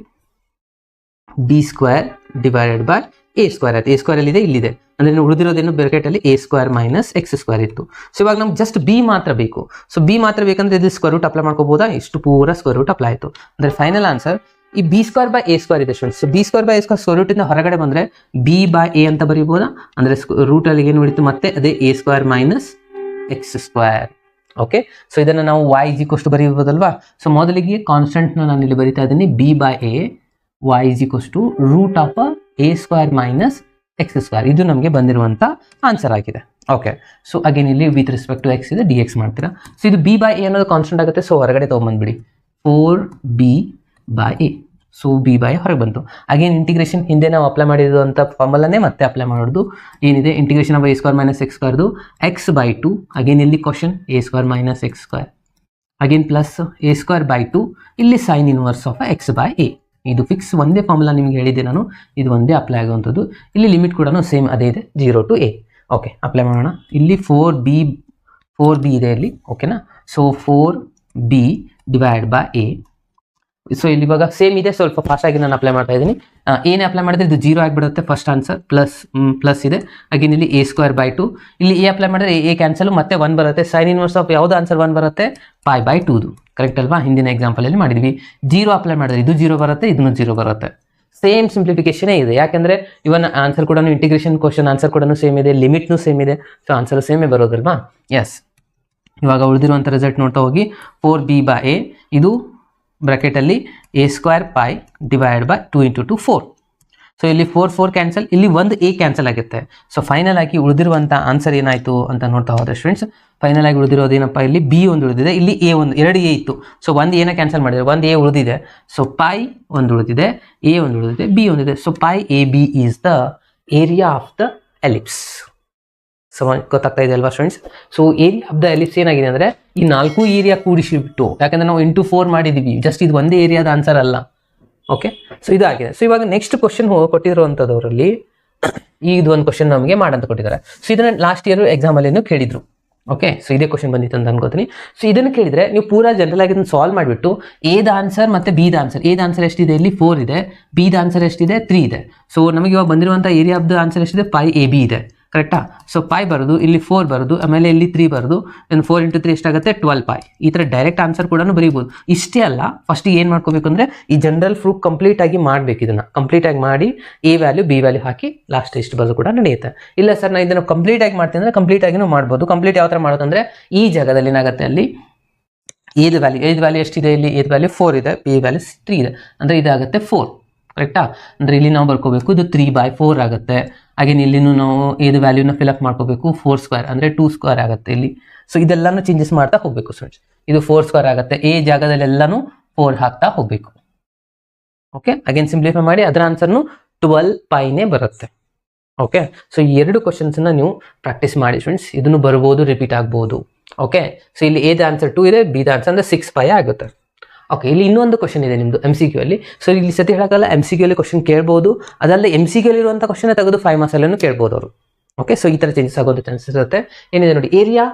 b square divided by a square ಆಯ್ತು. ಎ ಸ್ಕ್ವೇರ್ ಎಲ್ಲಿದೆ, ಇಲ್ಲಿದೆ. ಅಂದರೆ ಉಳಿದಿರೋದೇನು ಬ್ರಾಕೆಟಲ್ಲಿ a square minus x square ಇತ್ತು. ಸೊ ಇವಾಗ ನಮ್ಗೆ ಜಸ್ಟ್ ಬಿ ಮಾತ್ರ ಬೇಕು. ಸೊ ಬಿ ಮಾತ್ರ ಬೇಕಂದ್ರೆ ಇದು ಸ್ಕ್ವೇರ್ ರೂಟ್ ಅಪ್ಲೈ ಮಾಡ್ಕೋಬೋದಾ? ಇಷ್ಟು ಪೂರ ಸ್ಕ್ವೇರ್ ರೂಟ್ ಅಪ್ಲೈ ಆಯಿತು. ಅಂದರೆ ಫೈನಲ್ ಆನ್ಸರ್ ಈ b square by a square ಇದೆ students. So b square by a square square ರೂಟಿಂದ ಹೊರಗಡೆ ಬಂದರೆ ಬಿ ಬೈ ಎ ಅಂತ ಬರೀಬೋದಾ? ಅಂದರೆ ರೂಟಲ್ಲಿ ಏನು ಉಳಿತು, ಮತ್ತೆ ಅದೇ a square minus x square. Okay, so ಇದನ್ನು ನಾವು y ಇಸ್ ಈಕ್ವಲ್ಸ್ ಟು ಬರೀಬೋದಲ್ವಾ. ಸೊ ಮೊದಲಿಗೆ ಕಾನ್ಸ್ಟೆಂಟ್ನ ನಾನು ಇಲ್ಲಿ ಬರಿತಾ ಇದ್ದೀನಿ, b by a y is equals to root of a square minus x square. ಇದು ನಮಗೆ ಬಂದಿರುವಂಥ ಆನ್ಸರ್ ಆಗಿದೆ. ಓಕೆ, ಸೊ ಅಗೇನ್ ಇಲ್ಲಿ ವಿತ್ ರೆಸ್ಪೆಕ್ಟ್ ಟು ಎಕ್ಸ್ ಇದೆ, ಡಿ ಎಕ್ಸ್ ಮಾಡ್ತೀರಾ. ಸೊ ಇದು ಬಿ ಬೈ ಎ ಅನ್ನೋದು ಕಾನ್ಸ್ಟೆಂಟ್ ಆಗುತ್ತೆ. ಸೊ ಹೊರಗಡೆ ತೊಗೊಂಬಂದ್ಬಿಡಿ, 4b by A. So B by ಹೊರಗೆ ಬಂತು. ಅಗೇನ್ ಇಂಟಿಗ್ರೇಷನ್ ಹಿಂದೆ ನಾವು ಅಪ್ಲೈ ಮಾಡಿರುವಂಥ ಫಾರ್ಮುಲಾನೇ ಮತ್ತೆ ಅಪ್ಲೈ ಮಾಡೋದು. ಏನಿದೆ, integration of a square minus x ಸ್ಕ್ವೇರ್ದು ಎಕ್ಸ್ ಬೈ 2. ಅಗೇನ್ ಇಲ್ಲಿ question a square minus x square, again plus a square by 2. ಇಲ್ಲಿ sine inverse of x by a. ಇದು ಫಿಕ್ಸ್ ಒಂದೇ ಫಾರ್ಮುಲಾ ನಿಮಗೆ ಹೇಳಿದ್ದೆ ನಾನು, ಇದು ಒಂದೇ ಅಪ್ಲೈ ಆಗುವಂಥದ್ದು. ಇಲ್ಲಿ ಲಿಮಿಟ್ ಕೂಡ ಸೇಮ್ ಅದೇ ಇದೆ, 0 to a. ಓಕೆ, ಅಪ್ಲೈ ಮಾಡೋಣ. ಇಲ್ಲಿ 4b ಇದೆ ಇಲ್ಲಿ, ಓಕೆನಾ. So 4b divide by A. So ಇಲ್ಲಿ ಇವಾಗ ಸೇಮ್ ಇದೆ, ಸ್ವಲ್ಪ ಫಾಸ್ಟಾಗಿ ನಾನು ಅಪ್ಲೈ ಮಾಡ್ತಾ ಇದ್ದೀನಿ. ಏನೇ ಅಪ್ಲೈ ಮಾಡಿದ್ರೆ ಇದು 0 ಆಗಿಬಿಡುತ್ತೆ ಫಸ್ಟ್ ಆನ್ಸರ್. ಪ್ಲಸ್ ಇದೆ, ಅಗೇನ್ ಇಲ್ಲಿ ಎ ಸ್ಕ್ವೇರ್ ಬೈ 2. ಇಲ್ಲಿ ಎ ಅಪ್ಲೈ ಮಾಡಿದ್ರೆ ಎ ಕ್ಯಾನ್ಸಲ್, ಮತ್ತೆ 1 ಬರುತ್ತೆ. ಸೈನ್ ಇನ್ವರ್ಸ್ ಆಫ್ ಯಾವುದು ಆನ್ಸರ್ 1 ಬರುತ್ತೆ, ಪೈ ಬೈ 2. ಕರೆಕ್ಟ್ ಅಲ್ವಾ? ಹಿಂದಿನ ಎಕ್ಸಾಂಪಲಲ್ಲಿ ಮಾಡಿದ್ವಿ. 0 ಅಪ್ಲೈ ಮಾಡಿದ್ರೆ ಇದು 0 ಬರುತ್ತೆ, ಇದನ್ನು 0 ಬರುತ್ತೆ. ಸೇಮ್ ಸಿಂಪ್ಲಿಫಿಕೇಶನೇ ಇದೆ, ಯಾಕೆಂದರೆ ಇವನ್ ಆನ್ಸರ್ ಕೂಡ ಇಂಟಿಗ್ರೇಷನ್ ಕ್ವಶನ್ ಆನ್ಸರ್ ಕೂಡ ಸೇಮ್ ಇದೆ, ಲಿಮಿಟ್ನೂ ಸೇಮ್ ಇದೆ. ಸೊ ಆನ್ಸರ್ ಸೇಮೇ ಬರೋದಲ್ವಾ? ಎಸ್. ಇವಾಗ ಉಳಿದಿರುವಂಥ ರಿಸಲ್ಟ್ ನೋಡ್ತಾ ಹೋಗಿ, 4b ಬೈ ಎ, ಇದು ಬ್ರಾಕೆಟಲ್ಲಿ a square pi divide by 2 × 2 4. So ಇಲ್ಲಿ 4 ಕ್ಯಾನ್ಸಲ್, ಇಲ್ಲಿ ಒಂದು ಎ ಕ್ಯಾನ್ಸಲ್ ಆಗುತ್ತೆ. ಸೊ ಫೈನಲ್ ಆಗಿ ಉಳಿದಿರುವಂಥ ಆನ್ಸರ್ ಏನಾಯಿತು ಅಂತ ನೋಡ್ತಾ ಹೋದ್ರೆ ಸ್ಟೂಡೆಂಟ್ಸ್, ಫೈನಲ್ ಆಗಿ ಉಳಿದಿರೋದು ಏನಪ್ಪ, ಇಲ್ಲಿ ಬಿ ಒಂದು ಉಳಿದಿದೆ, ಇಲ್ಲಿ ಎ ಒಂದು, 2 ಎ ಇತ್ತು. ಸೊ ಒಂದು ಎನ ಕ್ಯಾನ್ಸಲ್ ಮಾಡಿದರೆ ಒಂದು ಎ ಉಳಿದಿದೆ. ಸೊ ಪೈ ಒಂದು ಉಳಿದಿದೆ, ಎ ಒಂದು ಉಳಿದಿದೆ, ಬಿ ಒಂದಿದೆ. So pi a b is the area of the ellipse. So ಗೊತ್ತಾಗ್ತಾ ಇದೆ ಅಲ್ವಾ students? So area of the ellipse ಏನಾಗಿದೆ ಅಂದರೆ ಈ 4 ಏರಿಯಾ ಕೂಡಿಸಿಬಿಟ್ಟು, ಯಾಕಂದರೆ ನಾವು 8 4 ಮಾಡಿದ್ದೀವಿ, ಜಸ್ಟ್ ಇದು ಒಂದೇ ಏರಿಯಾದ ಆನ್ಸರ್ ಅಲ್ಲ. ಓಕೆ, ಸೊ ಇದಾಗಿದೆ. ಸೊ ಇವಾಗ ನೆಕ್ಸ್ಟ್ ಕ್ವಶನ್ ಕೊಟ್ಟಿರುವಂಥದ್ರಲ್ಲಿ ಇದು ಒಂದು ಕ್ವಶನ್ ನಮಗೆ ಮಾಡಂತ ಕೊಟ್ಟಿದ್ದಾರೆ. ಸೊ ಇದನ್ನು ಲಾಸ್ಟ್ ಇಯರ್ ಎಕ್ಸಾಮಲ್ಲಿ ಕೇಳಿದ್ರು. ಓಕೆ, ಸೊ ಇದೇ ಕ್ವಶನ್ ಬಂದಿತ್ತು ಅಂತ ಅನ್ಕೋತೀನಿ. ಸೊ ಇದನ್ನು ಕೇಳಿದರೆ ನೀವು ಪೂರಾ ಜನರಲ್ ಆಗಿ ಇದನ್ನು ಸಾಲ್ವ್ ಮಾಡಿಬಿಟ್ಟು ಎದ ಆನ್ಸರ್ ಮತ್ತು ಬಿದ ಆನ್ಸರ್, ಎದ ಆನ್ಸರ್ ಎಷ್ಟಿದೆ ಇಲ್ಲಿ 4 ಇದೆ, ಬಿದ ಆನ್ಸರ್ ಎಷ್ಟಿದೆ 3 ಇದೆ. ಸೊ ನಮಗೆ ಇವಾಗ ಬಂದಿರುವಂಥ ಏರಿಯಾ ಆಫ್ ದ ಆನ್ಸರ್ ಎಷ್ಟಿದೆ πAB ಇದೆ, ಕರೆಕ್ಟಾ? ಸೊ ಪೈ ಬರೋದು, ಇಲ್ಲಿ 4 ಬರೋದು, ಆಮೇಲೆ ಇಲ್ಲಿ 3 ಬರೋದು, ದೆನ್ 4 × 3 ಎಷ್ಟಾಗುತ್ತೆ 12 π. ಈ ಥರ ಡೈರೆಕ್ಟ್ ಆನ್ಸರ್ ಕೂಡ ಬರೀಬೋದು. ಇಷ್ಟೇ ಅಲ್ಲ, ಫಸ್ಟಿಗೆ ಏನು ಮಾಡ್ಕೋಬೇಕು ಅಂದರೆ ಈ ಜನರಲ್ ಪ್ರೂಫ್ ಕಂಪ್ಲೀಟ್ ಆಗಿ ಮಾಡಬೇಕು. ಇದನ್ನು ಕಂಪ್ಲೀಟ್ ಆಗಿ ಮಾಡಿ A value B value hockey last ಇಷ್ಟು ಬರೋದು ಕೂಡ ನಡೆಯುತ್ತೆ. ಇಲ್ಲ ಸರ್ ನಾನು ಇದನ್ನು ಕಂಪ್ಲೀಟ್ ಆಗಿ ಮಾಡ್ತೀನಿ ಅಂದರೆ ಕಂಪ್ಲೀಟ್ ಆಗಿನೂ ಮಾಡ್ಬೋದು. ಕಂಪ್ಲೀಟ್ ಯಾವ ಥರ ಮಾಡೋದಂದರೆ ಈ ಜಾಗದಲ್ಲಿ ಏನಾಗುತ್ತೆ, ಅಲ್ಲಿ ಏದು ವ್ಯಾಲ್ಯೂ ಎಷ್ಟಿದೆ, ಇಲ್ಲಿ ಏದು ವ್ಯಾಲ್ಯೂ 4 ಇದೆ, ಬಿ ವ್ಯಾಲ್ಯೂ 3 ಇದೆ, ಅಂದರೆ ಇದಾಗುತ್ತೆ 4, ಕರೆಕ್ಟಾ? ಅಂದರೆ ಇಲ್ಲಿ ನಾವು ಬರ್ಕೋಬೇಕು, ಇದು 3/4 ಆಗುತ್ತೆ. ಹಾಗೇನು ಇಲ್ಲಿನೂ ನಾವು ಏದು ವ್ಯಾಲ್ಯೂನ ಫಿಲಪ್ ಮಾಡ್ಕೋಬೇಕು, 4² ಅಂದರೆ 2² ಆಗುತ್ತೆ ಇಲ್ಲಿ. ಸೊ ಇದೆಲ್ಲನೂ ಚೇಂಜಸ್ ಮಾಡ್ತಾ ಹೋಗಬೇಕು ಸ್ಟೂಡೆಂಟ್ಸ್. ಇದು 4² ಆಗುತ್ತೆ, ಈ ಜಾಗದಲ್ಲೆಲ್ಲನೂ 4 ಹಾಕ್ತಾ ಹೋಗಬೇಕು. ಓಕೆ, ಅಗೇನ್ ಸಿಂಪ್ಲಿಫೈ ಮಾಡಿ ಅದರ ಆನ್ಸರ್ನು 12 πನೇ ಬರುತ್ತೆ. ಓಕೆ, ಸೊ ಈ 2 ಕ್ವಶನ್ಸನ್ನ ನೀವು ಪ್ರಾಕ್ಟೀಸ್ ಮಾಡಿ ಸ್ಟೂಡೆಂಟ್ಸ್. ಇದನ್ನು ಬರ್ಬೋದು, ರಿಪೀಟ್ ಆಗ್ಬೋದು. ಓಕೆ, ಸೊ ಇಲ್ಲಿ ಎದ ಆನ್ಸರ್ 2 ಇದೆ, ಬಿದ ಆನ್ಸರ್ ಅಂದರೆ 6 π ಆಗುತ್ತೆ. ಓಕೆ, ಇಲ್ಲಿ ಇನ್ನೊಂದು ಕ್ವಶನ್ ಇದೆ ನಿಮ್ಮದು MCQ ಅಲ್ಲಿ. ಸೊ ಇಲ್ಲಿ ಸತಿ ಹೇಳೋಕ್ಕಲ್ಲ, MCQ ಅಲ್ಲಿ ಕ್ವಶನ್ ಕೇಳ್ಬೋದು, ಅದಲ್ಲದೆ MCQ ಅಲ್ಲಿರುವಂಥ ಕ್ವಶನ್ ತೆಗೆದು 5 ಮಾರ್ಕ್ಸ್ ಅಲ್ಲೂ ಕೇಳ್ಬೋದು ಅವರು. ಓಕೆ, ಸೊ ಈ ಥರ ಚೇಂಜಸ್ ಆಗೋದು ಚಾನ್ಸಸ್ ಇರುತ್ತೆ. ಏನಿದೆ ನೋಡಿ, area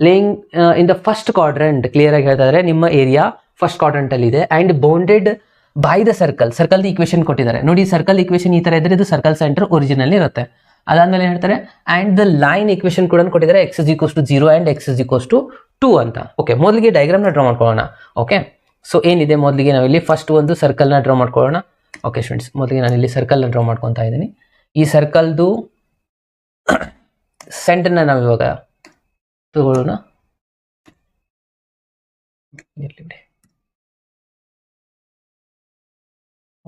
laying in the first quadrant, clear ಆಗಿ ಹೇಳ್ತಾ ಇದ್ದಾರೆ, ನಿಮ್ಮ ಏರಿಯಾ ಫಸ್ಟ್ ಕ್ವಾಡ್ರೆಂಟ್ ಅಲ್ಲಿ ಇದೆ and bounded by the circle equation ಕೊಟ್ಟಿದ್ದಾರೆ ನೋಡಿ. ಸರ್ಕಲ್ ಈಕ್ವೇಶನ್ ಈ ಥರ ಇದ್ರೆ ಇದು ಸರ್ಕಲ್ ಸೆಂಟರ್ ಒರಿಜಿನಲ್ ಇರುತ್ತೆ. ಅದಾದ್ಮೇಲೆ ಹೇಳ್ತಾರೆ ಆ್ಯಂಡ್ ದ ಲೈನ್ ಈಕ್ವೇಶನ್ ಕೂಡ ಕೊಟ್ಟಿದ್ದಾರೆ, x = 0 ಆ್ಯಂಡ್ x = 2 ಅಂತ. ಓಕೆ, ಮೊದಲಿಗೆ ಡಯಾಗ್ರಾಮ್ನ ಡ್ರಾ ಮಾಡ್ಕೊಳ್ಳೋಣ. ಓಕೆ, ಸೊ ಏನಿದೆ, ಮೊದಲಿಗೆ ನಾವಿಲ್ಲಿ ಫಸ್ಟ್ ಒಂದು ಸರ್ಕಲ್ನ ಡ್ರಾ ಮಾಡ್ಕೊಳ್ಳೋಣ. ಓಕೆ ಸ್ಟೂಡೆಂಟ್ಸ್, ಮೊದಲಿಗೆ ನಾನು ಇಲ್ಲಿ ಸರ್ಕಲ್ನ ಡ್ರಾ ಮಾಡ್ಕೊತಾ ಇದ್ದೀನಿ. ಈ ಸರ್ಕಲ್ದು ಸೆಂಟರ್ನ ನಾವು ಇವಾಗ ತಗೊಳ್ಳೋಣ.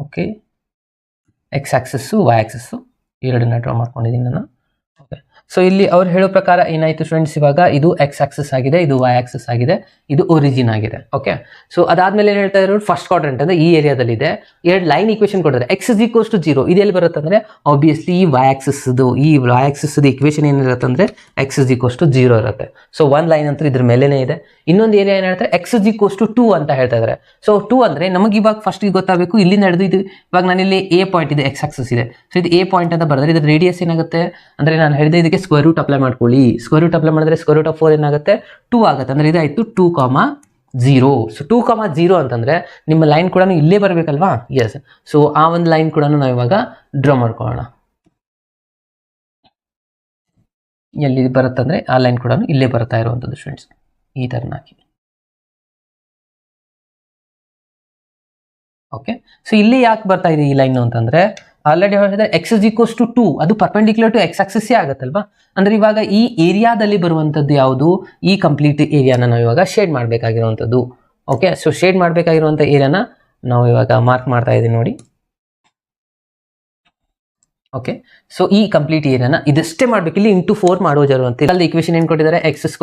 ಓಕೆ, ಎಕ್ಸ್ ಆಕ್ಸಿಸ್ಸು ವೈ ಆಕ್ಸಿಸ್ಸು ಎರಡನ್ನ ಡ್ರಾ ಮಾಡ್ಕೊಂಡಿದ್ದೀನಿ ನಾನು. ಓಕೆ, ಸೊ ಇಲ್ಲಿ ಅವ್ರು ಹೇಳೋ ಪ್ರಕಾರ ಏನಾಯಿತು ಸ್ಟೂಡೆಂಟ್ಸ್, ಇವಾಗ ಇದು ಎಕ್ಸ್ ಆಕ್ಸಿಸ್ ಆಗಿದೆ, ಇದು ವೈ ಆಕ್ಸಿಸ್ ಆಗಿದೆ, ಇದು ಒರಿಜಿನ್ ಆಗಿದೆ. ಓಕೆ, ಸೊ ಅದಾದ್ಮೇಲೆ ಏನು ಹೇಳ್ತಾ ಇದ್ರು, ಫಸ್ಟ್ ಕ್ವಾಡ್ರೆಂಟ್ ಅಂದರೆ ಈ ಏರಿಯಾದಲ್ಲಿದೆ, 2 ಲೈನ್ ಈಕ್ವೇಶನ್ ಕೊಟ್ಟಿದ್ದಾರೆ. x = 0 ಇದೆಲ್ಲಿ ಬರುತ್ತೆ ಅಂದರೆ ಆಬ್ವಿಯಸ್ಲಿ ಈ ವೈ ಆಕ್ಸಿಸ್ದು ಈಕ್ವೇಶನ್ ಏನಿರುತ್ತೆ ಅಂದರೆ x = 0 ಇರುತ್ತೆ. ಸೊ 1 ಲೈನ್ ಅಂತೂ ಇದ್ರ ಮೇಲೇನೇ ಇದೆ. ಇನ್ನೊಂದು ಏರಿಯಾ ಏನು ಹೇಳ್ತಾರೆ, x = 2 ಅಂತ ಹೇಳ್ತಾ ಇದ್ದಾರೆ. ಸೊ 2 ಅಂದರೆ ನಮಗೆ ಇವಾಗ ಫಸ್ಟಿಗೆ ಗೊತ್ತಾಗಬೇಕು, ಇಲ್ಲಿಂದ ಹಿಡಿದು ಇದು ಇವಾಗ ನಾನಿಲ್ಲಿ ಎ ಪಾಯಿಂಟ್ ಇದೆ, ಎಕ್ಸ್ ಆಕ್ಸಿಸ್ ಇದೆ. ಸೊ ಇದು ಎ ಪಾಯಿಂಟ್ ಅಂತ ಬರೆದ್ರೆ ಇದ್ರ ರೇಡಿಯಸ್ ಏನಾಗುತ್ತೆ ಅಂದರೆ, ನಾನು ಹೇಳಿದೆ ಇದಕ್ಕೆ ಸ್ಕ್ವೇರ್ ರೂಟ್ ಅಪ್ಲೈ ಮಾಡ್ಕೊಳ್ಳಿ. ಸ್ಕ್ವೇರ್ ರೂಟ್ ಅಪ್ಲೈ ಮಾಡಿದ್ರೆ √4 ಏನಾಗುತ್ತೆ 2 ಆಗುತ್ತೆ. ಅಂದರೆ ಇದಾಯಿತು 2,0. ಸೊ 2,0 ಅಂತಂದರೆ ನಿಮ್ಮ ಲೈನ್ ಕೂಡ ಇಲ್ಲೇ ಬರಬೇಕಲ್ವಾ? ಎಸ್. ಸೊ ಆ ಒಂದು ಲೈನ್ ಕೂಡ ನಾವು ಇವಾಗ ಡ್ರಾ ಮಾಡ್ಕೊಳ್ಳೋಣ. ಎಲ್ಲಿ ಬರುತ್ತಂದರೆ ಆ ಲೈನ್ ಕೂಡ ಇಲ್ಲೇ ಬರ್ತಾ ಇರುವಂಥದ್ದು ಸ್ಟೂಡೆಂಟ್ಸ್, ಈ ಥರನಾಗಿ. ಓಕೆ, ಸೊ ಇಲ್ಲಿ ಯಾಕೆ ಬರ್ತಾ ಇದೆ ಈ ಲೈನ್ ಅಂತಂದರೆ, ಆಲ್ರೆಡಿ ಹೇಳಿದ್ರೆ x = 2 ಅದು ಪರ್ಪೆಂಡಿಕ್ಯುಲರ್ ಟು ಎಕ್ಸ್ ಆಕ್ಸಿಸ್ ಆಗುತ್ತಲ್ವಾ. ಅಂದರೆ ಇವಾಗ ಈ ಏರಿಯಾದಲ್ಲಿ ಬರುವಂಥದ್ದು ಯಾವುದು, ಈ ಕಂಪ್ಲೀಟ್ ಏರಿಯಾನ ನಾವು ಇವಾಗ ಶೇಡ್ ಮಾಡಬೇಕಾಗಿರುವಂಥದ್ದು. ಓಕೆ, ಸೊ ಶೇಡ್ ಮಾಡಬೇಕಾಗಿರುವಂಥ ಏರಿಯಾನ ನಾವು ಇವಾಗ ಮಾರ್ಕ್ ಮಾಡ್ತಾ ಇದ್ದೀವಿ ನೋಡಿ. ಓಕೆ, ಸೊ ಈ ಕಂಪ್ಲೀಟ್ ಏರಿಯಾನ ಇದಷ್ಟೇ ಮಾಡಬೇಕು, ಇಲ್ಲಿ ಇಂಟು 4 ಮಾಡೋ ಜರುವಂತೆ. ಅಲ್ಲಿ ಈಕ್ವೇಶನ್ ಏನು ಕೊಟ್ಟಿದ್ದಾರೆ, x² +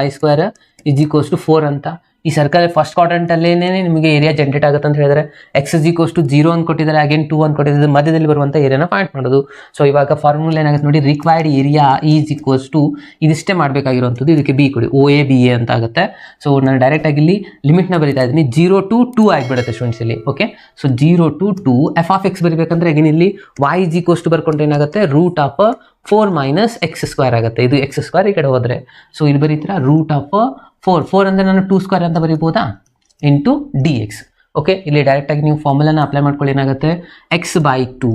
y² = 4 ಅಂತ. ಈ ಸರ್ಕಲ್ ಫಸ್ಟ್ ಕ್ವಾಡ್ರೆಂಟಲ್ಲೇನೇ ನಿಮಗೆ ಏರಿಯಾ ಜನರೇಟ್ ಆಗುತ್ತೆ ಅಂತ ಹೇಳಿದರೆ, x = 0 ಅಂತ ಕೊಟ್ಟಿದ್ದಾರೆ, ಅಗೇನ್ 2 ಅಂತ ಕೊಟ್ಟಿದ್ದಾರೆ, ಮಧ್ಯದಲ್ಲಿ ಬರುವಂಥ ಏರಿಯಾನ ಫೈಂಡ್ ಮಾಡೋದು. ಸೊ ಇವಾಗ ಫಾರ್ಮುಲಾ ಏನಾಗುತ್ತೆ ನೋಡಿ, ರಿಕ್ವೈರ್ಡ್ ಏರಿಯಾ = ಇದಿಷ್ಟೇ ಮಾಡಬೇಕಾಗಿರುವಂಥದ್ದು. ಇದಕ್ಕೆ ಬಿ ಕೊಡಿ, OABA ಅಂತ ಆಗುತ್ತೆ. ಸೊ ನಾನು ಡೈರೆಕ್ಟಾಗಿ ಇಲ್ಲಿ ಲಿಮಿಟ್ನ ಬರೀತಾ ಇದ್ದೀನಿ, 0 to 2 ಆಗಿಬಿಡುತ್ತೆ ಸ್ಟೂಡೆಂಟ್ಸ್ ಇಲ್ಲಿ. ಓಕೆ, ಸೊ 0 to 2 f(x) ಬರೀಬೇಕಂದ್ರೆ ಅಗೇನ್ ಇಲ್ಲಿ y = ಬರ್ಕೊಂಡ್ರೆ ಏನಾಗುತ್ತೆ, √4 - x² ಆಗುತ್ತೆ. ಇದು x² ಈ ಕಡೆ ಹೋದರೆ, ಸೊ ಇಲ್ಲಿ ಬರೀತೀರಾ √4 ಅಂದರೆ ನಾನು 2² ಅಂತ ಬರೀಬೋದಾ, ಇಂಟು dx. ಓಕೆ, ಇಲ್ಲಿ ಡೈರೆಕ್ಟಾಗಿ ನೀವು ಫಾರ್ಮುಲಾನ ಅಪ್ಲೈ ಮಾಡ್ಕೊಳ್ಳಿ. ಏನಾಗುತ್ತೆ, x/2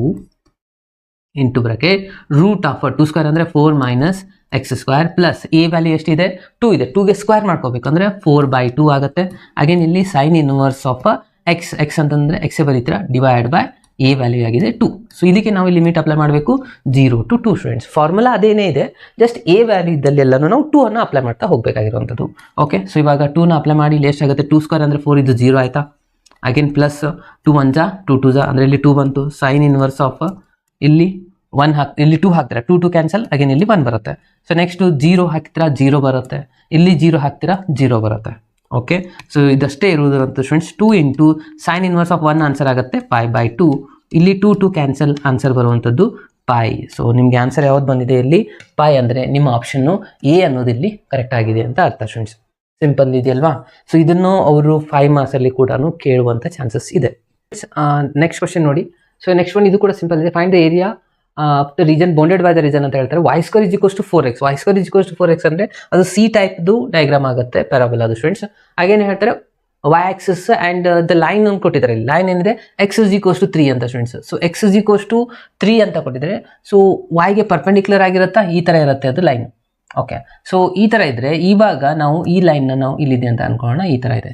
ಇಂಟು ಬ್ರಾಕೆಟ್ √2² ಅಂದರೆ 4 - x² ಪ್ಲಸ್ ಎ ವ್ಯಾಲ್ಯೂ ಎಷ್ಟಿದೆ, 2 ಇದೆ, 2ಗೆ ಸ್ಕ್ವೇರ್ ಮಾಡ್ಕೋಬೇಕು ಅಂದರೆ 4/2 ಆಗುತ್ತೆ. ಅಗೇನ್ ಇಲ್ಲಿ sin ಇನ್ವರ್ಸ್ ಆಫ್ x ಅಂತಂದರೆ x ಬರೀತೀರಾ ಡಿವೈಡ್ ಬೈ ಎ ವ್ಯಾಲ್ಯೂ ಆಗಿದೆ 2. ಸೊ ಇದಕ್ಕೆ ನಾವು ಲಿಮಿಟ್ ಅಪ್ಲೈ ಮಾಡಬೇಕು 0 to 2 ಸ್ಟೂಡೆಂಟ್ಸ್. ಫಾರ್ಮುಲಾ ಅದೇನೇ ಇದೆ, ಜಸ್ಟ್ ಎ ವ್ಯಾಲ್ಯೂ ಇದ್ದಲ್ಲಿ ಎಲ್ಲನೂ ನಾವು 2 ಅನ್ನು ಅಪ್ಲೈ ಮಾಡ್ತಾ ಹೋಗಬೇಕಾಗಿರುವಂಥದ್ದು. ಓಕೆ, ಸೊ ಇವಾಗ 2ನ ಅಪ್ಲೈ ಮಾಡಿ ಇಲ್ಲಿ ಎಷ್ಟಾಗುತ್ತೆ, 2² ಅಂದರೆ 4, ಇದು 0 ಆಯಿತಾ. ಅಗೇನ್ ಪ್ಲಸ್ 2 1 × 2 2 ಅಂದರೆ ಇಲ್ಲಿ 2 ಬಂತು. sin ಇನ್ವರ್ಸ್ ಆಫ್ ಇಲ್ಲಿ 1 ಇಲ್ಲಿ 2 ಹಾಕ್ತೀರಾ, 2 2 ಕ್ಯಾನ್ಸಲ್, ಅಗೇನ್ ಇಲ್ಲಿ 1 ಬರುತ್ತೆ. ಸೊ ನೆಕ್ಸ್ಟು 0 ಹಾಕ್ತೀರಾ 0 ಬರುತ್ತೆ, ಇಲ್ಲಿ 0 ಹಾಕ್ತೀರಾ 0 ಬರುತ್ತೆ. ಓಕೆ, ಸೊ ಇದಷ್ಟೇ ಇರುವುದಂತ students. 2 into sin inverse of 1 answer ಆಗುತ್ತೆ π/2. ಇಲ್ಲಿ 2 2 ಕ್ಯಾನ್ಸಲ್, ಆನ್ಸರ್ ಬರುವಂಥದ್ದು π. ಸೊ ನಿಮಗೆ ಆನ್ಸರ್ ಯಾವ್ದು ಬಂದಿದೆ ಇಲ್ಲಿ π ಅಂದರೆ ನಿಮ್ಮ ಆಪ್ಷನ್ನು ಎ ಅನ್ನೋದು ಇಲ್ಲಿ ಕರೆಕ್ಟ್ ಆಗಿದೆ ಅಂತ ಅರ್ಥ ಸ್ಟೂಡೆಂಟ್ಸ್. ಸಿಂಪಲ್ ಇದೆಯಲ್ವಾ. ಸೊ ಇದನ್ನು ಅವರು 5 ಮಾರ್ಕ್ಸಲ್ಲಿ ಕೂಡ ಕೇಳುವಂಥ ಚಾನ್ಸಸ್ ಇದೆ. ನೆಕ್ಸ್ಟ್ ಕ್ವಶನ್ ನೋಡಿ. ಸೊ ನೆಕ್ಸ್ಟ್ ಒನ್ ಇದು ಕೂಡ ಸಿಂಪಲ್ ಇದೆ. Find the area region bounded by the region ಅಂತ ಹೇಳ್ತಾರೆ. y square is equals to 4x, y square is equals to 4x ಅಂದ್ರೆ ಅದು ಸಿ ಟೈಪ್ದು ಡಯಾಗ್ರಾಮ್ ಆಗುತ್ತೆ ಪ್ಯಾರಾಬೋಲಾ ಅದು ಸ್ಟೂಡೆಂಟ್ಸ್. ಹಾಗೇನು ಹೇಳ್ತಾರೆ y axis and the line ಅನ್ನು ಕೊಟ್ಟಿದ್ದಾರೆ. ಲೈನ್ ಏನಿದೆ x ಇಸ್ ಈಕ್ವಲ್ಸ್ ಟು 3 ಅಂತ students. So x is equals to 3 ಅಂತ ಕೊಟ್ಟಿದ್ದಾರೆ. ಸೊ y ಗೆ ಪರ್ಪೆಂಡಿಕ್ಯುಲರ್ ಆಗಿರುತ್ತಾ ಈ ತರ ಇರುತ್ತೆ ಅದು ಲೈನ್. ಓಕೆ, ಸೊ ಈ ತರ ಇದ್ರೆ ಇವಾಗ ನಾವು ಈ ಲೈನ್ ನಾವು ಇಲ್ಲಿದೆ ಅಂತ ಅನ್ಕೊಳ್ಳೋಣ, ಈ ತರ ಇದೆ.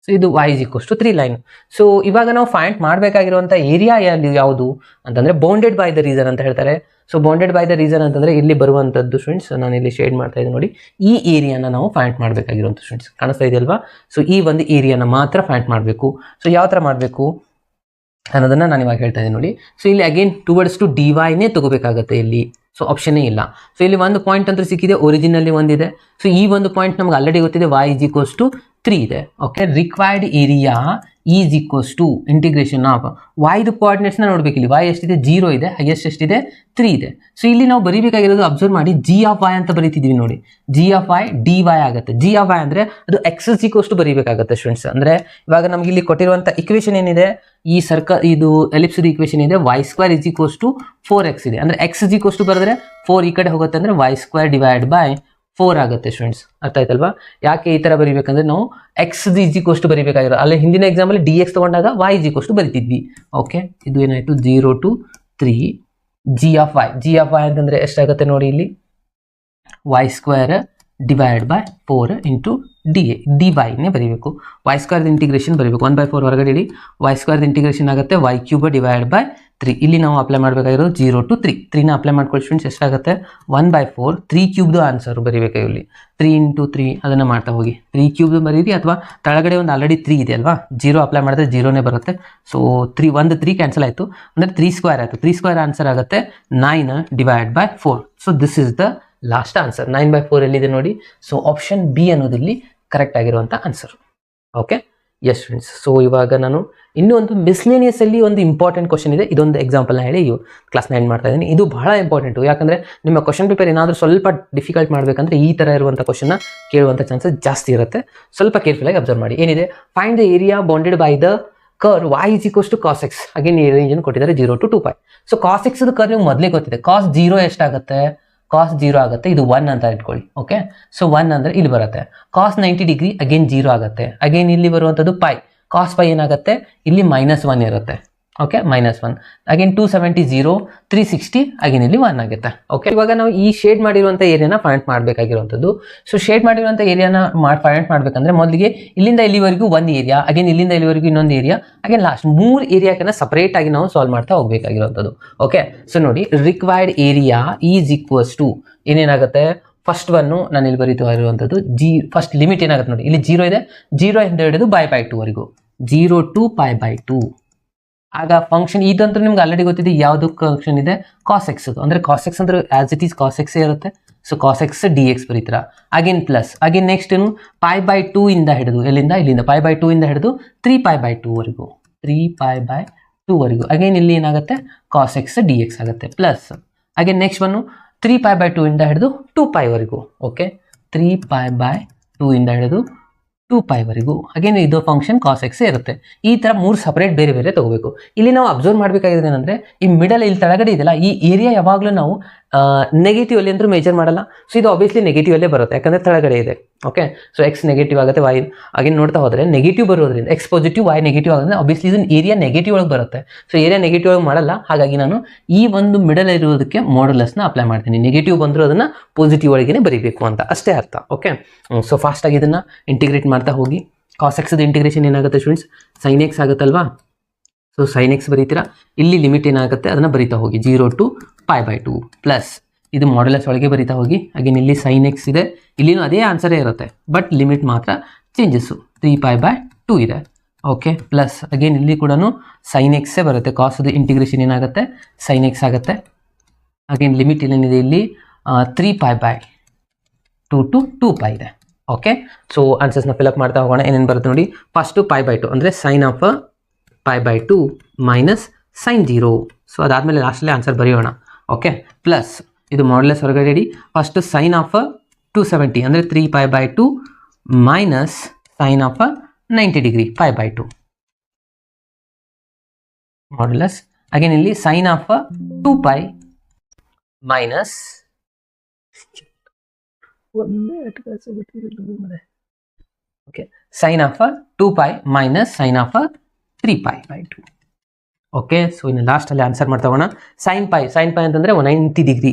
ಸೊ ಇದು y is equals to 3 line. So ಇವಾಗ ನಾವು ಫೈಂಡ್ ಮಾಡಬೇಕಾಗಿರುವಂಥ ಏರಿಯಾ ಯಾವುದು ಅಂತಂದ್ರೆ ಬೌಂಡೆಡ್ ಬೈ ದ ರೀಸನ್ ಅಂತ ಹೇಳ್ತಾರೆ. So bounded by the reason ಅಂತಂದ್ರೆ ಇಲ್ಲಿ ಬರುವಂಥದ್ದು ಸ್ಟೂಡೆಂಟ್ಸ್, ನಾನು ಇಲ್ಲಿ ಶೇಡ್ ಮಾಡ್ತಾ ಇದ್ದೀನಿ ನೋಡಿ, ಈ ಏರಿಯಾನ ನಾವು ಫೈಂಡ್ ಮಾಡಬೇಕಾಗಿರುವಂಥ ಸ್ಟೂಡೆಂಟ್ಸ್ ಕಾಣಿಸ್ತಾ ಇದೆಯಲ್ವಾ. ಸೊ ಈ ಒಂದು ಏರಿಯಾನ ಮಾತ್ರ ಫೈಂಡ್ ಮಾಡಬೇಕು. ಸೊ ಯಾವ ಥರ ಮಾಡಬೇಕು ಅನ್ನೋದನ್ನ ನಾನು ಇವಾಗ ಹೇಳ್ತಾ ಇದ್ದೀನಿ ನೋಡಿ. ಸೊ ಇಲ್ಲಿ ಅಗೇನ್ ಟುವರ್ಡ್ಸ್ ಟು dy ನೇ ತಗೋಬೇಕಾಗುತ್ತೆ ಇಲ್ಲಿ. ಸೊ ಆಪ್ಷನ್ನೇ ಇಲ್ಲ. ಸೊ ಇಲ್ಲಿ ಒಂದು ಪಾಯಿಂಟ್ ಅಂತೂ ಸಿಕ್ಕಿದೆ, ಒರಿಜಿನಲ್ಲಿ ಒಂದಿದೆ. ಸೊ ಈ ಒಂದು ಪಾಯಿಂಟ್ ನಮ್ಗೆ ಆಲ್ರೆಡಿ ಗೊತ್ತಿದೆ, y ಇಸ್ ಈಕ್ವಲ್ಸ್ ಟು 3 ಇದೆ. Okay, required area is equals to integration of y ಕೋಆರ್ಡಿನೇಟ್ಸ್ನ ನೋಡ್ಬೇಕು. ಇಲ್ಲಿ y ಎಷ್ಟಿದೆ 0 ಇದೆ, ಹೈಯೆಸ್ಟ್ ಎಷ್ಟಿದೆ 3 ಇದೆ. ಸೊ ಇಲ್ಲಿ ನಾವು ಬರೀಬೇಕಾಗಿರೋದು ಅಬ್ಸರ್ವ್ ಮಾಡಿ g ಆಫ್ y ಅಂತ ಬರೀತಿದ್ವಿ ನೋಡಿ, g ಆಫ್ y dy ಆಗುತ್ತೆ. g ಆಫ್ y ಅಂದ್ರೆ ಅದು x ಇಸ್ ಈಕ್ವಲ್ಸ್ ಟು ಬರೀಬೇಕಾಗುತ್ತೆ ಸ್ಟೂಡೆಂಟ್ಸ್. ಅಂದ್ರೆ ಇವಾಗ ನಮ್ಗೆ ಇಲ್ಲಿ ಕೊಟ್ಟಿರುವಂಥ ಇಕ್ವೇಷನ್ ಏನಿದೆ, ಈ ಇದು ಎಲಿಪ್ಸ್ ಇಕ್ವೇಷನ್ ಇದೆ, y square is equals to 4x ಇದೆ. ಅಂದ್ರೆ x ಇಸ್ ಈಕ್ವಲ್ಸ್ ಟು ಬರೆದ್ರೆ 4 ಈ ಕಡೆ ಹೋಗುತ್ತೆ, ಅಂದ್ರೆ y ಸ್ಕ್ವೇರ್ ಡಿವೈಡ್ ಬೈ 4 ಆಗುತ್ತೆ ಸ್ಟೂಡೆಂಟ್ಸ್. ಅರ್ಥ ಆಯ್ತಲ್ವಾ? ಯಾಕೆ ಈ ತರ ಬರೀಬೇಕಂದ್ರೆ ನಾವು ಎಕ್ಸ್ ಇಸ್ ಈಕ್ವಲ್ಸ್ ಟು ಬರೀಬೇಕಾಗಿರೋ, ಅಲ್ಲಿ ಹಿಂದಿನ ಎಕ್ಸಾಂಪಲ್ ಡಿ ಎಕ್ಸ್ ತಗೊಂಡಾಗ y ಇಸ್ ಈಕ್ವಲ್ಸ್ ಟು ಬರೀತಿದ್ವಿ. ಓಕೆ, ಇದು ಏನಾಯ್ತು 0 to 3 g ಆಫ್ y ಅಂತಂದ್ರೆ ಎಷ್ಟಾಗುತ್ತೆ ನೋಡಿ, ಇಲ್ಲಿ y square divide by 4 into dy ನೇ ಬರೀಬೇಕು. y ಸ್ಕ್ವೇರ್ ಇಂಟಿಗ್ರೇಷನ್ ಬರೀಬೇಕು, 1/4 ಹೊರಗಡೆ ಇಡಿ, y ಸ್ಕ್ವೇರ್ ಇಂಟಿಗ್ರೇಷನ್ ಆಗುತ್ತೆ y ಕ್ಯೂಬ್ ಡಿವೈಡ್ ಬೈ 3. ಇಲ್ಲಿ ನಾವು ಅಪ್ಲೈ ಮಾಡಬೇಕಾಗಿರೋದು 0 to 3. 3ನ ಅಪ್ಲೈ ಮಾಡ್ಕೊಳ್ಳಿ ಸ್ಟೂಡೆಂಟ್ಸ್, ಎಷ್ಟಾಗುತ್ತೆ 1/4 3 ಕ್ಯೂಬ್ದು ಆನ್ಸರ್ ಬರೀಬೇಕು. ಇಲ್ಲಿ 3 ಇಂಟು 3 ಅದನ್ನು ಮಾಡ್ತಾ ಹೋಗಿ, 3 ಕ್ಯೂಬ್ದು ಬರೀರಿ, ಅಥವಾ ತಳಗಡೆ ಒಂದು ಆಲ್ರೆಡಿ 3 ಇದೆ ಅಲ್ವಾ, 0 ಅಪ್ಲೈ ಮಾಡಿದ್ರೆ 0ನೇ ಬರುತ್ತೆ. ಸೊ 3 ಕ್ಯಾನ್ಸಲ್ ಆಯಿತು, ಅಂದರೆ 3 ಸ್ಕ್ವೇರ್ ಆಯಿತು. 3 ಸ್ಕ್ವೇರ್ ಆನ್ಸರ್ ಆಗುತ್ತೆ 9 divide by 4. So this is the last answer. 9/4 ಎಲ್ಲಿದೆ ನೋಡಿ. ಸೊ ಆಪ್ಷನ್ ಬಿ ಅನ್ನೋದಿಲ್ಲಿ ಕರೆಕ್ಟ್ ಆಗಿರುವಂಥ answer. Okay, S friends. So ಇವಾಗ ನಾನು ಇನ್ನೂ ಒಂದು ಮಿಸ್ಲೇನಿಯಸ್ ಅಲ್ಲಿ ಒಂದು ಇಂಪಾರ್ಟೆಂಟ್ ಕ್ವಶನ್ ಇದೆ, ಇದೊಂದು ಎಕ್ಸಾಂಪಲ್ನ ಹೇಳಿ ಕ್ಲಾಸ್ 9 ಮಾಡ್ತಾ ಇದ್ದೀನಿ. ಇದು ಬಹಳ ಇಂಪಾರ್ಟೆಂಟು, ಯಾಕಂದರೆ ನಿಮ್ಮ ಕ್ವಶನ್ ಪೇಪರ್ ಏನಾದರೂ ಸ್ವಲ್ಪ ಡಿಫಿಕಲ್ಟ್ ಮಾಡಬೇಕಂದ್ರೆ ಈ ಥರ ಇರುವಂಥ ಕ್ವಶನ್ನ ಕೇಳುವಂಥ ಚಾನ್ಸಸ್ ಜಾಸ್ತಿ ಇರುತ್ತೆ. ಸ್ವಲ್ಪ ಕೇರ್ಫುಲ್ಲಾಗಿ ಅಬ್ಸರ್ವ್ ಮಾಡಿ. ಏನಿದೆ, find the area bounded by the curve y is equals to cos x. Again ಈ ರೇಂಜನ್ನು ಕೊಟ್ಟಿದ್ದಾರೆ 0 to 2π. ಸೊ cos x ಕರ್ ನೀವು ಮೊದಲೇ ಗೊತ್ತಿದೆ, cos 0 ಎಷ್ಟಾಗುತ್ತೆ, cos 0 ಆಗುತ್ತೆ, ಇದು 1 ಅಂತ ಇಟ್ಕೊಳ್ಳಿ. ಓಕೆ, ಸೊ 1 ಅಂದರೆ ಇಲ್ಲಿ ಬರುತ್ತೆ. cos 90 ಡಿಗ್ರಿ ಅಗೇನ್ 0 ಆಗುತ್ತೆ. ಅಗೇನ್ ಇಲ್ಲಿ ಬರುವಂಥದ್ದು π, cos π ಏನಾಗುತ್ತೆ, ಇಲ್ಲಿ -1 ಇರುತ್ತೆ. ಓಕೆ, -1 ಅಗೇನ್ 270 0 360 ಅಗೇನ್ ಇಲ್ಲಿ 1 ಆಗುತ್ತೆ. ಓಕೆ, ಇವಾಗ ನಾವು ಈ ಶೇಡ್ ಮಾಡಿರುವಂಥ ಏರಿಯಾನ ಫೈಂಡ್ ಮಾಡಬೇಕಾಗಿರುವಂಥದ್ದು. ಸೊ ಶೇಡ್ ಮಾಡಿರುವಂಥ ಏರಿಯಾನ ಫೈಂಡ್ ಮಾಡಬೇಕಂದ್ರೆ ಮೊದಲಿಗೆ ಇಲ್ಲಿಂದ ಇಲ್ಲಿವರೆಗೂ ಒಂದು ಏರಿಯಾ, ಅಗೇನ್ ಇಲ್ಲಿಂದ ಇಲ್ಲಿವರೆಗೂ ಇನ್ನೊಂದು ಏರಿಯಾ, ಅಗೇನ್ ಲಾಸ್ಟ್ 3 ಏರಿಯಾಕನ್ನ ಸಪ್ರೇಟ್ ಆಗಿ ನಾವು ಸಾಲ್ವ್ ಮಾಡ್ತಾ ಹೋಗಬೇಕಾಗಿರುವಂಥದ್ದು. ಓಕೆ, ಸೊ ನೋಡಿ, required area is equals to ಏನೇನಾಗುತ್ತೆ, ಫಸ್ಟ್ ಒನ್ನು ನಾನು ಇಲ್ಲಿ ಬರೀತಾ ಇರುವಂಥದ್ದು ಫಸ್ಟ್ ಲಿಮಿಟ್ ಏನಾಗುತ್ತೆ ನೋಡಿ, ಇಲ್ಲಿ 0 ಇದೆ, 0 ಇಂದ ಹಿಡಿದು π/2 ವರೆಗೂ, 0 to π/2. ಆಗ ಫಂಕ್ಷನ್ ಇದಂತೂ ನಿಮ್ಗೆ ಆಲ್ರೆಡಿ ಗೊತ್ತಿದೆ, ಯಾವುದು ಫಂಕ್ಷನ್ ಇದೆ, cos x. ಅಂದರೆ cos x ಅಂದ್ರೆ as it is cos x ಇರುತ್ತೆ. ಸೊ cos x dx ಬರೀತೀರ. ಅಗೇನ್ ಪ್ಲಸ್, ಅಗೇನ್ ನೆಕ್ಸ್ಟ್ ಏನು, π/2 ಇಂದ ಹಿಡಿದು ಇಲ್ಲಿಂದ π/2 ಇಂದ ಹಿಡಿದು 3π/2 ವರೆಗೂ, 3π/2 ವರೆಗೂ. ಅಗೇನ್ ಇಲ್ಲಿ ಏನಾಗುತ್ತೆ, cos x dx ಆಗುತ್ತೆ. ಪ್ಲಸ್ ಅಗೇನ್ ನೆಕ್ಸ್ಟ್ ಒನ್ನು 3π/2 ಇಂದ ಹಿಡಿದು 2π ವರೆಗೂ. ಓಕೆ, 3π/2 ಇಂದ ಹಿಡಿದು 2π ವರೆಗೂ. ಅಗೇನ್ ಇದು ಫಂಕ್ಷನ್ cos x ಇರುತ್ತೆ. ಈ ಥರ 3 ಸಪರೇಟ್ ಬೇರೆ ಬೇರೆ ತಗೋಬೇಕು. ಇಲ್ಲಿ ನಾವು ಅಬ್ಸರ್ವ್ ಮಾಡಬೇಕಾಗಿದೆ ಏನಂದರೆ, ಈ ಮಿಡಲ್ ಇಲ್ಲಿ ಕೆಳಗಡೆ ಇದೆಯಲ್ಲ, ಈ ಏರಿಯಾ ಯಾವಾಗಲೂ ನಾವು ನೆಗೆಟಿವ್ ಅಲ್ಲಿ ಅಂತೂ ಮೇಜರ್ ಮಾಡಲ್ಲ. ಸೊ ಇದು ಆಬ್ವಿಯಸ್ಲಿ ನೆಗೆಟಿವ್ ಅಲ್ಲೇ ಬರುತ್ತೆ, ಯಾಕಂದರೆ ಕೆಳಗಡೆ ಇದೆ. ಓಕೆ, ಸೊ ಎಕ್ಸ್ ನೆಗೆಟಿವ್ ಆಗುತ್ತೆ, y ಅಗೇನ್ ನೋಡ್ತಾ ಹೋದರೆ ನೆಗೆಟಿವ್ ಬರೋದ್ರಿಂದ, ಎಕ್ಸ್ ಪಾಸಿಟಿವ್ y ನೆಗೆಟಿವ್ ಆಗೋದ್ರಿಂದ ಆಬ್ವಿಯಸ್ಲಿ ಇದನ್ನು ಏರಿಯಾ ನೆಗೆಟಿವ್ ಒಳಗೆ ಬರುತ್ತೆ. ಸೊ ಏರಿಯಾ ನೆಗೆಟಿವ್ ಒಳಗೆ ಮಾಡಲ್ಲ, ಹಾಗಾಗಿ ನಾನು ಈ ಒಂದು ಮಿಡಲ್ ಇರೋದಕ್ಕೆ ಮಾಡ್ಯುಲಸ್ನ ಅಪ್ಲೈ ಮಾಡ್ತೀನಿ. ನೆಗೆಟಿವ್ ಬಂದರೂ ಅದನ್ನು ಪಾಸಿಟಿವ್ ಒಳಗೇ ಬರೀಬೇಕು ಅಂತ ಅಷ್ಟೇ ಅರ್ಥ. ಓಕೆ, ಸೊ ಫಾಸ್ಟಾಗಿ ಇದನ್ನು ಇಂಟಿಗ್ರೇಟ್ ಮಾಡ್ತಾ ಹೋಗಿ. cos x ಇಂಟಿಗ್ರೇಷನ್ ಏನಾಗುತ್ತೆ ಸ್ಟೂಡೆಂಟ್ಸ್, sin x ಆಗುತ್ತಲ್ವಾ. ಸೊ sin x ಬರೀತೀರಾ, ಇಲ್ಲಿ ಲಿಮಿಟ್ ಏನಾಗುತ್ತೆ ಅದನ್ನು ಬರೀತಾ ಹೋಗಿ, 0 to π/2 ಪ್ಲಸ್ ಇದು ಮಾಡ್ಯುಲಸ್ ಒಳಗೆ ಬರೀತಾ ಹೋಗಿ. ಅಗೇನ್ ಇಲ್ಲಿ sin x ಇದೆ, ಇಲ್ಲಿನೂ ಅದೇ ಆನ್ಸರೇ ಇರುತ್ತೆ, ಬಟ್ ಲಿಮಿಟ್ ಮಾತ್ರ ಚೇಂಜಸ್ಸು, 3π/2 ಇದೆ. ಓಕೆ, ಪ್ಲಸ್ ಅಗೇನ್ ಇಲ್ಲಿ ಕೂಡ sin x ಬರುತ್ತೆ. ಕಾಸ್ದು ಇಂಟಿಗ್ರೇಷನ್ ಏನಾಗುತ್ತೆ, sin x ಆಗುತ್ತೆ. ಅಗೇನ್ ಲಿಮಿಟ್ ಏನೇನಿದೆ ಇಲ್ಲಿ 3π/2 to 2π ಇದೆ. ಓಕೆ, ಸೊ ಆನ್ಸರ್ಸ್ನ ಫಿಲಪ್ ಮಾಡ್ತಾ ಹೋಗೋಣ. ಏನೇನು ಬರುತ್ತೆ ನೋಡಿ, ಫಸ್ಟು π/2 ಅಂದರೆ sine of π/2 minus sin 0. So ಅದಾದಮೇಲೆ ಲಾಸ್ಟಲ್ಲಿ ಆನ್ಸರ್ ಬರೆಯೋಣ. ಓಕೆ, ಪ್ಲಸ್ ಇದು ಮಾಡ್ಯುಲಸ್ ಹೊರಗಡೆ ಇಡಿ, ಫಸ್ಟು ಸೈನ್ ಆಫ್ 270 ಅಂದರೆ 3π/2 minus sine of 90 degree π/2 modulus again ಇಲ್ಲಿ sine of 2π minus okay sine of 2π minus sine of 3π/2. Okay, so ಇನ್ನು ಲಾಸ್ಟಲ್ಲಿ ಆನ್ಸರ್ ಮಾಡ್ತಗೋಣ. ಸೈನ್ ಪೈ ಅಂತಂದರೆ 90 ಡಿಗ್ರಿ,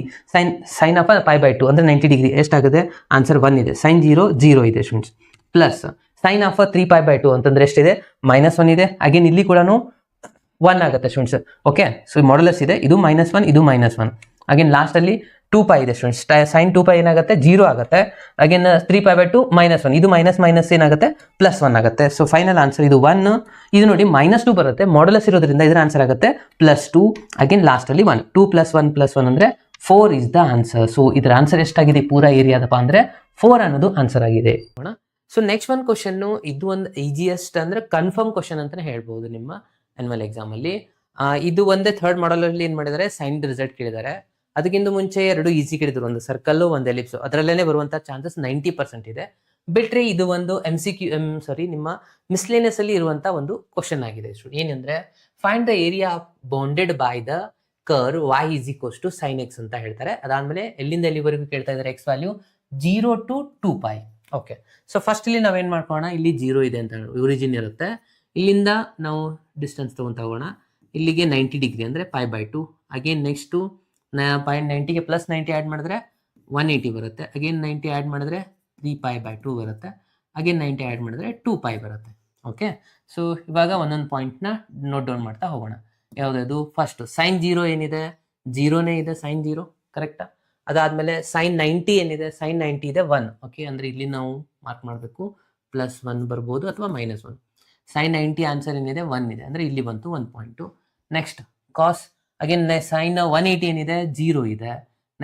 ಸೈನ್ ಆಫ್ π/2 ಅಂದರೆ 90 ಡಿಗ್ರಿ ಎಷ್ಟಾಗುತ್ತೆ? ಆನ್ಸರ್ 1 ಇದೆ. ಸೈನ್ 0 ಇದೆ ಸ್ಟೂಡೆಂಟ್ಸ್. ಪ್ಲಸ್ ಸೈನ್ ಆಫ್ 3π/2 ಅಂತಂದರೆ ಎಷ್ಟಿದೆ? -1 ಇದೆ. ಅಗೇನ್ ಇಲ್ಲಿ ಕೂಡ 1 ಆಗುತ್ತೆ ಸ್ಟೂಡೆಂಟ್ಸ್. ಓಕೆ, ಸೊ ಮಾಡ್ಯುಲಸ್ ಇದೆ, ಇದು -1, ಇದು -1. ಅಗೇನ್ ಲಾಸ್ಟಲ್ಲಿ 2π ಇದೆ ಸ್ಟೂಡೆಂಟ್ಸ್. ಸೈನ್ 2π ಏನಾಗುತ್ತೆ? 0 ಆಗುತ್ತೆ. ಅಗೇನ್ 3π/2 -1, ಇದು ಮೈನಸ್ ಏನಾಗುತ್ತೆ? +1 ಆಗುತ್ತೆ. ಸೊ ಫೈನಲ್ ಆನ್ಸರ್ ಇದು 1. ಇದು ನೋಡಿ -2 ಬರುತ್ತೆ, ಮಾಡ್ಯುಲಸ್ ಇರೋದ್ರಿಂದ ಇದರ ಆನ್ಸರ್ ಆಗುತ್ತೆ +2. ಅಗೇನ್ ಲಾಸ್ಟಲ್ಲಿ 1, 2 + 1 + 1 ಅಂದರೆ 4 ಇಸ್ ದ ಆನ್ಸರ್. ಸೊ ಇದರ ಆನ್ಸರ್ ಎಷ್ಟಾಗಿದೆ ಪೂರಾ ಏರಿಯಾದಪ್ಪ ಅಂದರೆ 4 ಅನ್ನೋದು ಆನ್ಸರ್ ಆಗಿದೆ. ಸೊ ನೆಕ್ಸ್ಟ್ ಒಂದು ಕ್ವಶನ್, ಇದು ಒಂದು ಈಸಿಯೆಸ್ಟ್ ಅಂದ್ರೆ ಕನ್ಫರ್ಮ್ ಕ್ವಶನ್ ಅಂತಾನೆ ಹೇಳ್ಬೋದು ನಿಮ್ಮ ಆನ್ಯುವಲ್ ಎಕ್ಸಾಮ್ ಅಲ್ಲಿ. ಇದು ಒಂದೇ ಥರ್ಡ್ ಮಾಡಲ್ ಅಲ್ಲಿ ಏನ್ ಮಾಡಿದ್ದಾರೆ? ಸೈನ್ ರಿಸಲ್ಟ್ ಕೇಳಿದ್ದಾರೆ. ಅದಕ್ಕಿಂತ ಮುಂಚೆ 2 ಈಸಿ ಕೇಳಿದ್ರು, ಒಂದು ಸರ್ಕಲ್ ಒಂದು ಎಲಿಪ್ಸ್. ಅದರಲ್ಲೇ ಬರುವಂತ ಚಾನ್ಸಸ್ 90% ಇದೆ. ಬಿಟ್ರೆ ಇದು ಒಂದು ನಿಮ್ಮ ಮಿಸ್ಲೇನಿಯಸ್ ಅಲ್ಲಿ ಇರುವಂತ ಒಂದು ಕ್ವಶನ್ ಆಗಿದೆ. ಏನಂದ್ರೆ find the area bounded by the curve y = sin x ಅಂತ ಹೇಳ್ತಾರೆ. ಅದಾದ್ಮೇಲೆ ಎಲ್ಲಿಂದ ಎಲ್ಲಿವರೆಗೂ ಕೇಳ್ತಾ ಇದ್ದಾರೆ? x value 0 to 2π. Okay, so first ಇಲ್ಲಿ ನಾವೇನ್ ಮಾಡ್ಕೋಣ? ಇಲ್ಲಿ 0 ಇದೆ ಅಂತ ಒರಿಜಿನ್ ಇರುತ್ತೆ. ಇಲ್ಲಿಂದ ನಾವು ಡಿಸ್ಟೆನ್ಸ್ ತಗೊಂತ ಹೋಗೋಣ. ಇಲ್ಲಿಗೆ 90 ಡಿಗ್ರಿ ಅಂದ್ರೆ π/2. ಅಗೇನ್ ನೆಕ್ಸ್ಟ್ 90ಗೆ +90 ಆ್ಯಡ್ ಮಾಡಿದ್ರೆ 180 ಬರುತ್ತೆ. ಅಗೇನ್ 90 ಆ್ಯಡ್ ಮಾಡಿದ್ರೆ 3π/2 ಬರುತ್ತೆ. ಅಗೇನ್ 90 ಆ್ಯಡ್ ಮಾಡಿದ್ರೆ 2π ಬರುತ್ತೆ. ಓಕೆ, ಸೊ ಇವಾಗ ಒಂದೊಂದು ಪಾಯಿಂಟ್ನ ನೋಟ್ ಡೌನ್ ಮಾಡ್ತಾ ಹೋಗೋಣ. ಯಾವುದದು? ಫಸ್ಟ್ ಸೈನ್ 0 ಏನಿದೆ? 0ನೇ ಇದೆ ಸೈನ್ 0, ಕರೆಕ್ಟಾ? ಅದಾದ್ಮೇಲೆ ಸೈನ್ 90 ಏನಿದೆ? ಸೈನ್ 90 ಇದೆ 1. ಓಕೆ, ಅಂದ್ರೆ ಇಲ್ಲಿ ನಾವು ಮಾರ್ಕ್ ಮಾಡಬೇಕು, +1 ಬರ್ಬೋದು ಅಥವಾ -1. ಸೈನ್ 90 ಆನ್ಸರ್ ಏನಿದೆ? 1 ಇದೆ, ಅಂದ್ರೆ ಇಲ್ಲಿ ಬಂತು 1 point. Next cos, again sine 180 ಏನಿದೆ? 0 ಇದೆ.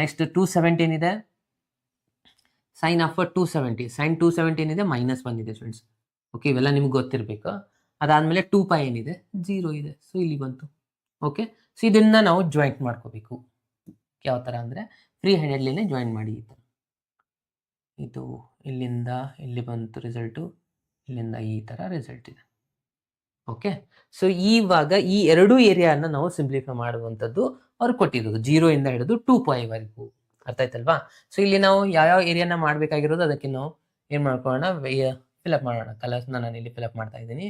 ನೆಕ್ಸ್ಟ್ 270 ಏನಿದೆ? ಸೈನ್ ಆಫ್ 270, ಸೈನ್ 270 ಏನಿದೆ? -1 ಇದೆ ಸ್ಟೂಡೆಂಟ್ಸ್. ಓಕೆ, ಇವೆಲ್ಲ ನಿಮ್ಗೆ ಗೊತ್ತಿರಬೇಕು. ಅದಾದ್ಮೇಲೆ 2π ಏನಿದೆ? 0 ಇದೆ. ಸೊ ಇಲ್ಲಿ ಬಂತು. ಓಕೆ, ಸೊ ಇದನ್ನ ನಾವು ಜಾಯಿಂಟ್ ಮಾಡ್ಕೋಬೇಕು. ಯಾವ ತರ ಅಂದ್ರೆ ಫ್ರೀ ಹ್ಯಾಂಡೆಡ್ಲಿನೇ ಜಾಯಿನ್ ಮಾಡಿ. ಇದು ಇಲ್ಲಿಂದ ಇಲ್ಲಿ ಬಂತು ರಿಸಲ್ಟು, ಇಲ್ಲಿಂದ ಈ ತರ ರಿಸಲ್ಟ್ ಇದೆ. ಓಕೆ, ಸೊ ಇವಾಗ ಈ ಎರಡು ಏರಿಯಾನ ನಾವು ಸಿಂಪ್ಲಿಫೈ ಮಾಡುವಂಥದ್ದು ಅವ್ರು ಕೊಟ್ಟಿರೋದು 0 ಇಂದ ಹಿಡಿದು 2π ವರೆಗೂ. ಅರ್ಥ ಆಯ್ತಲ್ವಾ? ಸೊ ಇಲ್ಲಿ ನಾವು ಯಾವ ಏರಿಯಾನ ಮಾಡಬೇಕಾಗಿರೋದು ಅದಕ್ಕೆ ನಾವು ಏನು ಮಾಡ್ಕೊಳ್ಳೋಣ? ಫಿಲಪ್ ಮಾಡೋಣ. ಕಲರ್ಸ್ನ ನಾನು ಇಲ್ಲಿ ಫಿಲಪ್ ಮಾಡ್ತಾ ಇದ್ದೀನಿ.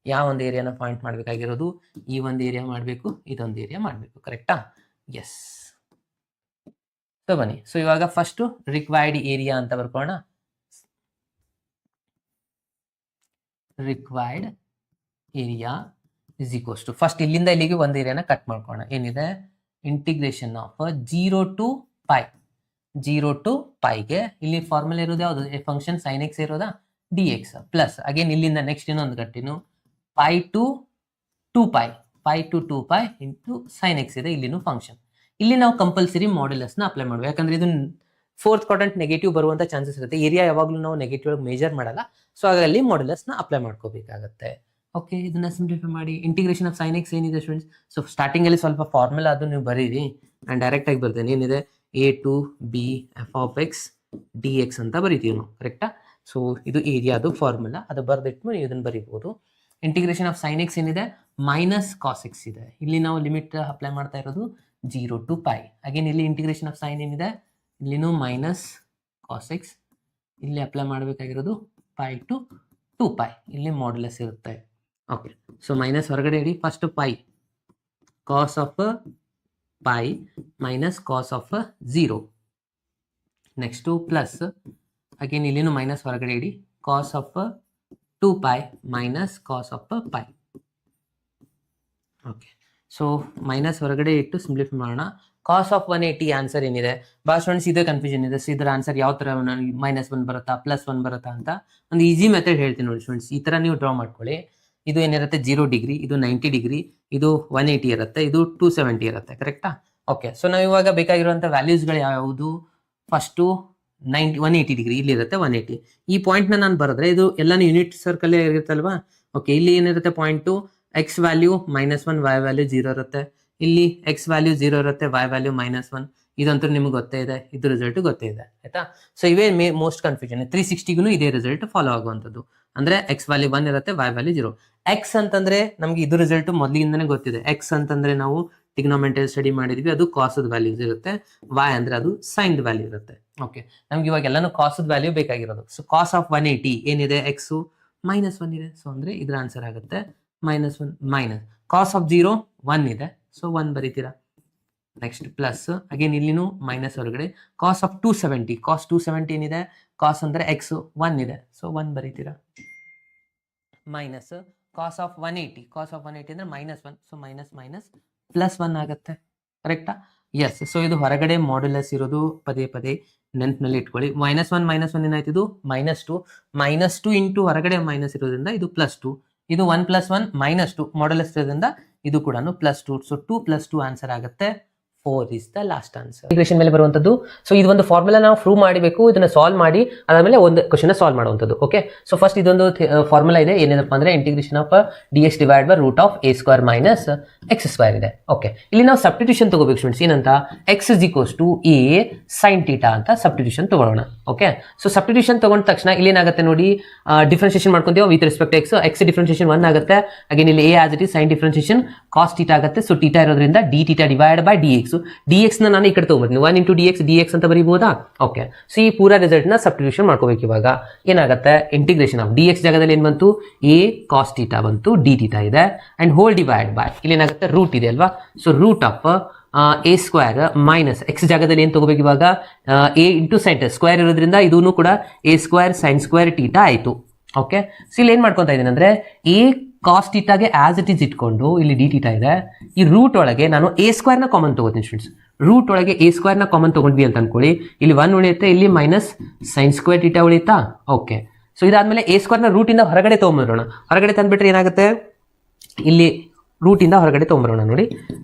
ಯಾವ ಒಂದು ಏರಿಯಾನ ಪಾಯಿಂಟ್ ಮಾಡಬೇಕಾಗಿರೋದು? ಈ ಒಂದು ಏರಿಯಾ ಮಾಡಬೇಕು, ಇದೊಂದು ಏರಿಯಾ ಮಾಡಬೇಕು, ಕರೆಕ್ಟಾ? ಎಸ್. ಸೊ ಬನ್ನಿ, ಸೊ ಇವಾಗ ಫಸ್ಟ್ ರಿಕ್ವೈರ್ಡ್ ಏರಿಯಾ ಅಂತ ಬರ್ಕೋಣ. ರಿಕ್ವೈರ್ಡ್ ಏರಿಯಾ = ಫಸ್ಟ್ ಇಲ್ಲಿಂದ ಇಲ್ಲಿಗೆ ಒಂದು ಏರಿಯಾನ ಕಟ್ ಮಾಡ್ಕೋಣ. ಏನಿದೆ? Integration of 0 to π. 0 to πಗೆ ಇಲ್ಲಿ ಫಾರ್ಮುಲಾ ಇರೋದು ಯಾವುದು? ಫಂಕ್ಷನ್ sin x ಇರೋದಾ? dx ಪ್ಲಸ್ ಅಗೇನ್ ಇಲ್ಲಿಂದ ನೆಕ್ಸ್ಟ್ ಇನ್ನೊಂದು continue π to 2π into sin x ಇದೆ. ಇಲ್ಲಿನೂ ಫಂಕ್ಷನ್. ಇಲ್ಲಿ ನಾವು ಕಂಪಲ್ಸರಿ ಮಾಡ್ಯುಲಸ್ನ ಅಪ್ಲೈ ಮಾಡಬೇಕು. ಯಾಕಂದ್ರೆ ಇದು 4th ಕ್ವಾಡ್ರಂಟ್ ನೆಗೆಟಿವ್ ಬರುವಂತ ಚಾನ್ಸಸ್ ಇರುತ್ತೆ. ಏರಿಯಾ ಯಾವಾಗಲೂ ನಾವು ನೆಗೆಟಿವ್ ಮೇಜರ್ ಮಾಡಲ್ಲ. ಸೊ ಹಾಗಾಗಿ ಮಾಡ್ಯುಲಸ್ನ ಅಪ್ಲೈ ಮಾಡ್ಕೋಬೇಕಾಗತ್ತೆ. ಓಕೆ, ಇದನ್ನ ಸಿಂಪ್ಲಿಫೈ ಮಾಡಿ. ಇಂಟಿಗ್ರೇಷನ್ ಆಫ್ sin x ಏನಿದೆ ಸ್ಟೂಡೆಂಟ್ಸ್? ಸೊ ಸ್ಟಾರ್ಟಿಂಗ್ ಅಲ್ಲಿ ಸ್ವಲ್ಪ ಫಾರ್ಮುಲಾ ಅದು ನೀವು ಬರೀರಿ. ನಾನು ಡೈರೆಕ್ಟ್ ಆಗಿ ಬರ್ತೇನೆ. ಏನಿದೆ? a to b f(x) dx ಅಂತ ಬರಿತೀವಿ ನಾವು, ಕರೆಕ್ಟಾ? ಸೊ ಇದು ಏರಿಯಾದು ಫಾರ್ಮುಲಾ, ಅದು ಬರ್ದಿಟ್ಟು ನೀವು ಇದನ್ನು ಬರೀಬಹುದು. ಇಂಟಿಗ್ರೇಷನ್ ಆಫ್ sin x ಏನಿದೆ? -cos x ಇದೆ. ಇಲ್ಲಿ ನಾವು ಲಿಮಿಟ್ ಅಪ್ಲೈ ಮಾಡ್ತಾ ಇರೋದು 0 to π. ಅಗೇನ್ ಇಲ್ಲಿ ಇಂಟಿಗ್ರೇಷನ್ ಆಫ್ ಸೈನ್ ಏನಿದೆ? ಇಲ್ಲಿನೂ -cos x. ಇಲ್ಲಿ ಅಪ್ಲೈ ಮಾಡಬೇಕಾಗಿರೋದು π to 2π. ಇಲ್ಲಿ ಮಾಡ್ಯುಲಸ್ ಇರುತ್ತೆ. ಓಕೆ, ಸೊ ಮೈನಸ್ ಹೊರಗಡೆ ಇಡಿ. First π, cos of π -cos of 0. Next plus again ಇಲ್ಲಿನೂ ಮೈನಸ್ ಹೊರಗಡೆ ಇಡಿ. cos of 2π -cos of π. Okay, so minus ಹೊರಗಡೆ ಇಟ್ಟು ಸಿಂಪ್ಲಿಫೈ ಮಾಡೋಣ. cos of 180 ಆನ್ಸರ್ ಏನಿದೆ? ಭಾಳ ಸ್ಟೂಡೆಂಟ್ಸ್ ಇದೇ ಕನ್ಫ್ಯೂಷನ್ ಇದೆ. ಸೊ ಇದರ ಆನ್ಸರ್ ಯಾವ ಥರ -1 ಬರುತ್ತಾ +1 ಬರುತ್ತಾ ಅಂತ ಒಂದು ಈಸಿ ಮೆಥಡ್ ಹೇಳ್ತೀನಿ ನೋಡಿ ಸ್ಟೂಡೆಂಟ್ಸ್. ಈ ಥರ ನೀವು ಡ್ರಾ ಮಾಡ್ಕೊಳ್ಳಿ. ಇದು ಏನಿರುತ್ತೆ? 0 ಡಿಗ್ರಿ, ಇದು 90 ಡಿಗ್ರಿ, ಇದು 180 ಇರುತ್ತೆ, ಇದು 270 ಇರುತ್ತೆ, ಕರೆಕ್ಟಾ? ಓಕೆ, ಸೊ ನಾವು ಇವಾಗ ಬೇಕಾಗಿರುವಂಥ ವ್ಯಾಲ್ಯೂಸ್ಗಳು ಯಾವುದು? ಫಸ್ಟು 180 ಡಿಗ್ರಿ ಇಲ್ಲಿ ಇರುತ್ತೆ, 180. ಈ ಪಾಯಿಂಟ್ನ ನಾನು ಬರೆದ್ರೆ ಇದು ಎಲ್ಲಾನು ಯೂನಿಟ್ ಸರ್ಕಲ್ ಇರುತ್ತಲ್ವಾ? ಓಕೆ, ಇಲ್ಲಿ ಏನಿರುತ್ತೆ? Point x value -1, y value 0 ಇರುತ್ತೆ. ಇಲ್ಲಿ x ವ್ಯಾಲ್ಯೂ 0 ಇರುತ್ತೆ, y ವ್ಯಾಲ್ಯೂ -1. ಇದಂತೂ ನಿಮ್ಗೆ ಗೊತ್ತೇ ಇದೆ, ಇದು ರಿಸಲ್ಟ್ ಗೊತ್ತೇ ಇದೆ, ಆಯ್ತಾ? ಸೊ ಇವೇ ಮೋಸ್ಟ್ ಕನ್ಫ್ಯೂಷನ್. 360ಗೂ ಇದೇ ರಿಸಲ್ಟ್ ಫಾಲೋ ಆಗುವಂಥದ್ದು. ಅಂದ್ರೆ x ವ್ಯಾಲ್ಯೂ 1 ಇರುತ್ತೆ, y ವ್ಯಾಲ್ಯೂ 0. ಎಕ್ಸ್ ಅಂತಂದ್ರೆ ನಮ್ಗೆ ಇದು ರಿಸಲ್ಟ್ ಮೊದಲಿಂದನೇ ಗೊತ್ತಿದೆ. ಎಕ್ಸ್ ಅಂತಂದ್ರೆ ನಾವು ಟಿಗ್ನೋಮೆಂಟಲ್ ಸ್ಟಡಿ ಮಾಡಿದ್ವಿ, ಅದು ಕಾಸದ ವ್ಯಾಲ್ಯೂಸ್ ಇರುತ್ತೆ. y ಅಂದ್ರೆ ಅದು ಸೈನ್ಡ್ ವ್ಯಾಲ್ಯೂ ಇರುತ್ತೆ. ಓಕೆ, ನಮ್ಗೆ ಇವಾಗ ಎಲ್ಲಾನು ಕಾಸದ ವ್ಯಾಲ್ಯೂ ಬೇಕಾಗಿರೋದು. ಸೊ ಕಾಸ್ ಆಫ್ 180 ಏನಿದೆ, ಎಕ್ಸ್ -1 ಇದೆ. ಸೊ ಅಂದ್ರೆ ಇದ್ರ ಆನ್ಸರ್ ಆಗುತ್ತೆ -1 ಮೈನಸ್ ಕಾಸ್ ಆಫ್ 0 1 ಇದೆ. ಸೊ 1 ಬರೀತೀರಾ. ನೆಕ್ಸ್ಟ್ ಪ್ಲಸ್ ಅಗೇನ್ ಇಲ್ಲಿನೂ ಮೈನಸ್ ಹೊರಗಡೆ ಕಾಸ್ ಆಫ್ 270, ಕಾಸ್ 270 ಏನಿದೆ, ಕಾಸ್ ಅಂದ್ರೆ ಎಕ್ಸ್ 1 ಇದೆ. ಸೊ 1 ಬರೀತೀರಾ. Minus cos of 180, cos of 180 ಅಂದ್ರೆ -1. ಸೊ ಮೈನಸ್ ಮೈನಸ್ +1 ಆಗುತ್ತೆ. ಕರೆಕ್ಟಾ? ಎಸ್. ಸೊ ಇದು ಹೊರಗಡೆ ಮಾಡ್ಯುಲಸ್ ಇರೋದು ಪದೇ ಪದೇ ನೆನಪಿನಲ್ಲಿ ಇಟ್ಕೊಳ್ಳಿ. -1 ಏನಾಯ್ತು, ಇದು -2 ಇಂಟು ಹೊರಗಡೆ ಮೈನಸ್ ಇರೋದ್ರಿಂದ ಇದು +2. ಇದು 1 + 1 -2 ಮಾಡ್ಯುಲಸ್ ಇರೋದ್ರಿಂದ ಇದು ಕೂಡ +2. ಸೊ 2 + 2 ಆನ್ಸರ್ ಆಗುತ್ತೆ. 4 is the last answer. Integration ಮೇಲೆ ಬರುವಂತದ್ದು. ಸೊ ಇದೊಂದು ಫಾರ್ಮುಲಾ ನಾವು ಪ್ರೂವ್ ಮಾಡಬೇಕು, ಇದನ್ನ ಸಾಲ್ವ್ ಮಾಡಿ ಅದಾದ್ಮೇಲೆ ಒಂದು ಕ್ವಶನ್ ಸಾಲ್ವ್ ಮಾಡುವಂಥದ್ದು. ಓಕೆ, ಸೊ ಫಸ್ಟ್ ಇದೊಂದು ಫಾರ್ಮುಲಾ ಇದೆ, ಏನೇನಪ್ಪ ಅಂದ್ರೆ integration of dx divide by root of a square minus x square ಇದೆ. ಓಕೆ, ಇಲ್ಲಿ ನಾವು ಸಬ್ಸ್ಟಿಟ್ಯೂಷನ್ ತಗೋಬೇಕು ಸ್ಟೂಡೆಂಟ್ಸ್. ಏನಂತ, x = a sin θ ಅಂತ ಸಬ್ಸ್ಟಿಟ್ಯೂಷನ್ ತಗೊಳ್ಳೋಣ. ಓಕೆ, ಸೊ ಸಬ್ಸ್ಟಿಟ್ಯೂಷನ್ ತಗೊಂಡ ತಕ್ಷಣ ಇಲ್ಲಿ ಏನಾಗುತ್ತೆ ನೋಡಿ, ಡಿಫ್ರೆನ್ಸಿಯೇಷನ್ ಮಾಡ್ಕೊಂತೀವಿ ವಿತ್ ರೆಸ್ಪೆಕ್ಟ್ x ಡಿಫ್ರೆನ್ಸಿಯೇಷನ್ 1 ಆಗುತ್ತೆ. ಅಗೇನ್ ಇಲ್ಲಿ a as it is sin differentiation cos θ ಆಗುತ್ತೆ. ಸೊ θ ಇರೋದ್ರಿಂದ dθ divide by dx. dx ನ ನಾನು ಈ ಕಡೆ ತಗೊಂಡ್ಬರ್ತೀನಿ, 1 × dx ಅಂತ ಬರೀಬಹುದಾ? ಓಕೆ, ಸೊ ಈ ಪೂರಾ ರಿಸಲ್ಟ್ ನ ಸಬ್ಸ್ಟಿಟ್ಯೂಷನ್ ಮಾಡ್ಕೋಬೇಕು. ಇವಾಗ ಏನಾಗುತ್ತೆ, ಇಂಟಿಗ್ರೇಷನ್ ಆಫ್ dx ಜಾಗದಲ್ಲಿ ಏನ್ ಬಂತು, a cos θ ಬಂತು, dθ ಇದೆ ಅಂಡ್ ಹೋಲ್ ಡಿವೈಡ್ ಬೈ ಇಲ್ಲಿ ಏನಾಗುತ್ತೆ ರೂಟ್ ಇದೆ ಅಲ್ವಾ. So root of a square minus x ಜಾಗದಲ್ಲಿ ಏನ್ ತಗೋಬೇಕು ಇವಾಗ, a × sin θ ಸ್ಕ್ವೇರ್ ಇರೋದ್ರಿಂದ ಇದೂ ಕೂಡ a ಸ್ಕ್ವೇರ್ sin ಸ್ಕ್ವೇರ್ θ ಆಯ್ತು. ಓಕೆ, ಸೊ ಇಲ್ಲಿ ಏನ್ ಮಾಡ್ಕೊಂತ ಇದ್ದೀನಿ ಅಂದ್ರೆ a cos θ ಗೆ ಆಸ್ ಇಟ್ ಈಸ್ ಇಟ್ಕೊಂಡು ಇಲ್ಲಿ dθ ಇದೆ. ಈ ರೂಟ್ ಒಳಗೆ ನಾನು a ಸ್ಕ್ವೇರ್ ನ ಕಾಮನ್ ತಗೋತೀನಿ ಸ್ಟೂಡೆಂಟ್ಸ್. ರೂಟ್ ಒಳಗೆ a ಸ್ಕ್ವೇರ್ ನ ಕಾಮನ್ ತಗೊಂಡ್ವಿ ಅಂತ ಅನ್ಕೊಳ್ಳಿ, ಇಲ್ಲಿ 1 ಉಳಿಯುತ್ತೆ, ಇಲ್ಲಿ ಮೈನಸ್ sin ಸ್ಕ್ವೇರ್ θ ಉಳಿಯುತ್ತಾ. ಓಕೆ, ಸೊ ಇದಾದ್ಮೇಲೆ a ಸ್ಕ್ವೇರ್ ನ ರೂಟ್ ಇಂದ ಹೊರಗಡೆ ತಗೊಂಡ್ಬರೋಣ. ಹೊರಗಡೆ ತಂದ್ಬಿಟ್ರೆ ಏನಾಗುತ್ತೆ, ಇಲ್ಲಿ ರೂಟ್ ಇಂದ ಹೊರಗಡೆ ತಗೊಂಡ್ಬರೋಣ. ನೋಡಿ,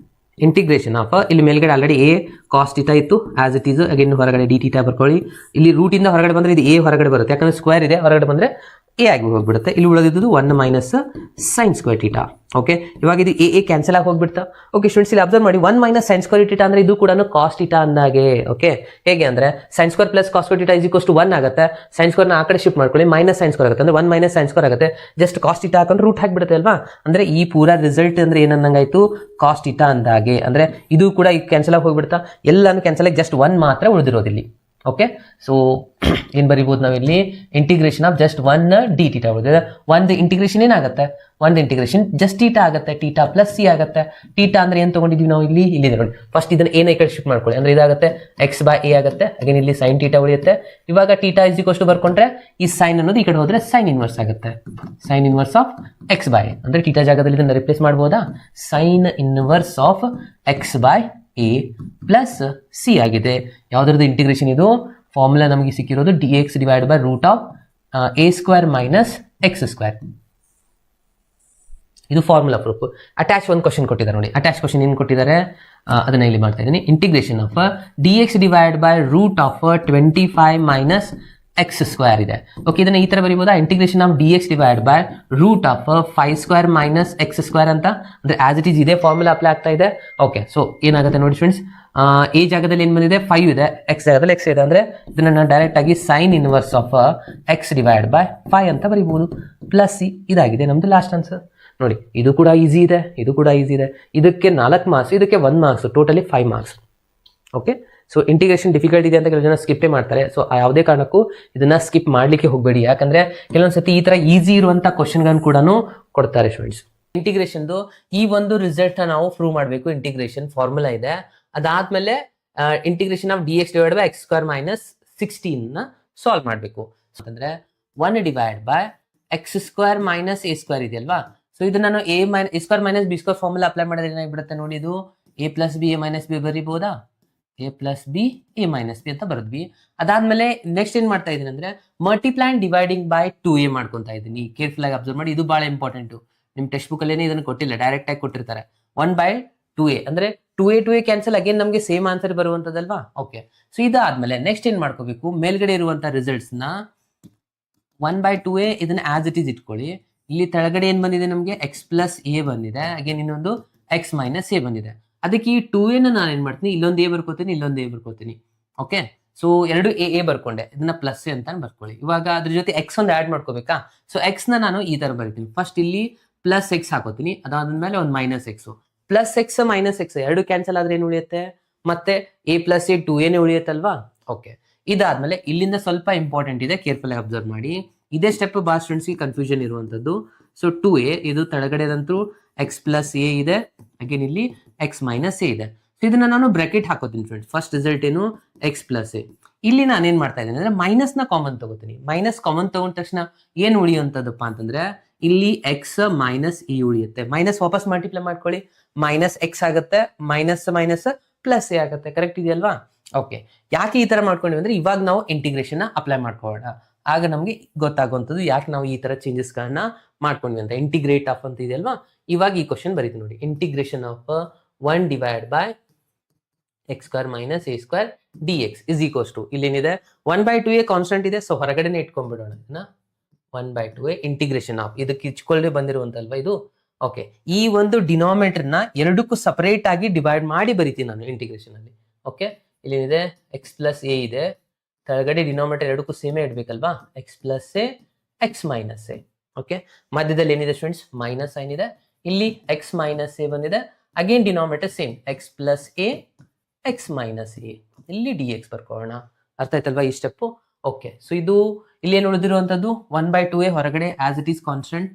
ಇಂಟಿಗ್ರೇಷನ್ ಆಫ್ ಇಲ್ಲಿ ಮೇಲ್ಗಡೆ ಆಲ್ರೆಡಿ a cos θ ಇತ್ತು ಆಸ್ ಇಟ್ ಈಸ್, ಅಗೇನ್ ಹೊರಗಡೆ dθ ಬರ್ಕೊಳ್ಳಿ. ಇಲ್ಲಿ ರೂಟ್ ಇಂದ ಹೊರಗಡೆ ಬಂದ್ರೆ ಇದು a ಹೊರಗಡೆ ಬರುತ್ತೆ, ಯಾಕಂದ್ರೆ ಸ್ಕ್ವೇರ್ ಇದೆ, ಹೊರಗಡೆ ಬಂದ್ರೆ a ಆಗಿ ಹೋಗ್ಬಿಡುತ್ತೆ. ಇಲ್ಲಿ ಉಳಿದಿದ್ದು 1 ಮೈನಸ್ sin ಸ್ಕ್ವೇರ್ θ. ಓಕೆ, ಇವಾಗ ಇದು a ಕ್ಯಾನ್ಸಲ್ ಆಗಿ ಹೋಗ್ಬಿಡ್ತಾ. ಓಕೆ ಸ್ಟೂಡೆಂಟ್ಸ್, ಇಲ್ಲಿ ಅಬ್ಸರ್ವ್ ಮಾಡಿ, 1 ಮೈನಸ್ sin ಸ್ಕ್ವೇರ್ θ ಅಂದ್ರೆ ಇದು ಕೂಡ cos θ ಅಂದಾಗೆ. ಓಕೆ, ಹೇಗೆ ಅಂದ್ರೆ sin square plus cos square θ = 1 ಆಗುತ್ತೆ. sin ಸ್ಕ್ವೇರ್ ನ ಆ ಕಡೆ ಶಿಫ್ಟ್ ಮಾಡ್ಕೊಳ್ಳಿ, ಮೈನಸ್ sin ಸ್ಕ್ವೇರ್ ಆಗುತ್ತೆ, ಅಂದ್ರೆ 1 ಮೈನಸ್ sin ಸ್ಕ್ವೇರ್ ಆಗುತ್ತೆ. ಜಸ್ಟ್ cos θ ಹಾಕೊಂಡು ರೂಟ್ ಹಾಕ್ಬಿಡುತ್ತೆ ಅಲ್ವಾ. ಅಂದ್ರೆ ಈ ಪೂರಾ ರಿಸಲ್ಟ್ ಅಂದ್ರೆ ಏನನ್ನಂಗಾಯ್ತು, cos θ ಅಂದಾಗೆ. ಅಂದ್ರೆ ಇದು ಕೂಡ ಈಗ ಕ್ಯಾನ್ಸಲ್ ಆಗಿ ಹೋಗ್ಬಿಡ್ತಾ, ಎಲ್ಲಾನು ಕ್ಯಾನ್ಸಲ್ ಆಗಿ ಜಸ್ಟ್ 1 ಮಾತ್ರ ಉಳಿದಿರೋದಿಲ್ಲಿ. ಓಕೆ, ಸೊ ಏನ್ ಬರೀಬಹುದು ನಾವಿಲ್ಲಿ, ಇಂಟಿಗ್ರೇಷನ್ ಆಫ್ ಜಸ್ಟ್ 1 dθ ಉಳಿದಿದೆ. ಒಂದು ಇಂಟಿಗ್ರೇಷನ್ ಏನಾಗುತ್ತೆ, ಒಂದು ಇಂಟಿಗ್ರೇಷನ್ ಜಸ್ಟ್ θ ಆಗುತ್ತೆ, θ ಪ್ಲಸ್ c ಆಗುತ್ತೆ. θ ಅಂದ್ರೆ ಏನ್ ತಗೊಂಡಿದೀವಿ ನಾವು ಇಲ್ಲಿ, ಇಲ್ಲಿದೆ ನೋಡಿ. ಫಸ್ಟ್ ಇದನ್ನ ಏನ ಈ ಕಡೆ ಶಿಫ್ಟ್ ಮಾಡ್ಕೊಳ್ಳಿ, ಅಂದ್ರೆ ಇದಾಗುತ್ತೆ x/a ಆಗುತ್ತೆ. ಅಗೇನ್ ಇಲ್ಲಿ sin θ ಉಳಿಯುತ್ತೆ. ಇವಾಗ θ = ಬರ್ಕೊಂಡ್ರೆ ಈ ಸೈನ್ ಅನ್ನೋದು ಈ ಕಡೆ ಹೋದ್ರೆ ಸೈನ್ ಇನ್ವರ್ಸ್ ಆಗುತ್ತೆ, ಸೈನ್ ಇನ್ವರ್ಸ್ ಆಫ್ x/a. ಅಂದ್ರೆ θ ಜಾಗದಲ್ಲಿ ಇದನ್ನ ರಿಪ್ಲೇಸ್ ಮಾಡಬಹುದಾ, sine inverse of x/a plus c ಆಗಿದೆ. ಯಾವ್ದ್ರದ್ದು ಇಂಟಿಗ್ರೇಷನ್ ಇದು, ಫಾರ್ಮುಲಾ ನಮಗೆ ಸಿಕ್ಕಿರೋದು dx divide by root of a square minus x square. ಇದು ಫಾರ್ಮುಲಾ ಪ್ರೂಫ್. ಅಟ್ಯಾಚ್ ಒಂದು ಕ್ವಶನ್ ಕೊಟ್ಟಿದ್ದಾರೆ ನೋಡಿ, ಅಟ್ಯಾಚ್ ಕ್ವಶನ್ ಏನು ಕೊಟ್ಟಿದ್ದಾರೆ ಅದನ್ನ ಇಲ್ಲಿ ಮಾಡ್ತಾ ಇದ್ದೀನಿ. Integration of dx divide by root of 25 minus x square ಇದೆ. ಓಕೆ, ಇದನ್ನ ಈ ತರ ಬರೀಬಹುದಾ, integration of dx divide by root of 5 square minus x square ಅಂತ. ಅಂದ್ರೆ ಆಸ್ ಇಟ್ ಈಸ್ ಇದೇ ಫಾರ್ಮುಲಾ ಅಪ್ಲೈ ಆಗ್ತಾ ಇದೆ. ಓಕೆ, ಸೊ ಏನಾಗುತ್ತೆ ನೋಡಿ ಸ್ಟೂಡೆಂಟ್ಸ್, a ಜಾಗದಲ್ಲಿ ಏನ್ ಬಂದಿದೆ 5 ಇದೆ, x ಜಾಗದಲ್ಲಿ x ಇದೆ. ಅಂದ್ರೆ ಇದನ್ನ ನಾನು ಡೈರೆಕ್ಟ್ ಆಗಿ sign inverse of x divide by 5 ಅಂತ ಬರೀಬಹುದು, ಪ್ಲಸ್ ಸಿ. ಇದಾಗಿದೆ ನಮ್ದು ಲಾಸ್ಟ್ ಆನ್ಸರ್. ನೋಡಿ, ಇದು ಕೂಡ ಈಸಿ ಇದೆ, ಇದು ಕೂಡ ಈಸಿ ಇದೆ. ಇದಕ್ಕೆ 4 ಮಾರ್ಕ್ಸ್, ಇದಕ್ಕೆ 1 marks, totally 5 marks. Okay, so integration difficult ಇದೆ ಅಂತ ಕೆಲವು ಜನ ಸ್ಕಿಪ್ಪೇ ಮಾಡ್ತಾರೆ. ಸೊ ಯಾವುದೇ ಕಾರಣಕ್ಕೂ ಇದನ್ನ ಸ್ಕಿಪ್ ಮಾಡ್ಲಿಕ್ಕೆ ಹೋಗಬೇಡಿ, ಯಾಕಂದ್ರೆ ಕೆಲವೊಂದ್ಸತಿ ಈ ತರ ಈಸಿ ಇರುವಂತ ಕ್ವಶನ್ಗಳನ್ನು ಕೂಡ ಕೊಡ್ತಾರೆ ಸ್ಟೂಡೆಂಟ್ಸ್. ಇಂಟಿಗ್ರೇಷನ್ದು ಈ ಒಂದು ರಿಸಲ್ಟ್ ನಾವು ಪ್ರೂವ್ ಮಾಡಬೇಕು. ಇಂಟಿಗ್ರೇಷನ್ ಫಾರ್ಮುಲಾ ಇದೆ, ಅದಾದ್ಮೇಲೆ integration of dx divide by x square minus 16 ನ ಸಾಲ್ವ್ ಮಾಡಬೇಕು. ಅಂದ್ರೆ 1 divide by x square minus a square ಇದೆಯಲ್ವಾ. ಸೊ ಇದು ನಾನು a square minus b square formula apply ಮಾಡಿದ್ರೆ ಏನಾಗ್ಬಿಡುತ್ತೆ ನೋಡಿ, ಇದು a plus b a minus b ಬರೀಬಹುದಾ, a plus b a minus b ಅಂತ ಬರೆದ್ವಿ. ಅದಾದ್ಮೇಲೆ ನೆಕ್ಸ್ಟ್ ಏನ್ ಮಾಡ್ತಾ ಇದೀನಿ ಅಂದ್ರೆ multiply and dividing by 2a ಮಾಡ್ಕೊಂತ ಇದ್ದೀನಿ. ಕೇರ್ಫುಲ್ ಆಗಿ ಅಬ್ಸರ್ವ್ ಮಾಡಿ, ಇದು ಬಹಳ ಇಂಪಾರ್ಟೆಂಟ್. ನಿಮ್ ಟೆಕ್ಸ್ಟ್ ಬುಕ್ ಅಲ್ಲೇನೆ ಇದನ್ನು ಕೊಟ್ಟಿಲ್ಲ, ಡೈರೆಕ್ಟ್ ಆಗಿ ಕೊಟ್ಟಿರ್ತಾರೆ. 1/2a ಅಂದ್ರೆ 2a ಕ್ಯಾನ್ಸಲ್, ಅಗೇನ್ ನಮಗೆ ಸೇಮ್ ಆನ್ಸರ್ ಬರುವಂತದಲ್ವಾ. ಓಕೆ, ಸೊ ಇದಾದ್ಮೇಲೆ ನೆಕ್ಸ್ಟ್ ಏನ್ ಮಾಡ್ಕೋಬೇಕು, ಮೇಲ್ಗಡೆ ಇರುವಂತ ರಿಸಲ್ಟ್ಸ್ ನ 1/2a ಇದನ್ನ ಆಸ್ ಇಟ್ ಈಸ್ ಇಟ್ಕೊಳ್ಳಿ. ಇಲ್ಲಿ ತೆಳಗಡೆ ಏನ್ ಬಂದಿದೆ ನಮಗೆ x ಪ್ಲಸ್ a ಬಂದಿದೆ, ಅಗೇನ್ ಇನ್ನೊಂದು x ಮೈನಸ್ a ಬಂದಿದೆ. ಅದಕ್ಕೆ ಈ 2a ನಾನು ಏನ್ ಮಾಡ್ತೀನಿ, ಇಲ್ಲೊಂದು a ಬರ್ಕೋತೀನಿ, ಇಲ್ಲೊಂದು a ಬರ್ಕೋತೀನಿ. ಓಕೆ, ಸೊ ಎರಡು a ಬರ್ಕೊಂಡೆ, ಇದನ್ನ ಪ್ಲಸ್ a ಅಂತ ಬರ್ಕೊಳ್ಳಿ. ಇವಾಗ ಅದ್ರ ಜೊತೆ x ಒಂದು ಆಡ್ ಮಾಡ್ಕೋಬೇಕಾ. ಸೊ x ನ ನಾನು ಈ ತರ ಬರಿತೀನಿ. ಫಸ್ಟ್ ಇಲ್ಲಿ ಪ್ಲಸ್ ಎಕ್ಸ್ ಹಾಕೋತೀನಿ, ಅದಾದ್ಮೇಲೆ ಒಂದು minus x. Plus x minus x ಎರಡು ಕ್ಯಾನ್ಸಲ್ ಆದ್ರೆ ಏನು ಉಳಿಯುತ್ತೆ, ಮತ್ತೆ ಎ ಪ್ಲಸ್ ಎ 2a ಉಳಿಯುತ್ತಲ್ವಾ. ಓಕೆ, ಇದಾದ್ಮೇಲೆ ಇಲ್ಲಿಂದ ಸ್ವಲ್ಪ ಇಂಪಾರ್ಟೆಂಟ್ ಇದೆ, ಕೇರ್ಫುಲ್ ಆಗಿ ಅಬ್ಸರ್ವ್ ಮಾಡಿ. ಇದೇ ಸ್ಟೆಪ್ ಬಾ ಸ್ಟೂಡೆಂಟ್ಸ್ಗೆ ಕನ್ಫ್ಯೂಷನ್ ಇರುವಂತದ್ದು. ಸೊ 2a ಇದು ತಳಗಡೆದಂತೂ ಎಕ್ಸ್ ಪ್ಲಸ್ ಎ ಇದೆ, ಅಗೇನ್ ಇಲ್ಲಿ ಎಕ್ಸ್ ಮೈನಸ್ ಎ ಇದೆ. ಸೊ ಇದನ್ನ ನಾನು ಬ್ರಾಕೆಟ್ ಹಾಕೋತೀನಿ ಫ್ರೆಂಡ್ಸ್. ಫಸ್ಟ್ ರಿಸಲ್ಟ್ ಏನು, ಎಕ್ಸ್ ಪ್ಲಸ್ ಎ. ಇಲ್ಲಿ ನಾನು ಏನ್ ಮಾಡ್ತಾ ಇದ್ದೀನಿ ಅಂದ್ರೆ ಮೈನಸ್ ನ ಕಾಮನ್ ತಗೋತೀನಿ. ಮೈನಸ್ ಕಾಮನ್ ತಗೊಂಡ ತಕ್ಷಣ ಏನ್ ಉಳಿಯುವಂತದಪ್ಪ ಅಂತಂದ್ರೆ ಇಲ್ಲಿ ಎಕ್ಸ್ ಮೈನಸ್ ಇ ಉಳಿಯುತ್ತೆ. ಮೈನಸ್ ವಾಪಸ್ ಮಲ್ಟಿಪ್ಲೈ ಮಾಡ್ಕೊಳ್ಳಿ, ಮೈನಸ್ ಎಕ್ಸ್ ಆಗುತ್ತೆ, ಮೈನಸ್ ಮೈನಸ್ ಪ್ಲಸ್ ಎ ಆಗುತ್ತೆ. ಕರೆಕ್ಟ್ ಇದೆಯಲ್ವಾ. ಓಕೆ, ಯಾಕೆ ಈ ತರ ಮಾಡ್ಕೊಂಡಿವಿ ಅಂದ್ರೆ ಇವಾಗ ನಾವು ಇಂಟಿಗ್ರೇಷನ್ ಅಪ್ಲೈ ಮಾಡ್ಕೊಳ್ಳೋಣ. ಆಗ ನಮ್ಗೆ ಗೊತ್ತಾಗುವಂಥದ್ದು ಯಾಕೆ ನಾವು ಈ ತರ ಚೇಂಜಸ್ ಗಳನ್ನ ಮಾಡ್ಕೊಂಡ್ವಿ ಅಂತ. ಇಂಟಿಗ್ರೇಟ್ ಆಫ್ ಅಂತ ಇದೆಯಲ್ವಾ, ಇವಾಗ ಈ ಕ್ವಶನ್ ಬರೀತೀನಿ ನೋಡಿ. Integration of 1 divide by x square minus a square d x is equals to, ಇಲ್ಲೇನಿದೆ 1/2a ಕಾನ್ಸ್ಟೆಂಟ್ ಇದೆ, ಸೊ ಹೊರಗಡೆನೆ ಇಟ್ಕೊಂಡ್ಬಿಡೋಣ. 1/2a ಇಂಟಿಗ್ರೇಷನ್ ಆಫ್, ಇದಕ್ಕೆ ಇಚ್ಕೊಳ್ಳಿ ಬಂದಿರುವಂತಲ್ವಾ ಇದು. ಓಕೆ, ಈ ಒಂದು ಡಿನಾಮಿನೇಟರ್ ನ ಎರಡಕ್ಕೂ ಸಪರೇಟ್ ಆಗಿ ಡಿವೈಡ್ ಮಾಡಿ ಬರಿತೀನಿ ನಾನು ಇಂಟಿಗ್ರೇಷನ್ ಅಲ್ಲಿ. ಓಕೆ, ಇಲ್ಲೇನಿದೆ ಎಕ್ಸ್ ಪ್ಲಸ್ ಎ ಇದೆ, ಕೆಳಗಡೆ ಡಿನಾಮಿನೇಟರ್ ಎರಡಕ್ಕೂ ಸೇಮೇ ಇಡ್ಬೇಕಲ್ವಾ, x plus a x minus a. Okay, ಮಧ್ಯದಲ್ಲಿ ಏನಿದೆ ಸ್ಟೂಡೆಂಟ್ಸ್, ಮೈನಸ್ ಸೈನ್ ಇದೆ, ಇಲ್ಲಿ ಎಕ್ಸ್ ಮೈನಸ್ ಎ ಬಂದಿದೆ, again denominator same x plus a x minus a, ಇಲ್ಲಿ ಡಿ ಎಕ್ಸ್ ಬರ್ಕೊಳ್ಳೋಣ. ಅರ್ಥ ಆಯ್ತಲ್ವಾ ಈ ಸ್ಟೆಪ್. ಓಕೆ, ಸೊ ಇದು ಇಲ್ಲಿ ಏನು ಉಳಿದಿರುವಂತದ್ದು 1/2a ಹೊರಗಡೆ ಆಸ್ ಇಟ್ ಈಸ್ ಕಾನ್ಸ್ಟೆಂಟ್.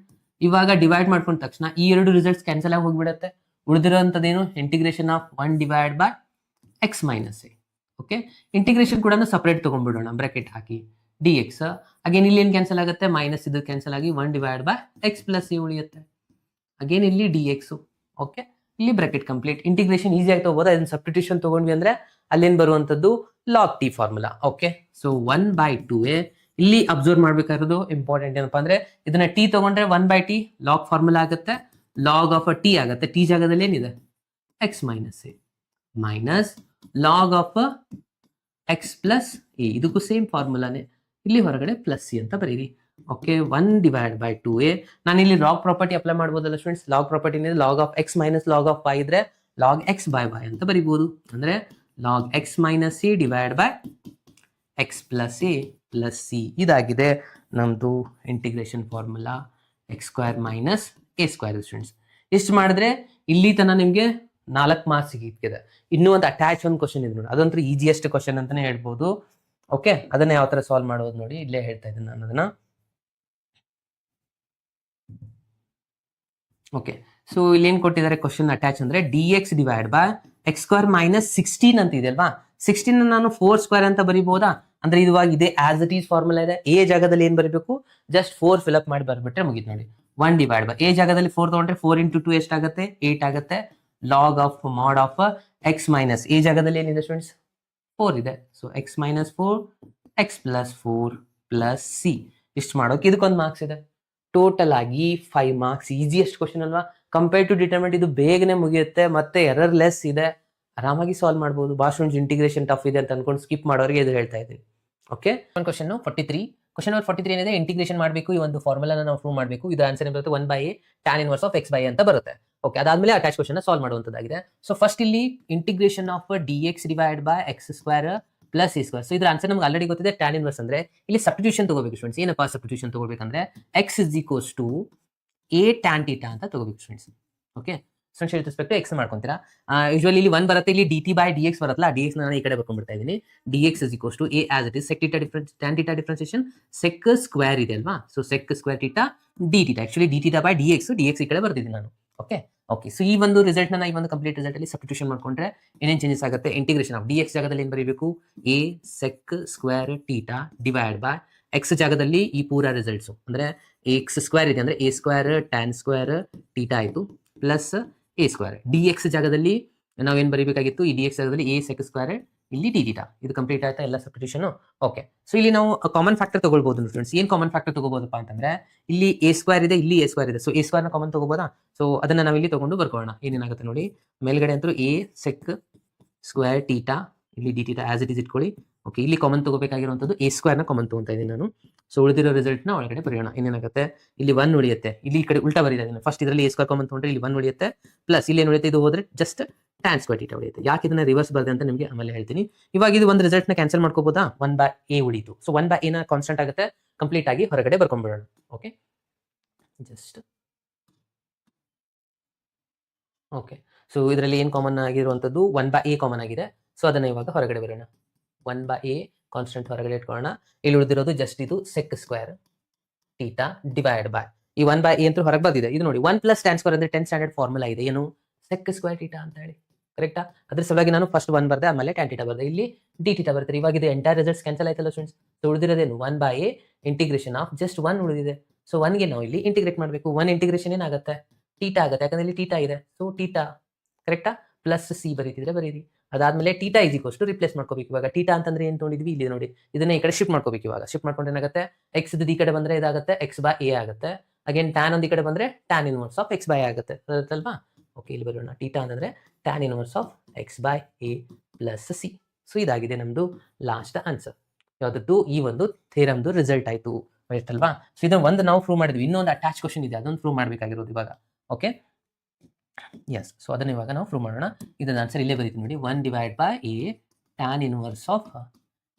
ಇವಾಗ ಡಿವೈಡ್ ಮಾಡ್ಕೊಂಡ ತಕ್ಷಣ ಈ ಎರಡು ರಿಸಲ್ಟ್ಸ್ ಕ್ಯಾನ್ಸಲ್ ಆಗಿ ಹೋಗ್ಬಿಡುತ್ತೆ. ಉಳಿದಿರುವಂತದ್ದೇನು, integration of 1 divide by x minus a. Okay, integration ಕೂಡ ಸಪರೇಟ್ ತಗೊಂಡ್ಬಿಡೋಣ, ಬ್ರಾಕೆಟ್ ಹಾಕಿ ಡಿ ಎಕ್ಸ್. ಅಗೇನ್ ಇಲ್ಲಿ ಏನು ಕ್ಯಾನ್ಸಲ್ ಆಗುತ್ತೆ, ಮೈನಸ್ ಇದು ಕ್ಯಾನ್ಸಲ್ ಆಗಿ 1 divide by x plus a ಉಳಿಯುತ್ತೆ. ಅಗೇನ್ ಇಲ್ಲಿ ಡಿ ಎಕ್ಸ್. ಓಕೆ, ಇಲ್ಲಿ ಬ್ರಾಕೆಟ್ ಕಂಪ್ಲೀಟ್. ಇಂಟಿಗ್ರೇಷನ್ ಈಸಿ ಆಗಿ ತಗೋಬಹುದು. ಅದನ್ನ ಸಬ್ಸ್ಟಿಟ್ಯೂಷನ್ ತಗೊಂಡ್ವಿ ಅಂದ್ರೆ ಅಲ್ಲೇನ್ ಬರುವಂತದ್ದು log T formula. Okay, so 1/2a ಇಲ್ಲಿ ಅಬ್ಸರ್ವ್ ಮಾಡ್ಬೇಕಾಗಿರೋದು ಇಂಪಾರ್ಟೆಂಟ್ ಏನಪ್ಪಾ ಅಂದ್ರೆ ಇದನ್ನ ಟಿ ತಗೊಂಡ್ರೆ 1/t ಲಾಗ್ ಫಾರ್ಮುಲಾ ಆಗುತ್ತೆ, ಲಾಗ್ ಆಫ್ ಟಿ ಆಗುತ್ತೆ. ಟಿ ಜಾಗದಲ್ಲಿ ಏನಿದೆ X minus A minus log of X plus A, ಇದಕ್ಕೂ ಸೇಮ್ ಫಾರ್ಮುಲಾನೇ, ಇಲ್ಲಿ ಹೊರಗಡೆ ಪ್ಲಸ್ ಸಿ ಅಂತ ಬರೀರಿ. Okay, 1/2a. ನಾನು ಇಲ್ಲಿ ಲಾಗ್ ಪ್ರಾಪರ್ಟಿ ಅಪ್ಲೈ ಮಾಡ್ಬೋದಲ್ಲ students. Log property log of X minus log of y ಇದ್ರೆ ಲಾಗ್ ಎಕ್ಸ್ ಬೈ y ಅಂತ ಬರೀಬಹುದು. ಅಂದ್ರೆ log x minus C divide by x plus A plus C. ಇದಾಗಿದೆ ನಮ್ದು integration formula X square minus a square. Students ಇಷ್ಟು ಮಾಡಿದ್ರೆ ಇಲ್ಲಿ ತನಕ ನಿಮ್ಗೆ 4 ಮಾರ್ಕ್ಸ್ ಸಿಗಿದೆ. ಇನ್ನೂ ಒಂದು ಅಟ್ಯಾಚ್ ಒಂದು ಕ್ವಶನ್ ಇದೆ ನೋಡಿ, ಅದಂತೂ ಈಸಿಯೆಸ್ಟ್ ಕ್ವಶನ್ ಅಂತಾನೆ ಹೇಳ್ಬೋದು. ಓಕೆ, ಅದನ್ನ ಯಾವ ತರ ಸಾಲ್ವ್ ಮಾಡೋದು ನೋಡಿ, ಇಲ್ಲೇ ಹೇಳ್ತಾ ಇದ್ದೀನಿ ನಾನು ಅದನ್ನ. ಓಕೆ, ಸೊ ಇಲ್ಲಿ ಏನ್ ಕೊಟ್ಟಿದ್ದಾರೆ ಕ್ವಶನ್ ಅಟ್ಯಾಚ್ ಅಂದ್ರೆ D x divide by x square minus 16 ಅಂತ ಇದೆ ಅಲ್ವಾ. 16 ನಾನು 4 ಸ್ಕ್ವೇರ್ ಅಂತ ಬರೀಬಹುದಾ, ಅಂದ್ರೆ ಇದುವಾಗ ಇದೆ ಆಸ್ ಇಟ್ ಈಸ್ ಫಾರ್ಮುಲಾ ಇದೆ. ಎ ಜಾಗದಲ್ಲಿ ಏನ್ ಬರೀಬೇಕು, ಜಸ್ಟ್ 4 ಫಿಲ್ಅಪ್ ಮಾಡಿ ಬರ್ಬಿಟ್ರೆ ಮುಗಿತು ನೋಡಿ. 1 ಡಿವೈಡ್ ಬೈ ಎ ಜಾಗದಲ್ಲಿ 4 ತಗೊಂಡ್ರೆ 4 ಇಂಟು 2 ಎಷ್ಟಾಗುತ್ತೆ, 8 ಆಗುತ್ತೆ. ಲಾಗ್ ಆಫ್ ಮಾಡ್ ಆಫ್ ಎಕ್ಸ್ ಮೈನಸ್ ಎ ಜಾಗದಲ್ಲಿ ಏನಿದೆ ಸ್ಟೂಡೆಂಟ್ಸ್ 4 ಇದೆ. So X minus 4 X plus 4 plus C. ಇಷ್ಟು ಮಾಡೋಕೆ ಇದಕ್ಕೊಂದು ಮಾರ್ಕ್ಸ್ ಇದೆ. ಟೋಟಲ್ ಆಗಿ 5 ಮಾರ್ಕ್ಸ್. ಈಸಿಯೆಸ್ಟ್ ಕ್ವಶನ್ ಅಲ್ವಾ, ಕಂಪೇರ್ ಟು ಡಿಟರ್ಮಿನೆಂಟ್ ಇದು ಬೇಗನೆ ಮುಗಿಯುತ್ತೆ, ಮತ್ತೆ ಎರರ್ ಲೆಸ್ ಇದೆ, ಆರಾಮಾಗಿ ಸಾಲ್ವ್ ಮಾಡಬಹುದು. ಭಾಷಣ ಇಂಟಿಗ್ರೇಷನ್ ಟಫ್ ಇದೆ ಅಂತ ಅನ್ಕೊಂಡು ಸ್ಕಿಪ್ ಮಾಡೋರಿಗೆ ಇದು ಹೇಳ್ತಾ ಇದ್ದೀವಿ. ಓಕೆ, ಒಂದು ಕ್ವಶನ್ 43. ಕ್ವಶನ್ ನಂಬರ್ 43 ಏನಿದೆ, ಇಂಟಿಗ್ರೇಷನ್ ಮಾಡಬೇಕು, ಈ ಒಂದು ಫಾರ್ಮುಲಾನ ನಾವು ಪ್ರೂವ್ ಮಾಡಬೇಕು. ಇದು ಆನ್ಸರ್ ಏನು ಬರುತ್ತೆ, 1/a tan inverse of x by ಅಂತ ಬರುತ್ತೆ. ಓಕೆ, ಅದಾದ್ಮೇಲೆ ಅಟ್ಯಾಚ್ ಕ್ವಶನ್ ಸಾಲ್ವ್ ಮಾಡುವಂತದ್ದಾಗಿದೆ. ಸೊ ಫಸ್ಟ್ ಇಲ್ಲಿ integration of d x divide by x square plus a square. So ಇದ್ರ ಆನ್ಸರ್ ನಮ್ಗೆ ಆಲ್ರೆಡಿ ಗೊತ್ತಿದೆ, ಟ್ಯಾನ್ ಇನ್ವರ್ಸ್ ಅಂದ್ರೆ ಇಲ್ಲಿ ಸಬ್ಸ್ಟಿಟ್ಯೂಷನ್ ತಗೋಬೇಕು ಸ್ಟೂಡೆಂಟ್ಸ್. ಏನಪ್ಪಾ ಸಬ್ಸ್ಟಿಟ್ಯೂಷನ್ ತಗೋಬೇಕಂದ್ರೆ x is equals to a tan theta ಅಂತ ತಗೋಬೇಕು students. Okay, students with respect x ಮಾಡ್ಕೊಂತೀರಾ. ಯೂಶುವಲಿ ಇಲ್ಲಿ 1 ಬರುತ್ತೆ, ಇಲ್ಲಿ d t by d x ಬರುತ್ತಲ್ಲ, ಡಿ ಎಕ್ಸ್ ನಾನು ಈ ಕಡೆ ಬರ್ಕೊಂಡ್ಬಿಡ್ತಾ ಇದ್ದೀನಿ. D x is equals to a as it is sec theta tan theta differentiation sec square ಇದೆ ಅಲ್ವಾ. So sec square theta d theta, actually d theta by d x ಈ ಕಡೆ ಬರ್ತಿದ್ದೀನಿ ನಾನು. ಓಕೆ ಓಕೆ, ಸೊ ಈ ಒಂದು ರಿಸಲ್ಟ್ ನ ಈ ಒಂದು ಕಂಪ್ಲೀಟ್ ರಿಸಲ್ಟ್ ಅಲ್ಲಿ ಸಬ್ಸ್ಟಿಟ್ಯೂಷನ್ ಮಾಡ್ಕೊಂಡ್ರೆ ಏನೇನು ಚೇಂಜಸ್ ಆಗುತ್ತೆ, ಇಂಟಿಗ್ರೇಷನ್ ಆಫ್ ಡಿ ಎಕ್ಸ್ ಜಾಗದಲ್ಲಿ ಏನು ಬರೀಬೇಕು, a sec square theta divide by x ಜಾಗದಲ್ಲಿ ಈ ಪೂರ ರಿಸಲ್ಟ್ಸ್ ಅಂದ್ರೆ ಎಕ್ಸ್ ಸ್ಕ್ವೇರ್ ಇದೆ ಅಂದ್ರೆ a square tan square theta ಆಯಿತು plus a square. D x ಜಾಗದಲ್ಲಿ ನಾವೇನು ಬರೀಬೇಕಾಗಿತ್ತು, ಈ ಡಿ ಎಕ್ಸ್ ಜಾಗದಲ್ಲಿ ಎ ಸೆಕ್ ಸ್ಕ್ವೇರ್, ಇಲ್ಲಿ ಡಿ ಟೀಟಾ. ಇದು ಕಂಪ್ಲೀಟ್ ಆಯ್ತಾ ಎಲ್ಲ ಸಬ್ಸ್ಟಿಟ್ಯೂಷನ್. ಓಕೆ, ಸೊ ಇಲ್ಲಿ ನಾವು ಕಾಮನ್ ಫ್ಯಾಕ್ಟರ್ ತಗೊಳ್ಬಹುದು ಫ್ರೆಂಡ್ಸ್. ಏನ್ ಕಾಮನ್ ಫ್ಯಾಕ್ಟರ್ ತಗೋಬಹುದಪ್ಪ ಅಂತಂದ್ರೆ ಇಲ್ಲಿ ಎ ಸ್ಕ್ವೇರ್ ಇದೆ, ಇಲ್ಲಿ ಎ ಸ್ಕ್ವೇರ್ ಇದೆ. ಸೊ ಎ ಸ್ಕ್ವೇರ್ ನ ಕಾಮನ್ ತಗೋಬಹುದಾ. ಸೊ ಅದನ್ನ ನಾವು ಇಲ್ಲಿ ತಗೊಂಡು ಬರ್ಕೊಳ್ಳೋಣ. ಏನೇನಾಗುತ್ತೆ ನೋಡಿ, ಮೇಲ್ಗಡೆ ಅಂತೂ ಎ ಸೆಕ್ ಸ್ಕ್ವೇರ್ ಟೀಟಾ, ಇಲ್ಲಿ d theta as it is ಇಟ್ಕೊಳ್ಳಿ. ಓಕೆ, ಇಲ್ಲಿ ಕಾಮನ್ ತಗೋಬೇಕಾಗಿರುವಂತದ್ದು ಎ ಸ್ಕ್ವೇರ್ ನ ಕಾಮನ್ ತಗೊಂತಾ ಇದ್ದೀನಿ ನಾನು. ಸೊ ಉಳಿದಿರೋ ರಿಸಲ್ಟ್ ನ ಒಳಗಡೆ ಬರೆಯೋಣ. ಏನೇನಾಗುತ್ತೆ, ಇಲ್ಲಿ 1 ಉಳಿಯುತ್ತೆ, ಇಲ್ಲಿ ಈ ಕಡೆ ಉಲ್ಟಾ ಬರೀತಾ ಇದ್ದೀನಿ. ಫಸ್ಟ್ ಇದರಲ್ಲಿ ಎ ಸ್ಕ್ವೇರ್ ಕಾಮನ್ ತಗೊಂಡ್ರೆ ಇಲ್ಲಿ 1 ಉಳಿಯುತ್ತೆ, ಪ್ಲಸ್ ಇಲ್ಲಿ ಏನು ಉಳಿಯುತ್ತೆ, ಇದು ಹೋದ್ರೆ ಜಸ್ಟ್ ಟ್ಯಾನ್ ಸ್ಕ್ವೇರ್ ಟೀಟಾ ಉಳಿಯುತ್ತೆ. ಯಾಕೆ ಇದನ್ನ ರಿವರ್ಸ್ ಬರ್ದೆ ಅಂತ ನಿಮಗೆ ಆಮೇಲೆ ಹೇಳ್ತೀನಿ. ಇವಾಗ ಇದು ಒಂದು ರಿಸಲ್ಟ್ ನ ಕ್ಯಾನ್ಸಲ್ ಮಾಡ್ಕೋಬಹುದಾ, 1/a ಉಳಿತು. ಸೊ 1/a ನ ಕಾನ್ಸ್ಟೆಂಟ್ ಆಗುತ್ತೆ, ಕಂಪ್ಲೀಟ್ ಆಗಿ ಹೊರಗಡೆ ಬರ್ಕೊಂಡ್ಬಿಡೋಣ. Okay, just okay. ಸೊ ಇದರಲ್ಲಿ ಏನು ಕಾಮನ್ ಆಗಿರುವಂಥದ್ದು 1/a ಕಾಮನ್ ಆಗಿದೆ. ಸೊ ಅದನ್ನ ಇವಾಗ ಹೊರಗಡೆ ಬರೋಣ. 1/a ಕಾನ್ಸ್ಟೆಂಟ್ ಹೊರಗಡೆ ಇಟ್ಕೊಳ್ಳೋಣ. ಇಲ್ಲಿ ಉಳಿದಿರೋದು ಜಸ್ಟ್ ಇದು sec square theta divide by ಈ 1/a ಅಂತೂ ಹೊರಗೆ ಬಂದಿದೆ. ಇದು ನೋಡಿ 1 ಪ್ಲಸ್ tan ಸ್ಕ್ವೇರ್ ಅಂದ್ರೆ 10th ಸ್ಟ್ಯಾಂಡರ್ಡ್ ಫಾರ್ಮುಲಾ ಇದೆ. ಏನು ಸೆಕ್ ಸ್ಕ್ವೇರ್ ಥೀಟಾ ಅಂತ ಹೇಳಿ, ಕರೆಕ್ಟಾ? ಅದ್ರ ಸಲುವಾಗಿ ನಾನು ಫಸ್ಟ್ 1 ಬರ್ದೆ, ಆಮೇಲೆ tan ಥೀಟಾ ಬರ್ದೆ. ಇಲ್ಲಿ d ಥೀಟಾ ಬರ್ತಾರೆ. ಇವಾಗ ಇದು ಎಂಟೈರ್ ರಿಸಲ್ಟ್ಸ್ ಕ್ಯಾನ್ಸಲ್ ಆಯ್ತಲ್ಲ ಸ್ಟೂಡೆಂಟ್ಸ್. ಸೊ ಉಳಿದಿರೋದೇನು 1/a ಇಂಟಿಗ್ರೇಷನ್ ಆಫ್ ಜಸ್ಟ್ 1 ಉಳಿದಿದೆ. ಸೊ 1 ಗೆ ನಾವು ಇಲ್ಲಿ ಇಂಟಿಗ್ರೇಟ್ ಮಾಡಬೇಕು. 1 ಇಂಟಿಗ್ರೇಷನ್ ಏನಾಗುತ್ತೆ ಥೀಟಾ ಆಗುತ್ತೆ, ಯಾಕಂದ್ರೆ ಇಲ್ಲಿ ಥೀಟಾ ಇದೆ. ಸೊ ಥೀಟಾ ಕರೆಕ್ಟಾ ಪ್ಲಸ್ ಸಿ ಬರೀತಿದ್ರೆ ಬರೀರಿ. ಅದಾದ್ಮೇಲೆ theta is equals to replace ಮಾಡ್ಕೋಬೇಕು. ಇವಾಗ ಥೀಟಾ ಅಂತಂದ್ರೆ ಏನು ತೊಗೊಂಡಿದ್ವಿ ಇಲ್ಲಿ ನೋಡಿ, ಇದನ್ನ ಈ ಕಡೆ ಶಿಫ್ಟ್ ಮಾಡ್ಕೋಬೇಕು. ಇವಾಗ ಶಿಫ್ಟ್ ಮಾಡ್ಕೊಂಡ್ರೆ ಏನಾಗುತ್ತೆ ಎಕ್ಸ್ ಈ ಕಡೆ ಬಂದ್ರೆ ಇದಾಗುತ್ತೆ x/a ಆಗುತ್ತೆ. ಅಗೇನ್ ಟ್ಯಾನ್ ಒಂದು ಈ ಕಡೆ ಬಂದ್ರೆ ಟ್ಯಾನ್ ಇನ್ವರ್ಸ್ ಆಫ್ x/a ಆಗುತ್ತೆ ಅಲ್ವಾ? ಓಕೆ, ಇಲ್ಲಿ ಬರೋಣ. ಥೀಟಾ ಅಂತಂದ್ರೆ tan inverse of x/a plus C. So ಇದಾಗಿದೆ ನಮ್ದು ಲಾಸ್ಟ್ ಆನ್ಸರ್. ಯಾವ್ದದ್ದು ಈ ಒಂದು ಥಿಯರಮ್ದು ರಿಸಲ್ಟ್ ಆಯ್ತು ಅಲ್ವಾ? ಸೊ ಇದನ್ನ ಒಂದು ನಾವು ಪ್ರೂವ್ ಮಾಡಿದ್ವಿ. ಇನ್ನೊಂದು ಅಟ್ಯಾಚ್ ಕ್ವಶನ್ ಇದೆ, ಅದೊಂದು ಪ್ರೂವ್ ಮಾಡಬೇಕಾಗಿರೋದು ಇವಾಗ. Okay, S. ಸೊ ಅದನ್ನ ಇವಾಗ ನಾವು ಪ್ರೂವ್ ಮಾಡೋಣ. ಇದನ್ನ ಆನ್ಸರ್ ಇಲ್ಲೇ ಬರೀತೀನಿ ನೋಡಿ. 1/a tan inverse of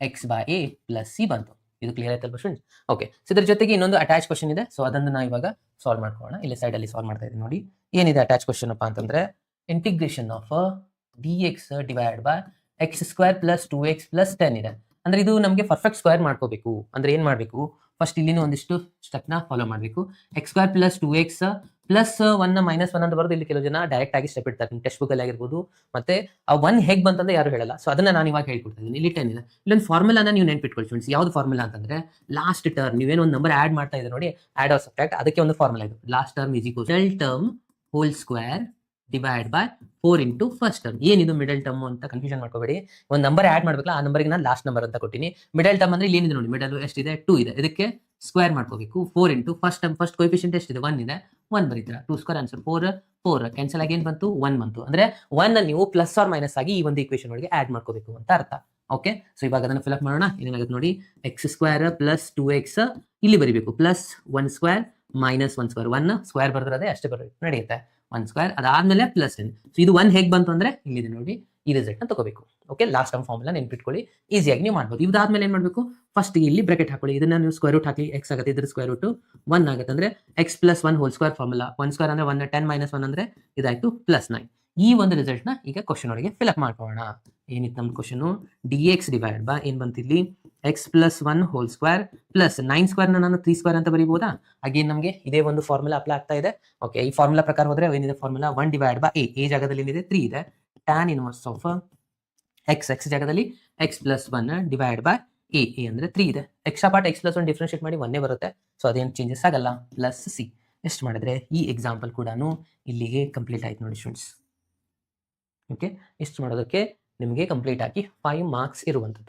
x/a plus C ಬಂತು. ಇದು ಕ್ಲಿಯರ್ ಆಯ್ತಲ್ವಾ ಸ್ಟೂಡೆಂಟ್ಸ್? ಓಕೆ, ಸೊ ಇದ್ರ ಜೊತೆಗೆ ಇನ್ನೊಂದು ಅಟ್ಯಾಚ್ ಕ್ವಶನ್ ಇದೆ. ಸೊ ಅದನ್ನು ನಾವು ಇವಾಗ ಸಾಲ್ವ್ ಮಾಡ್ಕೊಳ್ಳೋಣ. ಇಲ್ಲಿ ಸೈಡ್ ಅಲ್ಲಿ ಸಾಲ್ವ್ ಮಾಡ್ತಾ ಇದ್ದೀನಿ ನೋಡಿ. ಏನಿದೆ ಅಟ್ಯಾಚ್ ಕ್ವಶನ್ ಅಪ್ಪ ಅಂತಂದ್ರೆ integration of dx divide by x² plus 2x plus 10 ಇದೆ. ಅಂದ್ರೆ ಇದು ನಮಗೆ ಪರ್ಫೆಕ್ಟ್ ಸ್ಕ್ವೇರ್ ಮಾಡ್ಕೋಬೇಕು. ಅಂದ್ರೆ ಏನ್ ಮಾಡಬೇಕು, ಫಸ್ಟ್ ಇಲ್ಲಿನ ಒಂದಿಷ್ಟು ಸ್ಟೆಪ್ ನ ಫಾಲೋ ಮಾಡಬೇಕು. x² plus 2x plus 1 minus 1 ಅಂತ ಬರೋದು. ಇಲ್ಲಿ ಕೆಲವು ಜನ ಡೈರೆಕ್ಟ್ ಆಗಿ ಸ್ಟೆಪ್ ಇಡ್ತಾರೆ, ಟೆಕ್ಸ್ಟ್ ಬುಕ್ ಅಲ್ಲಿ ಆಗಿರ್ಬೋದು. ಮತ್ತೆ ಆ 1 ಹೇಗ್ ಬಂತಂದ್ರೆ ಯಾರು ಹೇಳಲ್ಲ. ಸೊ ಅದನ್ನ ನಾನು ಇವಾಗ ಹೇಳ್ಕೊಡ್ತಾ ಇದ್ದೀನಿ. ಇಲ್ಲಿ 10 ಇದೆ. ಇಲ್ಲೊಂದು ಫಾರ್ಮುಲಾನ ನೀವು ನೆನ್ಪಿಟ್ಕೊಳ್ಳಿ ಫ್ರೆಂಡ್ಸ್. ಯಾವ್ದು ಫಾರ್ಮುಲಾ ಅಂತಂದ್ರೆ ಲಾಸ್ಟ್ ಟರ್ಮ್ ನೀವೇನೋ ಒಂದು ನಂಬರ್ ಆಡ್ ಮಾಡ್ತಾ ಇದ್ರೆ ನೋಡಿ, ಆಡ್ ಆರ್ ಸಬ್ಟ್ರಾಕ್ಟ್, ಅದಕ್ಕೆ ಒಂದು ಫಾರ್ಮುಲಾ ಇದು. Last term is equal middle term whole square divide by 4 into first term. ಏನಿದು ಮಿಡಲ್ ಟರ್ಮ್ ಅಂತ ಕನ್ಫ್ಯೂಷನ್ ಮಾಡ್ಕೋಬೇಡಿ. ಒಂದು ನಂಬರ್ ಆಡ್ ಮಾಡ್ಬೇಕಲ್ಲ, ಆ ನಂಬರ್ಗೆ ನಾನು ಲಾಸ್ಟ್ ನಂಬರ್ ಅಂತ ಕೊಟ್ಟಿನಿ. ಮಿಡಲ್ ಟರ್ಮ್ ಅಂದ್ರೆ ಇಲ್ಲಿ ಏನಿದೆ ನೋಡಿ, ಮಿಡಲ್ ಎಷ್ಟಿದೆ 2 ಇದೆ. ಇದಕ್ಕೆ ಸ್ಕ್ವೇರ್ ಮಾಡ್ಕೋಬೇಕು. 4 into first term, first coefficient ಎಷ್ಟಿದೆ 1 ಇದೆ, 1 ಬರೀತೀರಾ. 2 ಸ್ಕ್ವೇರ್ ಆನ್ಸರ್ 4 ಕ್ಯಾನ್ಸಲ್ ಆಗಿ ಏನು ಬಂತು 1 ಬಂತು. ಅಂದ್ರೆ 1 ನೀವು ಪ್ಲಸ್ ಆರ್ ಮೈನಸ್ ಆಗಿ ಈ ಒಂದು ಈಕ್ವೇಷನ್ ಒಳಗೆ ಆಡ್ ಮಾಡ್ಕೋಬೇಕು ಅಂತ ಅರ್ಥ. ಓಕೆ, ಸೊ ಇವಾಗ ಅದನ್ನು ಫಿಲ್ ಅಪ್ ಮಾಡೋಣ. ಏನಾಗುತ್ತೆ ನೋಡಿ, x² ಪ್ಲಸ್ 2x ಇಲ್ಲಿ ಬರೀಬೇಕು, plus 1 square minus 1 square. 1 square ಬರೆದ್ರೆ ಅಷ್ಟೇ ಬರಬೇಕು, ನಡೆಯುತ್ತೆ. 1 ಸ್ಕ್ವೇರ್ ಅದಾದ್ಮೇಲೆ ಪ್ಲಸ್ 10. ಸೊ ಇದು 1 ಹೇಗೆ ಬಂತು ಅಂದ್ರೆ ಇಲ್ಲಿದೆ ನೋಡಿ, ಈ ರಿಸಲ್ಟ್ ನ ತಗೋಬೇಕು. ಓಕೆ, ಲಾಸ್ಟ್ ಟರ್ಮ್ ಫಾರ್ಮುಲಾ ನೆನ್ಪಿಟ್ಕೊಳ್ಳಿ, ಈಸಿಯಾಗಿ ನೀವು ಮಾಡ್ಬೋದು. ಇದಾದ್ಮೇಲೆ ಏನ್ ಮಾಡಬೇಕು, ಫಸ್ಟ್ ಇಲ್ಲಿ ಬ್ರಾಕೆಟ್ ಹಾಕೊಳ್ಳಿ. ಇದನ್ನ ನೀವು ಸ್ಕ್ವೇರ್ ರೂಟ್ ಹಾಕಿ, x ಆಗುತ್ತೆ, ಇದ್ರ ಸ್ಕ್ವೇರ್ ರೂಟ್ 1 ಆಗುತ್ತೆ. ಅಂದ್ರೆ x plus 1 whole square formula. 1 square ಅಂದ್ರೆ 1, 10 ಮೈನಸ್ 1 ಅಂದ್ರೆ ಇದಾಯ್ತು ಪ್ಲಸ್ 9. ಈ ಒಂದು ರಿಸಲ್ಟ್ ನ ಈಗ ಕ್ವಶನ್ ಒಳಗೆ ಫಿಲ್ ಅಪ್ ಮಾಡ್ಕೊಳ್ಳೋಣ. ಏನಿತ್ತು ನಮ್ದು ಕ್ವಶನ್, dx ಡಿವೈಡ್ ಬೈ ಏನ್ ಬಂತು ಇಲ್ಲಿ x plus 1 whole square plus 9 square ನಾನು 3 ಸ್ಕ್ವೇರ್ ಅಂತ ಬರೀಬಹುದಾ? ಅಗೇನ್ ನಮಗೆ ಇದೇ ಒಂದು ಫಾರ್ಮುಲಾ ಅಪ್ಲೈ ಆಗ್ತಾ ಇದೆ. ಓಕೆ, ಈ ಫಾರ್ಮುಲಾ ಪ್ರಕಾರ ಹೋದ್ರೆ ಏನಿದೆ ಫಾರ್ಮುಲಾ 1 ಡಿವೈಡ್ ಬೈ a ಜಾಗದಲ್ಲಿ ಏನಿದೆ 3 ಇದೆ. ಟ್ಯಾನ್ ಇನ್ವರ್ಸ್ ಆಫ್ x ಜಾಗದಲ್ಲಿ x plus 1 divide by a ಅಂದ್ರೆ 3 ಇದೆ. Extra part x plus 1 differentiate ಮಾಡಿ 1 ಬರುತ್ತೆ. ಸೊ ಅದೇನು ಚೇಂಜಸ್ ಆಗಲ್ಲ. ಪ್ಲಸ್ ಸಿ ಎಷ್ಟು ಮಾಡಿದ್ರೆ ಈ ಎಕ್ಸಾಂಪಲ್ ಕೂಡ ಇಲ್ಲಿಗೆ ಕಂಪ್ಲೀಟ್ ಆಯ್ತು ನೋಡಿ ಸ್ಟೂಡೆಂಟ್ಸ್. ಓಕೆ, ಇಷ್ಟು ಮಾಡೋದಕ್ಕೆ ನಿಮಗೆ ಕಂಪ್ಲೀಟ್ ಆಗಿ 5 ಮಾರ್ಕ್ಸ್ ಇರುವಂಥದ್ದು.